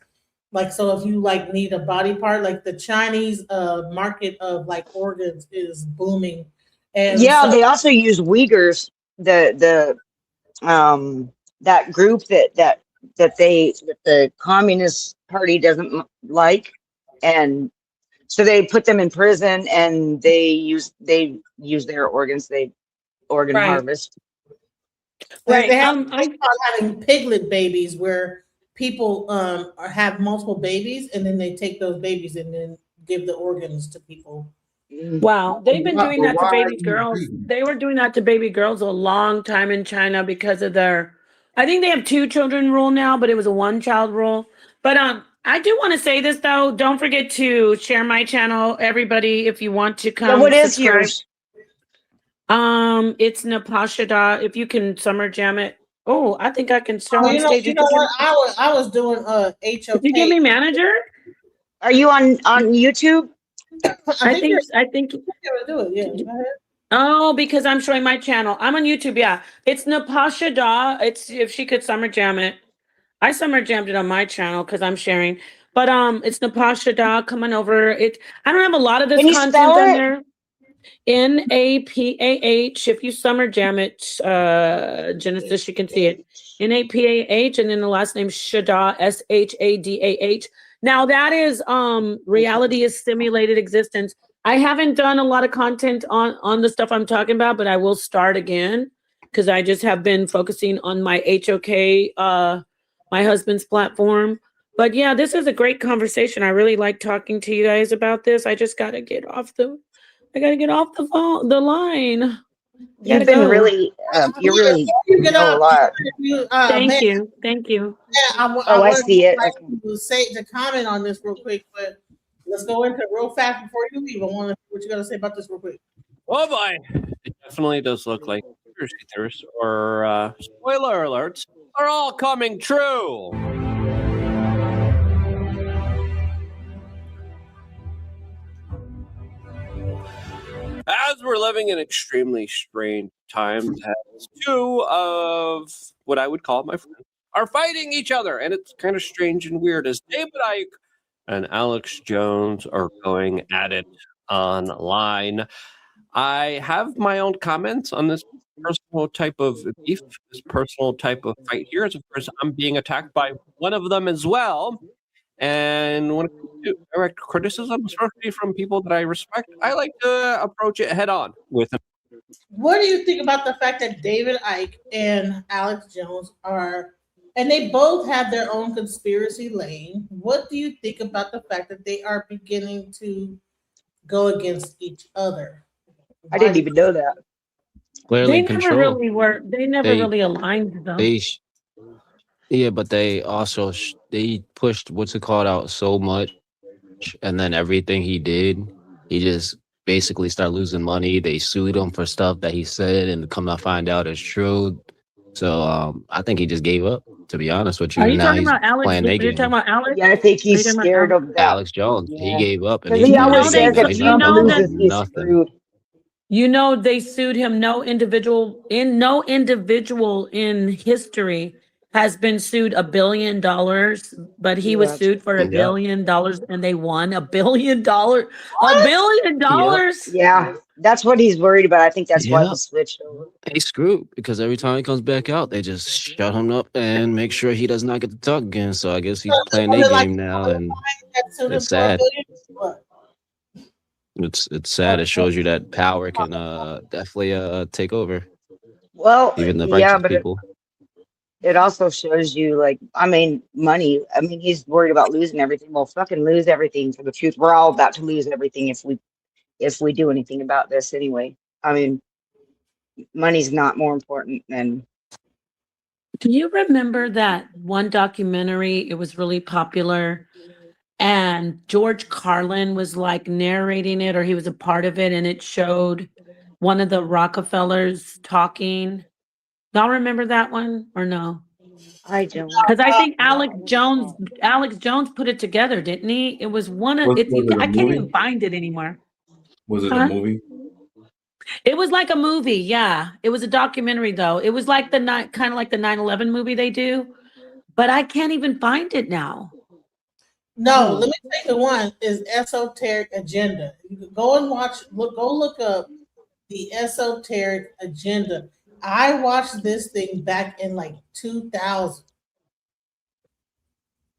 S2: So if you need a body part, the Chinese market of organs is booming. And
S13: they also use Uyghurs, that group that the Communist Party doesn't like, and so they put them in prison and they use their organs. They organ harvest.
S2: Right. They have having piglet babies where people have multiple babies, and then they take those babies and then give the organs to people.
S10: Wow, they've been doing that to baby girls. They were doing that to baby girls a long time in China because of I think they have 2 children rule now, but it was a 1-child rule. But I do want to say this though. Don't forget to share my channel, everybody, if you want to come.
S13: What is yours?
S10: It's Napashada. If you can summer jam it. Oh, I think I can start on stage.
S2: You know what? I was doing HOK.
S10: Did you give me manager?
S13: Are you on YouTube?
S10: I think.
S2: Do it. Yeah. Go ahead.
S10: Oh, because I'm showing my channel. I'm on YouTube. Yeah, it's Napashada. It's if she could summer jam it. I summer jammed it on my channel because I'm sharing. But it's Napashada. Come on over. I don't have a lot of this content on there. NAPAH. If you summer jam it, Genesis, you can see it. NAPAH, and then the last name Shadah, SHADAH. Now that is reality is simulated existence. I haven't done a lot of content on the stuff I'm talking about, but I will start again because I just have been focusing on my HOK, my husband's platform. But yeah, this is a great conversation. I really like talking to you guys about this. I just gotta get off the phone, the line.
S13: You've been really, you're really
S2: You
S13: know a lot.
S10: Thank you.
S2: Yeah,
S13: Oh, I see it.
S2: To comment on this real quick, but let's go into it real fast before you leave. I want to what you got to say about this real quick.
S16: Oh boy, it definitely does look like conspiracy theorists, or spoiler alerts, are all coming true. As we're living in extremely strange times, as two of what I would call my friends are fighting each other, and it's kind of strange and weird as David Icke and Alex Jones are going at it online. I have my own comments on this personal type of beef, this personal type of fight here. As of course, I'm being attacked by one of them as well. And when it comes to direct criticism, especially from people that I respect, I like to approach it head on with them.
S2: What do you think about the fact that David Icke and Alex Jones are, and they both have their own conspiracy lane? What do you think about the fact that they are beginning to go against each other?
S13: I didn't even know that.
S14: Clearly
S10: They never
S14: control.
S10: really were. They never
S14: They-
S10: really aligned though.
S14: Yeah, but they also they pushed what's it called out so much, and then everything he did, he just basically started losing money. They sued him for stuff that he said, and come to find out it's true. So I think he just gave up. To be honest with you,
S10: Are you
S14: now
S10: talking
S14: he's
S10: about Alex?
S14: playing
S10: You're
S14: their
S10: talking
S14: game.
S10: about Alex?
S13: Yeah, I think
S10: Are you
S13: he's
S10: talking about
S13: scared
S10: Alex?
S13: of that.
S14: Alex Jones, he gave up, and
S13: Because
S14: he's
S13: he always
S14: he's
S13: says if
S14: he's
S13: Trump
S14: not
S13: loses, he's
S14: nothing.
S13: screwed.
S10: You know, they sued him. No individual in history has been sued $1 billion, but he was
S13: Yeah.
S10: sued for $1
S14: Yep.
S10: billion and they won $1 billion. $1 billion.
S13: Yeah, that's what he's worried about. I think that's why
S14: Yep.
S13: he switched over.
S14: He's screwed because every time he comes back out, they just shut him up and make sure he does not get to talk again. So I guess he's playing their game now, and it's sad. It's sad. It shows you that power can definitely take over
S13: Well,
S14: even the
S13: yeah,
S14: righteous
S13: but
S14: people.
S13: it also shows you, like, I mean, money. I mean, he's worried about losing everything. Well, fucking lose everything for the truth. We're all about to lose everything if we do anything about this anyway. I mean, money's not more important than.
S10: Do you remember that one documentary? It was really popular. And George Carlin was like narrating it, or he was a part of it, and it showed one of the Rockefellers talking. Y'all remember that one or no?
S13: I don't.
S10: Because I think Alex Jones put it together, didn't he? It was one of
S15: Was
S10: it's.
S15: it a
S10: I can't
S15: movie?
S10: even find it anymore.
S15: Was it
S10: Huh?
S15: a movie?
S10: It was like a movie, yeah. It was a documentary though. It was like kind of like the 9/11 movie they do, but I can't even find it now.
S2: No, let me take the one is Esoteric Agenda. You can go and go look up the Esoteric Agenda. I watched this thing back in like 2000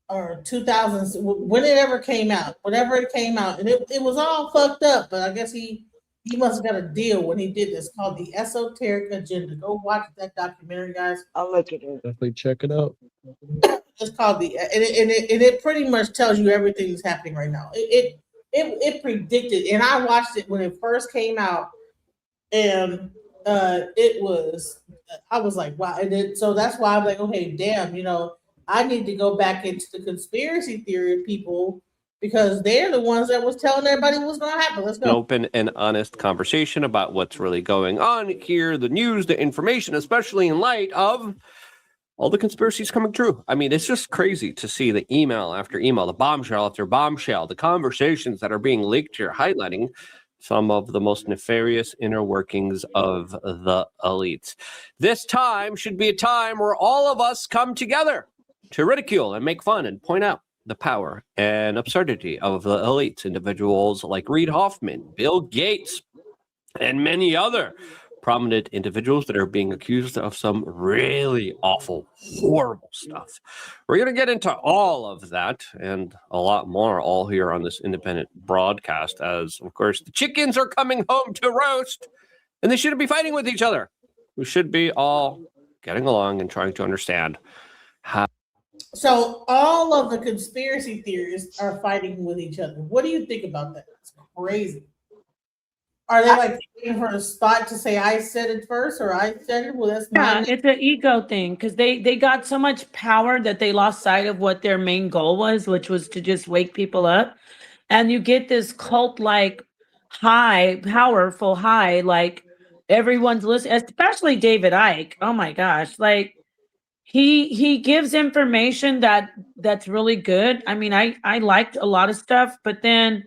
S2: or 2000, when it ever came out, whenever it came out, and it was all fucked up, but I guess he must have got a deal when he did this, called the Esoteric Agenda. Go watch that documentary, guys.
S13: I'll look at it.
S14: Definitely check it out.
S2: It's called and it pretty much tells you everything that's happening right now. It predicted, and I watched it when it first came out, and it was, I was like, wow. And so that's why I'm like, okay, damn, I need to go back into the conspiracy theory people, because they're the ones that was telling everybody what was going to happen. Let's
S16: An
S2: go.
S16: open and honest conversation about what's really going on here, the news, the information, especially in light of all the conspiracies coming true. I mean, it's just crazy to see the email after email, the bombshell after bombshell, the conversations that are being leaked here, highlighting some of the most nefarious inner workings of the elites. This time should be a time where all of us come together to ridicule and make fun and point out the power and absurdity of the elites, individuals like Reid Hoffman, Bill Gates, and many other prominent individuals that are being accused of some really awful, horrible stuff. We're going to get into all of that and a lot more all here on this independent broadcast as, of course, the chickens are coming home to roast and they shouldn't be fighting with each other. We should be all getting along and trying to understand how.
S2: So all of the conspiracy theorists are fighting with each other. What do you think about that? It's crazy. Are they like waiting for a spot to say I said it first or I said it? Well, that's mine.
S10: It's an ego thing because they got so much power that they lost sight of what their main goal was, which was to just wake people up. And you get this cult-like high, powerful high, like everyone's listening, especially David Icke. Oh my gosh, like he gives information that's really good. I mean, I liked a lot of stuff, but then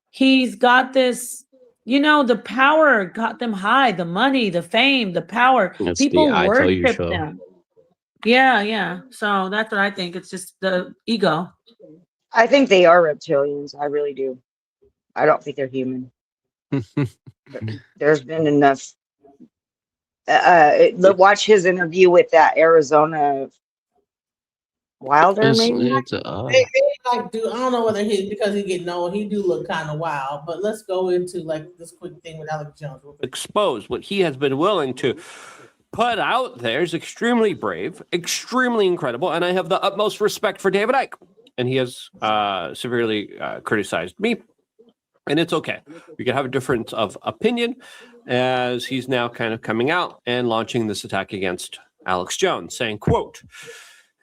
S10: he's got this. You know, the power got them high, the money, the fame, the power.
S14: That's
S10: People
S14: the I Tell You
S10: worship
S14: show.
S10: them. Yeah. So that's what I think. It's just the ego.
S13: I think they are reptilians. I really do. I don't think they're human. There's been enough. Watch his interview with that Arizona Wilder, maybe.
S2: They like do. I don't know whether he's because he getting old. He do look kind of wild. But let's go into like this quick thing with Alex Jones.
S16: Expose what he has been willing to put out there is extremely brave, extremely incredible, and I have the utmost respect for David Icke. And he has severely criticized me, and it's okay. We can have a difference of opinion as he's now kind of coming out and launching this attack against Alex Jones, saying, quote,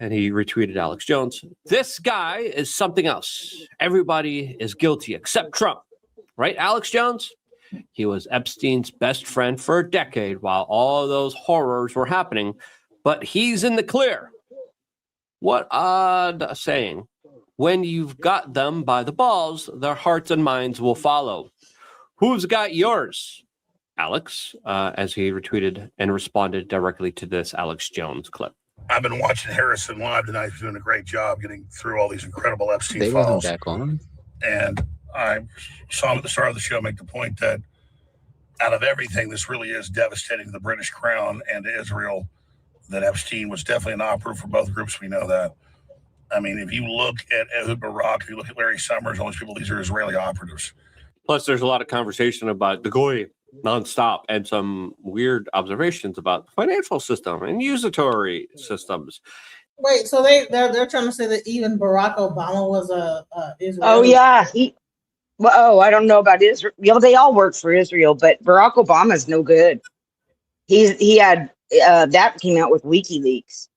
S16: and he retweeted Alex Jones, "This guy is something else. Everybody is guilty except Trump." Right, Alex Jones? He was Epstein's best friend for a decade while all those horrors were happening, but he's in the clear. What odd saying. When you've got them by the balls, their hearts and minds will follow. Who's got yours? Alex, as he retweeted and responded directly to this Alex Jones clip.
S21: I've been watching Harrison live tonight. He's doing a great job getting through all these incredible Epstein
S14: They
S21: files.
S14: wasn't back on.
S21: And I saw him at the start of the show make the point that out of everything, this really is devastating to the British Crown and to Israel, that Epstein was definitely an operative for both groups. We know that. I mean, if you look at Ehud Barak, if you look at Larry Summers, all these people, these are Israeli operatives.
S16: Plus, there's a lot of conversation about the Goy nonstop and some weird observations about the financial system and usatory systems.
S2: Wait, so they're trying to say that even Barack Obama was a Israeli.
S13: Oh yeah, I don't know about Israel. You know, they all work for Israel, but Barack Obama's no good. He had that came out with WikiLeaks.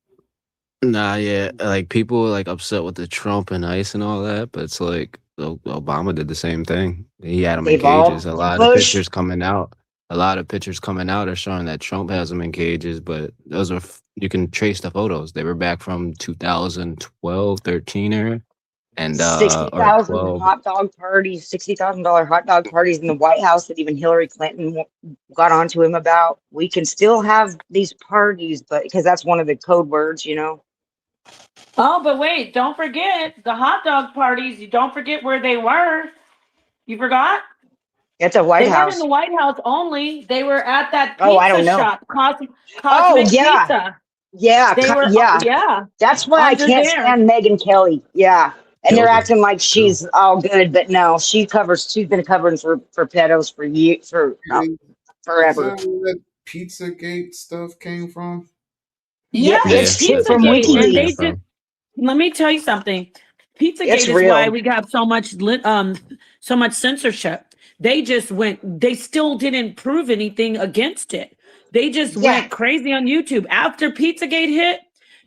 S14: Nah, yeah, like people like upset with the Trump and ICE and all that, but it's like Obama did the same thing. He had them in cages. A lot of pictures coming out. A lot of pictures coming out are showing that Trump has them in cages, but those are you can trace the photos. They were back from 2012, 13 era, and
S13: $60,000 hot dog parties, $60,000 hot dog parties in the White House that even Hillary Clinton got onto him about. We can still have these parties, but because that's one of the code words, you know.
S10: Oh, but wait, don't forget the hot dog parties. You don't forget where they were. You forgot?
S13: At the White
S10: They
S13: House.
S10: weren't in the White House only. They were at that pizza
S13: I don't know.
S10: shop, Cosmic
S13: yeah.
S10: Pizza.
S13: Yeah,
S10: They were,
S13: yeah. That's why I
S10: Under
S13: can't
S10: there.
S13: stand Megyn Kelly. Yeah. And they're acting like she's all good, but no, she's been covering for pedos for years, forever.
S15: Is that where that Pizzagate stuff came from?
S10: Yeah,
S13: it's from
S10: Pizzagate. And they
S13: WikiLeaks.
S10: just, let me tell you something. Pizzagate
S13: It's
S10: is
S13: real.
S10: why we got so much censorship. They just they still didn't prove anything against it. They just went crazy on YouTube. After Pizzagate hit,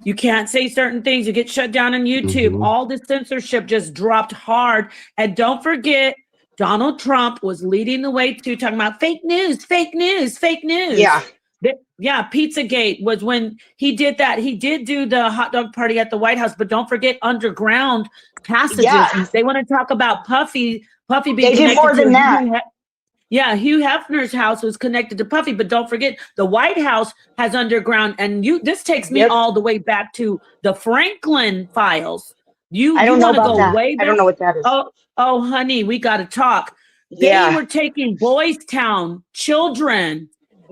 S10: you can't say certain things. You get shut down on YouTube.
S14: Mhm.
S10: All the censorship just dropped hard. And don't forget, Donald Trump was leading the way too, talking about fake news, fake news, fake news.
S13: Yeah.
S10: Yeah, Pizzagate was when he did that. He did do the hot dog party at the White House, but don't forget underground passages.
S13: Yeah.
S10: They want to talk about Puffy being
S13: They did
S10: connected
S13: more than
S10: to
S13: that.
S10: Hugh Hefner's house was connected to Puffy, but don't forget the White House has underground, and this takes me all the way back to the Franklin files.
S13: I don't know
S10: wanna
S13: about
S10: go
S13: that.
S10: way back?
S13: I don't know what that is.
S10: Oh, honey, we got to talk.
S13: Yeah.
S10: They were taking Boys Town children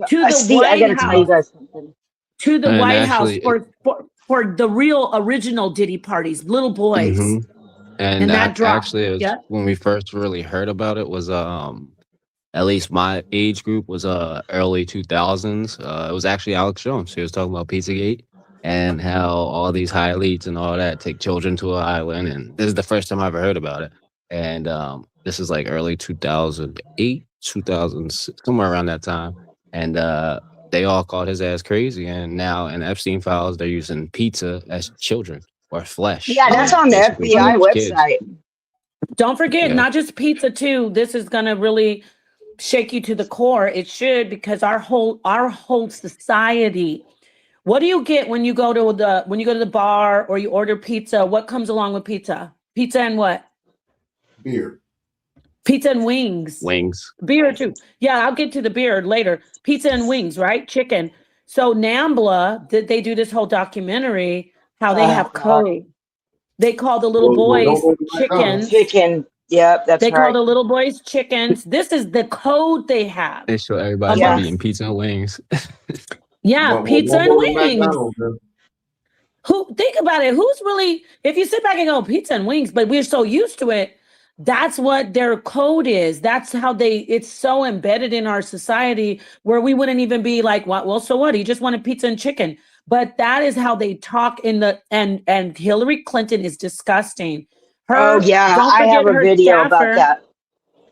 S10: to the
S13: Steve, I
S10: White
S13: gotta tell you
S10: House,
S13: guys something.
S10: to the
S11: And
S10: White House
S11: actually,
S10: for the real original Diddy parties, little boys.
S11: mhm.
S10: And that dropped.
S11: Actually, it was
S10: Yeah.
S11: when we first really heard about it was at least my age group was early 2000s. It was actually Alex Jones. He was talking about Pizzagate and how all these high elites and all that take children to an island. And this is the first time I ever heard about it. And this is like early 2008, 2006, somewhere around that time. And they all called his ass crazy. And now in Epstein files, they're using pizza as children or flesh.
S13: Yeah, that's on the
S11: basically
S13: FBI
S11: for kids.
S13: website.
S10: Don't forget,
S11: Yeah.
S10: not just pizza too. This is gonna really shake you to the core. It should, because our whole society. What do you get when you go to the bar or you order pizza? What comes along with pizza? Pizza and what?
S15: Beer.
S10: Pizza and wings.
S11: Wings.
S10: Beer too. Yeah, I'll get to the beer later. Pizza and wings, right? Chicken. So NAMBLA, did they do this whole documentary? How they have code. They call the little boys chickens.
S13: Chicken. Yep, that's
S10: They
S13: right.
S10: call the little boys chickens. This is the code they have.
S11: They show everybody
S10: Amongst-
S11: eating pizza and wings.
S10: Yeah, pizza and wings.
S15: McDonald's, man.
S10: Think about it. Who's really, if you sit back and go pizza and wings, but we're so used to it, that's what their code is. That's how it's so embedded in our society where we wouldn't even be like, what? Well, so what? He just wanted pizza and chicken. But that is how they talk and Hillary Clinton is disgusting.
S13: Oh yeah, I have a video about that.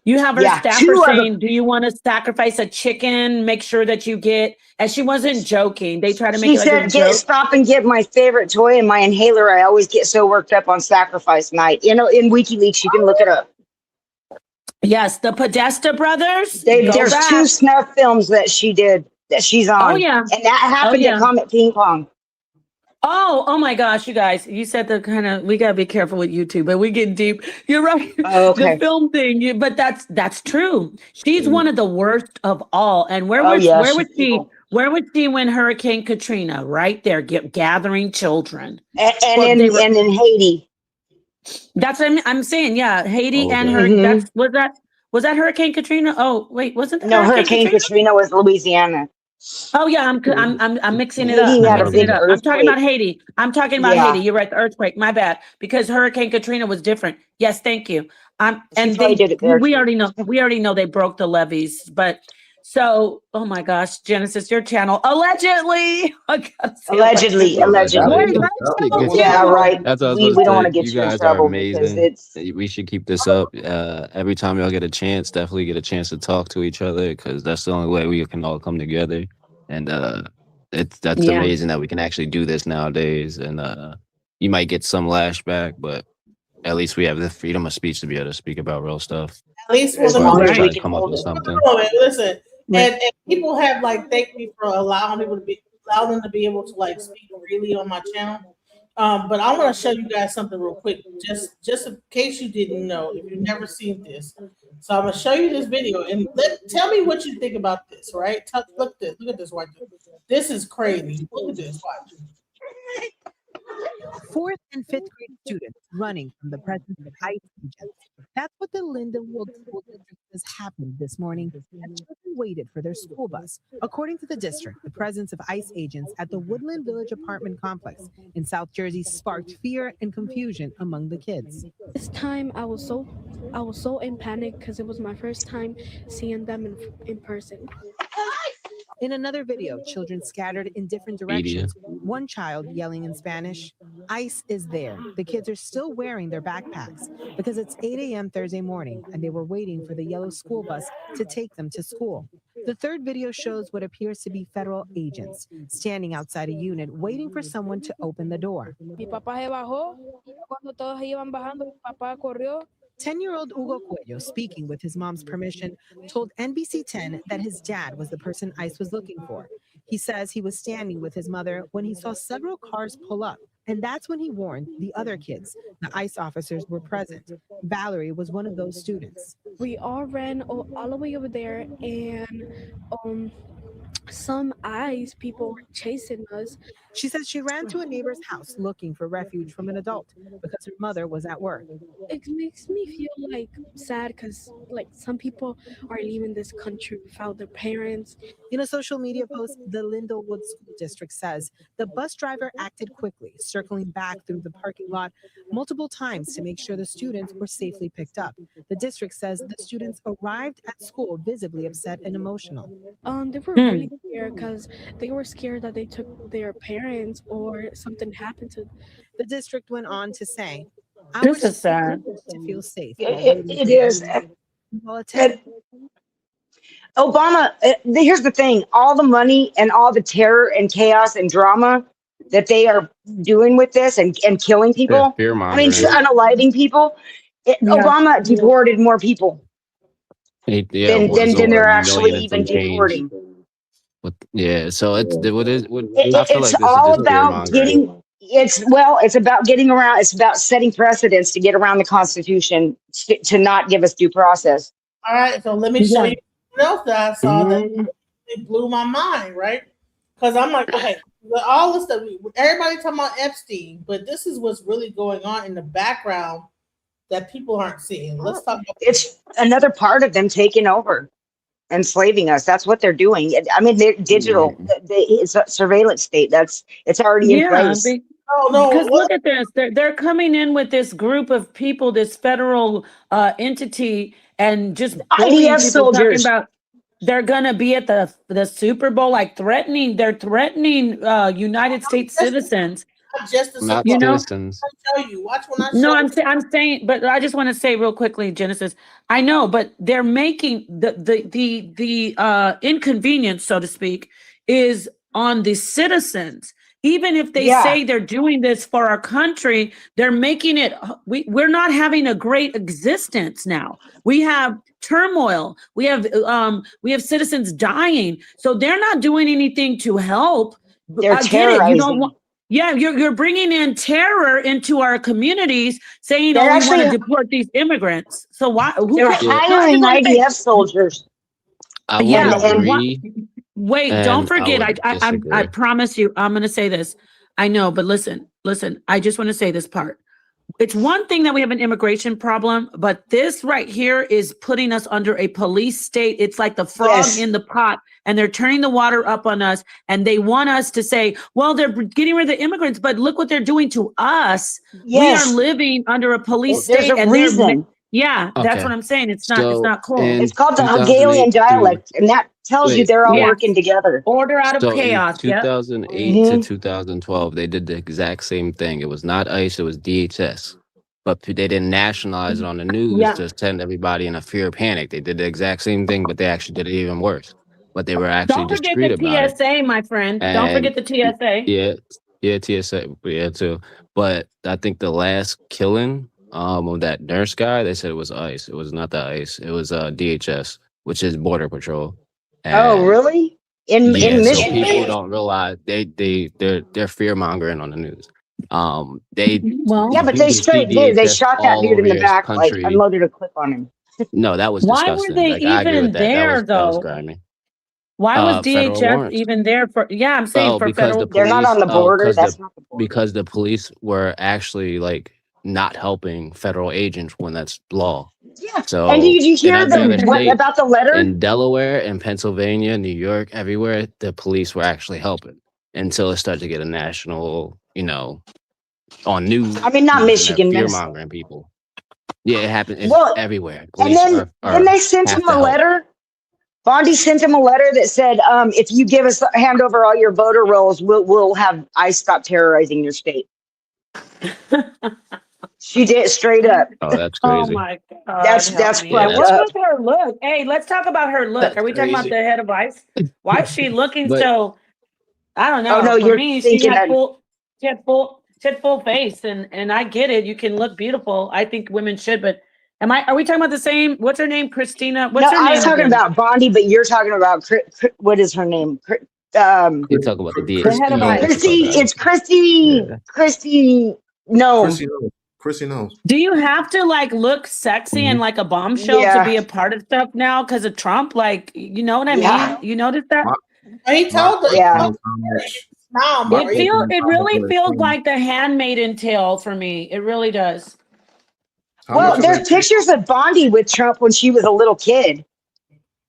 S10: You have her
S13: Yeah,
S10: staffer
S13: two of the-
S10: saying, do you want to sacrifice a chicken? Make sure that you get, and she wasn't joking. They try to make
S13: She
S10: it like a
S13: said,
S10: joke.
S13: stop and get my favorite toy and my inhaler. I always get so worked up on sacrifice night. You know, in WikiLeaks, you can look it up.
S10: Yes, the Podesta brothers.
S13: There's
S10: back.
S13: 2 snuff films that she did that she's on.
S10: Oh, yeah.
S13: And that happened
S10: yeah.
S13: at Comet Ping Pong.
S10: Oh my gosh, you guys. You said we gotta be careful with YouTube, but we get deep. You're right.
S13: Oh, okay.
S10: The film thing, but that's true. She's one of the worst of all. And where was she when Hurricane Katrina? Right there,
S13: gathering
S10: children.
S13: And in Haiti.
S10: That's what I'm saying. Yeah, Haiti and her.
S13: Mhm.
S10: Was that Hurricane Katrina? Oh wait, wasn't that
S13: No, Hurricane Katrina was Louisiana.
S10: Oh yeah, I'm mixing it
S13: Haiti
S10: up.
S13: had a big
S10: I'm talking about
S13: earthquake.
S10: Haiti. I'm talking about
S13: Yeah.
S10: Haiti. You're right, the earthquake. My bad, because Hurricane Katrina was different. Yes, thank you. And
S13: probably did it there,
S10: we
S13: too.
S10: already know they broke the levees, but. So, oh my gosh, Genesis, your channel allegedly. I gotta say
S13: Allegedly.
S10: Wait, my channel
S13: Yeah,
S10: too?
S13: right.
S11: That's what I was
S13: We
S11: supposed
S13: don't
S11: to
S13: want to
S11: say.
S13: get
S11: You
S13: you in
S11: guys are
S13: trouble because
S11: amazing.
S13: it's
S11: We should keep this up. Every time y'all get a chance, definitely get a chance to talk to each other, because that's the only way we can all come together. And that's
S10: Yeah.
S11: amazing that we can actually do this nowadays. And you might get some lashback, but at least we have the freedom of speech to be able to speak about real stuff.
S2: At least for
S11: As
S2: the
S11: long as
S2: moment,
S11: we try
S2: we
S11: to
S2: can
S11: come up
S2: hold
S11: with
S2: it.
S11: something.
S2: Listen, and people have thanked me for allowing them to be able to speak freely on my channel. But I want to show you guys something real quick, just in case you didn't know, if you've never seen this. So I'm gonna show you this video and tell me what you think about this. Right? Look at this right there. This is crazy. Look at this. Watch.
S20: 4th and 5th grade students running from the presence of ICE agents. That's what the Lindenwood School District says happened this morning as children waited for their school bus. According to the district, the presence of ICE agents at the Woodland Village apartment complex in South Jersey sparked fear and confusion among the kids.
S22: This time I was so in panic because it was my first time seeing them in person.
S20: In another video, children scattered in different directions. One child yelling in Spanish, ICE is there. The kids are still wearing their backpacks because it's 8 a.m. Thursday morning and they were waiting for the yellow school bus to take them to school. The third video shows what appears to be federal agents standing outside a unit waiting for someone to open the door.
S22: Mi papá se bajó. Cuando todos iban bajando, mi papá corrió.
S20: 10-year-old Hugo Cuello, speaking with his mom's permission, told NBC 10 that his dad was the person ICE was looking for. He says he was standing with his mother when he saw several cars pull up, and that's when he warned the other kids. The ICE officers were present. Valerie was one of those students.
S22: We all ran all the way over there, and some eyes, people were chasing us.
S20: She says she ran to a neighbor's house looking for refuge from an adult because her mother was at work.
S22: It makes me feel like sad because like some people are leaving this country without their parents.
S20: In a social media post, the Lindlewood School District says the bus driver acted quickly, circling back through the parking lot multiple times to make sure the students were safely picked up. The district says the students arrived at school visibly upset and emotional.
S22: They were really scared because they were scared that they took their parents or something happened to them.
S20: The district went on to say,
S10: This is sad.
S20: To feel safe.
S13: It is. Obama, here's the thing, all the money and all the terror and chaos and drama that they are doing with this and killing people, I mean, unaliving people, Obama deported more people than they're actually even deporting.
S11: So it's what is what
S13: it's all about getting. It's about getting around. It's about setting precedents to get around the Constitution to not give us due process.
S2: All right, so let me show you something else that I saw that it blew my mind, right? Because I'm like, okay, all this stuff, everybody talking about Epstein, but this is what's really going on in the background that people aren't seeing. Let's talk about
S13: it's another part of them taking over, enslaving us. That's what they're doing. I mean, they're digital. It's a surveillance state. It's already in place.
S10: Because look at this. They're coming in with this group of people, this federal entity, and just
S13: IDF soldiers.
S10: Talking about they're gonna be at the Super Bowl, like threatening. They're threatening United States citizens.
S11: Not
S10: you know,
S11: citizens.
S2: I'll show you. Watch when I show
S10: no,
S2: you.
S10: I'm saying, but I just want to say real quickly, Genesis. I know, but they're making the inconvenience, so to speak, is on the citizens. Even if they say they're doing this for our country, they're making it. We're not having a great existence now. We have turmoil. We have citizens dying. So they're not doing anything to help.
S13: They're terrorizing.
S10: You don't want. Yeah, you're bringing in terror into our communities, saying,
S13: They're
S10: we want
S13: actually-
S10: to deport these immigrants. So why?
S13: They're hiring IDF soldiers.
S11: I would agree.
S10: Wait,
S11: and
S10: don't forget.
S11: I would
S10: I
S11: disagree.
S10: promise you, I'm going to say this. I know, but listen. I just want to say this part. It's one thing that we have an immigration problem, but this right here is putting us under a police state. It's like the frog in the pot, and they're turning the water up on us, and they want us to say, well, they're getting rid of the immigrants, but look what they're doing to us.
S13: Yes.
S10: We are living under a police
S13: There's
S10: state.
S13: a reason.
S10: That's
S11: Okay.
S10: what I'm saying. It's
S11: So,
S10: not cool.
S13: It's called the Hegelian dialect, and that tells you they're all
S10: Yes.
S13: working together.
S10: Order out of
S11: So
S10: chaos.
S11: in
S10: Yep.
S11: 2008 to 2012, they did the exact same thing. It was not ICE, it was DHS. But they didn't nationalize it on the news to send everybody in a fear panic. They did the exact same thing, but they actually did it even worse. But they were actually
S10: Don't forget
S11: discreet
S10: the
S11: about it.
S10: TSA, my friend. Don't forget the TSA.
S11: Yeah, TSA, yeah, too. But I think the last killing of that nurse guy, they said it was ICE. It was not the ICE. It was DHS, which is Border Patrol.
S13: Oh, really? In
S11: So
S13: Michigan?
S11: people don't realize they're fear mongering on the news.
S13: Yeah, but they straight did. They shot that dude in the back, like unloaded a clip on him.
S11: No, that was
S10: Why
S11: disgusting.
S10: were they
S11: Like, I agree
S10: even
S11: with that.
S10: there,
S11: That was
S10: though?
S11: grimy.
S10: Why was
S11: Federal
S10: DHS
S11: warrants.
S10: even there for? Yeah, I'm saying for
S11: because
S10: federal.
S11: the
S13: They're not on the
S11: police-
S13: border.
S11: 'cause
S13: That's
S11: the-
S13: not the border.
S11: Because the police were actually like not helping federal agents when that's law.
S13: Yeah.
S11: So
S13: And did you hear
S11: in every other state,
S13: about the letter?
S11: in Delaware and Pennsylvania, New York, everywhere, the police were actually helping until it started to get a national, on news.
S13: I mean, not Michigan,
S11: fear
S13: Minnesota.
S11: mongering people. Yeah, it happened. It's
S13: Well,
S11: everywhere.
S13: And
S11: Police
S13: then they sent
S11: have
S13: him
S11: to
S13: a
S11: help.
S13: letter. Bondi sent him a letter that said, if you hand over all your voter rolls, we'll have ICE stop terrorizing your state. She did straight up.
S11: Oh, that's
S10: Oh
S11: crazy.
S10: my God.
S13: That's
S10: help me.
S13: fucked
S10: What's
S13: up.
S10: with her look? Hey, let's talk about her look.
S11: That's
S10: Are we talking about
S11: crazy.
S10: the head of ICE? Why is she looking
S11: But-
S10: so? I don't know.
S13: Oh, no,
S10: For
S13: you're
S10: me, she
S13: thinking
S10: had
S13: that-
S10: she had full face, and I get it. You can look beautiful. I think women should, but are we talking about the same? What's her name? Christina? What's her
S13: No,
S10: name?
S13: I was talking
S10: again?
S13: about Bondi, but you're talking about what is her name?
S11: You talk about the DHS.
S10: head of ICE.
S13: Christy. It's Christy.
S11: Yeah.
S13: Christy. No.
S15: Chrissy knows.
S10: Do you have to look sexy and like a bombshell
S13: Yeah.
S10: to be a part of stuff now because of Trump? You know what I
S13: Yeah.
S10: mean? You notice that?
S2: He told the
S13: Yeah.
S2: smile.
S10: It really feels like the handmaiden tale for me. It really does.
S13: Well, there's pictures of Bondi with Trump when she was a little kid.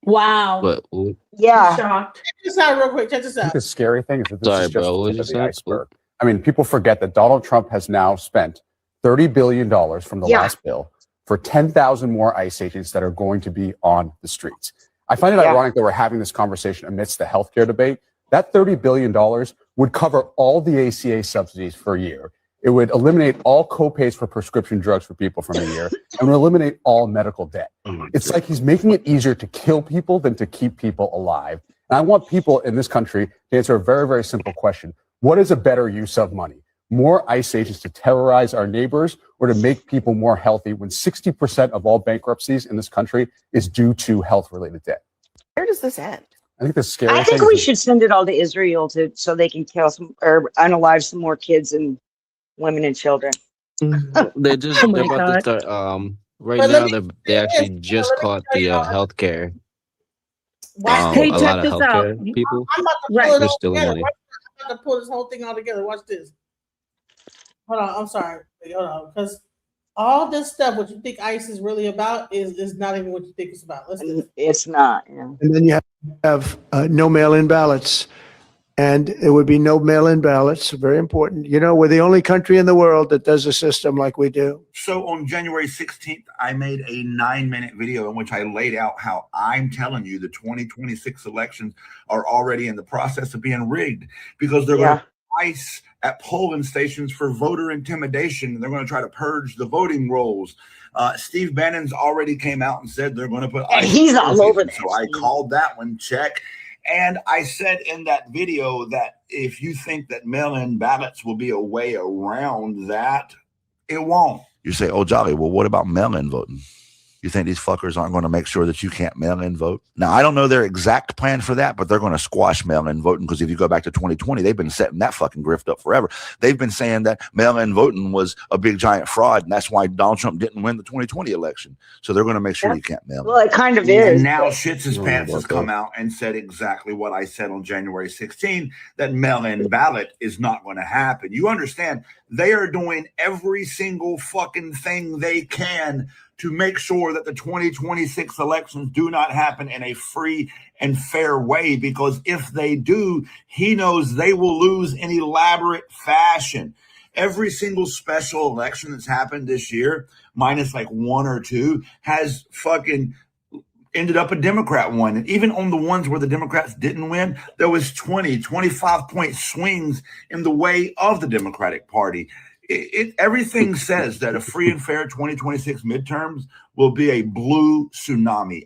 S10: Wow.
S14: But
S13: Yeah.
S2: Check this out real quick. Check this
S1: I think
S2: out.
S1: the scary thing is that this
S14: Sorry,
S1: is just
S14: bro. What
S1: the
S14: was
S1: tip
S14: you
S1: of the
S14: saying?
S1: iceberg. I mean, people forget that Donald Trump has now spent $30 billion from the last bill for 10,000 more ICE agents that are going to be on the streets. I find it ironic that we're having this conversation amidst the healthcare debate. That $30 billion would cover all the ACA subsidies for a year. It would eliminate all co-pays for prescription drugs for people from a year and would eliminate all medical debt. It's like he's making it easier to kill people than to keep people alive. And I want people in this country to answer a very, very simple question. What is a better use of money? More ICE agents to terrorize our neighbors or to make people more healthy when 60% of all bankruptcies in this country is due to health-related debt?
S17: Where does this end?
S1: I think the scary
S13: I think
S1: thing
S13: we
S1: is
S13: should send it all to Israel so they can kill some or unalive some more kids and women and children.
S14: They're just
S10: Oh
S14: they're
S10: my
S14: about to
S10: God.
S14: start right
S2: But
S14: now
S2: let
S14: they actually just
S2: let me
S14: caught
S2: tell
S14: the
S2: y'all.
S14: healthcare
S10: Hey,
S14: a lot
S10: check
S14: of
S10: this out.
S14: healthcare people.
S2: I'm about to pull
S10: Right.
S2: it
S14: They're
S2: all
S14: stealing
S2: together.
S14: money.
S2: I'm about to pull this whole thing all together. Watch this. Hold on. I'm sorry. Hold on. Because all this stuff, what you think ICE is really about, is not even what you think it's about. Listen.
S13: It's not. Yeah.
S23: And then you have no mail-in ballots. And it would be no mail-in ballots. Very important. You know, we're the only country in the world that does a system like we do.
S21: So on January 16th, I made a 9-minute video in which I laid out how I'm telling you the 2026 elections are already in the process of being rigged because they're going to ICE at polling stations for voter intimidation. They're going to try to purge the voting rolls. Steve Bannon's already came out and said they're going to put ICE.
S13: He's all over that.
S21: So I called that one check. And I said in that video that if you think that mail-in ballots will be a way around that, it won't.
S24: You say, oh, Jolly, well, what about mail-in voting? You think these fuckers aren't going to make sure that you can't mail-in vote? Now, I don't know their exact plan for that, but they're going to squash mail-in voting because if you go back to 2020, they've been setting that fucking grift up forever. They've been saying that mail-in voting was a big giant fraud, and that's why Donald Trump didn't win the 2020 election. So they're going to make sure you can't mail in.
S13: Well, it kind of
S21: And
S13: is.
S21: now Shits His Pants has come out and said exactly what I said on January 16, that mail-in ballot is not going to happen. You understand, they are doing every single fucking thing they can to make sure that the 2026 elections do not happen in a free and fair way, because if they do, he knows they will lose in elaborate fashion. Every single special election that's happened this year, minus like one or two, has fucking ended up a Democrat won. And even on the ones where the Democrats didn't win, there was 25 point swings in the way of the Democratic Party. Everything says that a free and fair 2026 midterms will be a blue tsunami,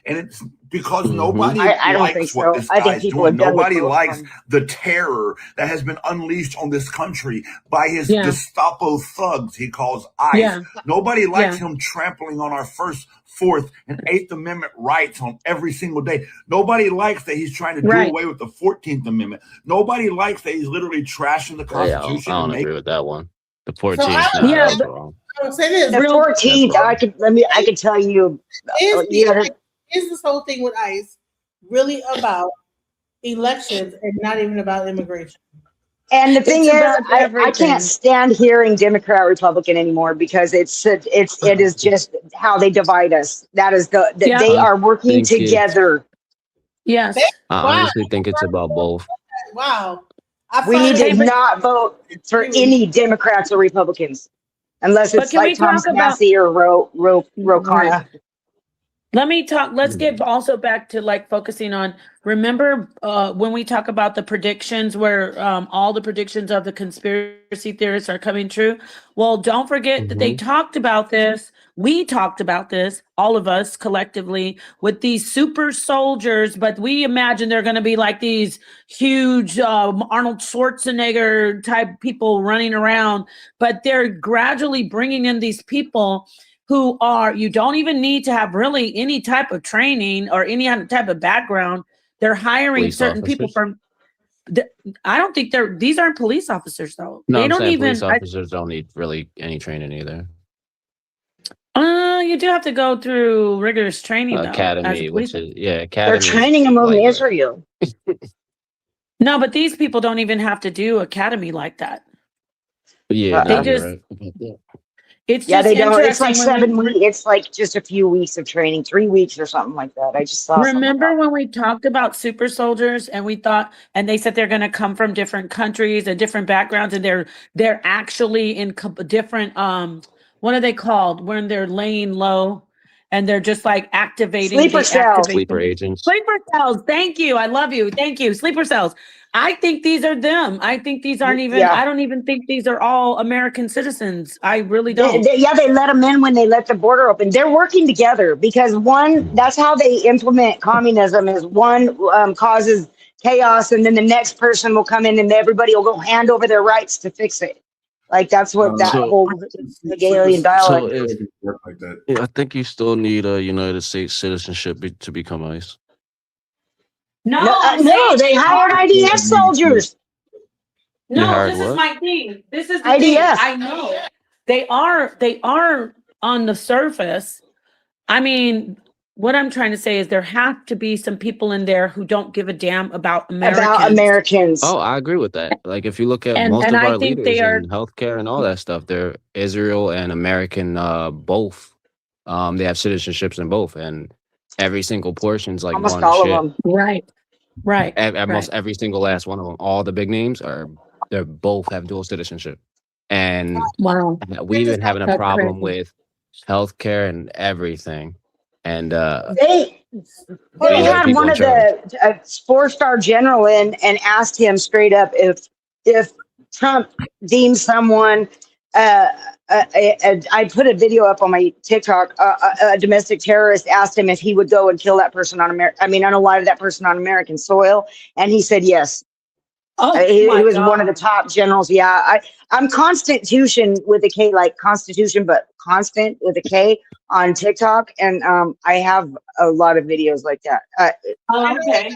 S21: and it's because nobody
S13: I don't think
S21: likes
S13: so.
S21: what this
S13: I think
S21: guy's
S13: people
S21: doing.
S13: have done with
S21: Nobody
S13: both
S21: likes
S13: ones.
S21: the terror that has been unleashed on this country by his Gestapo thugs he calls ICE.
S10: Yeah.
S21: Nobody likes
S10: Yeah.
S21: him trampling on our First, Fourth, and Eighth Amendment rights on every single day. Nobody likes that he's trying to do
S10: Right.
S21: away with the 14th Amendment. Nobody likes that he's literally trashing the
S14: I
S21: Constitution.
S14: don't
S21: and making
S14: agree with that one. The 14th,
S2: So I
S14: nah,
S10: Yeah,
S14: that's wrong.
S2: would say this.
S13: The 14th, I can tell you.
S2: Is this whole thing with ICE really about elections and not even about immigration?
S13: And the thing
S2: It's
S13: is,
S2: about
S13: I
S2: everything.
S13: can't stand hearing Democrat Republican anymore because it is just how they divide us. That is they are working
S14: think it's-
S13: together.
S10: Yes.
S14: I honestly think it's about both.
S2: Wow.
S13: We need to not vote for any Democrats or Republicans unless
S10: But
S13: it's
S10: can we
S13: like Thomas
S10: talk about-
S13: Massey or Ro-Khanna.
S10: Let's get also back to like focusing on, remember when we talk about the predictions where all the predictions of the conspiracy theorists are coming true? Well, don't forget that they talked about this. We talked about this, all of us collectively, with these super soldiers, but we imagine they're going to be like these huge Arnold Schwarzenegger type people running around, but they're gradually bringing in these people who are, you don't even need to have really any type of training or any type of background. They're hiring
S14: Police
S10: certain people
S14: officers?
S10: from, I don't think these aren't police officers though.
S14: No,
S10: They
S14: I'm
S10: don't
S14: saying
S10: even,
S14: police officers don't need really any training either.
S10: You do have to go through rigorous training, though. As a
S14: Academy,
S10: police.
S14: which is yeah,
S13: They're
S14: academy. is
S13: training them over
S14: like
S13: Israel.
S10: No, but these people don't even have to do academy like that.
S14: yeah,
S10: They
S14: no, you're
S10: just,
S14: right about that.
S10: it's
S13: Yeah,
S10: just
S13: they don't. It's like
S10: interesting when
S13: 7 weeks. It's like just a few weeks of training, 3 weeks or something like that. I just saw something
S10: remember
S13: about
S10: when we talked about super soldiers and we thought, and they said they're going to come from different countries and different backgrounds, and they're actually in different what are they called when they're laying low and they're just like activating
S13: sleeper cells.
S14: Sleeper agents.
S10: Sleeper cells. Thank you. I love you. Thank you. Sleeper cells. I think these are them. I think these aren't even,
S13: Yeah.
S10: I don't even think these are all American citizens. I really don't.
S13: They let them in when they let the border open. They're working together because one, that's how they implement communism is one causes chaos and then the next person will come in and everybody will go hand over their rights to fix it. Like that's what that
S14: So-
S13: whole Hegelian dialogue
S14: So
S13: is.
S14: if,
S15: like that.
S14: yeah, I think you still need a United States citizenship to become ICE.
S13: No, they hired IDF soldiers.
S14: You
S10: No,
S14: hired
S10: this is
S14: what?
S10: my thing. This is the thing.
S13: IDF.
S10: I know they are on the surface. I mean, what I'm trying to say is there have to be some people in there who don't give a damn about Americans.
S13: About Americans.
S14: Oh, I agree with that. Like if you look at
S10: And-
S14: most
S10: and
S14: of
S10: I
S14: our
S10: think
S14: leaders
S10: they are-
S14: in healthcare and all that stuff, they're Israel and American both. They have citizenships in both, and every single portion's like
S13: Almost
S14: one
S13: all
S14: shit.
S13: of them.
S10: Right.
S14: Almost every single last one of them, all the big names they both have dual citizenship, and
S10: wow,
S14: we've been having a
S10: That's
S14: problem
S10: crazy.
S14: with healthcare and everything, and
S13: They
S14: the
S13: had
S14: people
S13: one
S14: in
S13: of
S14: charge.
S13: the 4-star general in and asked him straight up if Trump deems someone I put a video up on my TikTok. A domestic terrorist asked him if he would go and kill that person on unalive that person on American soil, and he said yes.
S10: Oh,
S13: He
S10: my
S13: was
S10: God.
S13: one of the top generals. Yeah, I'm Constitution with a K, like Constitution, but constant with a K on TikTok, and I have a lot of videos like that.
S10: Okay.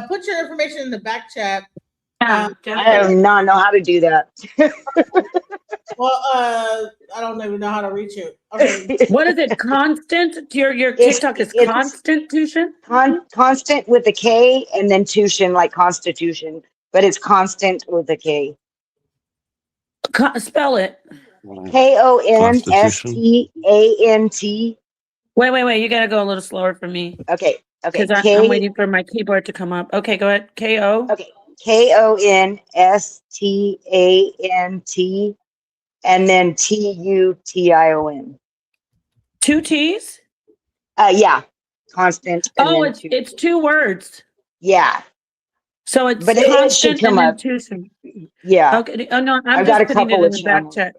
S2: Put your information in the back chat.
S10: Yeah,
S13: I do not know how to do that.
S2: Well, I don't even know how to reach you. Okay.
S10: What is it? Constant? Your
S13: It's-
S10: TikTok is
S13: it's-
S10: Constitution?
S13: Constant with a K and then Tuition, like Constitution, but it's constant with a K.
S10: Spell it.
S13: KONSTANT.
S10: Wait. You gotta go a little slower for me.
S13: Okay.
S10: Because I'm waiting for my keyboard to come up. Okay, go ahead. KO.
S13: Okay. KONSTANT and then TUTION.
S10: 2 T's?
S13: Yeah. Constant. And
S10: Oh,
S13: then
S10: it's 2 words.
S13: Yeah.
S10: So it's
S13: But it should
S10: constant
S13: come
S10: and then
S13: up.
S10: tuition.
S13: Yeah.
S10: Okay. Oh no, I'm
S13: I've got
S10: just
S13: a
S10: putting it
S13: couple
S10: in
S13: of
S10: the back
S13: channels.
S10: check.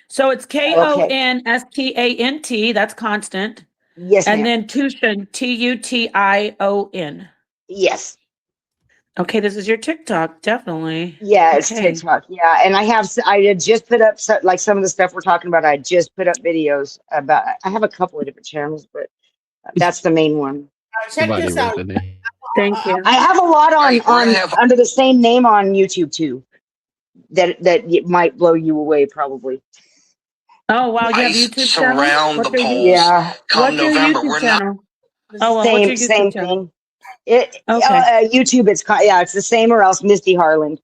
S10: So it's KONSTANT, that's constant.
S13: Yes,
S10: and
S13: ma'am.
S10: then tuition, TUTION.
S13: Yes.
S10: Okay, this is your TikTok, definitely.
S13: Yeah, it's
S10: Okay.
S13: TikTok. Yeah, and I had just put up like some of the stuff we're talking about. I just put up videos about. I have a couple of different channels, but that's the main one.
S2: Check this out.
S10: Thank you.
S13: I have a lot on under the same name on YouTube too. That it might blow you away, probably.
S10: Oh wow, you have
S12: ICE
S10: YouTube channel?
S12: surround
S10: What's
S12: the
S10: your
S12: polls.
S13: Yeah.
S12: Come
S10: What's your
S12: November,
S10: YouTube
S12: we're
S10: channel? Oh, well, what's your
S13: Same
S10: YouTube channel?
S13: thing. It
S10: Okay.
S13: YouTube. It's the same or else Misty Harland.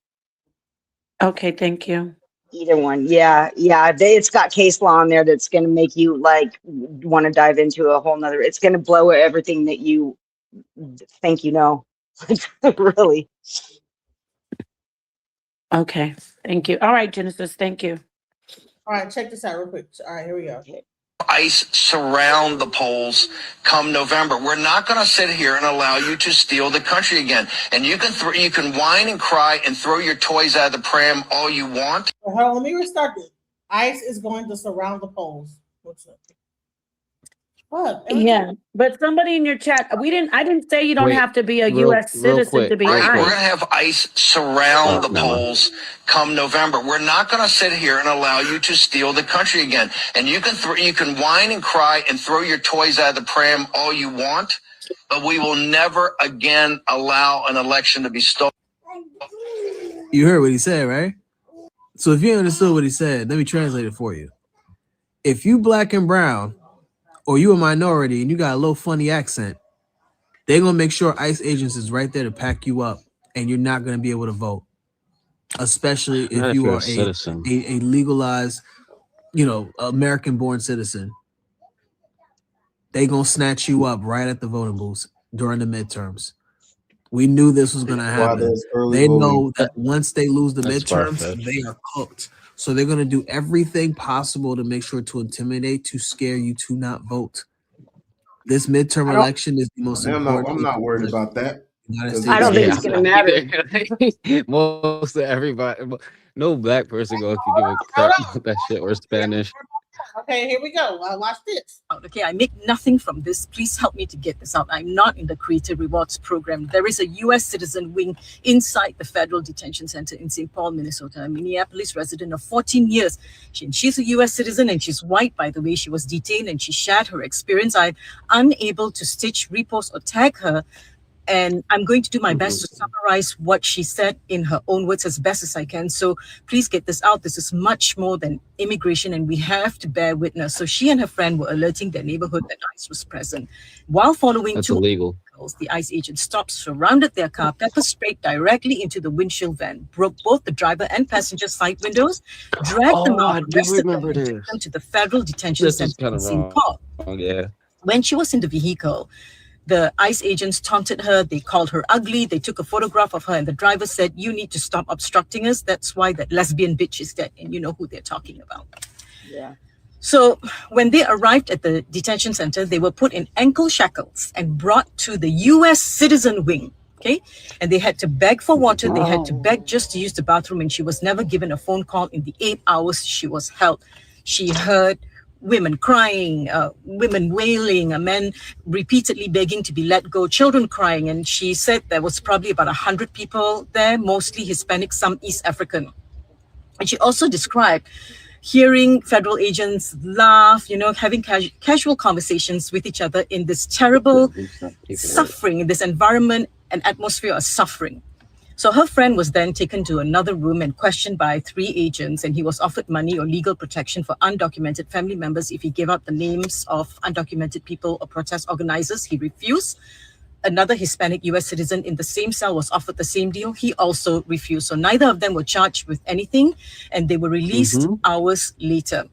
S10: Okay, thank you.
S13: Either one. Yeah. It's got case law on there that's going to make you like want to dive into a whole nother. It's going to blow everything that you think you know. Really.
S10: Okay, thank you. All right, Genesis, thank you.
S2: All right, check this out real quick. All right, here we go.
S12: ICE surround the polls come November. We're not going to sit here and allow you to steal the country again. And you can whine and cry and throw your toys out of the pram all you want.
S2: Hold on, let me restart this. ICE is going to surround the polls. What's up? What?
S10: Yeah, but somebody in your chat, I didn't say you don't
S14: Wait,
S10: have to be a
S14: real-
S10: U.S.
S14: real
S10: citizen
S14: quick,
S10: to be
S12: Right, we're
S10: ICE.
S12: going to have ICE surround the
S14: never mind.
S12: polls come November. We're not going to sit here and allow you to steal the country again. And you can whine and cry and throw your toys out of the pram all you want, but we will never again allow an election to be stolen.
S3: You heard what he said, right? So if you understood what he said, let me translate it for you. if you black and brown, or you a minority and you got a little funny accent, they're gonna make sure ICE agents is right there to pack you up, and you're not gonna be able to vote, especially
S14: Not
S3: if
S14: if
S3: you
S14: you're
S3: are
S14: a citizen.
S3: a legalized, American-born citizen. They gonna snatch you up right at the voting booths during the midterms. We knew this was gonna
S15: Why
S3: happen.
S15: there's early
S3: They
S15: voting.
S3: know that once they lose the
S14: That's
S3: midterms,
S14: far-fetched.
S3: they are cooked. So they're gonna do everything possible to make sure to intimidate, to scare you to not vote. This midterm election is the most important.
S15: I'm not worried about that.
S3: United
S13: I don't think it's
S14: Yeah,
S13: gonna matter.
S14: most of everybody, no black person going to give a crap about that shit or Spanish.
S2: Okay, here we go. Watch this.
S17: Okay, I make nothing from this. Please help me to get this out. I'm not in the Creative Rewards program. There is a U.S. citizen wing inside the Federal Detention Center in St. Paul, Minnesota, a Minneapolis resident of 14 years. She's a U.S. citizen and she's white, by the way. She was detained and she shared her experience. I'm unable to stitch, repost, or tag her. And I'm going to do my best to summarize what she said in her own words as best as I can. So please get this out. This is much more than immigration, and we have to bear witness. So she and her friend were alerting their neighborhood that ICE was present. While following
S14: That's
S17: two
S14: illegal.
S17: vehicles, the ICE agent stopped, surrounded their car, pepper sprayed directly into the windshield van, broke both the driver and passenger side windows, dragged them
S14: I
S17: out,
S14: do
S17: arrested them,
S14: remember
S17: and
S14: this.
S17: took them to the Federal Detention
S14: This is
S17: Center
S14: kind
S17: in
S14: of
S17: St. Paul.
S14: wrong. Yeah.
S17: When she was in the vehicle, the ICE agents taunted her. They called her ugly. They took a photograph of her, and the driver said, "You need to stop obstructing us. That's why that lesbian bitch is dead." And you know who they're talking about.
S13: Yeah.
S17: So when they arrived at the detention center, they were put in ankle shackles and brought to the U.S. citizen wing. Okay. And they had to beg for water. They had to beg just to use the bathroom. And she was never given a phone call in the 8 hours she was held. She heard women crying, women wailing, a men repeatedly begging to be let go, children crying. And she said there was probably about 100 people there, mostly Hispanic, some East African. And she also described hearing federal agents laugh, having casual conversations with each other in this terrible suffering, in this environment and atmosphere of suffering. So her friend was then taken to another room and questioned by 3 agents, and he was offered money or legal protection for undocumented family members if he gave out the names of undocumented people or protest organizers. He refused. Another Hispanic U.S. citizen in the same cell was offered the same deal. He also refused. So neither of them were charged with anything, and they were released hours later.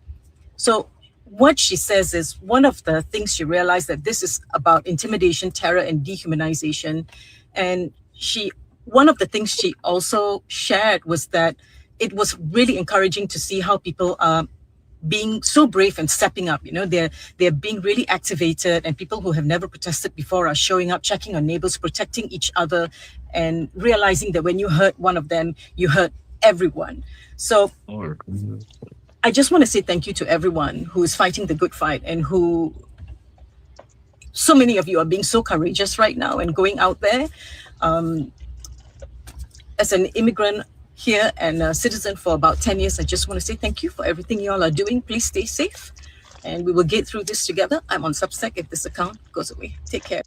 S17: So what she says is one of the things she realized that this is about intimidation, terror, and dehumanization. And one of the things she also shared was that it was really encouraging to see how people are being so brave and stepping up. They're being really activated, and people who have never protested before are showing up, checking on neighbors, protecting each other, and realizing that when you hurt one of them, you hurt everyone. So I just want to say thank you to everyone who is fighting the good fight, and who, so many of you are being so courageous right now and going out there. As an immigrant here and a citizen for about 10 years, I just want to say thank you for everything you all are doing. Please stay safe, and we will get through this together. I'm on Substack if this account goes away. Take care.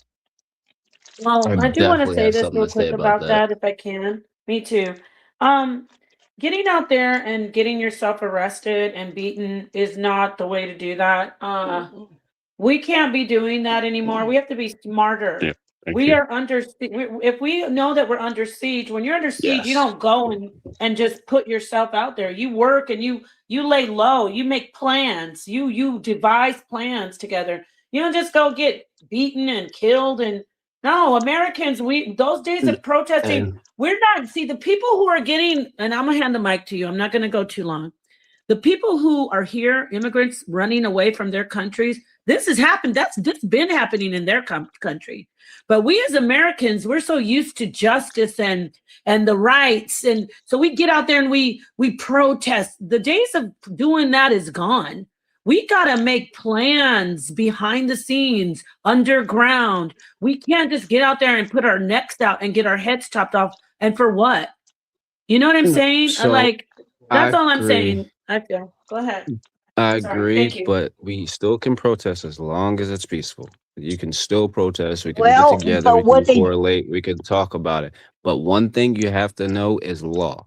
S10: Well, I do want to say this real quick about
S14: that.
S10: that, if I can. Me too. Getting out there and getting yourself arrested and beaten is not the way to do that. We can't be doing that anymore. We have to be smarter.
S14: Yeah.
S10: We are under, if we know that we're under siege, when you're under siege, you don't go and just put yourself out there. You work and you lay low, you make plans, you devise plans together. You don't just go get beaten and killed. And no, Americans, those days of protesting, we're not, see, the people who are getting, and I'm gonna hand the mic to you, I'm not gonna go too long. The people who are here, immigrants running away from their countries, this has happened. That's been happening in their country. But we as Americans, we're so used to justice and the rights. And so we get out there and we protest. The days of doing that is gone. We got to make plans behind the scenes, underground. We can't just get out there and put our necks out and get our heads chopped off. And for what? You know what I'm saying?
S14: So,
S10: that's all I'm
S14: agree.
S10: saying. I feel. Go ahead.
S14: I
S10: Sorry,
S14: agree,
S10: thank you.
S14: but we still can protest as long as it's peaceful. You can still protest. We can
S13: Well,
S14: get together.
S13: but
S14: We
S13: what
S14: can
S13: they
S14: correlate. We can talk about it. But one thing you have to know is law.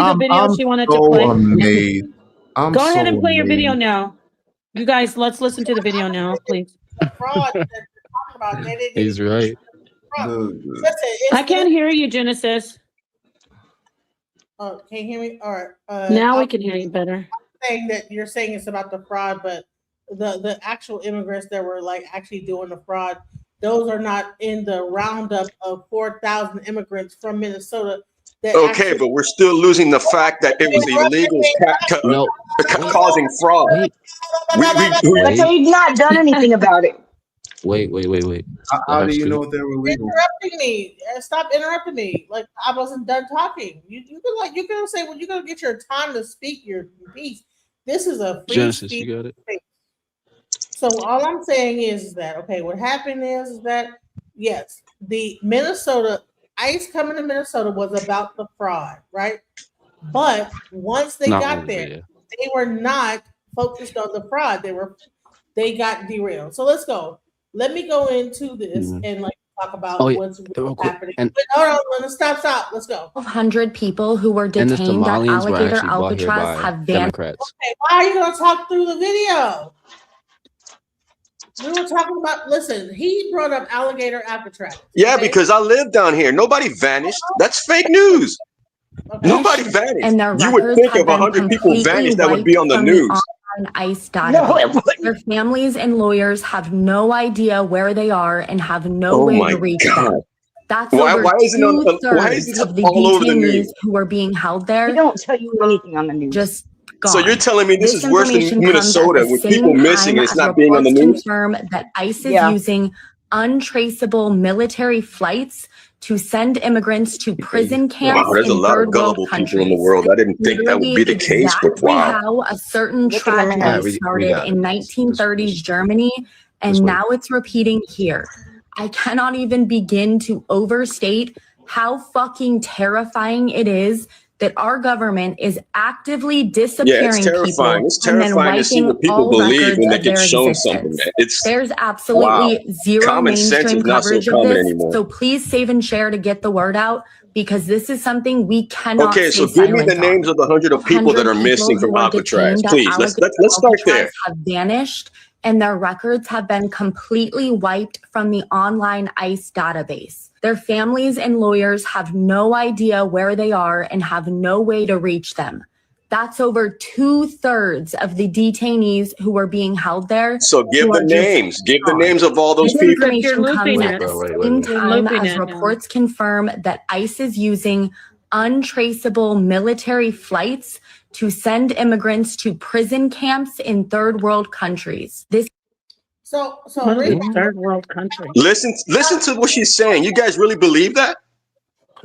S7: play the video
S15: I'm
S7: she wanted to
S15: so
S7: play?
S15: amazed. I'm
S7: Go ahead
S15: so
S7: and play your video
S15: amazed.
S7: now. You guys, let's listen to the video now, please.
S2: Fraud that you're talking about. They didn't
S14: He's right.
S2: Listen, it's
S7: I can't hear you, Genesis.
S2: Oh, can you hear me? All right.
S7: Now we
S2: I'm
S7: can hear you better.
S2: saying that you're saying it's about the fraud, but the actual immigrants that were like actually doing the fraud, those are not in the roundup of 4,000 immigrants from Minnesota. That
S5: Okay,
S2: actually,
S5: but we're still losing the fact that it was illegals
S14: No,
S5: causing fraud.
S14: wait,
S13: But they've not done anything about it.
S14: wait.
S15: How do you know if they're illegal?
S2: interrupting me. Stop interrupting me. Like I wasn't done talking. You can say when you're gonna get your time to speak your piece. This is a free
S14: Genesis,
S2: speech
S14: you got it.
S2: space. So all I'm saying is that okay, what happened is that yes, the Minnesota ICE coming to Minnesota was about the fraud, right? But once they
S14: Not
S2: got
S14: only,
S2: there,
S14: yeah.
S2: they were not focused on the fraud. They got derailed. So let's go. Let me go into this and like talk about what's
S14: real quick.
S2: happening.
S14: And
S2: But hold on, let's stop. Let's go.
S9: 1,200 people who were
S14: and the
S9: detained at
S14: Somalians were
S9: Alligator
S14: actually brought here
S9: Alcatraz
S14: by
S9: have vanished.
S14: Democrats.
S2: Okay, why are you gonna talk through the video? We were talking about. Listen, he brought up Alligator Alcatraz.
S5: Yeah, because I live down here. Nobody vanished. That's fake news. Nobody vanished.
S9: And their
S5: You would
S9: records
S5: think
S9: have
S5: if
S9: been
S5: 100 people
S9: completely
S5: vanished, that would be on the
S9: wiped
S5: news.
S9: from the online ICE database. Their families and lawyers have no idea where they are and have no
S5: Oh
S9: way
S5: my
S9: to reach
S5: God.
S9: them. That's
S5: Why
S9: over
S5: isn't
S9: two-thirds
S5: it
S9: of the
S5: all over the
S9: detainees
S5: news?
S9: who are being held there.
S13: They don't tell you anything on the news.
S9: Just
S5: So you're
S9: gone.
S5: telling me this
S9: This
S5: is worse than
S9: information comes at
S5: Minnesota
S9: the
S5: with people
S9: same
S5: missing
S9: time
S5: and it's
S9: as
S5: not being on the
S9: reports
S5: news?
S9: confirm that ICE is
S13: Yeah.
S9: using untraceable military flights to send immigrants to prison camps
S5: Wow, there's a
S9: in
S5: lot of
S9: third world
S5: gullible people in the
S9: countries.
S5: world. I didn't think that would
S9: Literally
S5: be the case, but
S9: exactly
S5: wow.
S9: how a certain
S13: Look at the
S9: tragedy
S13: man.
S14: We
S9: started
S14: got
S9: in
S14: it.
S9: 1930s Germany, and
S14: way.
S9: now it's repeating here. I cannot even begin to overstate how fucking terrifying it is that our government is actively
S5: Yeah, it's
S9: disappearing
S5: terrifying.
S9: people
S5: It's
S9: and then
S5: terrifying to see
S9: wiping
S5: what people
S9: all
S5: believe
S9: records
S5: when they
S9: of
S5: get
S9: their
S5: shown something,
S9: existence.
S5: man. It's
S9: There's
S5: wow.
S9: absolutely zero
S5: Common sense
S9: mainstream
S5: is not so
S9: coverage of
S5: common
S9: this.
S5: anymore.
S9: So please save and share to get the word out because this is something we cannot
S5: Okay,
S9: stay
S5: so give me the
S9: silent on.
S5: names of the 100 of people that
S9: 1,200
S5: are
S9: people
S5: missing
S9: who
S5: from
S9: were
S5: Alcatraz.
S9: detained at
S5: Please, let's
S9: Alligator
S5: start there.
S9: Alcatraz have vanished, and their records have been completely wiped from the online ICE database. Their families and lawyers have no idea where they are and have no way to reach them. That's over 2/3 of the detainees who are being held there.
S5: So give
S9: who
S5: the
S9: are just
S5: names. Give the
S9: gone.
S5: names of all those
S9: This
S5: people.
S7: Because you're
S9: information comes
S7: looping
S9: at
S7: it.
S9: the
S14: Wait,
S9: same
S7: You're
S9: time
S7: looping
S9: as
S7: it now.
S9: reports confirm that ICE is using untraceable military flights to send immigrants to prison camps in third world countries. This
S2: So
S7: What are
S2: Rick,
S7: these third world countries?
S5: Listen to what she's saying. You guys really believe that?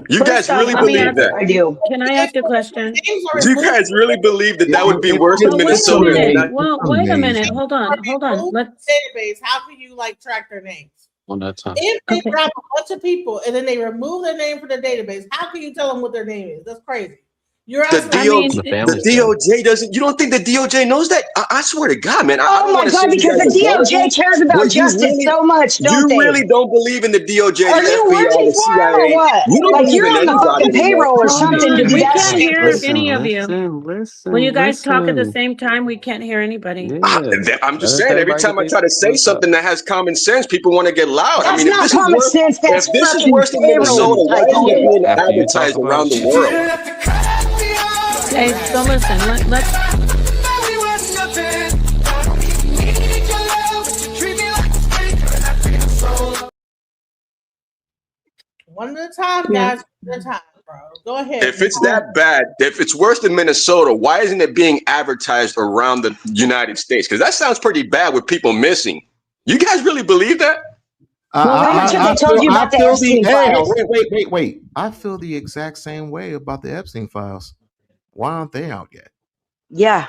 S5: You guys
S7: First off,
S5: really
S7: let me
S5: believe
S7: ask.
S5: that?
S13: I do.
S7: Can I ask a question?
S2: names are
S5: Do you
S2: removed.
S5: guys really believe that that would be worse than
S7: Well, wait a
S5: Minnesota? And
S7: minute.
S5: not-
S7: Well, wait a minute. Hold on.
S2: Removed
S7: Let's.
S2: database. How can you like track their names?
S14: On that time.
S2: If they
S7: Okay.
S2: grab a bunch of people and then they remove their name from the database, how can you tell them what their name is? That's crazy. You're
S5: The
S2: asking.
S5: DOJ,
S14: The
S5: the
S14: families.
S5: DOJ doesn't. You don't think the DOJ knows that? I swear to God, man. I
S13: Oh
S5: don't
S13: my
S5: want to
S13: God,
S5: say you
S13: because
S5: guys
S13: the
S5: are gullible,
S13: DOJ cares about
S5: but
S13: justice so much, don't
S5: you
S13: they?
S5: really don't believe in the DOJ,
S13: Are
S5: the
S13: you
S5: FBI,
S13: working
S5: the
S13: for them or
S5: CIA.
S13: what?
S5: You don't
S13: Like
S5: believe
S13: you're
S5: in
S13: on the
S5: anybody
S13: fucking
S5: anymore.
S13: payroll or
S7: Hold
S13: something to
S7: on.
S13: do
S7: We
S13: that
S7: can't
S13: shit.
S7: hear any of you.
S14: Listen.
S7: When you guys talk at the same time, we can't hear anybody.
S5: I'm just
S14: Let
S5: saying, every
S14: everybody
S5: time I
S14: get
S5: try to say
S14: what's up.
S5: something that has common sense, people want to get loud. I
S13: That's
S5: mean, if
S13: not
S5: this is
S13: common
S5: worse,
S13: sense.
S5: if
S13: That's
S5: this is
S13: fucking
S5: worse than
S14: And then
S5: Minnesota,
S13: payroll
S5: why
S13: type
S5: isn't it
S13: shit.
S5: being
S14: after you talk
S5: advertised
S14: about
S5: around the world?
S7: Okay, so listen. Let's.
S2: One at a time,
S7: Yeah.
S2: guys. One at a time, bro. Go ahead.
S5: If it's that bad, if it's worse than Minnesota, why isn't it being advertised around the United States? Because that sounds pretty bad with people missing. You guys really believe that?
S13: How much have they told you about the Epstein files?
S15: Wait. I feel the exact same way about the Epstein files. Why aren't they out yet?
S13: Yeah,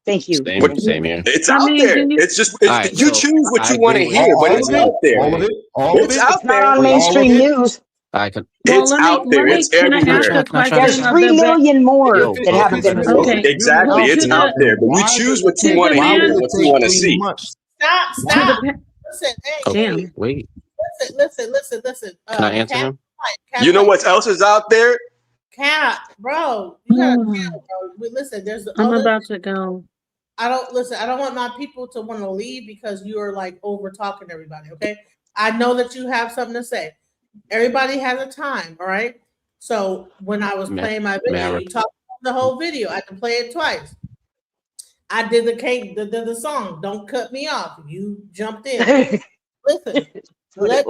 S13: thank you.
S14: Same here.
S5: It's
S7: I
S5: out
S7: mean,
S5: there.
S7: do you-
S5: It's just
S14: All right,
S5: you
S14: so
S5: choose what
S14: I
S5: you want to
S14: agree
S5: hear,
S14: with
S5: but
S15: All
S5: it's
S15: of it,
S5: out there.
S15: all of it, all of
S5: It's
S15: it.
S5: out
S13: It's not
S5: there.
S13: on
S15: All of
S13: mainstream
S15: it.
S13: news.
S14: I can.
S7: Well,
S5: It's
S7: let
S5: out there.
S7: me.
S5: It's
S7: Can I
S5: everywhere.
S7: ask a
S14: Can I
S7: question
S13: There's
S7: of
S13: 3
S7: the?
S13: million more
S15: If
S13: that haven't been
S15: it's
S13: released.
S7: Okay.
S5: Exactly.
S7: Well,
S5: It's
S7: to
S5: out
S7: the
S5: there, but you
S15: why
S5: choose
S15: does
S5: what
S15: it
S5: you
S15: take?
S5: want to
S15: Why
S5: hear
S15: would
S5: and
S15: it
S5: what you
S15: take
S5: want to
S15: 3
S5: see.
S15: months?
S2: Stop.
S7: to
S2: Stop.
S7: the.
S2: Listen. Hey,
S14: Oh,
S7: Damn.
S14: wait.
S2: Listen.
S14: Can I answer him?
S5: You know what else is out there?
S2: Cap, bro. You gotta cap, bro. But listen, there's the
S7: I'm
S2: other.
S7: about to go.
S2: I don't want my people to want to leave because you are like over talking everybody. Okay, I know that you have something to say. Everybody has a time, all right. So when I was playing my video, you talked about the whole video. I had to play it twice. I did the song. Don't cut me off. You jumped in. Listen, Let's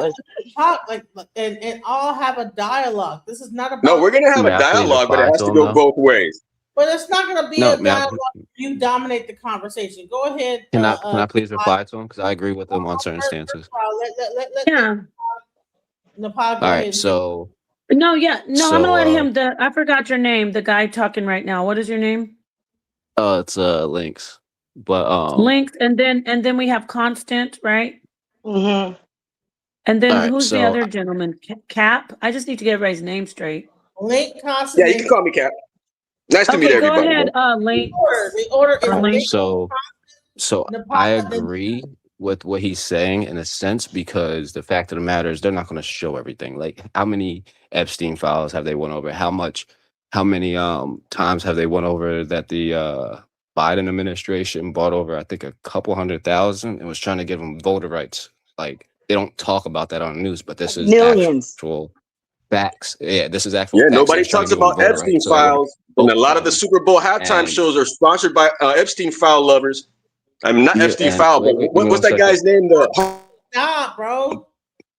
S2: talk and all have a dialogue. This is not about.
S5: No, we're gonna have
S14: May
S5: a
S14: I please
S5: dialogue, but it
S14: reply
S5: has
S14: to
S5: to
S14: him
S5: go
S14: though?
S5: both ways.
S2: But it's not going to be
S14: No,
S2: a
S14: may I,
S2: dialogue. You dominate the conversation. Go ahead.
S14: can I please reply to him? Because I agree with him on certain stances.
S2: Yeah. Nepal,
S14: All
S2: go
S14: right,
S2: ahead.
S14: so
S7: No, I'm gonna let
S14: so
S7: him. I forgot your name. The guy talking right now. What is your name?
S14: it's links, but
S7: Links, and then we have Constant, right?
S13: Mm-hmm.
S7: And then
S14: all right,
S7: who's the
S14: so
S7: other gentleman? Cap. I just need to get everybody's name straight.
S2: Link, Constant.
S5: Yeah, you can call me Cap. Nice to meet
S7: Okay, go
S5: everybody.
S7: ahead. Link.
S2: The order is Link.
S14: So I agree with what he's saying in a sense, because the fact of the matter is they're not going to show everything. Like, how many Epstein files have they went over? How many times have they went over that the Biden administration bought over, I think, a couple 100,000 and was trying to give them voter rights? Like, they don't talk about that on the news, but this is
S13: Millions.
S14: actual facts. Yeah, this is actual
S5: Yeah,
S14: facts.
S5: nobody
S14: They're trying
S5: talks
S14: to give them
S5: about
S14: voter
S5: Epstein
S14: rights, so they would
S5: files, and a
S14: vote
S5: lot
S14: for
S5: of the
S14: them.
S5: Super Bowl halftime
S14: And
S5: shows are sponsored by Epstein file lovers. I mean, not
S14: yeah,
S5: Epstein
S14: and
S5: file, but
S14: wait, give me
S5: what's
S14: one
S5: that
S14: second.
S5: guy's name?
S2: Stop, bro.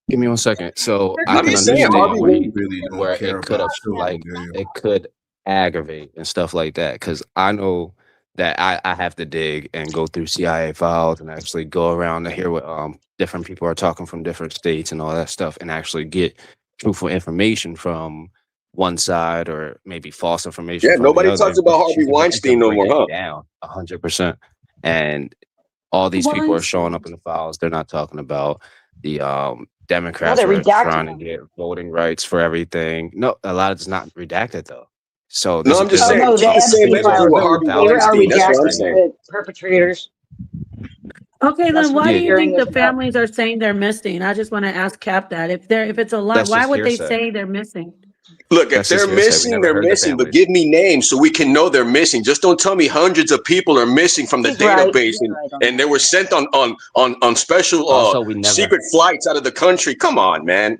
S14: Give me 1 second. So I
S5: I'm
S14: can
S5: just saying,
S14: understand
S5: Harvey.
S14: where it could have, like, it could aggravate and stuff like that. Because I know that I have to dig and go through CIA files and actually go around to hear what different people are talking from different states and all that stuff, and actually get truthful information from one side or maybe false information
S5: Yeah,
S14: from
S5: nobody
S14: the other.
S5: talks about
S14: But
S5: Harvey
S14: you can
S5: Weinstein no
S14: break
S5: more,
S14: it
S5: huh?
S14: down 100%. And all these people are showing up in the files. They're not talking about the Democrats
S13: they're
S14: were trying
S13: redacting
S14: to get voting rights for everything. No, a lot of it's not redacted though. So
S5: No, I'm just
S13: Oh
S5: saying,
S13: no, the
S5: keep the same
S13: Epstein
S5: energy
S13: files
S5: with
S13: are
S5: Harvey
S13: redacting
S5: Weinstein. That's what I'm saying.
S13: the perpetrators.
S7: Okay,
S13: That's
S7: then
S13: what
S7: why
S13: the
S7: do you
S13: hearing
S7: think
S13: is
S7: the
S13: about.
S7: families are saying they're missing? I just want to ask Cap that. If it's a lie,
S14: that's
S7: why
S14: just
S7: would they
S14: hearsay.
S7: say they're missing?
S5: Look, if
S14: That's just
S5: they're
S14: hearsay. We
S5: missing,
S14: never
S5: they're
S14: heard the
S5: missing, but
S14: families.
S5: give me names so we can know they're missing. Just don't tell me hundreds of people are missing from the
S13: He's right.
S5: database
S13: He's right on
S5: and they were sent on special
S14: Also, we never
S5: secret flights out of the country. Come on, man.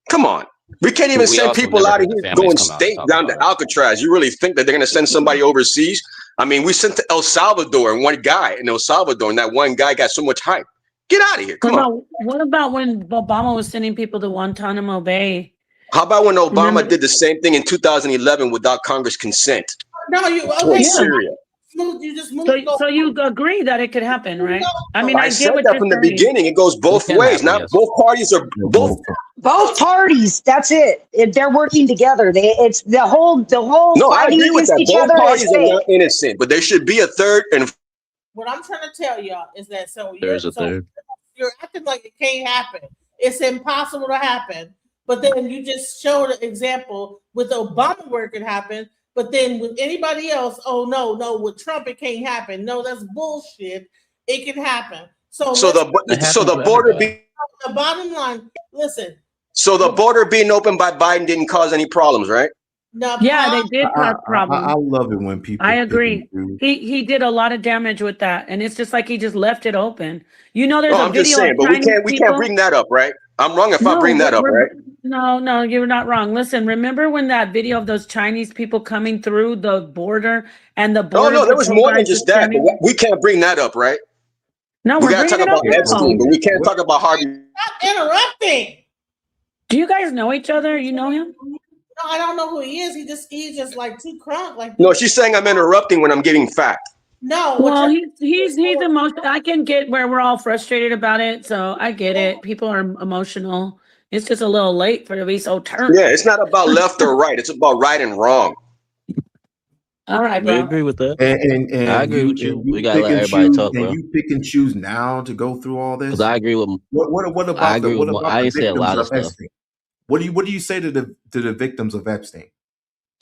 S5: Come on. We can't even
S14: we
S5: send
S14: also
S5: people
S14: never
S5: out of
S14: heard the
S5: here
S14: families
S5: going
S14: come out and
S5: state
S14: talk
S5: down
S14: about
S5: to
S14: it.
S5: Alcatraz. You really think that they're going to send somebody overseas? I mean, we sent to El Salvador and one guy in El Salvador, and that one guy got so much hype. Get out of here. Come on.
S7: What about when Obama was sending people to Guantanamo Bay?
S5: How about when Obama
S7: Remember?
S5: did the same thing in 2011 without Congress consent?
S2: No, you
S5: Towards
S2: okay?
S5: Syria.
S2: You just moved.
S7: So you agree that it could happen, right? I mean,
S5: I
S7: I
S5: said
S7: get what
S5: that
S7: you're
S5: from the
S7: saying.
S5: beginning. It goes both
S14: can
S5: ways.
S14: happen,
S5: Not
S14: yes.
S5: both parties are both.
S13: Both parties. That's it. They're working together. It's the whole
S5: No, I
S13: fighting
S5: agree with
S13: against
S5: that.
S13: each
S5: Both
S13: other is
S5: parties are
S13: fake.
S5: not innocent, but there should be a third. And
S2: What I'm trying to tell y'all is that
S14: There's a third.
S2: you're acting like it can't happen. It's impossible to happen. But then you just showed an example with Obama where it could happen. But then with anybody else, oh no, with Trump it can't happen. No, that's bullshit. It can happen. So
S5: the border be
S2: the bottom line. Listen.
S5: So the border being opened by Biden didn't cause any problems, right?
S2: No,
S7: Yeah, they did cause problems.
S15: I love it when people.
S7: I agree. He did a lot of damage with that, and it's just like he just left it open. You know, there's
S5: No,
S7: a
S5: I'm just
S7: video
S5: saying,
S7: of
S5: but
S7: Chinese
S5: we
S7: people.
S5: can't bring that up, right? I'm wrong if I bring that up, right?
S7: No, you're not wrong. Listen, remember when that video of those Chinese people coming through the border and the border?
S5: No, there was
S7: patrol
S5: more than
S7: guys
S5: just
S7: were
S5: that. But
S7: standing-
S5: we can't bring that up, right?
S7: No,
S5: we
S7: we're
S5: gotta talk
S7: bringing it
S5: about
S7: up
S5: Epstein,
S7: now.
S5: but we can't talk about Harvey.
S2: Stop interrupting.
S7: Do you guys know each other? You know him?
S2: No, I don't know who he is. He's just like too crunk. Like
S5: No, she's saying I'm interrupting when I'm giving fact.
S2: no.
S7: Well, he's emotional. I can get where we're all frustrated about it, so I get it. People are emotional. It's just a little late for to be so turned.
S5: Yeah, it's not about left or right. It's about right and wrong.
S7: All right,
S14: We
S7: bro.
S14: agree with that.
S15: And
S14: I agree with you. We gotta
S15: pick
S14: let
S15: and
S14: everybody
S15: choose,
S14: talk,
S15: and
S14: bro.
S15: you pick and choose now to go through all this.
S14: Because I agree with.
S15: What
S14: I
S15: about
S14: agree with. I ain't say a lot of stuff.
S15: Epstein? What do you say to the victims of Epstein?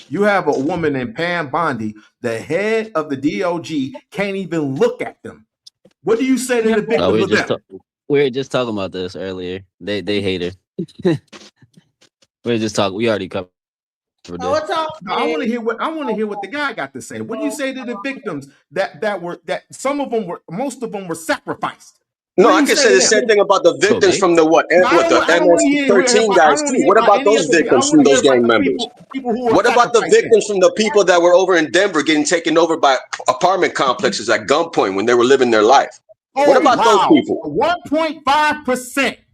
S15: You have a woman in Pam Bondi, the head of the DOJ, can't even look at them. What do you say to the victims
S14: we
S15: of them?
S14: were just talking about this earlier. They hate her. we were just talking. We already covered this.
S15: No, I want to hear what the guy got to say. What do you say to the victims that most of them were sacrificed?
S5: No, I can say the same thing about the victims from the MS-13 guys too. What about those victims from those gang members? What about the victims from the people that were over in Denver getting taken over by apartment complexes at gunpoint when they were living their life? What about those people?
S15: 1.5%.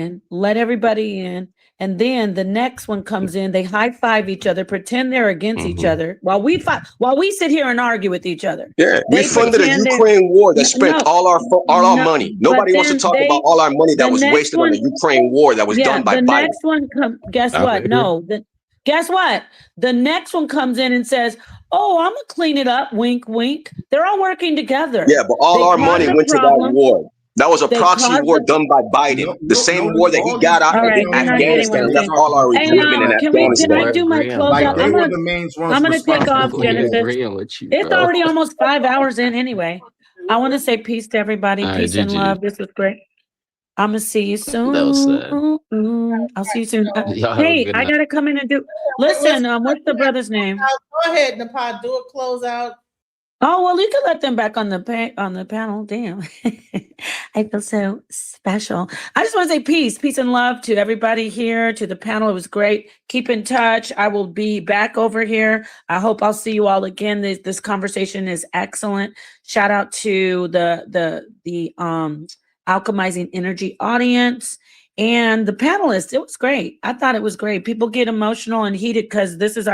S7: Biden, let everybody in, and then the next one comes in, they high five each other, pretend they're against each other while we fight, while we sit here and argue with each other.
S5: Yeah, we
S7: They
S5: funded a
S7: pretend they're-
S5: Ukraine war that spent
S7: No,
S5: all our
S7: no,
S5: money.
S7: but
S5: Nobody wants to
S7: then
S5: talk
S7: they-
S5: about all our money that
S7: the
S5: was
S7: next
S5: wasted on the
S7: one-
S5: Ukraine war that was done by
S7: the
S5: Biden.
S7: next one guess
S14: I
S7: what?
S14: agree.
S7: No, guess what? The next one comes in and says, "Oh, I'm gonna clean it up." Wink, wink. They're all working together.
S5: Yeah, but all
S7: They
S5: our
S7: caused
S5: money
S7: the
S5: went to that
S7: problem.
S5: war. That was a
S7: They
S5: proxy
S7: caused
S5: war
S7: the-
S5: done by Biden. The same war that he got out
S7: All right,
S5: in
S7: we're not getting
S5: Afghanistan,
S7: what
S5: left
S7: I'm
S5: all our
S7: saying.
S5: equipment in
S7: Hey, can
S5: Afghanistan.
S7: I do my
S14: Agree on
S7: closeout?
S15: Like they
S7: I'm
S15: were
S7: gonna
S15: the main ones
S7: I'm gonna take
S15: responsible
S7: off,
S15: for
S7: Genesis.
S14: agreeing with you,
S7: It's
S14: bro.
S7: already almost 5 hours in anyway. I want to say peace to everybody.
S14: All right,
S7: Peace and
S14: GG.
S7: love. This was great. I'm gonna see you soon.
S14: That was sad.
S7: I'll see you soon.
S14: Y'all have a
S7: Hey,
S14: good
S7: I
S14: night.
S7: gotta come in and do. Listen, what's the brother's name?
S2: Go ahead, Nepal. Do a closeout.
S7: Oh well, you can let them back on the panel. Damn. I feel so special. I just want to say peace and love to everybody here, to the panel. It was great. Keep in touch. I will be back over here. I hope I'll see you all again. This conversation is excellent. Shout out to the Alchemizing Energy audience and the panelists. It was great. I thought it was great. People get emotional and heated because this is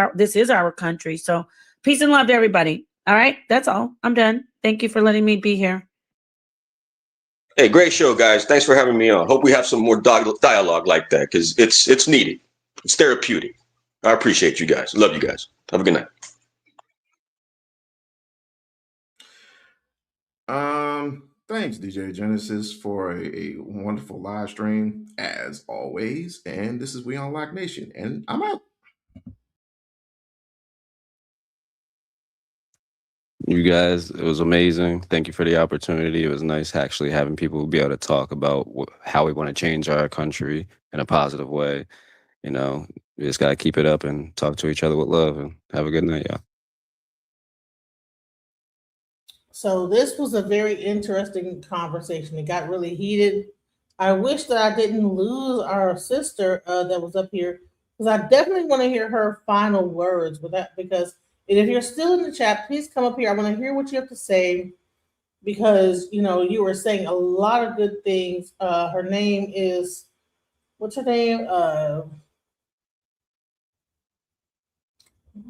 S7: our country. So peace and love to everybody. All right, that's all. I'm done. Thank you for letting me be here.
S5: Hey, great show, guys. Thanks for having me on. Hope we have some more dialogue like that because it's needed. It's therapeutic. I appreciate you guys. Love you guys. Have a good night.
S15: Thanks, DJ Genesis, for a wonderful live stream as always. And this is We Unlock Nation, and I'm out.
S11: You guys, it was amazing. Thank you for the opportunity. It was nice actually having people be able to talk about how we want to change our country in a positive way. You know, we just got to keep it up and talk to each other with love, and have a good night, y'all.
S2: So this was a very interesting conversation. It got really heated. I wish that I didn't lose our sister that was up here, because I definitely want to hear her final words with that. Because if you're still in the chat, please come up here. I want to hear what you have to say, because you were saying a lot of good things. Her name is, what's her name?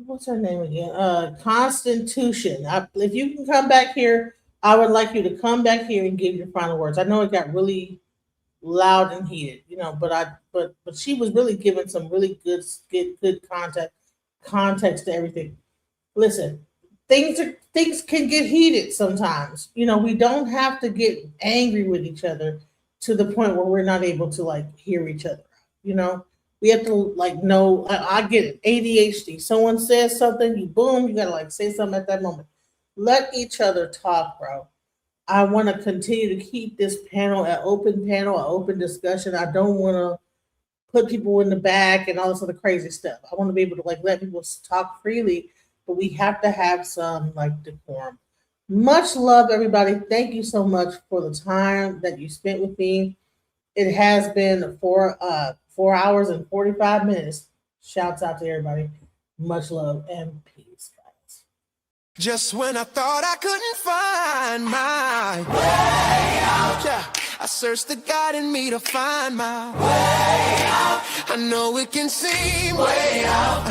S2: What's her name again? Constitution. If you can come back here, I would like you to come back here and give your final words. I know it got really loud and heated, but she was really giving some really good context to everything. Listen, things can get heated sometimes. We don't have to get angry with each other to the point where we're not able to hear each other. We have to know. I get it. ADHD. Someone says something, you gotta say something at that moment. Let each other talk, bro. I want to continue to keep this panel, an open discussion. I don't want to put people in the back and all this other crazy stuff. I want to be able to let people talk freely, but we have to have some decorum. Much love, everybody. Thank you so much for the time that you spent with me. It has been 4 hours and 45 minutes. Shouts out to everybody. Much love and peace, guys.
S6: Just when I thought I couldn't find my way out, yeah, I searched the God in me to find my way out. I know it can seem way out,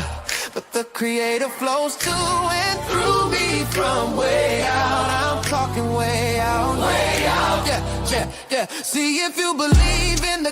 S6: but the Creator flows to and through me from way out. I'm talking way out, yeah, yeah, yeah. See, if you believe in the